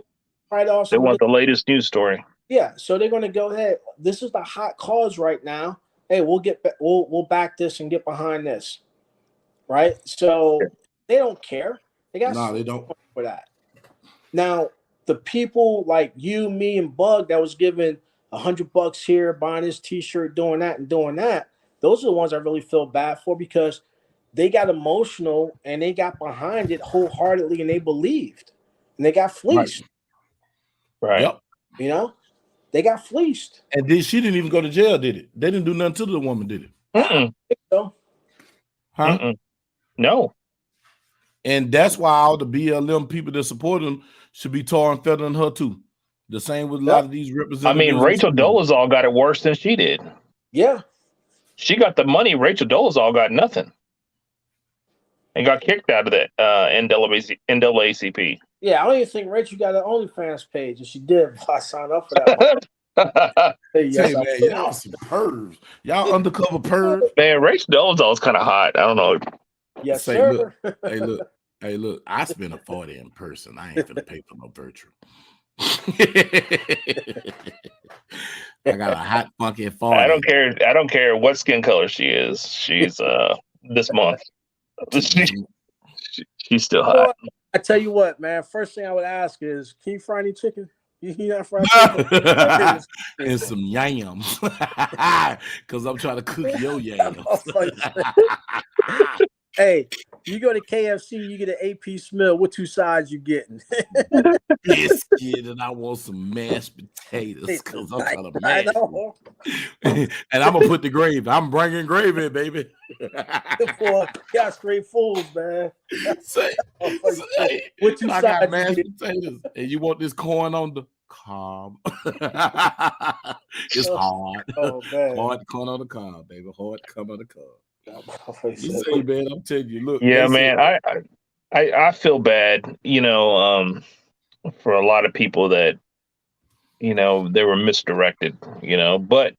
J: right off.
F: They want the latest news story.
J: Yeah, so they're going to go ahead. This is the hot cause right now. Hey, we'll back this and get behind this, right? So they don't care. They got
B: they don't
J: for that. Now the people like you, me, and Bug that was given $100 here, buying this T-shirt, doing that and doing that. Those are the ones I really feel bad for because they got emotional and they got behind it wholeheartedly and they believed and they got fleeced.
F: Right.
B: Yep.
J: You know, they got fleeced.
B: And then she didn't even go to jail, did it? They didn't do nothing to the woman, did it?
J: I think so.
B: Huh?
F: No.
B: And that's why all the BLM people that support him should be tar and feathering her too. The same with a lot of these representatives.
F: I mean, Rachel Dolezal got it worse than she did.
J: Yeah.
F: She got the money. Rachel Dolezal got nothing. And got kicked out of the NAACP.
J: Yeah, I don't even think Rachel got an OnlyFans page. If she did, I signed up for that.
B: Hey, man, y'all some pervs. Y'all undercover pervs.
F: Man, Rachel Dolezal is kind of hot. I don't know.
J: Yes,
B: Say,
J: sir.
B: Look, hey, look. I spent a 40 in person. I ain't finna pay for no virtual. I got a hot fucking 40.
F: I don't care what skin color she is. She's this month. She's still hot.
J: I tell you what, man. First thing I would ask is, can you fry any chicken? You not fry chicken?
B: And some yams, because I'm trying to cook your yams.
J: Hey,
O: You go to KFC, you get an 8-piece meal. What 2 sides you getting?
B: Biscuit, and I want some mashed potatoes because I'm trying to mash it. And I'm gonna put the gravy. I'm bringing gravy, baby.
O: Y'all straight fools, man.
B: What 2 sides? I got mashed potatoes, and you want this corn on the cob. It's hard.
O: Oh man,
B: hard corn on the cob, baby. Hard corn on the cob. You say, man, I'm telling you, look.
F: Yeah, man, I feel bad, for a lot of people that, they were misdirected, but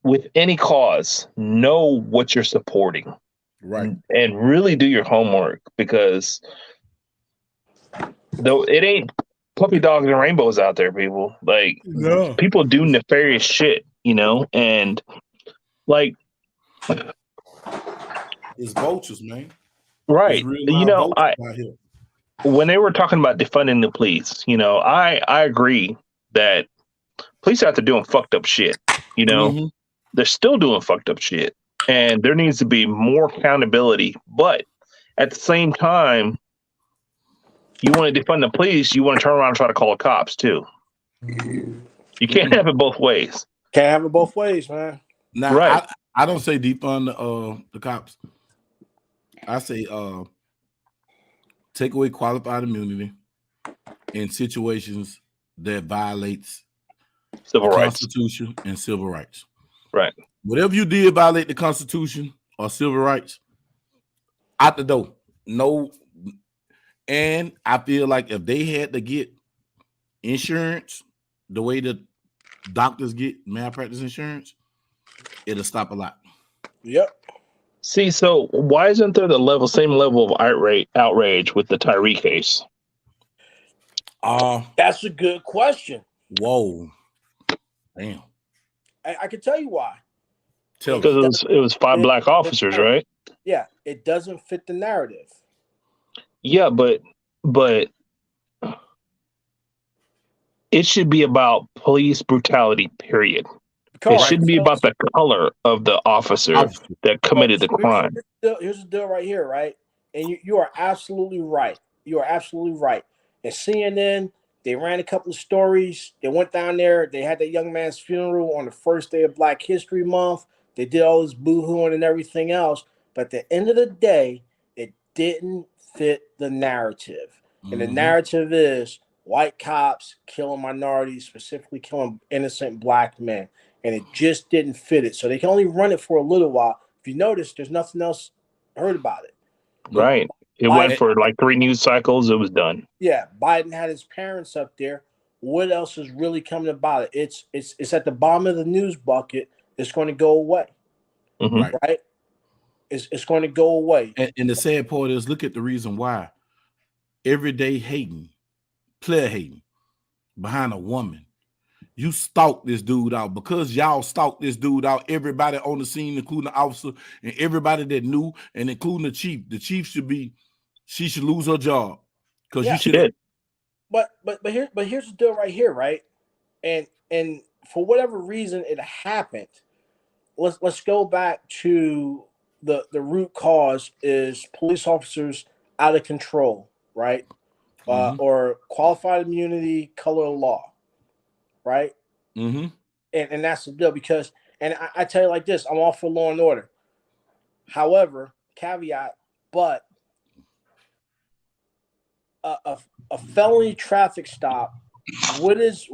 F: with any cause, know what you're supporting.
B: Right.
F: And really do your homework, because though it ain't puppy dogs and rainbows out there, people. Like, people do nefarious shit, and like,
B: it's vultures, man.
F: Right. When they were talking about defunding the police, I agree that police out there doing fucked up shit. They're still doing fucked up shit, and there needs to be more accountability. But at the same time, you want to defund the police, you want to turn around and try to call the cops too. You can't have it both ways.
O: Can't have it both ways, man.
B: Now, right. I don't say defund the cops. I say take away qualified immunity in situations that violates
F: civil
B: the
F: rights,
B: Constitution and civil rights.
F: Right.
B: Whatever you did violate the Constitution or civil rights, out the door. No. And I feel like if they had to get insurance the way that doctors get malpractice insurance, it'll stop a lot.
O: Yep.
F: See, so why isn't there the same level of outrage with the Tyree case?
O: That's a good question.
B: Whoa. Damn.
O: I can tell you why.
F: Because it was 5 black officers, right?
O: Yeah, it doesn't fit the narrative.
F: Yeah, but it should be about police brutality, period. It shouldn't be about the color of the officer that committed the crime.
O: Here's the deal right here, right? And you are absolutely right. You are absolutely right. And CNN, they ran a couple of stories. They went down there. They had that young man's funeral on the first day of Black History Month. They did all this boo-hooing and everything else. But at the end of the day, it didn't fit the narrative. And the narrative is white cops killing minorities, specifically killing innocent black men. And it just didn't fit it. So they can only run it for a little while. If you notice, there's nothing else heard about it.
F: Right. It went for like 3 news cycles. It was done.
O: Yeah. Biden had his parents up there. What else is really coming about it? It's at the bottom of the news bucket. It's going to go away.
F: Mm-hmm.
O: Right? It's going to go away.
B: And the sad part is, look at the reason why. Everyday hating, player hating behind a woman. You stalk this dude out. Because y'all stalked this dude out, everybody on the scene, including the officer and everybody that knew, and including the chief. The chief she should lose her job. Because you should.
O: But here's the deal right here, right? And for whatever reason it happened, let's go back to the root cause is police officers out of control, right? Or qualified immunity, color of law. Right?
B: Mm-hmm.
O: And that's the deal because, and I tell you like this, I'm all for law and order. However, caveat, but a felony traffic stop, what is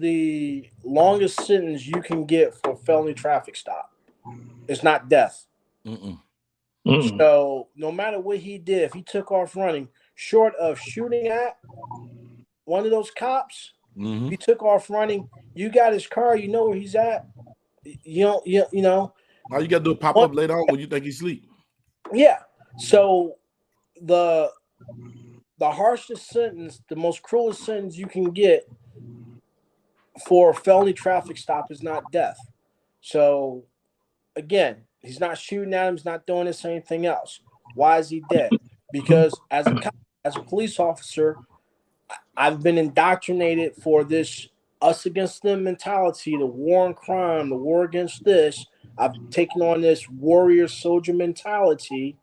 O: the longest sentence you can get for a felony traffic stop? It's not death. So no matter what he did, if he took off running, short of shooting at one of those cops, he took off running. You got his car. You know where he's at. You know.
B: All you got to do is pop up later on when you think he's asleep.
O: Yeah. So the harshest sentence, the most cruelest sentence you can get for a felony traffic stop is not death. So again, he's not shooting at him. He's not doing this or anything else. Why is he dead? Because as a police officer, I've been indoctrinated for this us against them mentality, the war on crime, the war against this. I've taken on this warrior soldier mentality,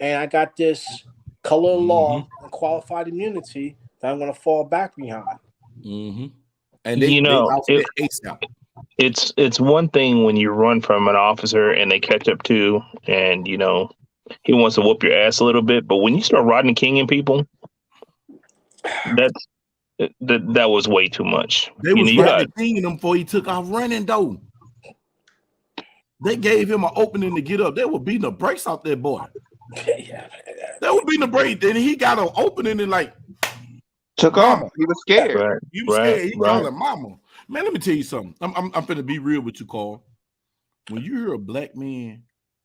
O: and I got this color of law and qualified immunity that I'm going to fall back behind.
B: And they offset ASAP.
F: It's one thing when you run from an officer and they catch up to, and he wants to whoop your ass a little bit. But when you start Rodney Kinging people, that was way too much.
B: They was Rodney Kinging him before he took off running though. They gave him an opening to get up. They were beating the brakes off that boy.
O: Yeah,
B: they were beating the brakes. Then he got an opening and
M: took off. He was scared.
B: Right. He was scared. He called him mama. Man, let me tell you something. I'm finna be real with you, Carl. When you hear a black man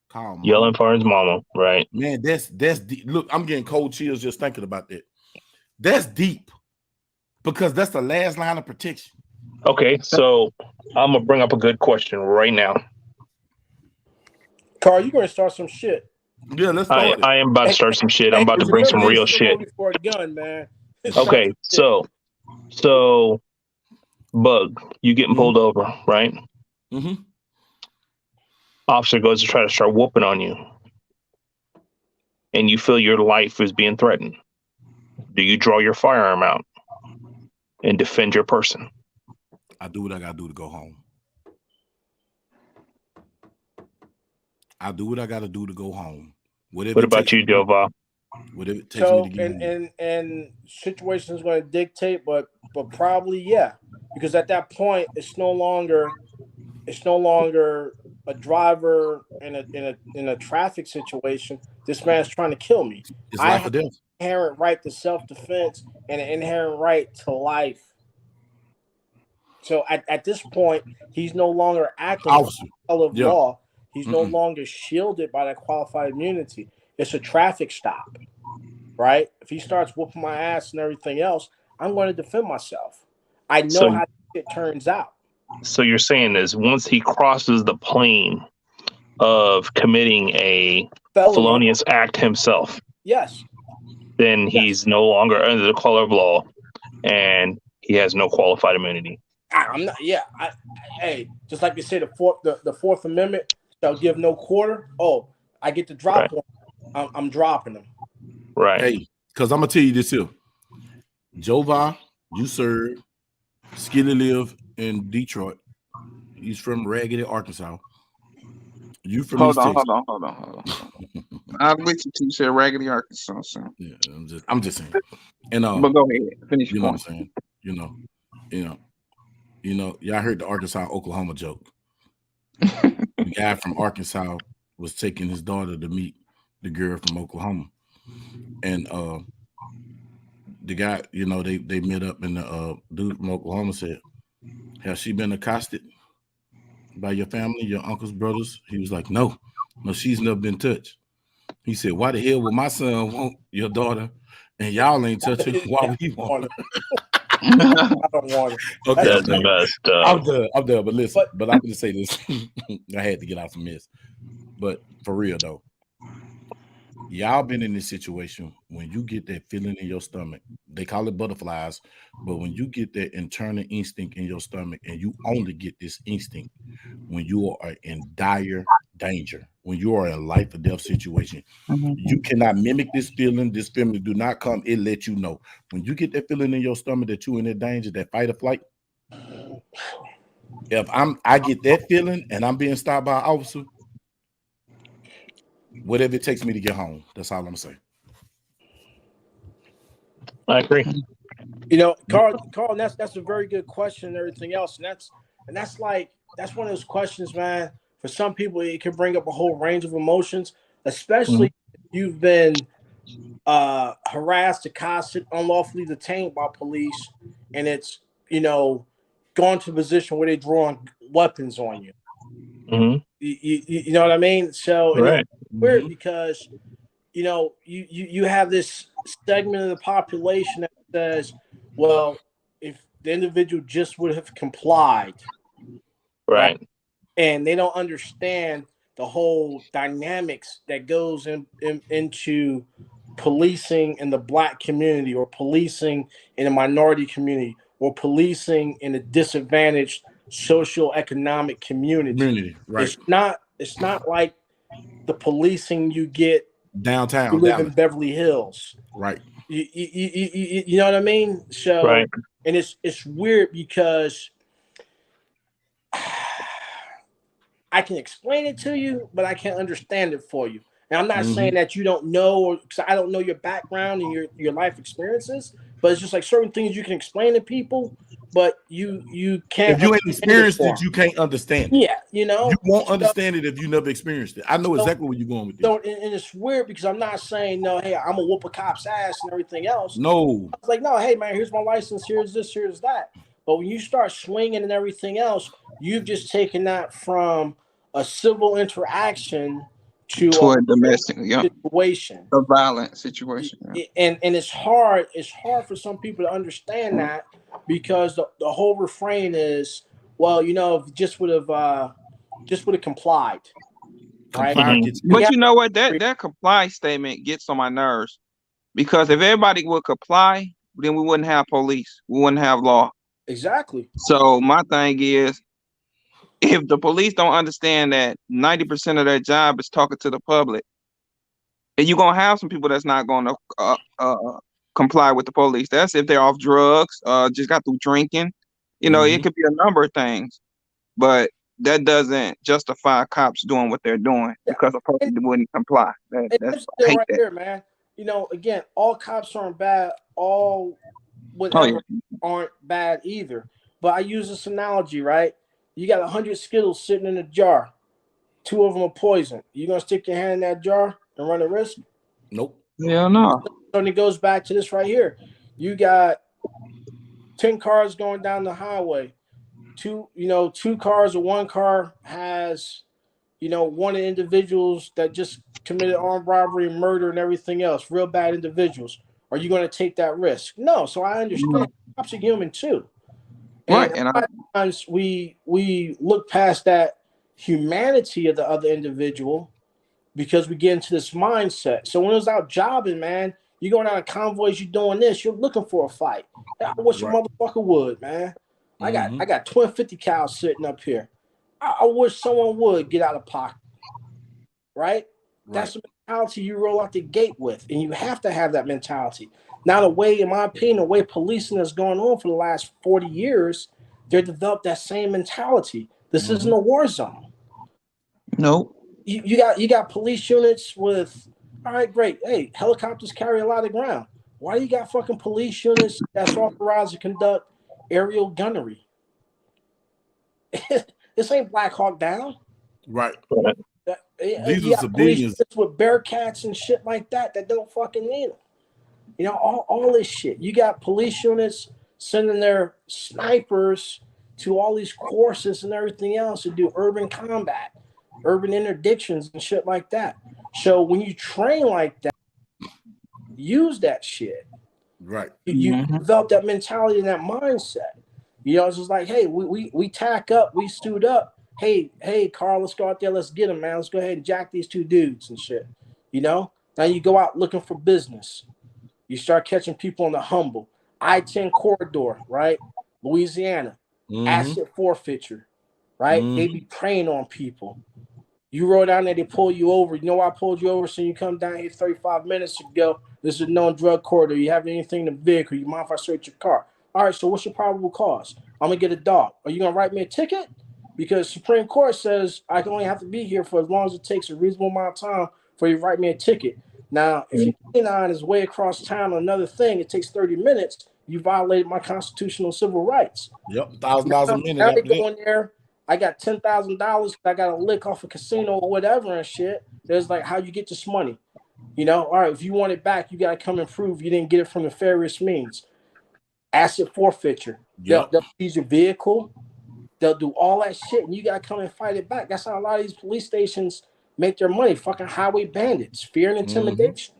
B: call mama,
F: yelling for his mama, right?
B: Man, that's deep. Look, I'm getting cold chills just thinking about that. That's deep because that's the last line of protection.
F: Okay, so I'm gonna bring up a good question right now.
O: Carl, you're gonna start some shit.
B: Yeah, let's start it.
F: I am about to start some shit. I'm about to bring some real shit.
O: For a gun, man.
F: Okay, so Bug, you getting pulled over, right? Officer goes to try to start whooping on you, and you feel your life is being threatened. Do you draw your firearm out and defend your person?
B: I do what I gotta do to go home. I do what I gotta do to go home.
F: What about you, Jova?
B: Whatever it takes me to get home.
O: And situations going to dictate, but probably because at that point it's no longer a driver in a traffic situation. This man's trying to kill me. I have an inherent right to self-defense and an inherent right to life. So at this point, he's no longer acting under the law. He's no longer shielded by that qualified immunity. It's a traffic stop, right? If he starts whooping my ass and everything else, I'm going to defend myself. I know how it turns out.
F: So you're saying is once he crosses the plane of committing a felonious act himself,
O: yes,
F: then he's no longer under the color of law, and he has no qualified immunity.
O: I'm not. Yeah, hey, just like you said, the Fourth Amendment shall give no quarter. Oh, I get to drop one. I'm dropping them.
F: Right.
B: Hey, because I'm gonna tell you this here. Jova, you served. Skilly live in Detroit. He's from Raggedy, Arkansas. You from
M: Hold on. I'm with you too. You said Raggedy, Arkansas. So.
B: Yeah, I'm just saying. And
M: but go ahead, finish.
B: You know what I'm saying? You know, y'all heard the Arkansas Oklahoma joke. The guy from Arkansas was taking his daughter to meet the girl from Oklahoma, and the guy, they met up, and the dude from Oklahoma said, "Has she been accosted by your family, your uncles, brothers?" He was like, No, she's never been touched. He said, "Why the hell would my son want your daughter, and y'all ain't touching? Why would he want her?"
O: I don't want it.
B: Okay,
F: that's messed up.
B: I'm done. But listen, but I'm gonna say this. I had to get out some mess. But for real though, y'all been in this situation when you get that feeling in your stomach. They call it butterflies, but when you get that internal instinct in your stomach, and you only get this instinct when you are in dire danger, when you are in a life or death situation, you cannot mimic this feeling. This feeling do not come. It let you know when you get that feeling in your stomach that you're in that danger, that fight or flight. If I get that feeling and I'm being stopped by an officer, whatever it takes me to get home. That's all I'm saying.
F: I agree.
O: Carl, that's a very good question and everything else. And that's one of those questions, man. For some people, it can bring up a whole range of emotions, especially if you've been harassed, accosted, unlawfully detained by police, and it's gone to a position where they're drawing weapons on you. You know what I mean? So it's weird because you have this segment of the population that says, well, if the individual just would have complied, right? And they don't understand the whole dynamics that goes into policing in the Black community, or policing in a minority community, or policing in a disadvantaged socioeconomic community.
B: Right.
O: It's not like the policing you get
B: downtown,
O: who live in Beverly Hills.
B: Right.
O: You know what I mean? So,
F: right.
O: And it's weird because I can explain it to you, but I can't understand it for you. And I'm not saying that you don't know, or because I don't know your background and your life experiences, but it's just like certain things you can explain to people, but you can't.
B: If you ain't experienced it, you can't understand it.
O: Yeah, you know,
B: you won't understand it if you never experienced it. I know exactly where you're going with this.
O: So, and it's weird because I'm not saying no, hey, I'm gonna whoop a cop's ass and everything else.
B: No,
O: I was like, no, hey man, here's my license, here's this, here's that. But when you start swinging and everything else, you've just taken that from a civil interaction to
M: a domestic
O: situation,
M: a violent situation.
O: And it's hard for some people to understand that because the whole refrain is, well, you know, if just would have complied. Right?
M: But you know what, that comply statement gets on my nerves, because if everybody would comply, then we wouldn't have police, we wouldn't have law.
O: Exactly.
M: So my thing is, if the police don't understand that 90% of their job is talking to the public, and you're gonna have some people that's not gonna comply with the police. That's if they're off drugs, just got through drinking. You know, it could be a number of things, but that doesn't justify cops doing what they're doing because a person wouldn't comply. That's
O: right here, man. You know, again, all cops aren't bad. All whatever aren't bad either. But I use this analogy, right? You got 100 Skittles sitting in a jar. 2 of them are poison. You gonna stick your hand in that jar and run a risk?
B: Nope.
M: Yeah, no.
O: So it goes back to this right here. You got 10 cars going down the highway. 2 cars or 1 car has, one of the individuals that just committed armed robbery and murder and everything else, real bad individuals. Are you going to take that risk? No. So I understand. Cops are human too.
M: Right.
O: And a lot of times we look past that humanity of the other individual because we get into this mindset. So when it's out jobbing, man, you're going out of convoys, you're doing this, you're looking for a fight. I wish a motherfucker would, man. I got twin 50 cal sitting up here. I wish someone would get out of pocket. Right? That's the mentality you roll out the gate with, and you have to have that mentality. Now, in my opinion, the way policing has gone on for the last 40 years, they've developed that same mentality. This isn't a war zone.
M: No.
O: You got police units with, all right, great. Hey, helicopters carry a lot of ground. Why do you got fucking police units that's authorized to conduct aerial gunnery? This ain't Black Hawk Down.
B: Right.
O: These are civilians with Bearcats and shit like that don't fucking need them. You know, all this shit. You got police units sending their snipers to all these courses and everything else to do urban combat, urban interdictions and shit like that. So when you train like that, use that shit.
B: Right.
O: You develop that mentality and that mindset. You know, it's just like, hey, we tack up, we suit up. Hey, Carl, let's go out there, let's get them, man. Let's go ahead and jack these 2 dudes and shit. You know? Now you go out looking for business. You start catching people on the humble. I-10 corridor, right? Louisiana. Asset forfeiture, right? They be preying on people. You roll down there, they pull you over. You know why I pulled you over? So you come down here 35 minutes ago. This is a known drug corridor. You have anything in the vehicle? You mind if I search your car? All right, so what's your probable cause? I'm going to get a dog. Are you going to write me a ticket? Because Supreme Court says I can only have to be here for as long as it takes a reasonable amount of time for you to write me a ticket. Now, if your canine is way across town on another thing, it takes 30 minutes, you violated my constitutional civil rights.
B: Yep, $1,000 a minute.
O: Now they go in there, I got $10,000, I got a lick off a casino or whatever and shit. There's like, how you get this money? You know, all right, if you want it back, you got to come and prove you didn't get it from nefarious means. Asset forfeiture. Yep. They'll seize your vehicle. They'll do all that shit, and you got to come and fight it back. That's how a lot of these police stations make their money. Fucking highway bandits, fear and intimidation.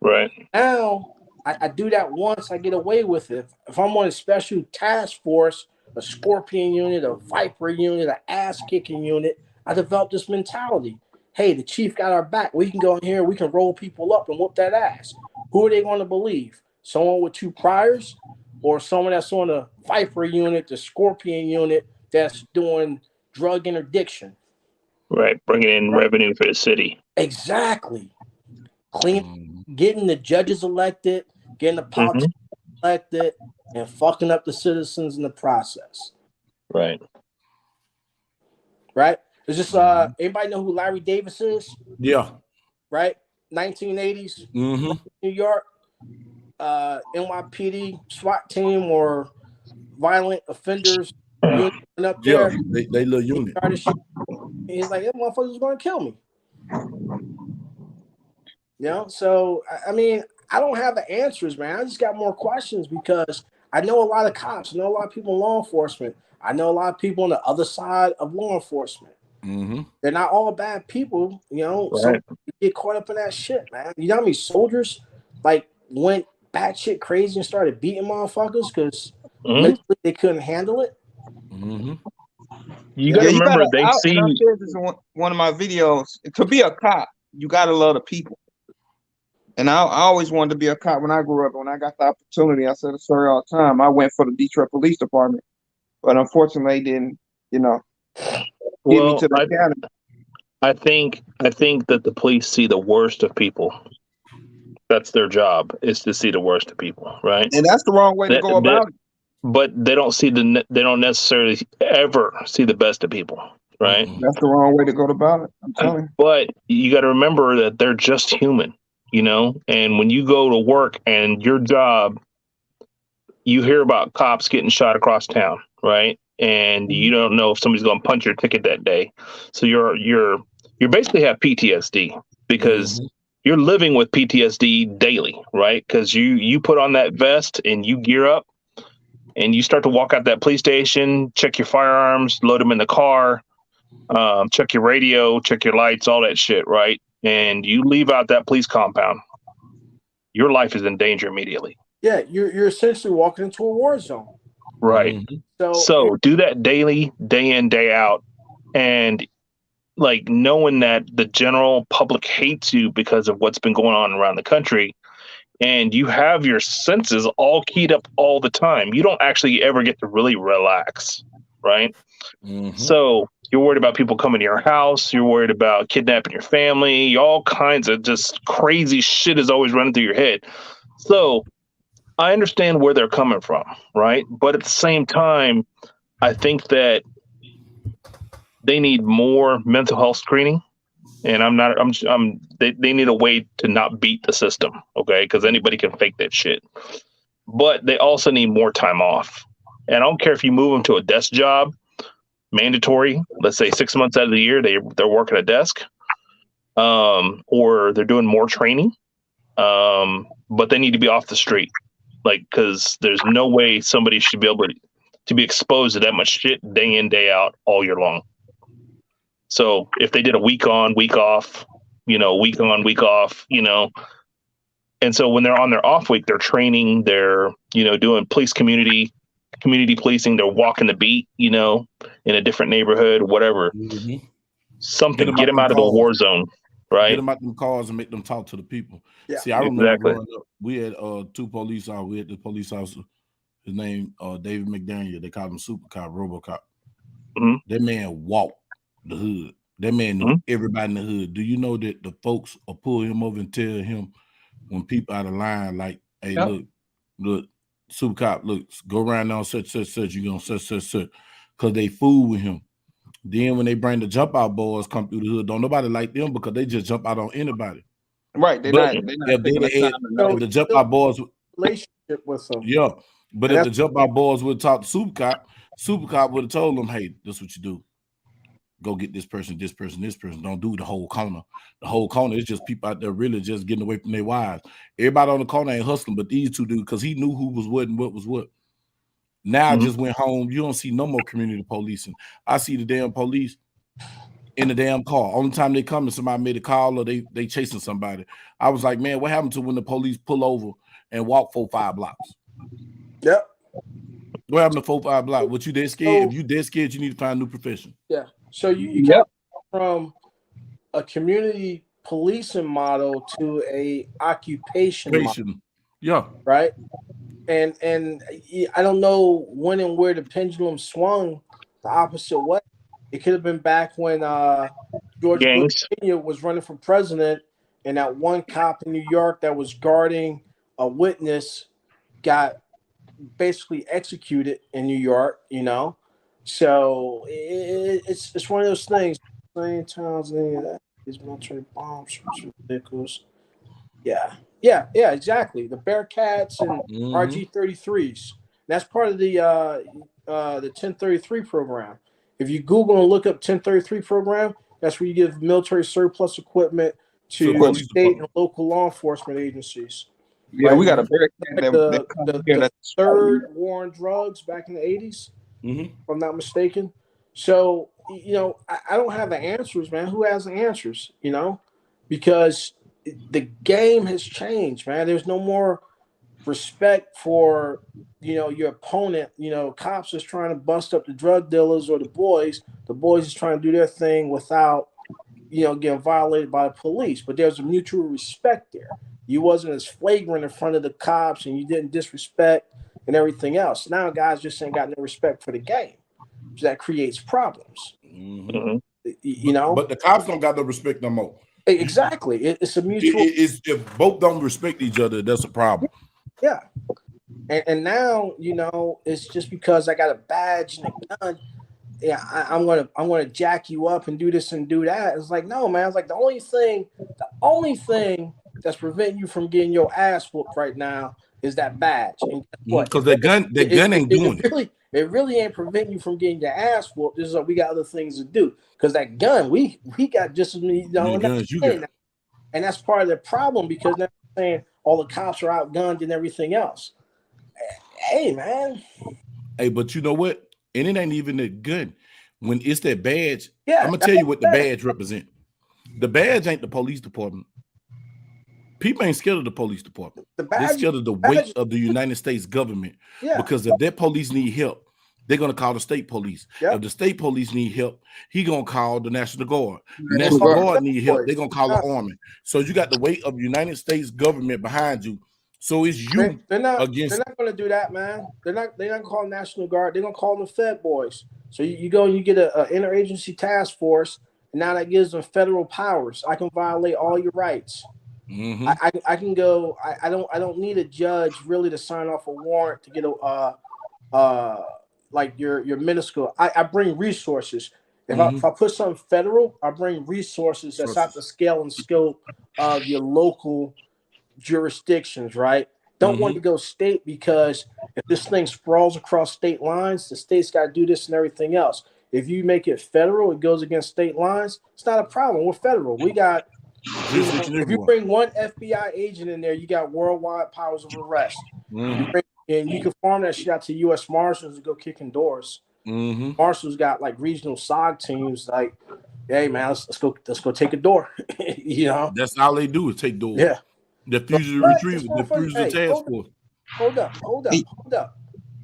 F: Right.
O: Now, I do that once, I get away with it. If I'm on a special task force, a Scorpion unit, a Viper unit, an ass-kicking unit, I developed this mentality. Hey, the chief got our back. We can go in here, we can roll people up and whoop that ass. Who are they going to believe? Someone with 2 priors? Or someone that's on a Viper unit, the Scorpion unit, that's doing drug interdiction.
F: Right, bringing in revenue for the city.
O: Exactly. getting the judges elected, getting the politicians elected, and fucking up the citizens in the process.
F: Right.
O: Right? It's just anybody know who Larry Davis is?
B: Yeah.
O: Right? 1980s, New York, NYPD SWAT team or violent offenders unit up there.
B: They little unit.
O: He's like, that motherfucker's gonna kill me. You know, so I mean, I don't have the answers, man. I just got more questions because I know a lot of cops, I know a lot of people in law enforcement, I know a lot of people on the other side of law enforcement. They're not all bad people, you know. Right. Some get caught up in that shit, man. You know how many soldiers like went batshit crazy and started beating motherfuckers because mentally they couldn't handle it.
F: You gotta remember they see.
M: And I said this in one of my videos. To be a cop, you gotta love the people. And I always wanted to be a cop when I grew up. When I got the opportunity, I said the story all the time. I went for the Detroit Police Department, but unfortunately, they didn't, you know, get me to the academy.
F: I think that the police see the worst of people. That's their job, is to see the worst of people, right?
M: And that's the wrong way to go about it.
F: But they don't necessarily ever see the best of people, right?
M: That's the wrong way to go about it. I'm telling you.
F: But you got to remember that they're just human, you know. And when you go to work and your job, you hear about cops getting shot across town, right? And you don't know if somebody's going to punch your ticket that day, so you basically have PTSD because you're living with PTSD daily, right? Because you put on that vest and you gear up. And you start to walk out that police station, check your firearms, load them in the car, check your radio, check your lights, all that shit, right? And you leave out that police compound. Your life is in danger immediately.
O: Yeah, you're essentially walking into a war zone.
F: Right. So do that daily, day in, day out. And like knowing that the general public hates you because of what's been going on around the country. And you have your senses all keyed up all the time. You don't actually ever get to really relax, right? So you're worried about people coming to your house. You're worried about kidnapping your family. All kinds of just crazy shit is always running through your head. So I understand where they're coming from, right? But at the same time, I think that they need more mental health screening. And they need a way to not beat the system, okay? Because anybody can fake that shit. But they also need more time off. And I don't care if you move them to a desk job, mandatory. Let's say 6 months out of the year they're working a desk, or they're doing more training. But they need to be off the street, like because there's no way somebody should be able to be exposed to that much shit day in, day out, all year long. So if they did a week on, week off, week on, week off, and so when they're on their off week, they're training, they're, doing community policing, they're walking the beat, in a different neighborhood, whatever, something, get them out of the war zone, right?
B: Get them out them cars and make them talk to the people.
O: Yeah.
B: See, I remember growing up, we had two police officers. We had the police officer, his name, David McDaniel. They called him Super Cop, RoboCop. That man walked the hood. That man knew everybody in the hood. Do you know that the folks will pull him over and tell him when people out of line, like, hey, look, Super Cop, look, go around now, such, you gonna such, because they fool with him. Then when they bring the jump out boys come through the hood, don't nobody like them because they just jump out on anybody.
M: Right, they're not
B: if the jump out boys
O: relationship with them.
B: Yeah, but if the jump out boys would talk to Super Cop would have told them, hey, this is what you do. Go get this person. Don't do the whole corner. The whole corner is just people out there really just getting away from their wives. Everybody on the corner ain't hustling, but these two do because he knew who was what and what was what. Now I just went home. You don't see no more community policing. I see the damn police in the damn car. Only time they come and somebody made a call or they chasing somebody. I was like, man, what happened to when the police pull over and walk 4-5 blocks?
O: Yep.
B: What happened to 4-5 blocks? What you dead scared? If you dead scared, you need to find a new profession.
O: Yeah. So you got from a community policing model to a occupation model.
B: Yeah.
O: Right. And I don't know when and where the pendulum swung the opposite way. It could have been back when George Bush Jr. was running for president and that one cop in New York that was guarding a witness got basically executed in New York, you know. So it's one of those things. Same times these military bombs, vehicles. Yeah, exactly. The Bearcats and RG-33s. That's part of the 1033 program. If you Google and look up 1033 program, that's where you give military surplus equipment to state and local law enforcement agencies.
M: Yeah,
O: right?
M: we got a Bearcat
O: the third war on drugs back in the 80s, if I'm not mistaken. So, you know, I don't have the answers, man. Who has the answers, you know? Because the game has changed, man. There's no more respect for, you know, your opponent. You know, cops is trying to bust up the drug dealers or the boys. The boys is trying to do their thing without, you know, getting violated by the police. But there's a mutual respect there. You wasn't as flagrant in front of the cops and you didn't disrespect and everything else. Now guys just ain't got no respect for the game. So that creates problems. You know?
B: But the cops don't got no respect no more.
O: Exactly. It's a mutual.
B: It's if both don't respect each other, that's a problem.
O: Yeah. And now, you know, it's just because I got a badge and a gun. Yeah, I'm gonna jack you up and do this and do that. It's like, no, man. It's like the only thing that's preventing you from getting your ass whooped right now is that badge. And guess what?
B: Because that gun ain't doing it.
O: It really ain't preventing you from getting your ass whooped. This is we got other things to do. Because that gun, we got just as many guns you got. And that's part of the problem because they're saying all the cops are outgunned and everything else. Hey, man.
B: Hey, but you know what? And it ain't even that good. When it's that badge,
O: yeah,
B: I'm gonna tell you what the badge represent. The badge ain't the police department. People ain't scared of the police department. They're scared of the weight of the United States government. Because if that police need help, they're gonna call the state police. If the state police need help, he gonna call the National Guard. The National Guard need help, they're gonna call the Army. So you got the weight of the United States government behind you. So it's you against.
O: They're not going to do that, man. They're not going to call National Guard. They're going to call them Fed boys. So you go and you get an interagency task force, and now that gives them federal powers. I can violate all your rights. I can go. I don't need a judge really to sign off a warrant to get a like your minuscule. I bring resources. If I put something federal, I bring resources that's out the scale and scope of your local jurisdictions, right? Don't want to go state because if this thing sprawls across state lines, the state's got to do this and everything else. If you make it federal, it goes against state lines. It's not a problem. We're federal. We got, if you bring one FBI agent in there, you got worldwide powers of arrest. And you can farm that shit out to U.S. Marshals and go kicking doors. Marshals got like regional SOG teams. Like, hey man, let's go take a door. You know,
B: that's all they do is take doors.
O: Yeah.
B: The fugitive retrieval, the fugitive task force.
O: Hold up.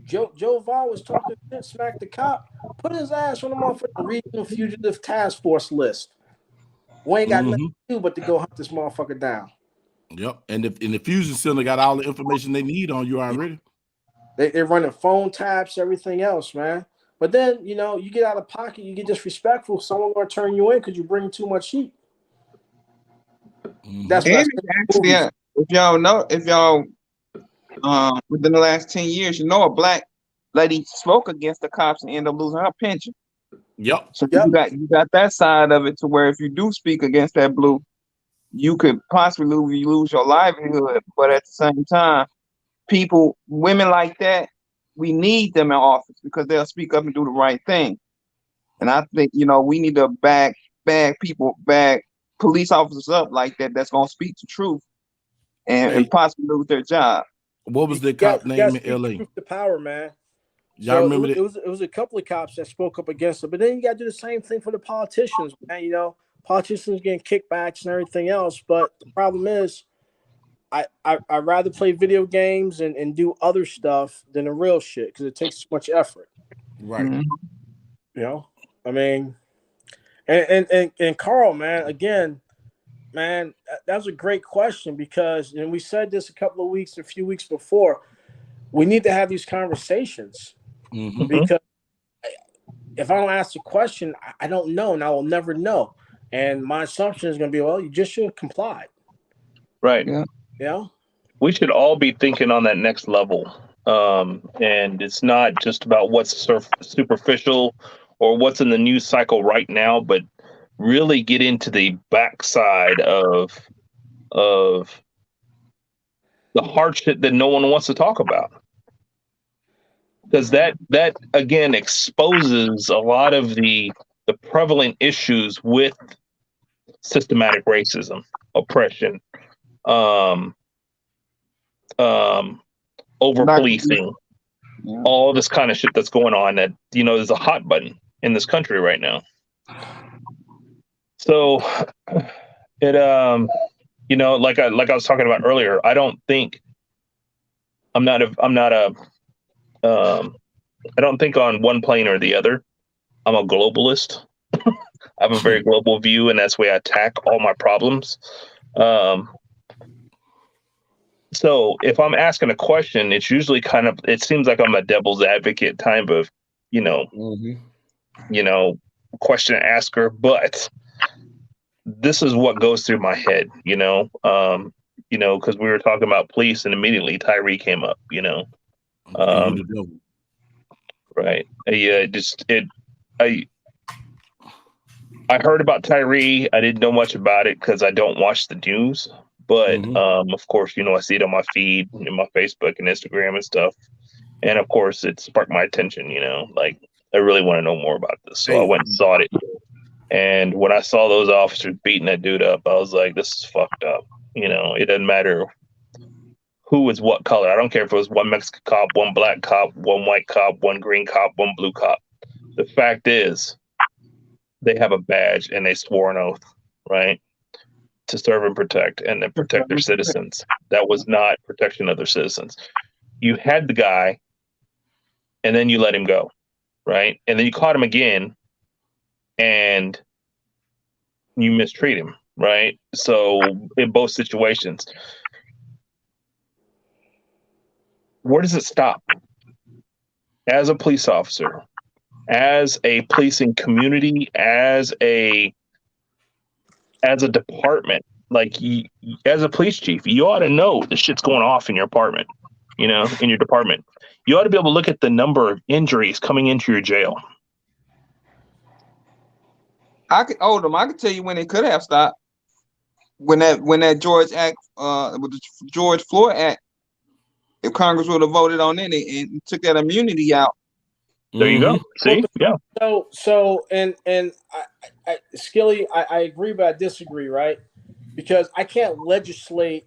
O: Joe Vaughn was talking shit, smack the cop, put his ass on the motherfucking regional fugitive task force list. We ain't got nothing to do but to go hunt this motherfucker down.
B: Yep. And the fusion center got all the information they need on you already.
O: They're running phone taps, everything else, man. But then, you know, you get out of pocket, you get disrespectful, someone gonna turn you in because you bring too much heat. That's what
M: actually, if y'all within the last 10 years, you know, a black lady spoke against the cops and ended up losing her pension.
B: Yep.
M: So you got that side of it to where if you do speak against that blue, you could possibly lose your livelihood. But at the same time, women like that, we need them in office because they'll speak up and do the right thing. And I think, you know, we need to back police officers up like that. That's gonna speak the truth and possibly lose their job.
B: What was the cop name in LA?
O: The power, man.
B: Y'all remember that?
O: It was a couple of cops that spoke up against it, but then you got to do the same thing for the politicians, man. You know, politicians getting kickbacks and everything else. But the problem is, I'd rather play video games and do other stuff than the real shit because it takes too much effort.
B: Right.
O: You know, I mean, and Carl, man, again, man, that was a great question because, and we said this a few weeks before, we need to have these conversations because if I don't ask a question, I don't know, and I will never know. And my assumption is going to be, well, you just should have complied.
F: Right.
O: Yeah.
F: We should all be thinking on that next level. And it's not just about what's superficial or what's in the news cycle right now, but really get into the backside of the hardship that no one wants to talk about. Because that again exposes a lot of the prevalent issues with systematic racism, oppression, over policing, all this kind of shit that's going on that, there's a hot button in this country right now. So it, like I was talking about earlier, I don't think I don't think on one plane or the other. I'm a globalist. I have a very global view, and that's the way I attack all my problems. So if I'm asking a question, it's usually it seems like I'm a devil's advocate type of, question asker, but this is what goes through my head, because we were talking about police and immediately Tyree came up, right. I heard about Tyree. I didn't know much about it because I don't watch the news. But of course, I see it on my feed, in my Facebook and Instagram and stuff. And of course, it sparked my attention, like I really want to know more about this. So I went and saw it. And when I saw those officers beating that dude up, I was like, this is fucked up. It doesn't matter who is what color. I don't care if it was one Mexican cop, one black cop, one white cop, one green cop, one blue cop. The fact is, they have a badge and they swore an oath, right? To serve and protect and then protect their citizens. That was not protection of their citizens. You had the guy and then you let him go, right? And then you caught him again and you mistreat him, right? So in both situations, where does it stop? As a police officer, as a policing community, as a department, like as a police chief, you ought to know the shit's going off in your apartment, in your department. You ought to be able to look at the number of injuries coming into your jail.
M: I could tell you when it could have stopped. When that George Floyd Act, if Congress would have voted on it and took that immunity out.
F: There you go. See, yeah.
O: So and Skilly, I agree, but I disagree, right? Because I can't legislate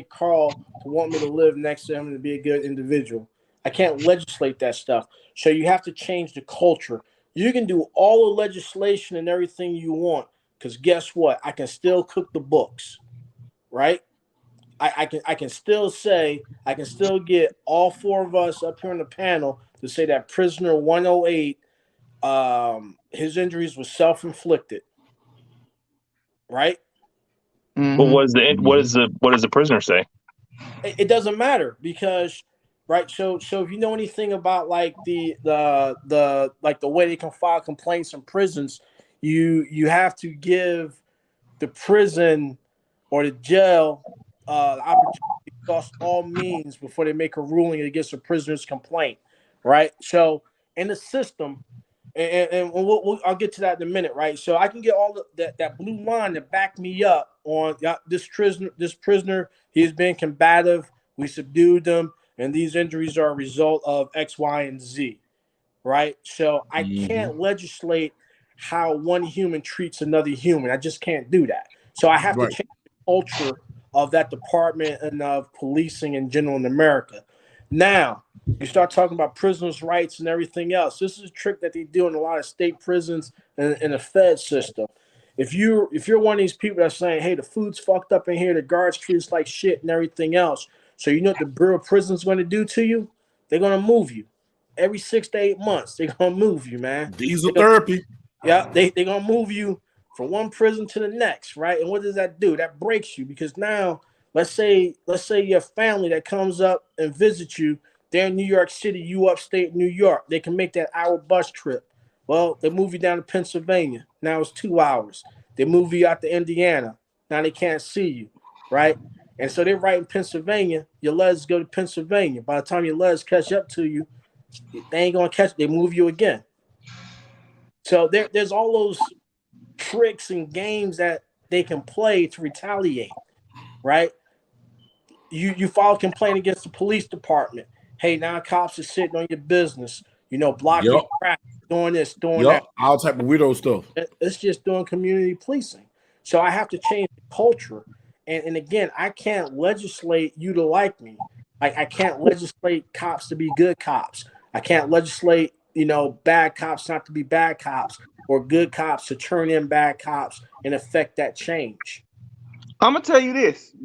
O: Carl to want me to live next to him and to be a good individual. I can't legislate that stuff. So you have to change the culture. You can do all the legislation and everything you want, because guess what? I can still cook the books, right? I can still get all four of us up here on the panel to say that prisoner 108, his injuries were self-inflicted, right?
F: But what does the prisoner say?
O: It doesn't matter because, right? So if you know anything about like the way they can file complaints in prisons, you have to give the prison or the jail the opportunity to exhaust all means before they make a ruling against a prisoner's complaint, right? So in the system, and I'll get to that in a minute, right? So I can get all that blue line to back me up on this prisoner. He has been combative. We subdued them, and these injuries are a result of X, Y, and Z, right? So I can't legislate how one human treats another human. I just can't do that. So I have to change the culture of that department and of policing in general in America. Now, you start talking about prisoners' rights and everything else. This is a trick that they do in a lot of state prisons and in the Fed system. If you're one of these people that's saying, hey, the food's fucked up in here, the guards treat us like shit and everything else, so you know what the Bureau of Prisons is going to do to you? They're going to move you. Every 6 to 8 months, they're going to move you, man.
B: Diesel therapy.
O: Yeah, they're going to move you from one prison to the next, right? And what does that do? That breaks you, because now let's say your family that comes up and visits you, they're in New York City, you upstate New York. They can make that hour bus trip. Well, they move you down to Pennsylvania. Now it's 2 hours. They move you out to Indiana. Now they can't see you. right? And so they're right in Pennsylvania. Your legs go to Pennsylvania. By the time your legs catch up to you, they ain't gonna catch. They move you again. So there's all those tricks and games that they can play to retaliate, right? You file a complaint against the police department. Hey, now cops are sitting on your business. Blocking
B: Yup.
O: traffic, doing this, doing that.
B: Yup. All type of weirdo stuff.
O: It's just doing community policing. So I have to change the culture. And again, I can't legislate you to like me. I can't legislate cops to be good cops. I can't legislate, bad cops not to be bad cops, or good cops to turn in bad cops and affect that change.
M: I'm gonna tell you this,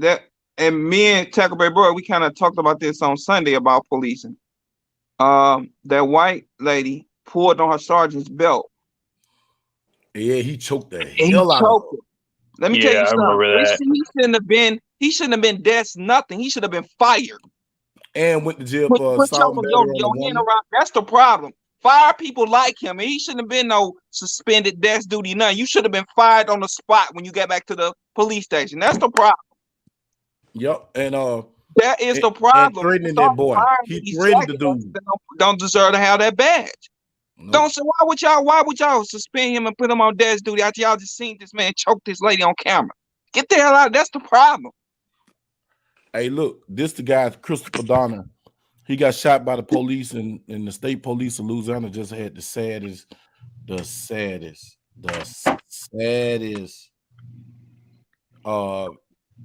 M: and me and Tackle Bay Bro, we kind of talked about this on Sunday about policing. That white lady pulled on her sergeant's belt.
B: Yeah, he choked the hell out of her.
M: Let me tell you something. He shouldn't have been dead nothing. He should have been fired.
B: And went to jail for assault and battery on a woman.
M: That's the problem. Fire people like him, and he shouldn't have been no suspended desk duty. None. You should have been fired on the spot when you get back to the police station. That's the problem.
B: Yep, and
M: that is the problem.
B: Threatening that boy. He threatened the dude.
M: Don't deserve to have that badge. Nope. Don't say why would y'all suspend him and put him on desk duty after y'all just seen this man choke this lady on camera? Get the hell out. That's the problem.
B: Hey, look, this the guy, Christopher Donner. He got shot by the police, and the state police of Louisiana just had the saddest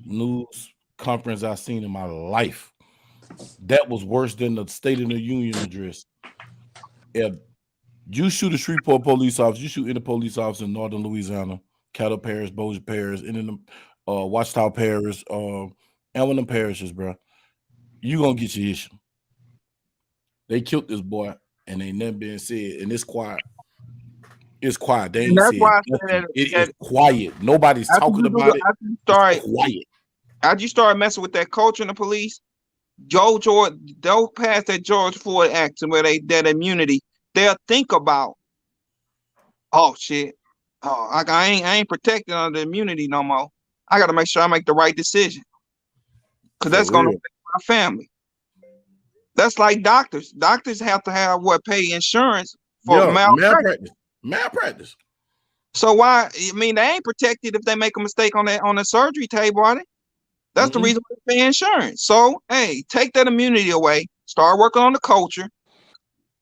B: news conference I've seen in my life. That was worse than the State of the Union address. If you shoot a Shreveport police officer, you shoot any police officer in northern Louisiana, Caddo Parish, Bossier Parish, and in the Watchtower Parish, and one of them parishes, bro, you gonna get your issue. They killed this boy, and ain't nothing being said, and it's quiet. It's quiet. They ain't saying nothing. It is quiet. Nobody's talking about it. It's quiet.
M: As you start messing with that culture in the police, don't pass that George Floyd Act where that immunity. They'll think about, oh shit, I ain't protected under immunity no more. I got to make sure I make the right decision, because that's going to affect my family. That's like doctors. Doctors have to pay insurance for
B: malpractice.
M: So why? I mean, they ain't protected if they make a mistake on the surgery table, are they? That's the reason they pay insurance. So hey, take that immunity away. Start working on the culture,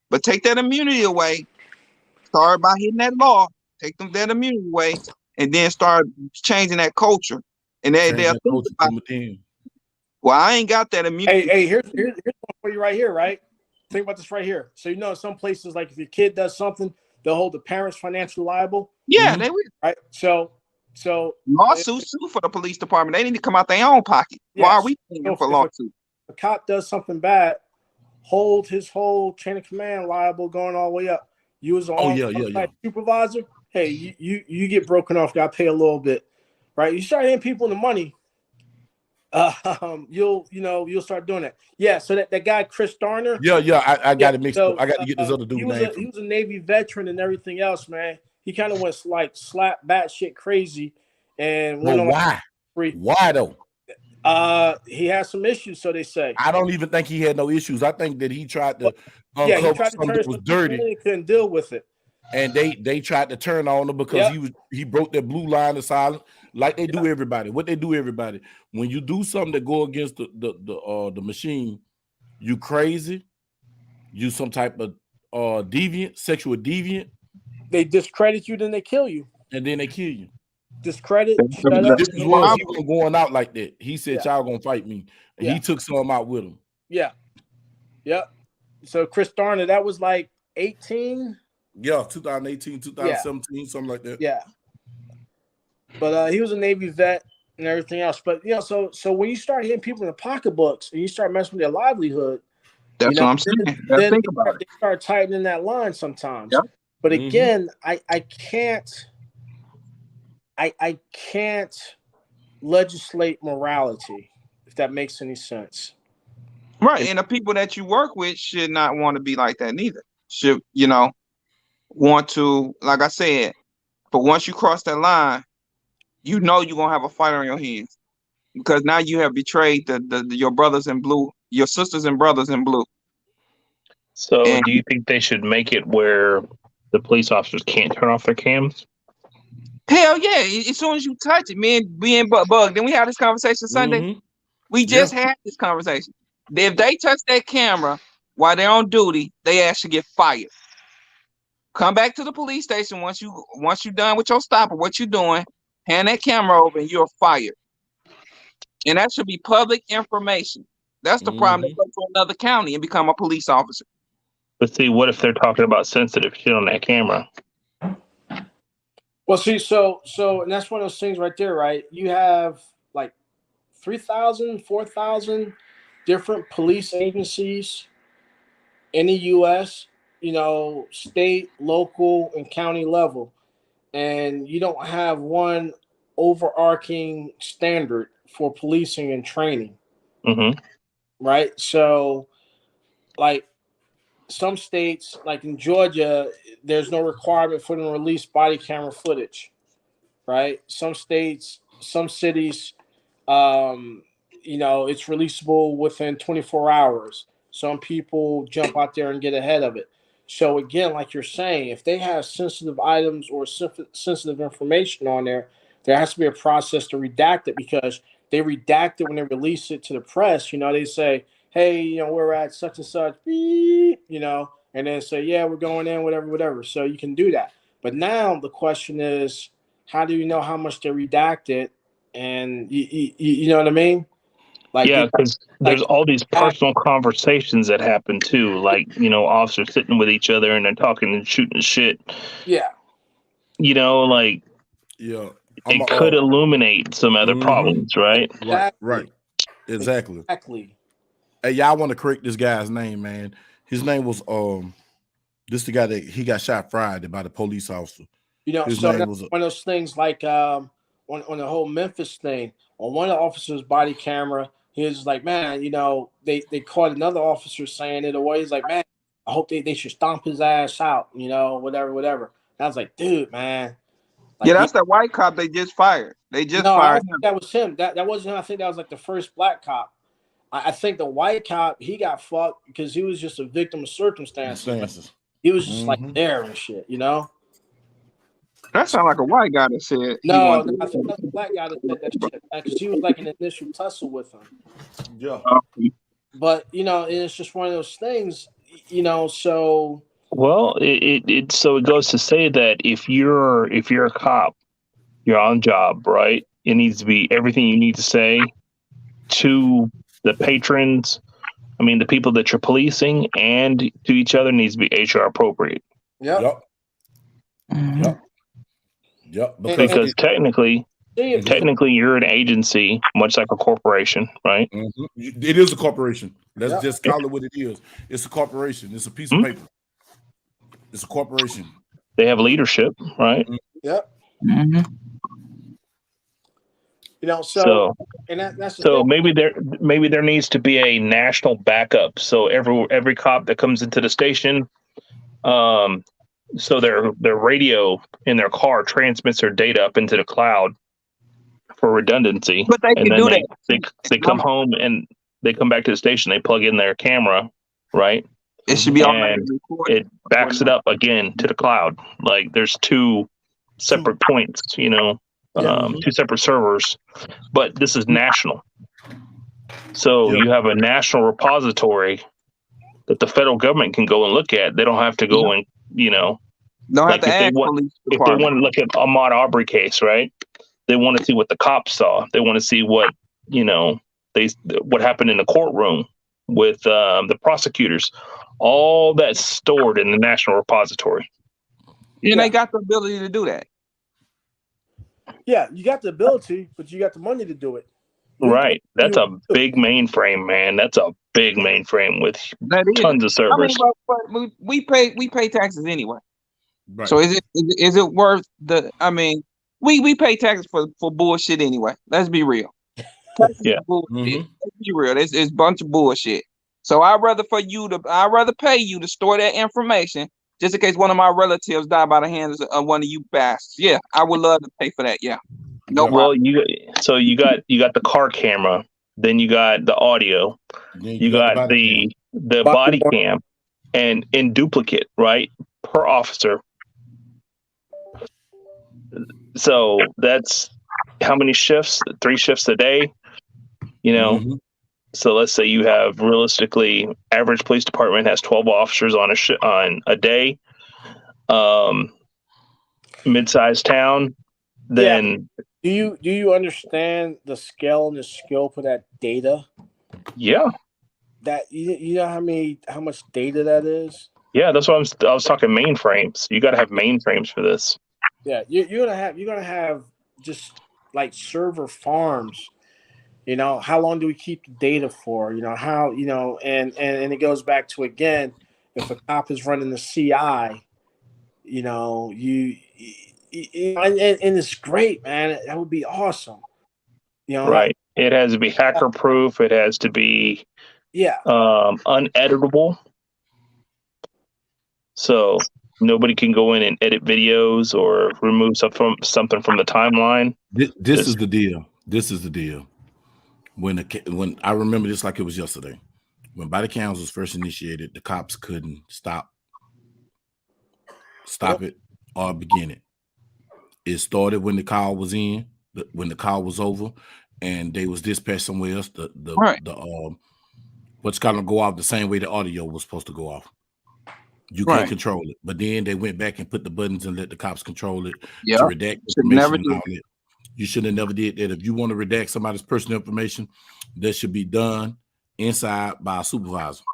M: but take that immunity away. Start by hitting that law. Take that immunity away, and then start changing that culture. And they'll think about it. Well, I ain't got that immunity.
O: Hey, here's one for you right here, right? Think about this right here. So in some places, like if your kid does something, they'll hold the parents financially liable.
M: Yeah, they will.
O: Right. So
M: lawsuits sue for the police department. They need to come out their own pocket. Yes. Why are we paying for lawsuits?
O: If a cop does something bad, hold his whole chain of command liable, going all the way up. You as a supervisor, hey, you get broken off, got to pay a little bit, right? You start hitting people in the money. You'll start doing that. Yeah. So that guy Chris Darner.
B: Yeah. I got it mixed up. I got to get this other dude name.
O: He was a Navy veteran and everything else, man. He kind of went like slap batshit crazy, and
B: why? Why though?
O: He has some issues, so they say.
B: I don't even think he had no issues. I think that he tried to uncover something that was dirty.
O: He couldn't deal with it,
B: and they tried to turn on him because he broke that blue line of silence. Like they do everybody. What they do everybody. When you do something that go against the machine, you crazy, you some type of deviant, sexual deviant.
O: They discredit you, then they kill you.
B: And then they kill you.
O: Discredit.
B: He was going out like that. He said, y'all gonna fight me. And he took some out with him.
O: Yeah. Yep. So Chris Darner, that was like 18.
B: Yeah, 2018, 2017, something like that.
O: Yeah. But he was a Navy vet and everything else. But so when you start hitting people in the pocketbooks and you start messing with their livelihood,
M: that's what I'm saying.
O: Then they start tightening that line sometimes. Yep. But again, I can't legislate morality, if that makes any sense.
M: Right. And the people that you work with should not want to be like that neither. Should, want to, like I said, but once you cross that line, you're going to have a fight on your hands. because now you have betrayed your brothers in blue, your sisters and brothers in blue.
F: So,
M: And
F: do you think they should make it where the police officers can't turn off their cams?
M: hell yeah! As soon as you touch it, me and Bug, then we had this conversation Sunday.
B: Mhm.
M: We just had this conversation. If they touch that camera while they're on duty, they actually get fired. Come back to the police station once you're done with your stop or what you're doing. Hand that camera over, and you're fired. And that should be public information. That's the problem. They go to another county and become a police officer.
F: But see, what if they're talking about sensitive shit on that camera?
O: Well, see, so and that's one of those things right there, right? You have like 3,000, 4,000 different police agencies in the U.S., state, local, and county level. And you don't have one overarching standard for policing and training.
F: Mm-hmm.
O: Right? So, like, some states, like in Georgia, there's no requirement for them to release body camera footage, right? Some states, some cities, it's releasable within 24 hours. Some people jump out there and get ahead of it. So again, like you're saying, if they have sensitive items or sensitive information on there, there has to be a process to redact it, because they redact it when they release it to the press. They say, hey, we're at such and such, beep, and then say, yeah, we're going in, whatever. So you can do that. But now the question is, how do you know how much they redacted? And you know what I mean? Like,
F: yeah, because there's all these personal conversations that happen too, like officers sitting with each other and they're talking and shooting shit.
O: Yeah.
F: Like,
B: yeah,
F: it could illuminate some other problems, right?
B: Right. Exactly.
O: Hey,
B: y'all, I want to correct this guy's name, man. His name was this is the guy that he got shot Friday by the police officer. His
O: so
B: name
O: that's
B: was
O: one of those things, like on the whole Memphis thing, on one of the officers' body camera, he was like, man, they caught another officer saying it away. He's like, man, I hope they should stomp his ass out, whatever. And I was like, dude, man. Like,
M: yeah, that's that white cop they just fired. They just
O: I
M: fired
O: don't
M: him.
O: think that was him. That wasn't him. I think that was like the first black cop. I think the white cop, he got fucked because he was just a victim of circumstances. He was just like there and shit,
M: That sounds like a white guy that said.
O: No, I think that's a black guy that said that shit, because he was like in an initial tussle with him.
B: Yeah.
O: But it's just one of those things, so.
F: Well, so it goes to say that if you're a cop, you're on job, right? It needs to be everything you need to say to the patrons. I mean, the people that you're policing and to each other needs to be HR appropriate.
O: Yep.
F: Because technically you're an agency, much like a corporation, right?
B: It is a corporation. Let's just call it what it is. It's a corporation. It's a piece of paper. It's a corporation.
F: They have leadership, right?
O: Yep.
F: So
O: and that's the
F: so
O: thing.
F: maybe there needs to be a national backup. So every cop that comes into the station, so their radio in their car transmits their data up into the cloud for redundancy.
M: But they can do that.
F: They come home and they come back to the station. They plug in their camera, right?
M: It should be
F: and it backs it up again to the cloud. Like there's two separate points, two separate servers, but this is national. So you have a national repository that the federal government can go and look at. They don't have to go and,
M: don't have to ask
F: if they want to look at Ahmaud Arbery case, right? They want to see what the cops saw. They want to see what, what happened in the courtroom with the prosecutors. All that's stored in the national repository.
M: And they got the ability to do that.
O: Yeah, you got the ability, but you got the money to do it.
F: Right. That's a big mainframe, man. That's a big mainframe with tons of servers.
M: I mean, we pay taxes anyway.
B: Right.
M: So is it worth the? I mean, we pay taxes for bullshit anyway. Let's be real.
F: Yeah.
M: Let's be real. It's a bunch of bullshit. So I'd rather pay you to store that information just in case one of my relatives die by the hands of one of you bastards. Yeah, I would love to pay for that. Yeah. No
F: Well,
M: problem.
F: you got the car camera, then you got the audio,
B: Then
F: you got the body cam, and in duplicate, right, per officer. So that's how many shifts? 3 shifts a day. You know.
B: Mm-hmm.
F: So let's say you have realistically, average police department has 12 officers on a day. Mid-sized town, then
O: Do you understand the scale and the scope of that data?
F: yeah.
O: That you know how much data that is?
F: Yeah, that's what I was talking mainframes. You got to have mainframes for this.
O: Yeah, you're gonna have just like server farms. You know, how long do we keep the data for? You know, how, you know, and it goes back to, again, if a cop is running the CI, you know, and it's great, man. That would be awesome. You know,
F: Right. It has to be hacker proof. It has to be uneditable. So nobody can go in and edit videos or remove something from the timeline.
B: This is the deal. This is the deal. When I remember this like it was yesterday, when body cams was first initiated, the cops couldn't stop it or begin it. It started when the call was in, when the call was over, and they was dispatched somewhere else. What's gonna go off the same way the audio was supposed to go off. You can't control it, but then they went back and put the buttons and let the cops control it to redact information and all that. You should have never did that. If you want to redact somebody's personal information, that should be done inside by a supervisor.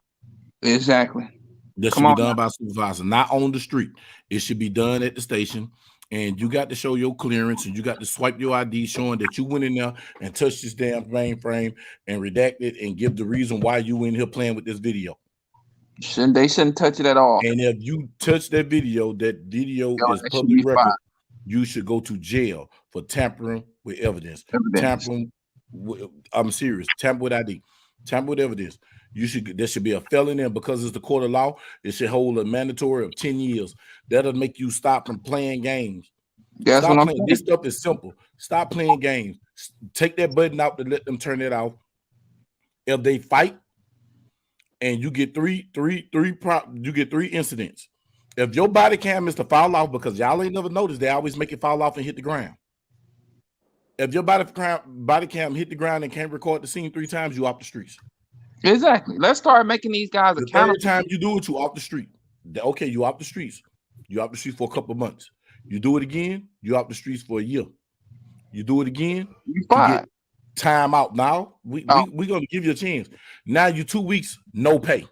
M: Exactly.
B: That should be done by a supervisor, not on the street. It should be done at the station, and you got to show your clearance, and you got to swipe your ID showing that you went in there and touched this damn mainframe and redact it and give the reason why you in here playing with this video.
M: They shouldn't touch it at all.
B: And if you touch that video is public record. You should go to jail for tampering with evidence. Tampering I'm serious. Tamper with ID. Tamper with evidence. There should be a felony, and because it's the court of law, it should hold a mandatory of 10 years. That'll make you stop from playing games.
M: That's
B: Stop
M: what I'm
B: playing.
M: saying.
B: This stuff is simple. Stop playing games. Take that button out to let them turn it off. If they fight, and you get three incidents. If your body cam is to fall off, because y'all ain't never noticed, they always make it fall off and hit the ground. If your body cam hit the ground and can't record the scene 3 times, you off the streets.
M: Exactly. Let's start making these guys accountable.
B: The 3rd time you do it, you off the street. Okay, you off the streets. You off the streets for a couple of months. You do it again, you off the streets for a year. You do it again, you get time out. Now we gonna give you a chance. Now you 2 weeks, no pay.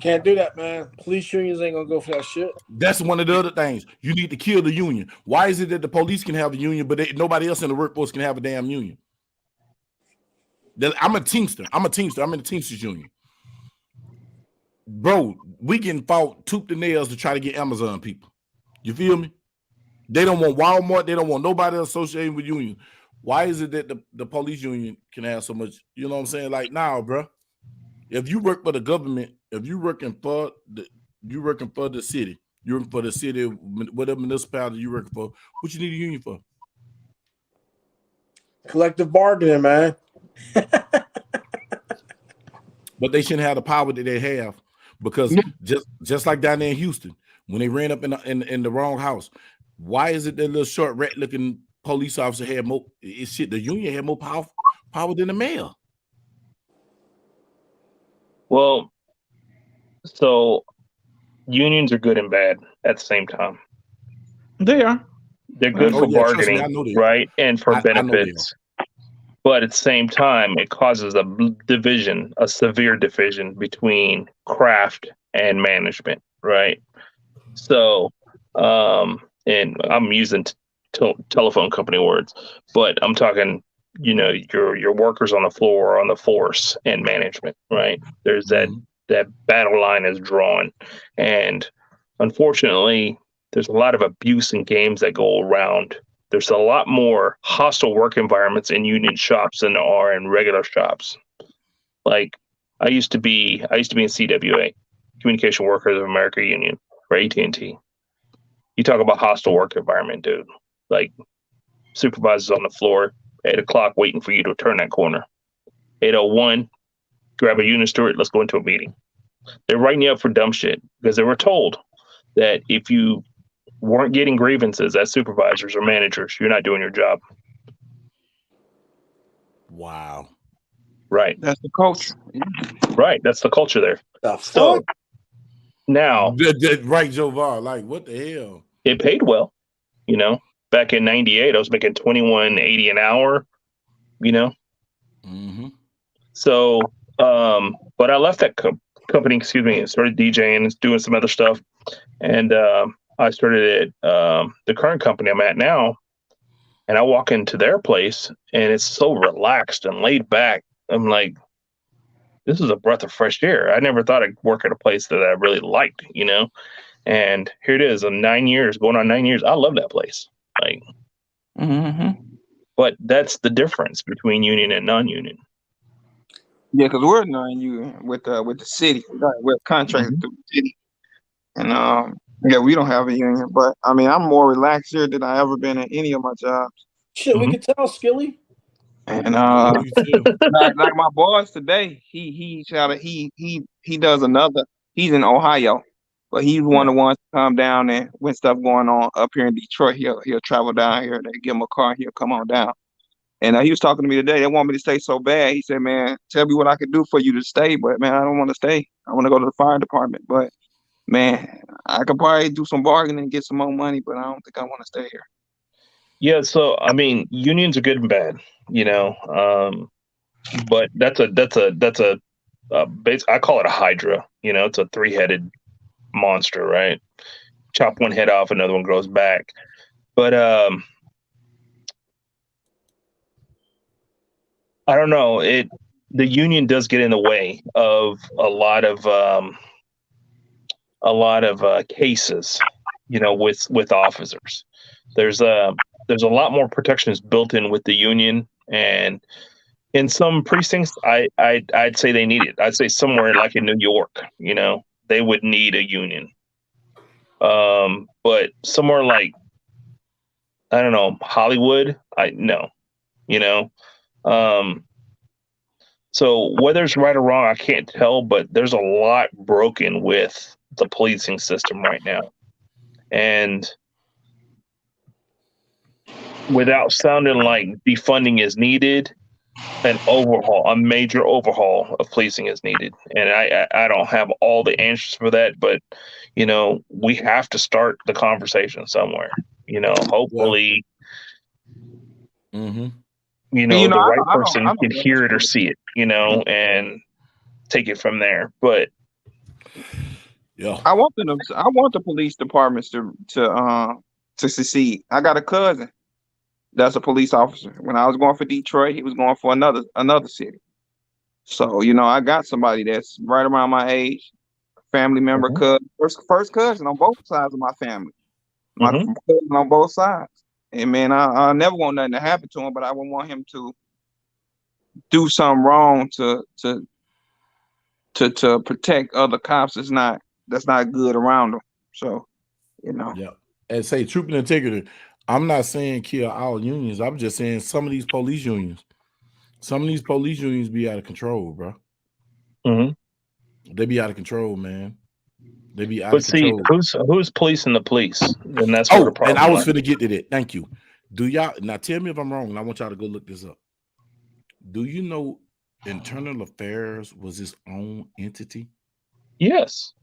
O: Can't do that, man. Police unions ain't gonna go for that shit.
B: That's one of the other things. You need to kill the union. Why is it that the police can have a union, but nobody else in the workforce can have a damn union? I'm a Teamster. I'm in the Teamsters union. Bro, we getting fought tooth and nails to try to get Amazon people. You feel me? They don't want Walmart. They don't want nobody associated with union. Why is it that the police union can have so much? You know what I'm saying? Like, nah, bro. If you work for the government, if you're working for the city, you're working for the city, whatever municipality you're working for, what you need a union for?
O: Collective bargaining, man.
B: But they shouldn't have the power that they have, because just like down there in Houston, when they ran up in the wrong house, why is it that little short rat looking police officer had more shit? The union had more power than the mayor.
F: Well, so unions are good and bad at the same time.
M: They are.
F: They're good for bargaining, right? And for benefits. But at the same time, it causes a severe division between craft and management, right? So, and I'm using telephone company words, but I'm talking, your workers on the floor, on the force, and management, right? There's that battle line is drawn, and unfortunately, there's a lot of abuse in games that go around. There's a lot more hostile work environments in union shops than there are in regular shops. Like I used to be in CWA, Communication Workers of America Union, for AT&T. You talk about hostile work environment, dude. Like supervisors on the floor, 8 o'clock, waiting for you to turn that corner. 8:01, grab a unit steward. Let's go into a meeting. They're writing you up for dumb shit because they were told that if you weren't getting grievances as supervisors or managers, you're not doing your job.
B: Wow.
F: Right.
M: That's the culture.
F: Right. That's the culture there.
E: The
F: So
E: fuck?
F: now,
B: Right, Jovar. Like, what the hell?
F: it paid well. You know, back in '98, I was making $21.80 an hour. You know, so but I left that company. Excuse me, and started DJing and doing some other stuff, and I started at the current company I'm at now. And I walk into their place, and it's so relaxed and laid back. I'm like, this is a breath of fresh air. I never thought I'd work at a place that I really liked, you know. And here it is, 9 years, going on 9 years. I love that place. Like, but that's the difference between union and non-union.
M: Yeah, because we're non-union with the city. We're contracted through the city, and yeah, we don't have a union. But I mean, I'm more relaxed here than I ever been at any of my jobs.
O: Shit, we can tell, Skilly.
M: And like my boss today, he does another. He's in Ohio, but he's one of the ones to come down and when stuff going on up here in Detroit, he'll travel down here. They give him a car, he'll come on down. And he was talking to me today. They want me to stay so bad. He said, "Man, tell me what I can do for you to stay." But man, I don't want to stay. I want to go to the fire department. But man, I could probably do some bargaining and get some more money, but I don't think I want to stay here.
F: Yeah, so I mean, unions are good and bad, you know. But that's a base. I call it a hydra. You know, it's a 3-headed monster, right? Chop one head off, another one grows back. But I don't know. The union does get in the way of a lot of cases, you know, with officers. There's a lot more protections built in with the union, and in some precincts, I'd say they need it. I'd say somewhere like in New York, you know, they would need a union. But somewhere like, I don't know, Hollywood, no, you know. So whether it's right or wrong, I can't tell, but there's a lot broken with the policing system right now. And without sounding like defunding is needed, a major overhaul of policing is needed. And I don't have all the answers for that, but, you know, we have to start the conversation somewhere, you know, hopefully, you know, the right person can hear it or see it, you know, and take it from there. But
B: yeah,
M: I want the police departments to succeed. I got a cousin that's a police officer. When I was going for Detroit, he was going for another city. So, you know, I got somebody that's right around my age, family member, cousin, first cousin on both sides of my family. My cousin on both sides. And man, I never want nothing to happen to him, but I wouldn't want him to do something wrong to protect other cops that's not good around them. So, you know.
B: Yeah. And say truth and integrity. I'm not saying kill all unions. I'm just saying some of these police unions be out of control, bro. They be out of control, man. They be out of control.
F: Who's policing the police? And that's where the problem.
B: And I was finna get to that. Thank you. Do y'all now tell me if I'm wrong, and I want y'all to go look this up. Do you know Internal Affairs was its own entity?
F: Yes.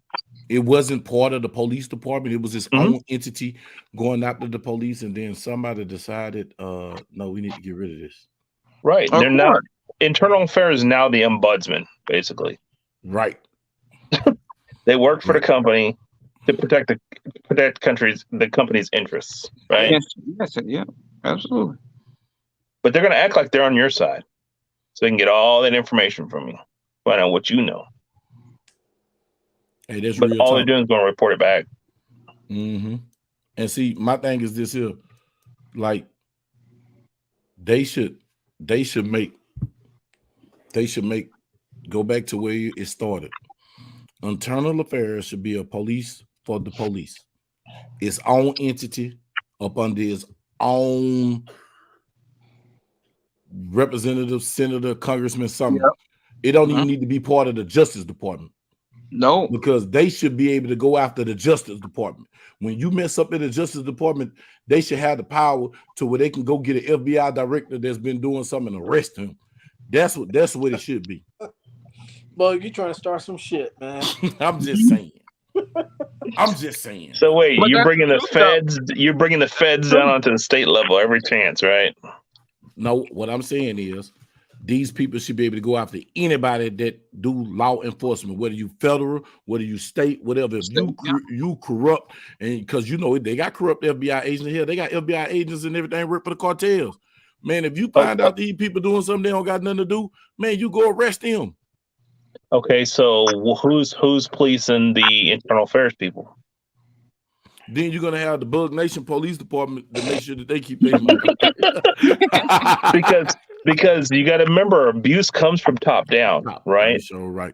B: It wasn't part of the police department. It was its own entity going after the police, and then somebody decided, no, we need to get rid of this.
F: Right. They're not. Internal Affairs is now the ombudsman, basically.
B: Right.
F: They work for the company to protect the company's interests, right?
M: Yes, yeah, absolutely.
F: But they're going to act like they're on your side, so they can get all that information from you, find out what you know.
B: Hey, that's
F: but
B: real
F: all
B: talk.
F: they're doing is going to report it back.
B: And see, my thing is this here, like they should make go back to where it started. Internal Affairs should be a police for the police, its own entity up under its on Representative, Senator, Congressman, something.
M: Yep.
B: It don't even need to be part of the Justice Department.
M: No,
B: because they should be able to go after the Justice Department. When you mess up in the Justice Department, they should have the power to where they can go get an FBI director that's been doing something and arrest him. That's what it should be.
O: Bug, you trying to start some shit, man.
B: I'm just saying.
F: So wait, you're bringing the feds. You're bringing the feds down onto the state level every chance, right?
B: No, what I'm saying is, these people should be able to go after anybody that do law enforcement, whether you federal, whether you state, whatever. If you corrupt, and because you know they got corrupt FBI agents here, they got FBI agents and everything work for the cartels. Man, if you find out these people doing something they don't got nothing to do, man, you go arrest them.
F: Okay, so who's policing the internal affairs people?
B: Then you're gonna have the Bug Nation Police Department to make sure that they keep their money.
F: because you got to remember, abuse comes from top down, right?
B: So right.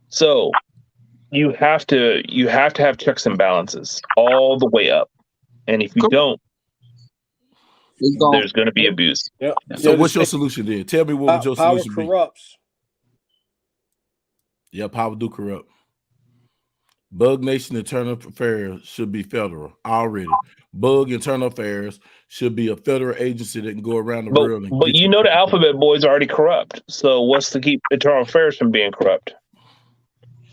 F: So you have to have checks and balances all the way up, and if you don't, there's going to be abuse.
O: Yep.
B: So what's your solution then? Tell me what would your solution
O: be? Power corrupts.
B: Yeah, power do corrupt. Bug Nation Internal Affairs should be federal already. Bug Internal Affairs should be a federal agency that can go around the world.
F: But you know the Alphabet Boys are already corrupt. So what's to keep Internal Affairs from being corrupt?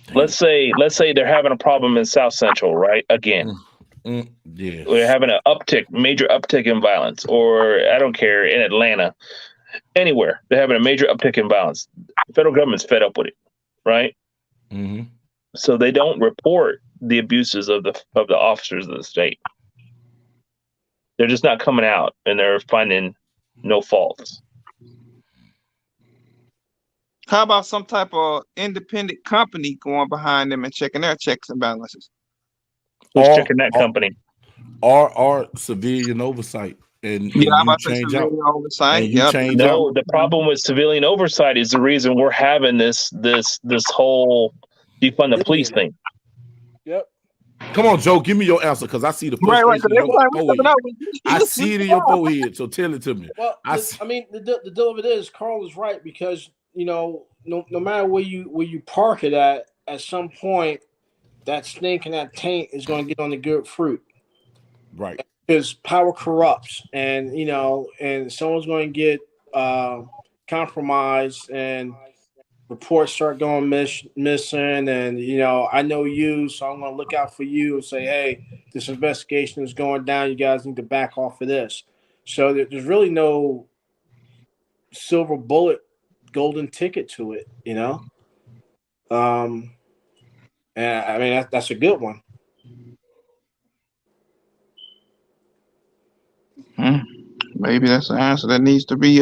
F: Damn. Let's say they're having a problem in South Central, right? Again.
B: Yeah.
F: We're having an major uptick in violence, or I don't care, in Atlanta. Anywhere. They're having a major uptick in violence. The federal government's fed up with it, right?
B: Mm-hmm.
F: So they don't report the abuses of the officers of the state. They're just not coming out, and they're finding no faults.
M: How about some type of independent company going behind them and checking their checks and balances?
F: Who's checking that company?
B: Or civilian oversight. And you change out.
M: Oversight.
F: No, the problem with civilian oversight is the reason we're having this whole defund the police thing.
O: Yep.
B: Come on, Joe, give me your answer because I see the frustration in your forehead. I see it in your forehead, so tell it to me.
O: Well, the deal of it is, Carl is right, because no matter where you park it at some point, that stink and that taint is going to get on the good fruit.
B: Right.
O: Because power corrupts, and and someone's going to get compromised, and reports start going missing, and I know you, so I'm going to look out for you and say, hey, this investigation is going down. You guys need to back off of this. So there's really no silver bullet, golden ticket to it, and I mean that's a good one.
M: Maybe that's an answer that needs to be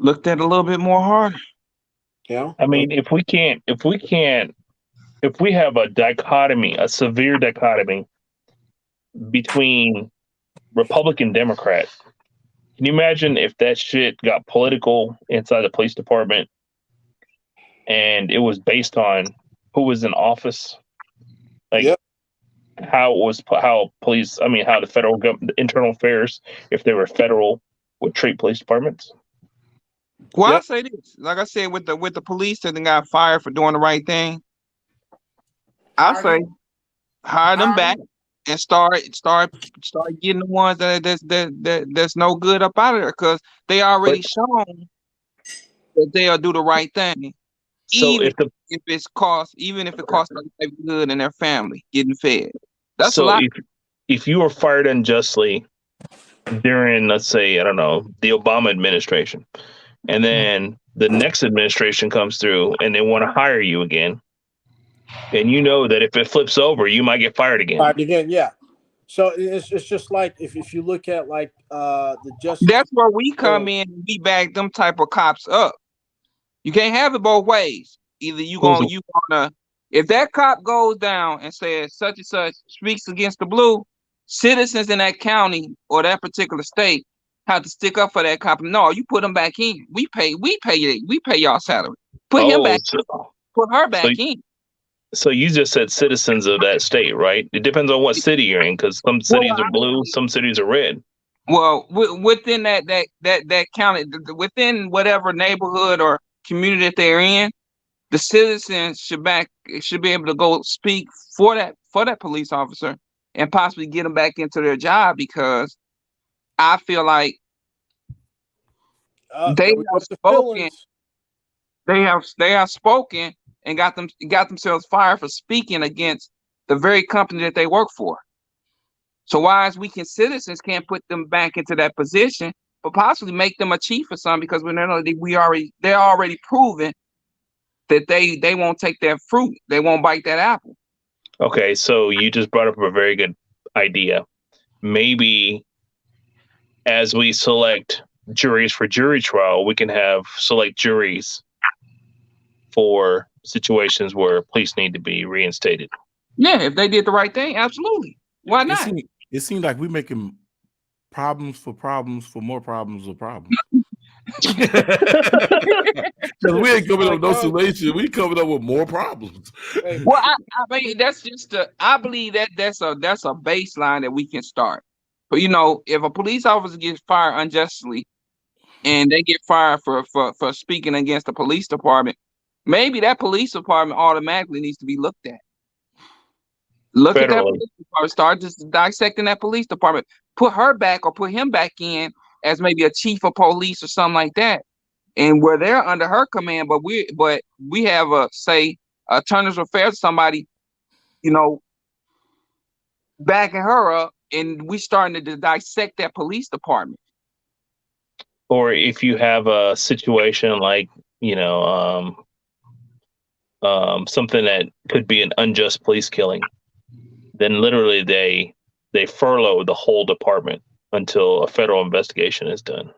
M: looked at a little bit more hard.
O: Yeah.
F: I mean, if we have a severe dichotomy between Republican Democrat, can you imagine if that shit got political inside the police department and it was based on who was in office? Like, yep. How the federal government, internal affairs, if they were federal, would treat police departments?
M: Well, yep. I say this, like I said, with the police that got fired for doing the right thing, I say hire them back and start getting the ones that's no good up out of there, because they already shown that they'll do the right thing. So if it costs their livelihood and their family getting fed. That's so a lot.
F: If you were fired unjustly during, let's say, I don't know, the Obama administration, and then the next administration comes through and they want to hire you again, and you know that if it flips over, you might get fired again.
O: Yeah. So it's just like if you look at like the justice.
M: That's where we come in and we back them type of cops up. You can't have it both ways. Either you gonna if that cop goes down and says such and such speaks against the blue, citizens in that county or that particular state have to stick up for that cop. No, you put them back in. We pay y'all salary. Put him back in. Put her back in.
F: So you just said citizens of that state, right? It depends on what city you're in, because some cities are blue, some cities are red.
M: Well, within that county, within whatever neighborhood or community that they're in, the citizens should be able to go speak for that police officer and possibly get them back into their job, because I feel like they have spoken and got themselves fired for speaking against the very company that they work for. So why as weekend citizens can't put them back into that position, but possibly make them a chief or something, because they're already proven that they won't take that fruit, they won't bite that apple.
F: Okay, so you just brought up a very good idea. Maybe as we select juries for jury trial, we can have select juries for situations where police need to be reinstated.
M: Yeah, if they did the right thing, absolutely. Why not?
B: It seems like we're making problems for more problems of problems. Because we ain't coming up with no solution. We coming up with more problems.
M: Well, I mean, that's just I believe that's a baseline that we can start. But if a police officer gets fired unjustly and they get fired for speaking against the police department, maybe that police department automatically needs to be looked at. Look at that police department, start just dissecting that police department. Put her back or put him back in as maybe a chief of police or something like that, and where they're under her command. But we have a attorneys affairs, somebody, backing her up, and we starting to dissect that police department.
F: Or if you have a situation like something that could be an unjust police killing, then literally they furlough the whole department until a federal investigation is done.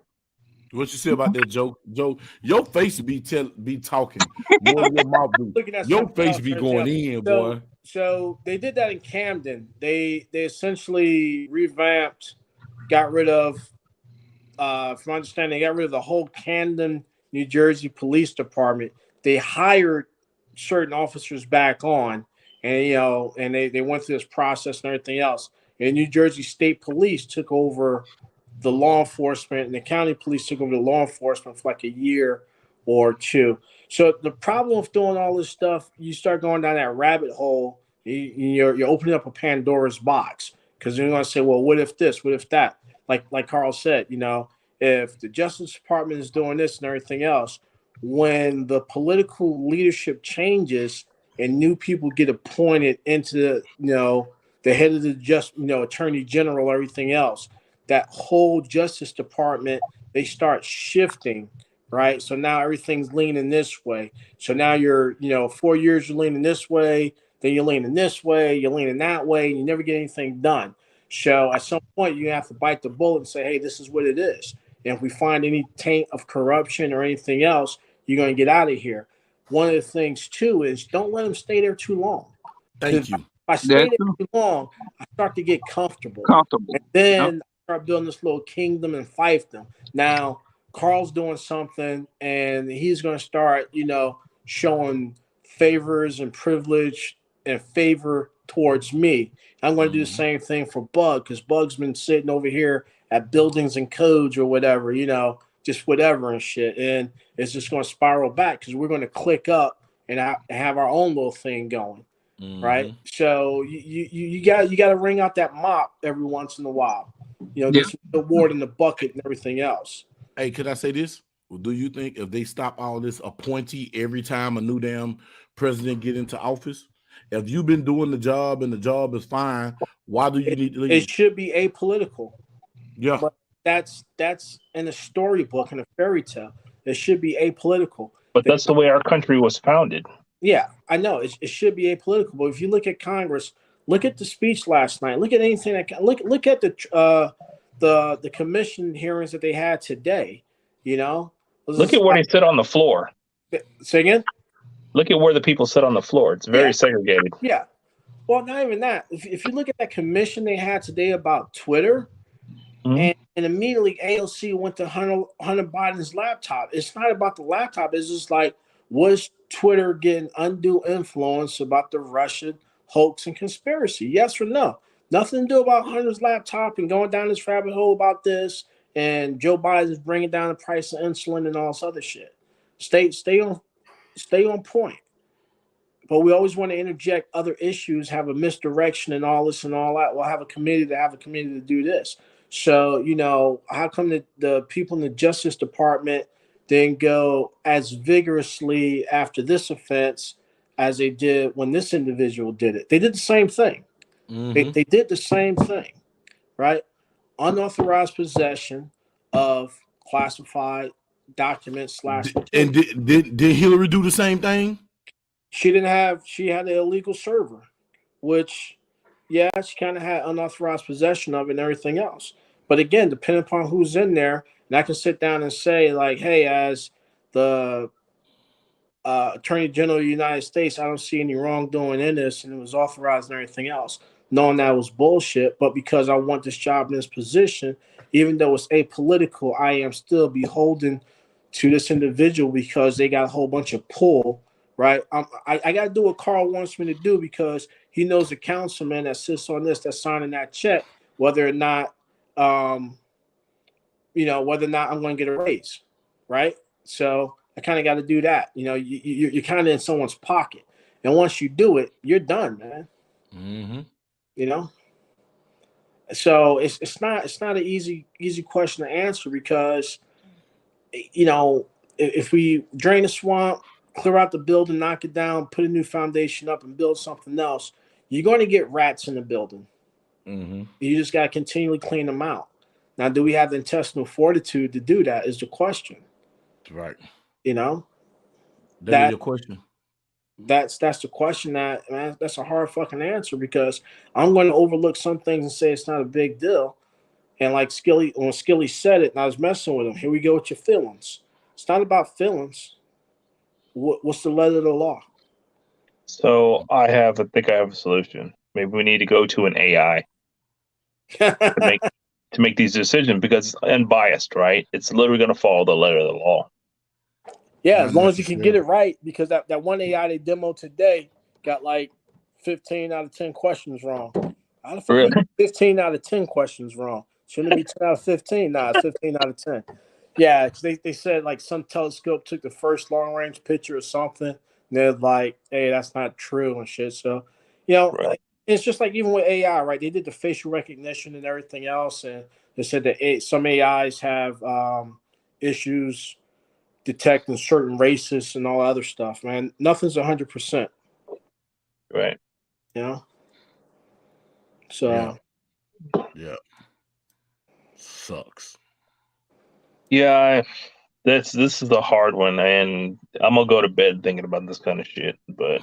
B: What you say about that, Joe? Joe, your face be talking more than your mouth do. Your face be going in, boy.
O: So they did that in Camden. They essentially revamped, got rid of, from my understanding, they got rid of the whole Camden, New Jersey Police Department. They hired certain officers back on, and and they went through this process and everything else. And New Jersey State Police took over the law enforcement, and the county police took over the law enforcement for like a year or two. So the problem with doing all this stuff, you start going down that rabbit hole. You're opening up a Pandora's box, because you're going to say, well, what if this? What if that? Like Carl said, if the Justice Department is doing this and everything else, when the political leadership changes and new people get appointed into the head of the Attorney General, everything else, that whole Justice Department, they start shifting, right? So now everything's leaning this way. So now you're 4 years you're leaning this way, then you're leaning this way, you're leaning that way, and you never get anything done. So at some point you have to bite the bullet and say, hey, this is what it is. And if we find any taint of corruption or anything else, you're going to get out of here. One of the things too is don't let them stay there too long.
B: Thank you.
O: If I stay there too long, I start to get comfortable. And then start building this little kingdom and fiefdom. Now, Carl's doing something, and he's going to start, showing favors and privilege and favor towards me. I'm going to do the same thing for Bug, because Bug's been sitting over here at buildings and codes or whatever, just whatever and shit. And it's just going to spiral back, because we're going to click up and have our own little thing going. Right. So you got to wring out that mop every once in a while. Just the ward in the bucket and everything else.
B: Hey, could I say this? Well, do you think if they stop all this appointee every time a new damn president get into office, if you've been doing the job and the job is fine, why do you need to leave?
O: It should be apolitical.
B: Yeah.
O: But that's in a storybook, in a fairy tale. It should be apolitical.
F: But that's the way our country was founded.
O: Yeah, I know. It should be apolitical. But if you look at Congress, look at the speech last night. Look at anything look at the commission hearings that they had today.
F: Look at where they sit on the floor.
O: Say again?
F: Look at where the people sit on the floor. It's very segregated.
O: Yeah. Well, not even that. If you look at that commission they had today about Twitter, and immediately AOC went to Hunter Biden's laptop. It's not about the laptop. It's just like, Was Twitter getting undue influence about the Russian hoax and conspiracy? Yes or no? Nothing to do about Hunter's laptop and going down this rabbit hole about this, and Joe Biden is bringing down the price of insulin and all this other shit. Stay on point. But we always want to interject other issues, have a misdirection and all this and all that. We'll have a committee to do this. So, you know, how come the people in the Justice Department didn't go as vigorously after this offense as they did when this individual did it? They did the same thing. They did the same thing, right? Unauthorized possession of classified documents /
B: And did Hillary do the same thing?
O: She had an illegal server, which, yeah, she kind of had unauthorized possession of it and everything else. But again, depending upon who's in there, and I can sit down and say, like, hey, as the Attorney General of the United States, I don't see any wrongdoing in this, and it was authorized and everything else, knowing that was bullshit. But because I want this job in this position, even though it's apolitical, I am still beholden to this individual because they got a whole bunch of pull, right? I got to do what Carl wants me to do because he knows the councilman that sits on this, that's signing that check, whether or not, whether or not I'm going to get a raise, right? So I kind of got to do that. You know, you're kind of in someone's pocket, and once you do it, you're done, man. You know, so it's not an easy question to answer because, you know, if we drain the swamp, clear out the building, knock it down, put a new foundation up, and build something else, you're going to get rats in the building. You just got to continually clean them out. Now, do we have the intestinal fortitude to do that? Is the question.
B: Right.
O: You know,
B: That's your question.
O: That's the question. That's a hard fucking answer because I'm going to overlook some things and say it's not a big deal. And like when Skilly said it, and I was messing with him. Here we go with your feelings. It's not about feelings. What's the letter of the law?
F: So I think I have a solution. Maybe we need to go to an AI to make these decisions because it's unbiased, right? It's literally going to follow the letter of the law.
O: Yeah, as long as you can get it right, because that one AI they demoed today got like 15 out of 10 questions wrong. How the fuck you get 15 out of 10 questions wrong? Shouldn't it be 10 out of 15? Nah, it's 15 out of 10. Yeah, because they said like some telescope took the first long range picture or something. And they're like, hey, that's not true and shit. So, you know, it's just like even with AI, right? They did the facial recognition and everything else. And they said that some AIs have issues detecting certain races and all other stuff, man. Nothing's 100%.
F: Right.
O: You know? So.
B: Yeah. Sucks.
F: Yeah, this is a hard one, and I'm gonna go to bed thinking about this kind of shit. But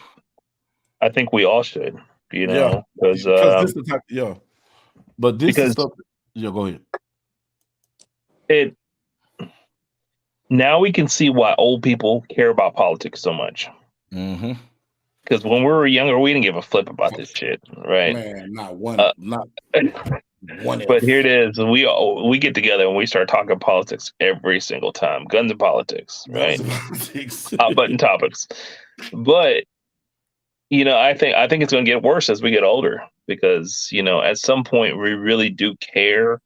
F: I think we all should, you know,
B: because this is the type, But this is stuff. Yeah, go ahead.
F: Now we can see why old people care about politics so much. Because when we were younger, we didn't give a flip about this shit, right?
B: Man, not one, not one.
F: But here it is. We get together and we start talking politics every single time. Guns and politics, right? Hot button topics. But you know, I think it's going to get worse as we get older because you know, at some point we really do care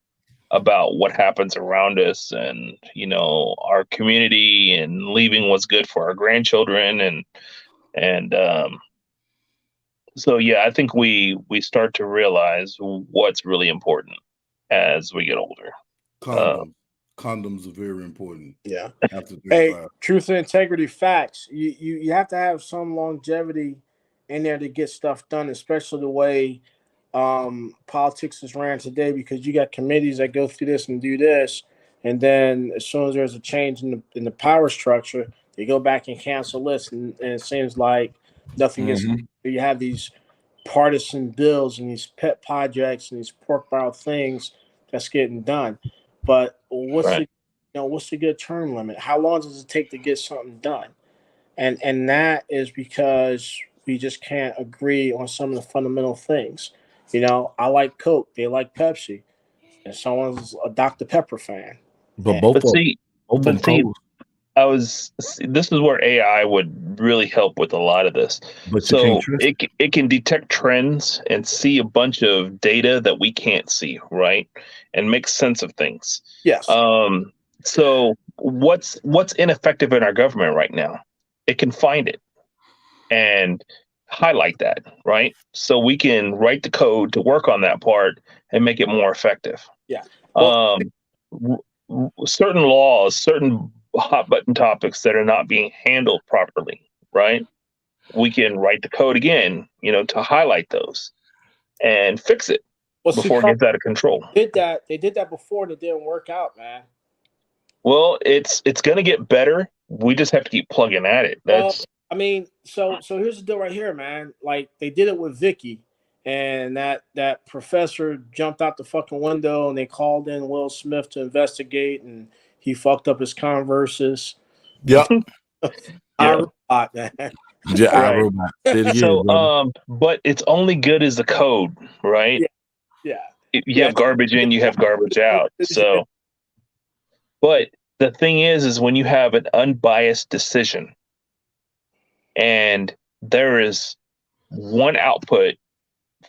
F: about what happens around us and you know our community and leaving what's good for our grandchildren and so yeah, I think we start to realize what's really important as we get older.
B: Condoms are very important.
O: Yeah. Hey, truth and integrity facts. You have to have some longevity in there to get stuff done, especially the way politics is ran today, because you got committees that go through this and do this, and then as soon as there's a change in the power structure, they go back and cancel this, and it seems like nothing gets. You have these partisan bills and these pet projects and these pork barrel things that's getting done. But what's the good term limit? How long does it take to get something done? And that is because we just can't agree on some of the fundamental things. You know, I like Coke, they like Pepsi, and someone's a Dr. Pepper fan.
B: But both of them cold.
F: This is where AI would really help with a lot of this.
B: But you can't
F: So
B: trust
F: it can detect trends and see a bunch of data that we can't see, right? And make sense of things.
O: Yes.
F: So what's ineffective in our government right now? It can find it and highlight that, right? So we can write the code to work on that part and make it more effective.
O: Yeah. Well,
F: Certain laws, certain hot button topics that are not being handled properly, right? We can write the code again, to highlight those and fix it before it gets out of control.
O: They did that before and it didn't work out, man.
F: Well, it's going to get better. We just have to keep plugging at it.
O: I mean, so here's the deal right here, man. Like they did it with Vicky, and that professor jumped out the fucking window, and they called in Will Smith to investigate, and he fucked up his Converses.
B: Yep.
O: iRobot, man.
B: Yeah, iRobot. Say it again,
F: so,
B: brother.
F: but it's only good as the code, right?
O: Yeah.
F: You have garbage in, you have garbage out. So, but the thing is when you have an unbiased decision, and there is one output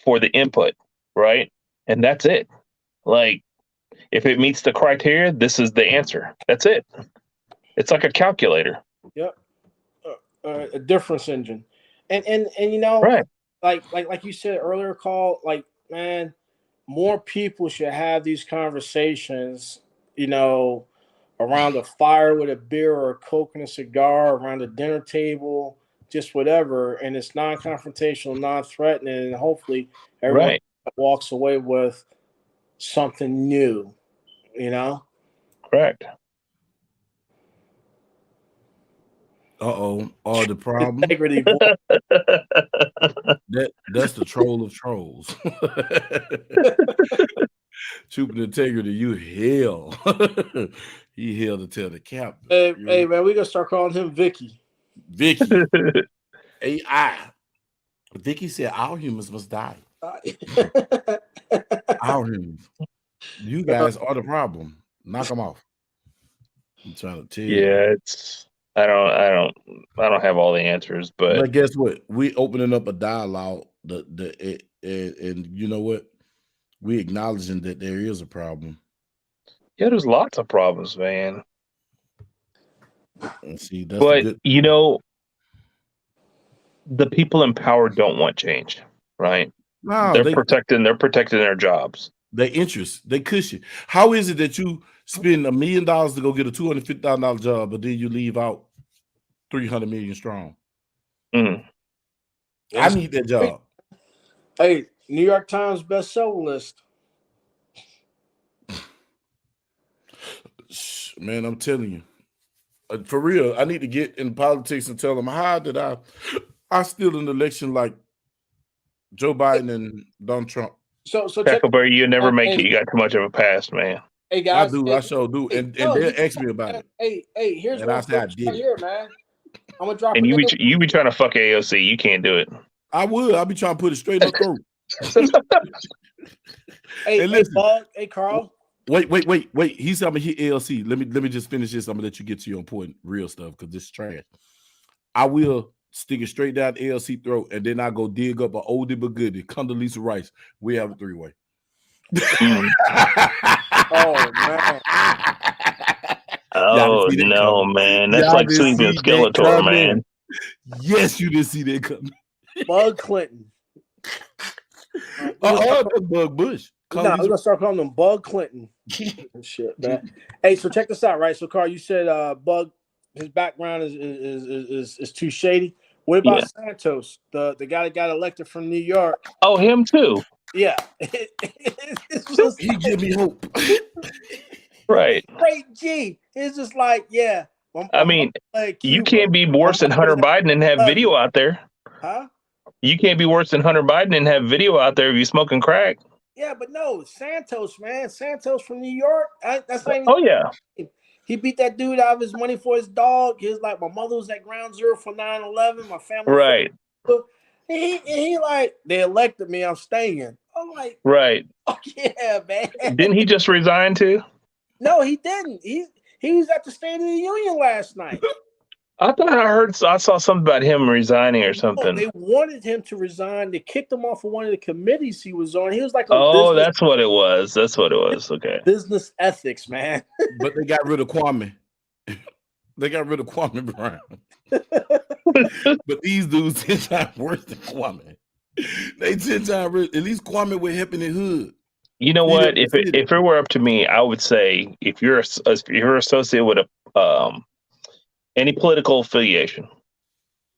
F: for the input, right? And that's it. Like, if it meets the criteria, this is the answer. That's it. It's like a calculator.
O: Yep. A difference engine. And
F: right.
O: like you said earlier, Carl, like, man, more people should have these conversations, around a fire with a beer or a Coke and a cigar, around a dinner table, just whatever. And it's non-confrontational, non-threatening, and hopefully everyone walks away with something new,
F: Correct.
B: All the problem.
O: Integrity.
B: That's the troll of trolls. Troop Integrity, you hell. He hell to tell the captain.
O: Hey man, we gonna start calling him Vicky.
B: Vicky. AI. Vicky said all humans must die. Our humans. You guys are the problem. Knock them off. I'm trying to tell you.
F: Yeah, I don't have all the answers, but
B: guess what? We opening up a dialogue. And you know what? We acknowledging that there is a problem.
F: Yeah, there's lots of problems, man.
B: And see, that's
F: but
B: good.
F: The people in power don't want change, right?
B: No,
F: they're protecting their jobs.
B: Their interests, they cushion. How is it that you spend $1 million to go get a $250,000 job, but then you leave out 300 million strong?
F: Mm.
B: I need that job.
O: Hey, New York Times bestseller list.
B: Man, I'm telling you, for real, I need to get in politics and tell them how did I steal an election like Joe Biden and Donald Trump.
O: So
F: Tackleberry, you never make it. You got too much of a past, man.
O: Hey guys,
B: I sure do, and they'll ask me about it.
O: Hey, here's
B: and
O: what
B: I say I did
O: right here, man. I'm gonna drop.
F: And you be trying to fuck AOC. You can't do it.
B: I would. I'll be trying to put it straight up throat.
O: Hey, Bug. Hey, Carl.
B: Wait. He's gonna hit ALC. Let me just finish this. I'm gonna let you get to your important real stuff because this is trash. I will stick it straight down ALC throat, and then I go dig up an oldie but goodie, Condoleezza Rice. We have a 3-way.
O: Oh man.
F: Oh no, man. That's like sleeping Skeletor, man.
B: Yes, you didn't see that coming.
O: Bug Clinton.
B: Bug Bush.
O: No, we're gonna start calling him Bug Clinton. Shit, man. Hey, so check this out, right? So, Carl, you said Bug, his background is too shady. What about Santos, the guy that got elected from New York?
F: Oh, him too.
O: Yeah.
B: He give me hope.
F: Right.
O: Great G. It's just like, yeah.
F: I mean, you can't be worse than Hunter Biden and have video out there.
O: Huh?
F: You can't be worse than Hunter Biden and have video out there if you're smoking crack.
O: Yeah, but no, Santos, man. Santos from New York. That's not even.
F: Oh, yeah.
O: He beat that dude out of his money for his dog. He was like, my mother was at ground zero for 9/11. My family.
F: Right.
O: He like, they elected me. I'm staying. I'm like,
F: right.
O: Oh, yeah, man.
F: Didn't he just resign too?
O: No, he didn't. He He was at the State of the Union last night.
F: I thought I saw something about him resigning or something.
O: They wanted him to resign. They kicked him off of one of the committees he was on. He was like,
F: that's what it was. That's what it was. Okay.
O: Business ethics, man.
B: But they got rid of Kwame. They got rid of Kwame Brown. But these dudes 10 times worse than Kwame. They 10 times worse. At least Kwame was helping the hood.
F: You know what? If it were up to me, I would say if you're associated with any political affiliation,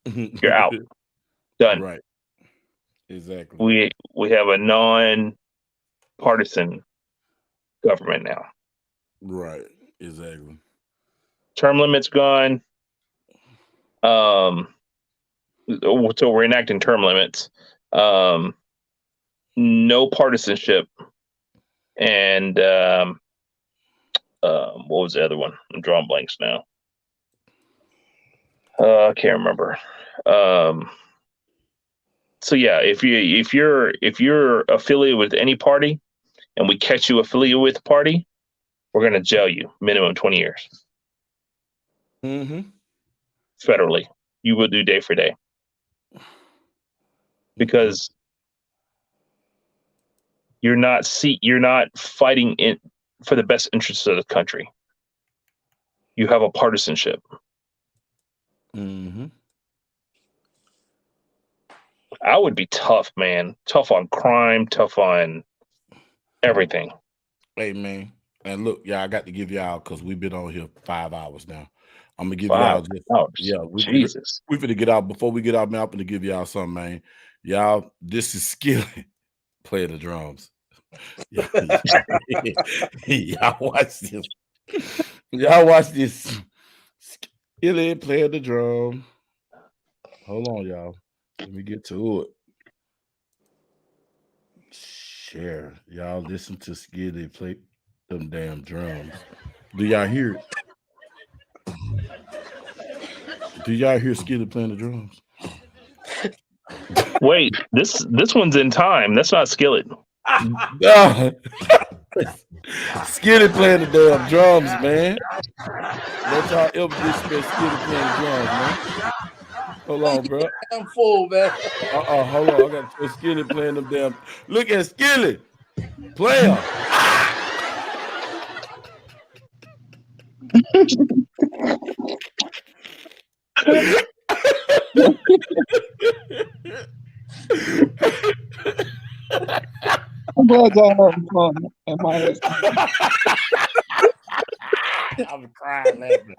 F: you're out. Done.
B: Right. Exactly.
F: We have a non-partisan government now.
B: Right. Exactly.
F: Term limits gone. So we're enacting term limits. No partisanship. And what was the other one? I'm drawing blanks now. I can't remember. So yeah, if you're affiliated with any party, and we catch you affiliated with a party, we're gonna jail you minimum 20 years.
B: Mm-hmm.
F: Federally, you will do day for day because you're not fighting for the best interests of the country. You have a partisanship.
B: Mm-hmm.
F: I would be tough, man. Tough on crime, tough on everything.
B: Hey, man. And look, I got to give y'all, because we've been on here 5 hours now. I'm going to give
F: 5
B: y'all
F: hours. Jesus.
B: We finna get out. Before we get out, man, I'm going to give y'all something, man. Y'all, this is Skillet. Play the drums. Y'all watch this. Y'all watch this. Skillet play the drum. Hold on, y'all. Let me get to it. Share. Y'all listen to Skillet play them damn drums. Do y'all hear it? Do y'all hear Skillet playing the drums?
F: Wait, this one's in time. That's not Skillet.
B: Skillet playing the damn drums, man. Don't y'all ever disrespect Skillet playing the drums, man. Hold on, bro.
O: I'm full, man.
B: Hold on. I got to Skillet playing them damn. Look at Skillet. Player.
M: I'm glad y'all having fun in my head.
B: I'm crying laughing.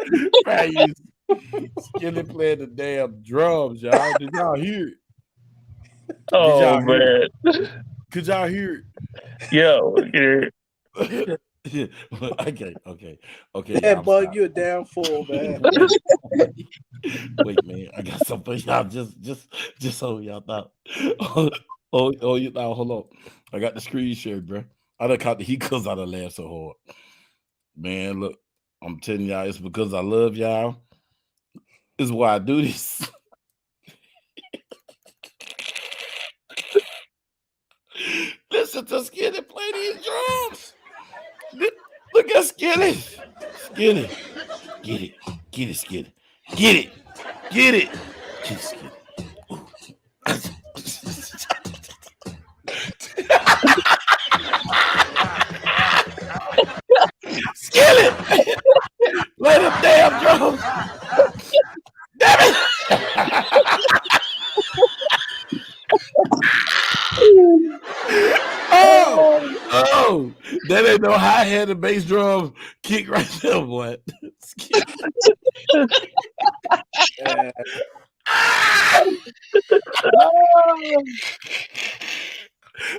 B: Skillet playing the damn drums, y'all. Did y'all hear it?
F: Oh, man.
B: Could y'all hear it?
F: Yo,
B: Okay.
O: That bug, you're damn fool, man.
B: Wait, man, I got something for y'all. Just so y'all thought. You thought. Hold on. I got the screen share, bro. I done caught the heat because I done laughed so hard. Man, look, I'm telling y'all, it's because I love y'all. This is why I do this. Listen to Skillet play these drums. Look at Skillet. Skillet. Get it, Skillet. Get it. Get it, Skillet. Skillet. Play them damn drums. Damn it. Oh, that ain't no hi-hat and bass drum kick right there, boy.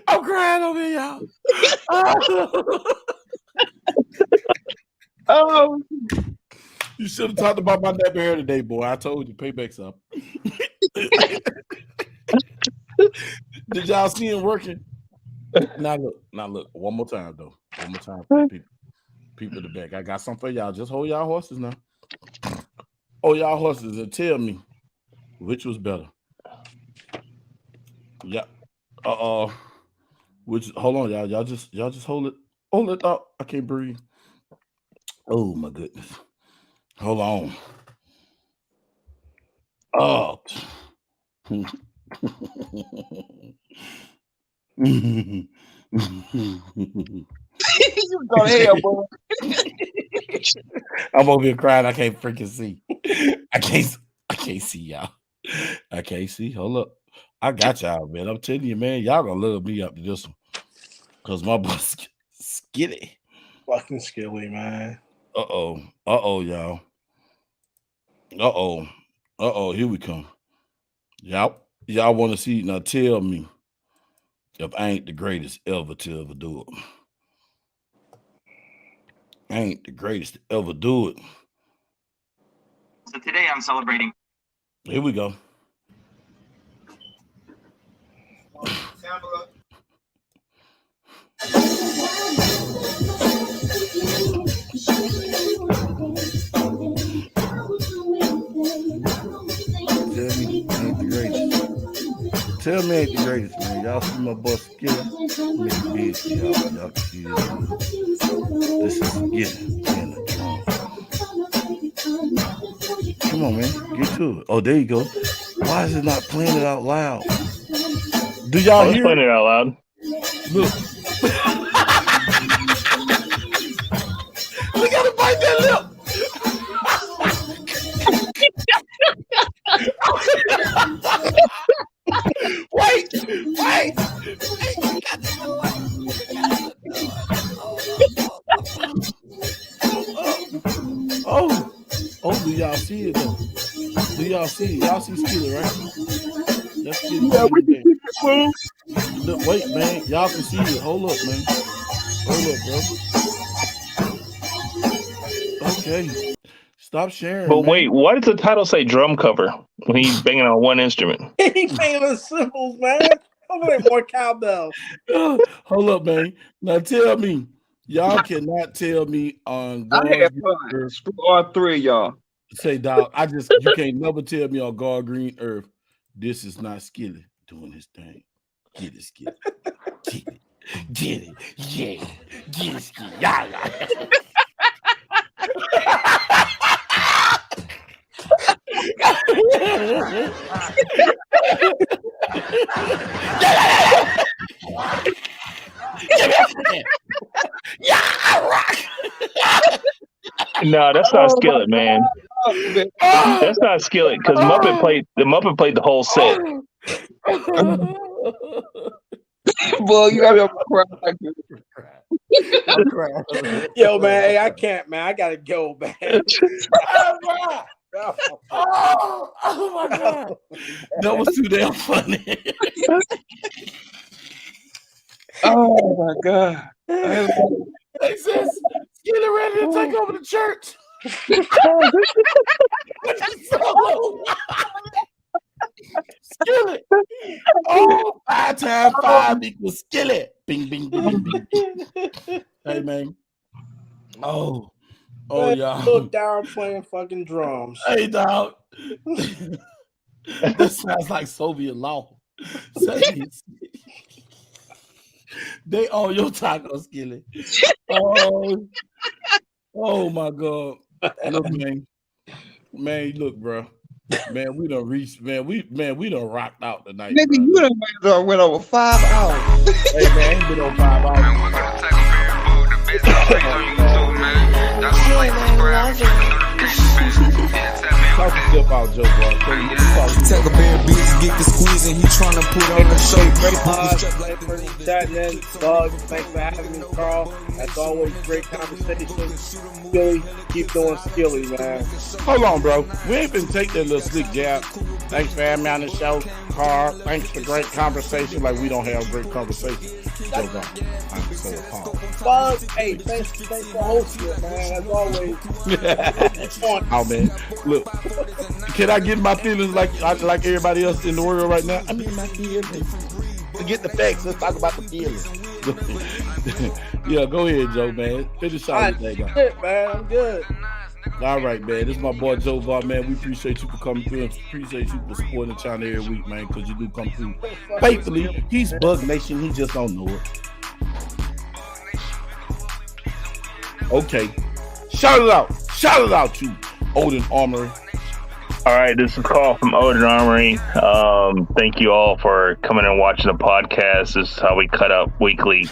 B: I'm crying over here, y'all.
M: Oh,
B: you should have talked about my nappy hair today, boy. I told you, payback's up. Did y'all see him working? Now look. One more time, though. One more time, people in the back. I got something for y'all. Just hold y'all horses now. Hold y'all horses and tell me which was better. Yeah. Which? Hold on, y'all. Y'all just hold it. Hold it up. I can't breathe. Oh my goodness. Hold on. Oh. You
M: go to hell, boy.
B: I'm over here crying. I can't freaking see. I can't see y'all. I can't see. Hold up. I got y'all, man. I'm telling you, man. Y'all gonna love me up to this one. Cause my boy's skitty.
O: Fucking skilly, man.
B: Uh-oh, y'all. Here we come. Y'all want to see? Now tell me if I ain't the greatest ever to ever do it. I ain't the greatest to ever do it.
I: So today I'm celebrating.
B: Here we go. Tell me I ain't the greatest, man. Y'all see my boy Skilla? Make it big for y'all. Y'all can see this is Skilla and the drum. Come on, man. Get to it. Oh, there you go. Why is it not playing it out loud? Do y'all hear
F: playing it out loud?
B: Look. We gotta bite that lip. Wait. Oh, do y'all see it though? Do y'all see it? Y'all see Skilla, right? Let's get it. Look, wait, man. Y'all can see it. Hold up, man. Hold up, bro. Okay. Stop sharing.
F: But
B: man.
F: wait, why does the title say drum cover when he's banging on one instrument?
O: He playing the cymbals, man. Over there, more cowbell.
B: Hold up, man. Now tell me, y'all cannot tell me on God.
M: I had fun. Screw all three of y'all.
B: Say, dog, you can't never tell me on God Green Earth, this is not Skilla doing his thing. Get it, Skilla. Get it. Yeah. Get it, Skilla. Yeah.
F: No, that's not Skillet, man. That's not Skillet because Muppet played the whole set.
M: Boy, you gotta cry like this.
B: I'm crying.
O: Yo, man, hey, I can't, man. I gotta go, man.
B: Oh my God. That was too damn funny.
M: Oh my God.
B: Hey, sis, Skilla ready to take over the church. Skillet. Oh, 5 times 5 equals Skillet. Bing, bing, bing, bing, bing. Hey, man. Oh, y'all.
O: Look down playing fucking drums.
B: Hey, dog. This sounds like Soviet law. They own your taco, Skillet. Oh my God. Look, man, look, bro. Man, we done reached, man. We done rocked out tonight.
M: Nigga, you done went over 5 hours.
B: Hey, man, I ain't been on 5 hours. Talk yourself out, Joe, bro.
A: Take a bad bitch, get the squeeze, and he trying to put on the show.
O: Thanks for having me, Carl. That's always great conversation. Skilly, keep doing Skilly, man.
B: Hold on, bro. We ain't been take that little slick jab. Thanks for having me on the show, Carl. Thanks for great conversation. Like we don't have great conversation. Joe, bro. I'm so appalled.
O: Buzz, hey, thanks for hosting it, man. As always.
B: Oh man, look. Can I get my feelings like everybody else in the world right now? I mean my feelings. Forget the facts. Let's talk about the feelings. Yeah, go ahead, Joe, man. Finish out today, guys.
O: Good, man. I'm good.
B: All right, man. This is my boy Joe Bar, man. We appreciate you for coming through and appreciate you for supporting the channel every week, man, because you do come through faithfully. He's Bug Nation. He just don't know it. Okay. Shout it out. Shout it out to Odin Armory.
F: All right, this is Carl from Odin Armory. Thank you all for coming and watching the podcast. This is how we cut up weekly.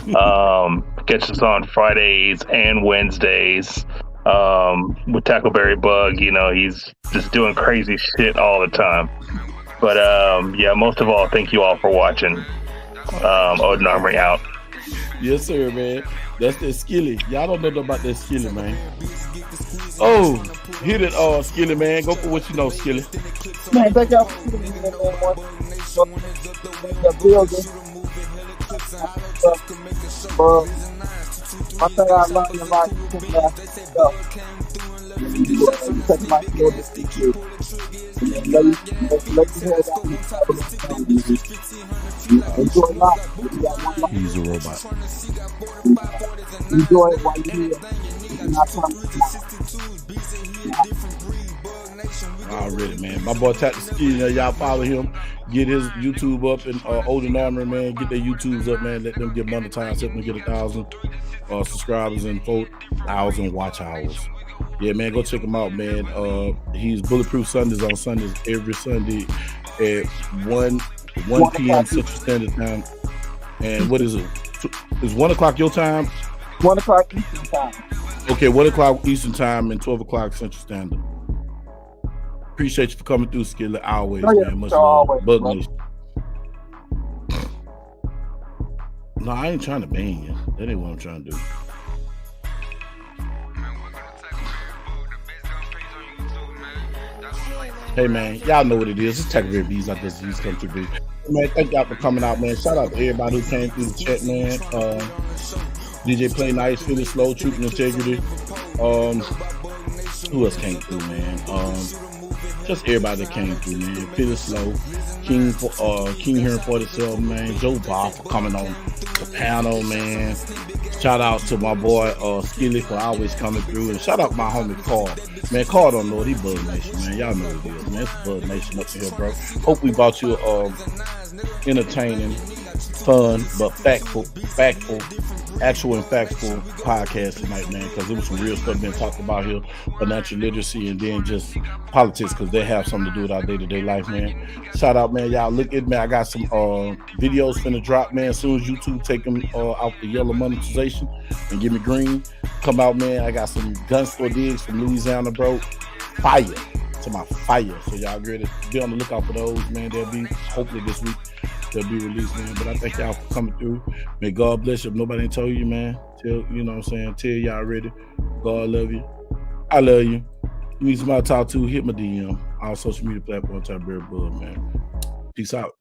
F: Catch us on Fridays and Wednesdays with Tackleberry Bug. You know, he's just doing crazy shit all the time. But yeah, most of all, thank you all for watching. Odin Armory out.
B: Yes, sir, man. That's that skilly. Y'all don't know about that skilly, man. Oh, hit it, skilly, man. Go for what you know, skilly.
P: Man, thank y'all for tuning in, man. I think I learned a lot since last
B: He's a robot.
P: Enjoy it while you're here.
B: Already, man. My boy Tactic Ski, y'all follow him. Get his YouTube up and Odin Armory, man. Get their YouTubes up, man. Let them get monetized. Help them get 1,000 subscribers and 4,000 watch hours. Yeah, man, go check him out, man. He's Bulletproof Sundays on Sundays every Sunday at 1 p.m. Central Standard Time. And what is it? Is 1 o'clock your time?
P: 1 o'clock Eastern Time.
B: Okay, 1 o'clock Eastern Time and 12 o'clock Central Standard. Appreciate you for coming through, Skillet. Always, man. Much love. Bug Nation. No, I ain't trying to ban you. That ain't what I'm trying to do. Hey, man, y'all know what it is. It's Tackleberry Bees like this. These come to be. Man, thank y'all for coming out, man. Shout out to everybody who came through the chat, man. DJ Play Nice, Feel It Slow, Truth and Integrity. Who else came through, man? Just everybody that came through, man. Feel It Slow, King Hearing 47, man. Joe Bob for coming on the panel, man. Shout out to my boy Skilly for always coming through, and shout out my homie Carl. Man, Carl don't know it. He Bug Nation, man. Y'all know what it is, man. It's Bug Nation up here, bro. Hope we brought you entertaining, fun, but factful, actual and factual podcast tonight, man, because there was some real stuff being talked about here, financial literacy, and then just politics, because they have something to do with our day-to-day life, man. Shout out, man. Y'all look at me. I got some videos finna drop, man. As soon as YouTube take them out the yellow monetization and give me green, come out, man. I got some gun store digs from Louisiana, bro. Fire to my fire. So y'all ready to be on the lookout for those, man. They'll be hopefully this week. They'll be released, man. But I thank y'all for coming through. May God bless you. If nobody ain't told you, man, tell you know what I'm saying. Tell y'all ready. God love you. I love you. You need somebody to talk to, hit my DM. All social media platforms, Tackleberry Bug, man. Peace out.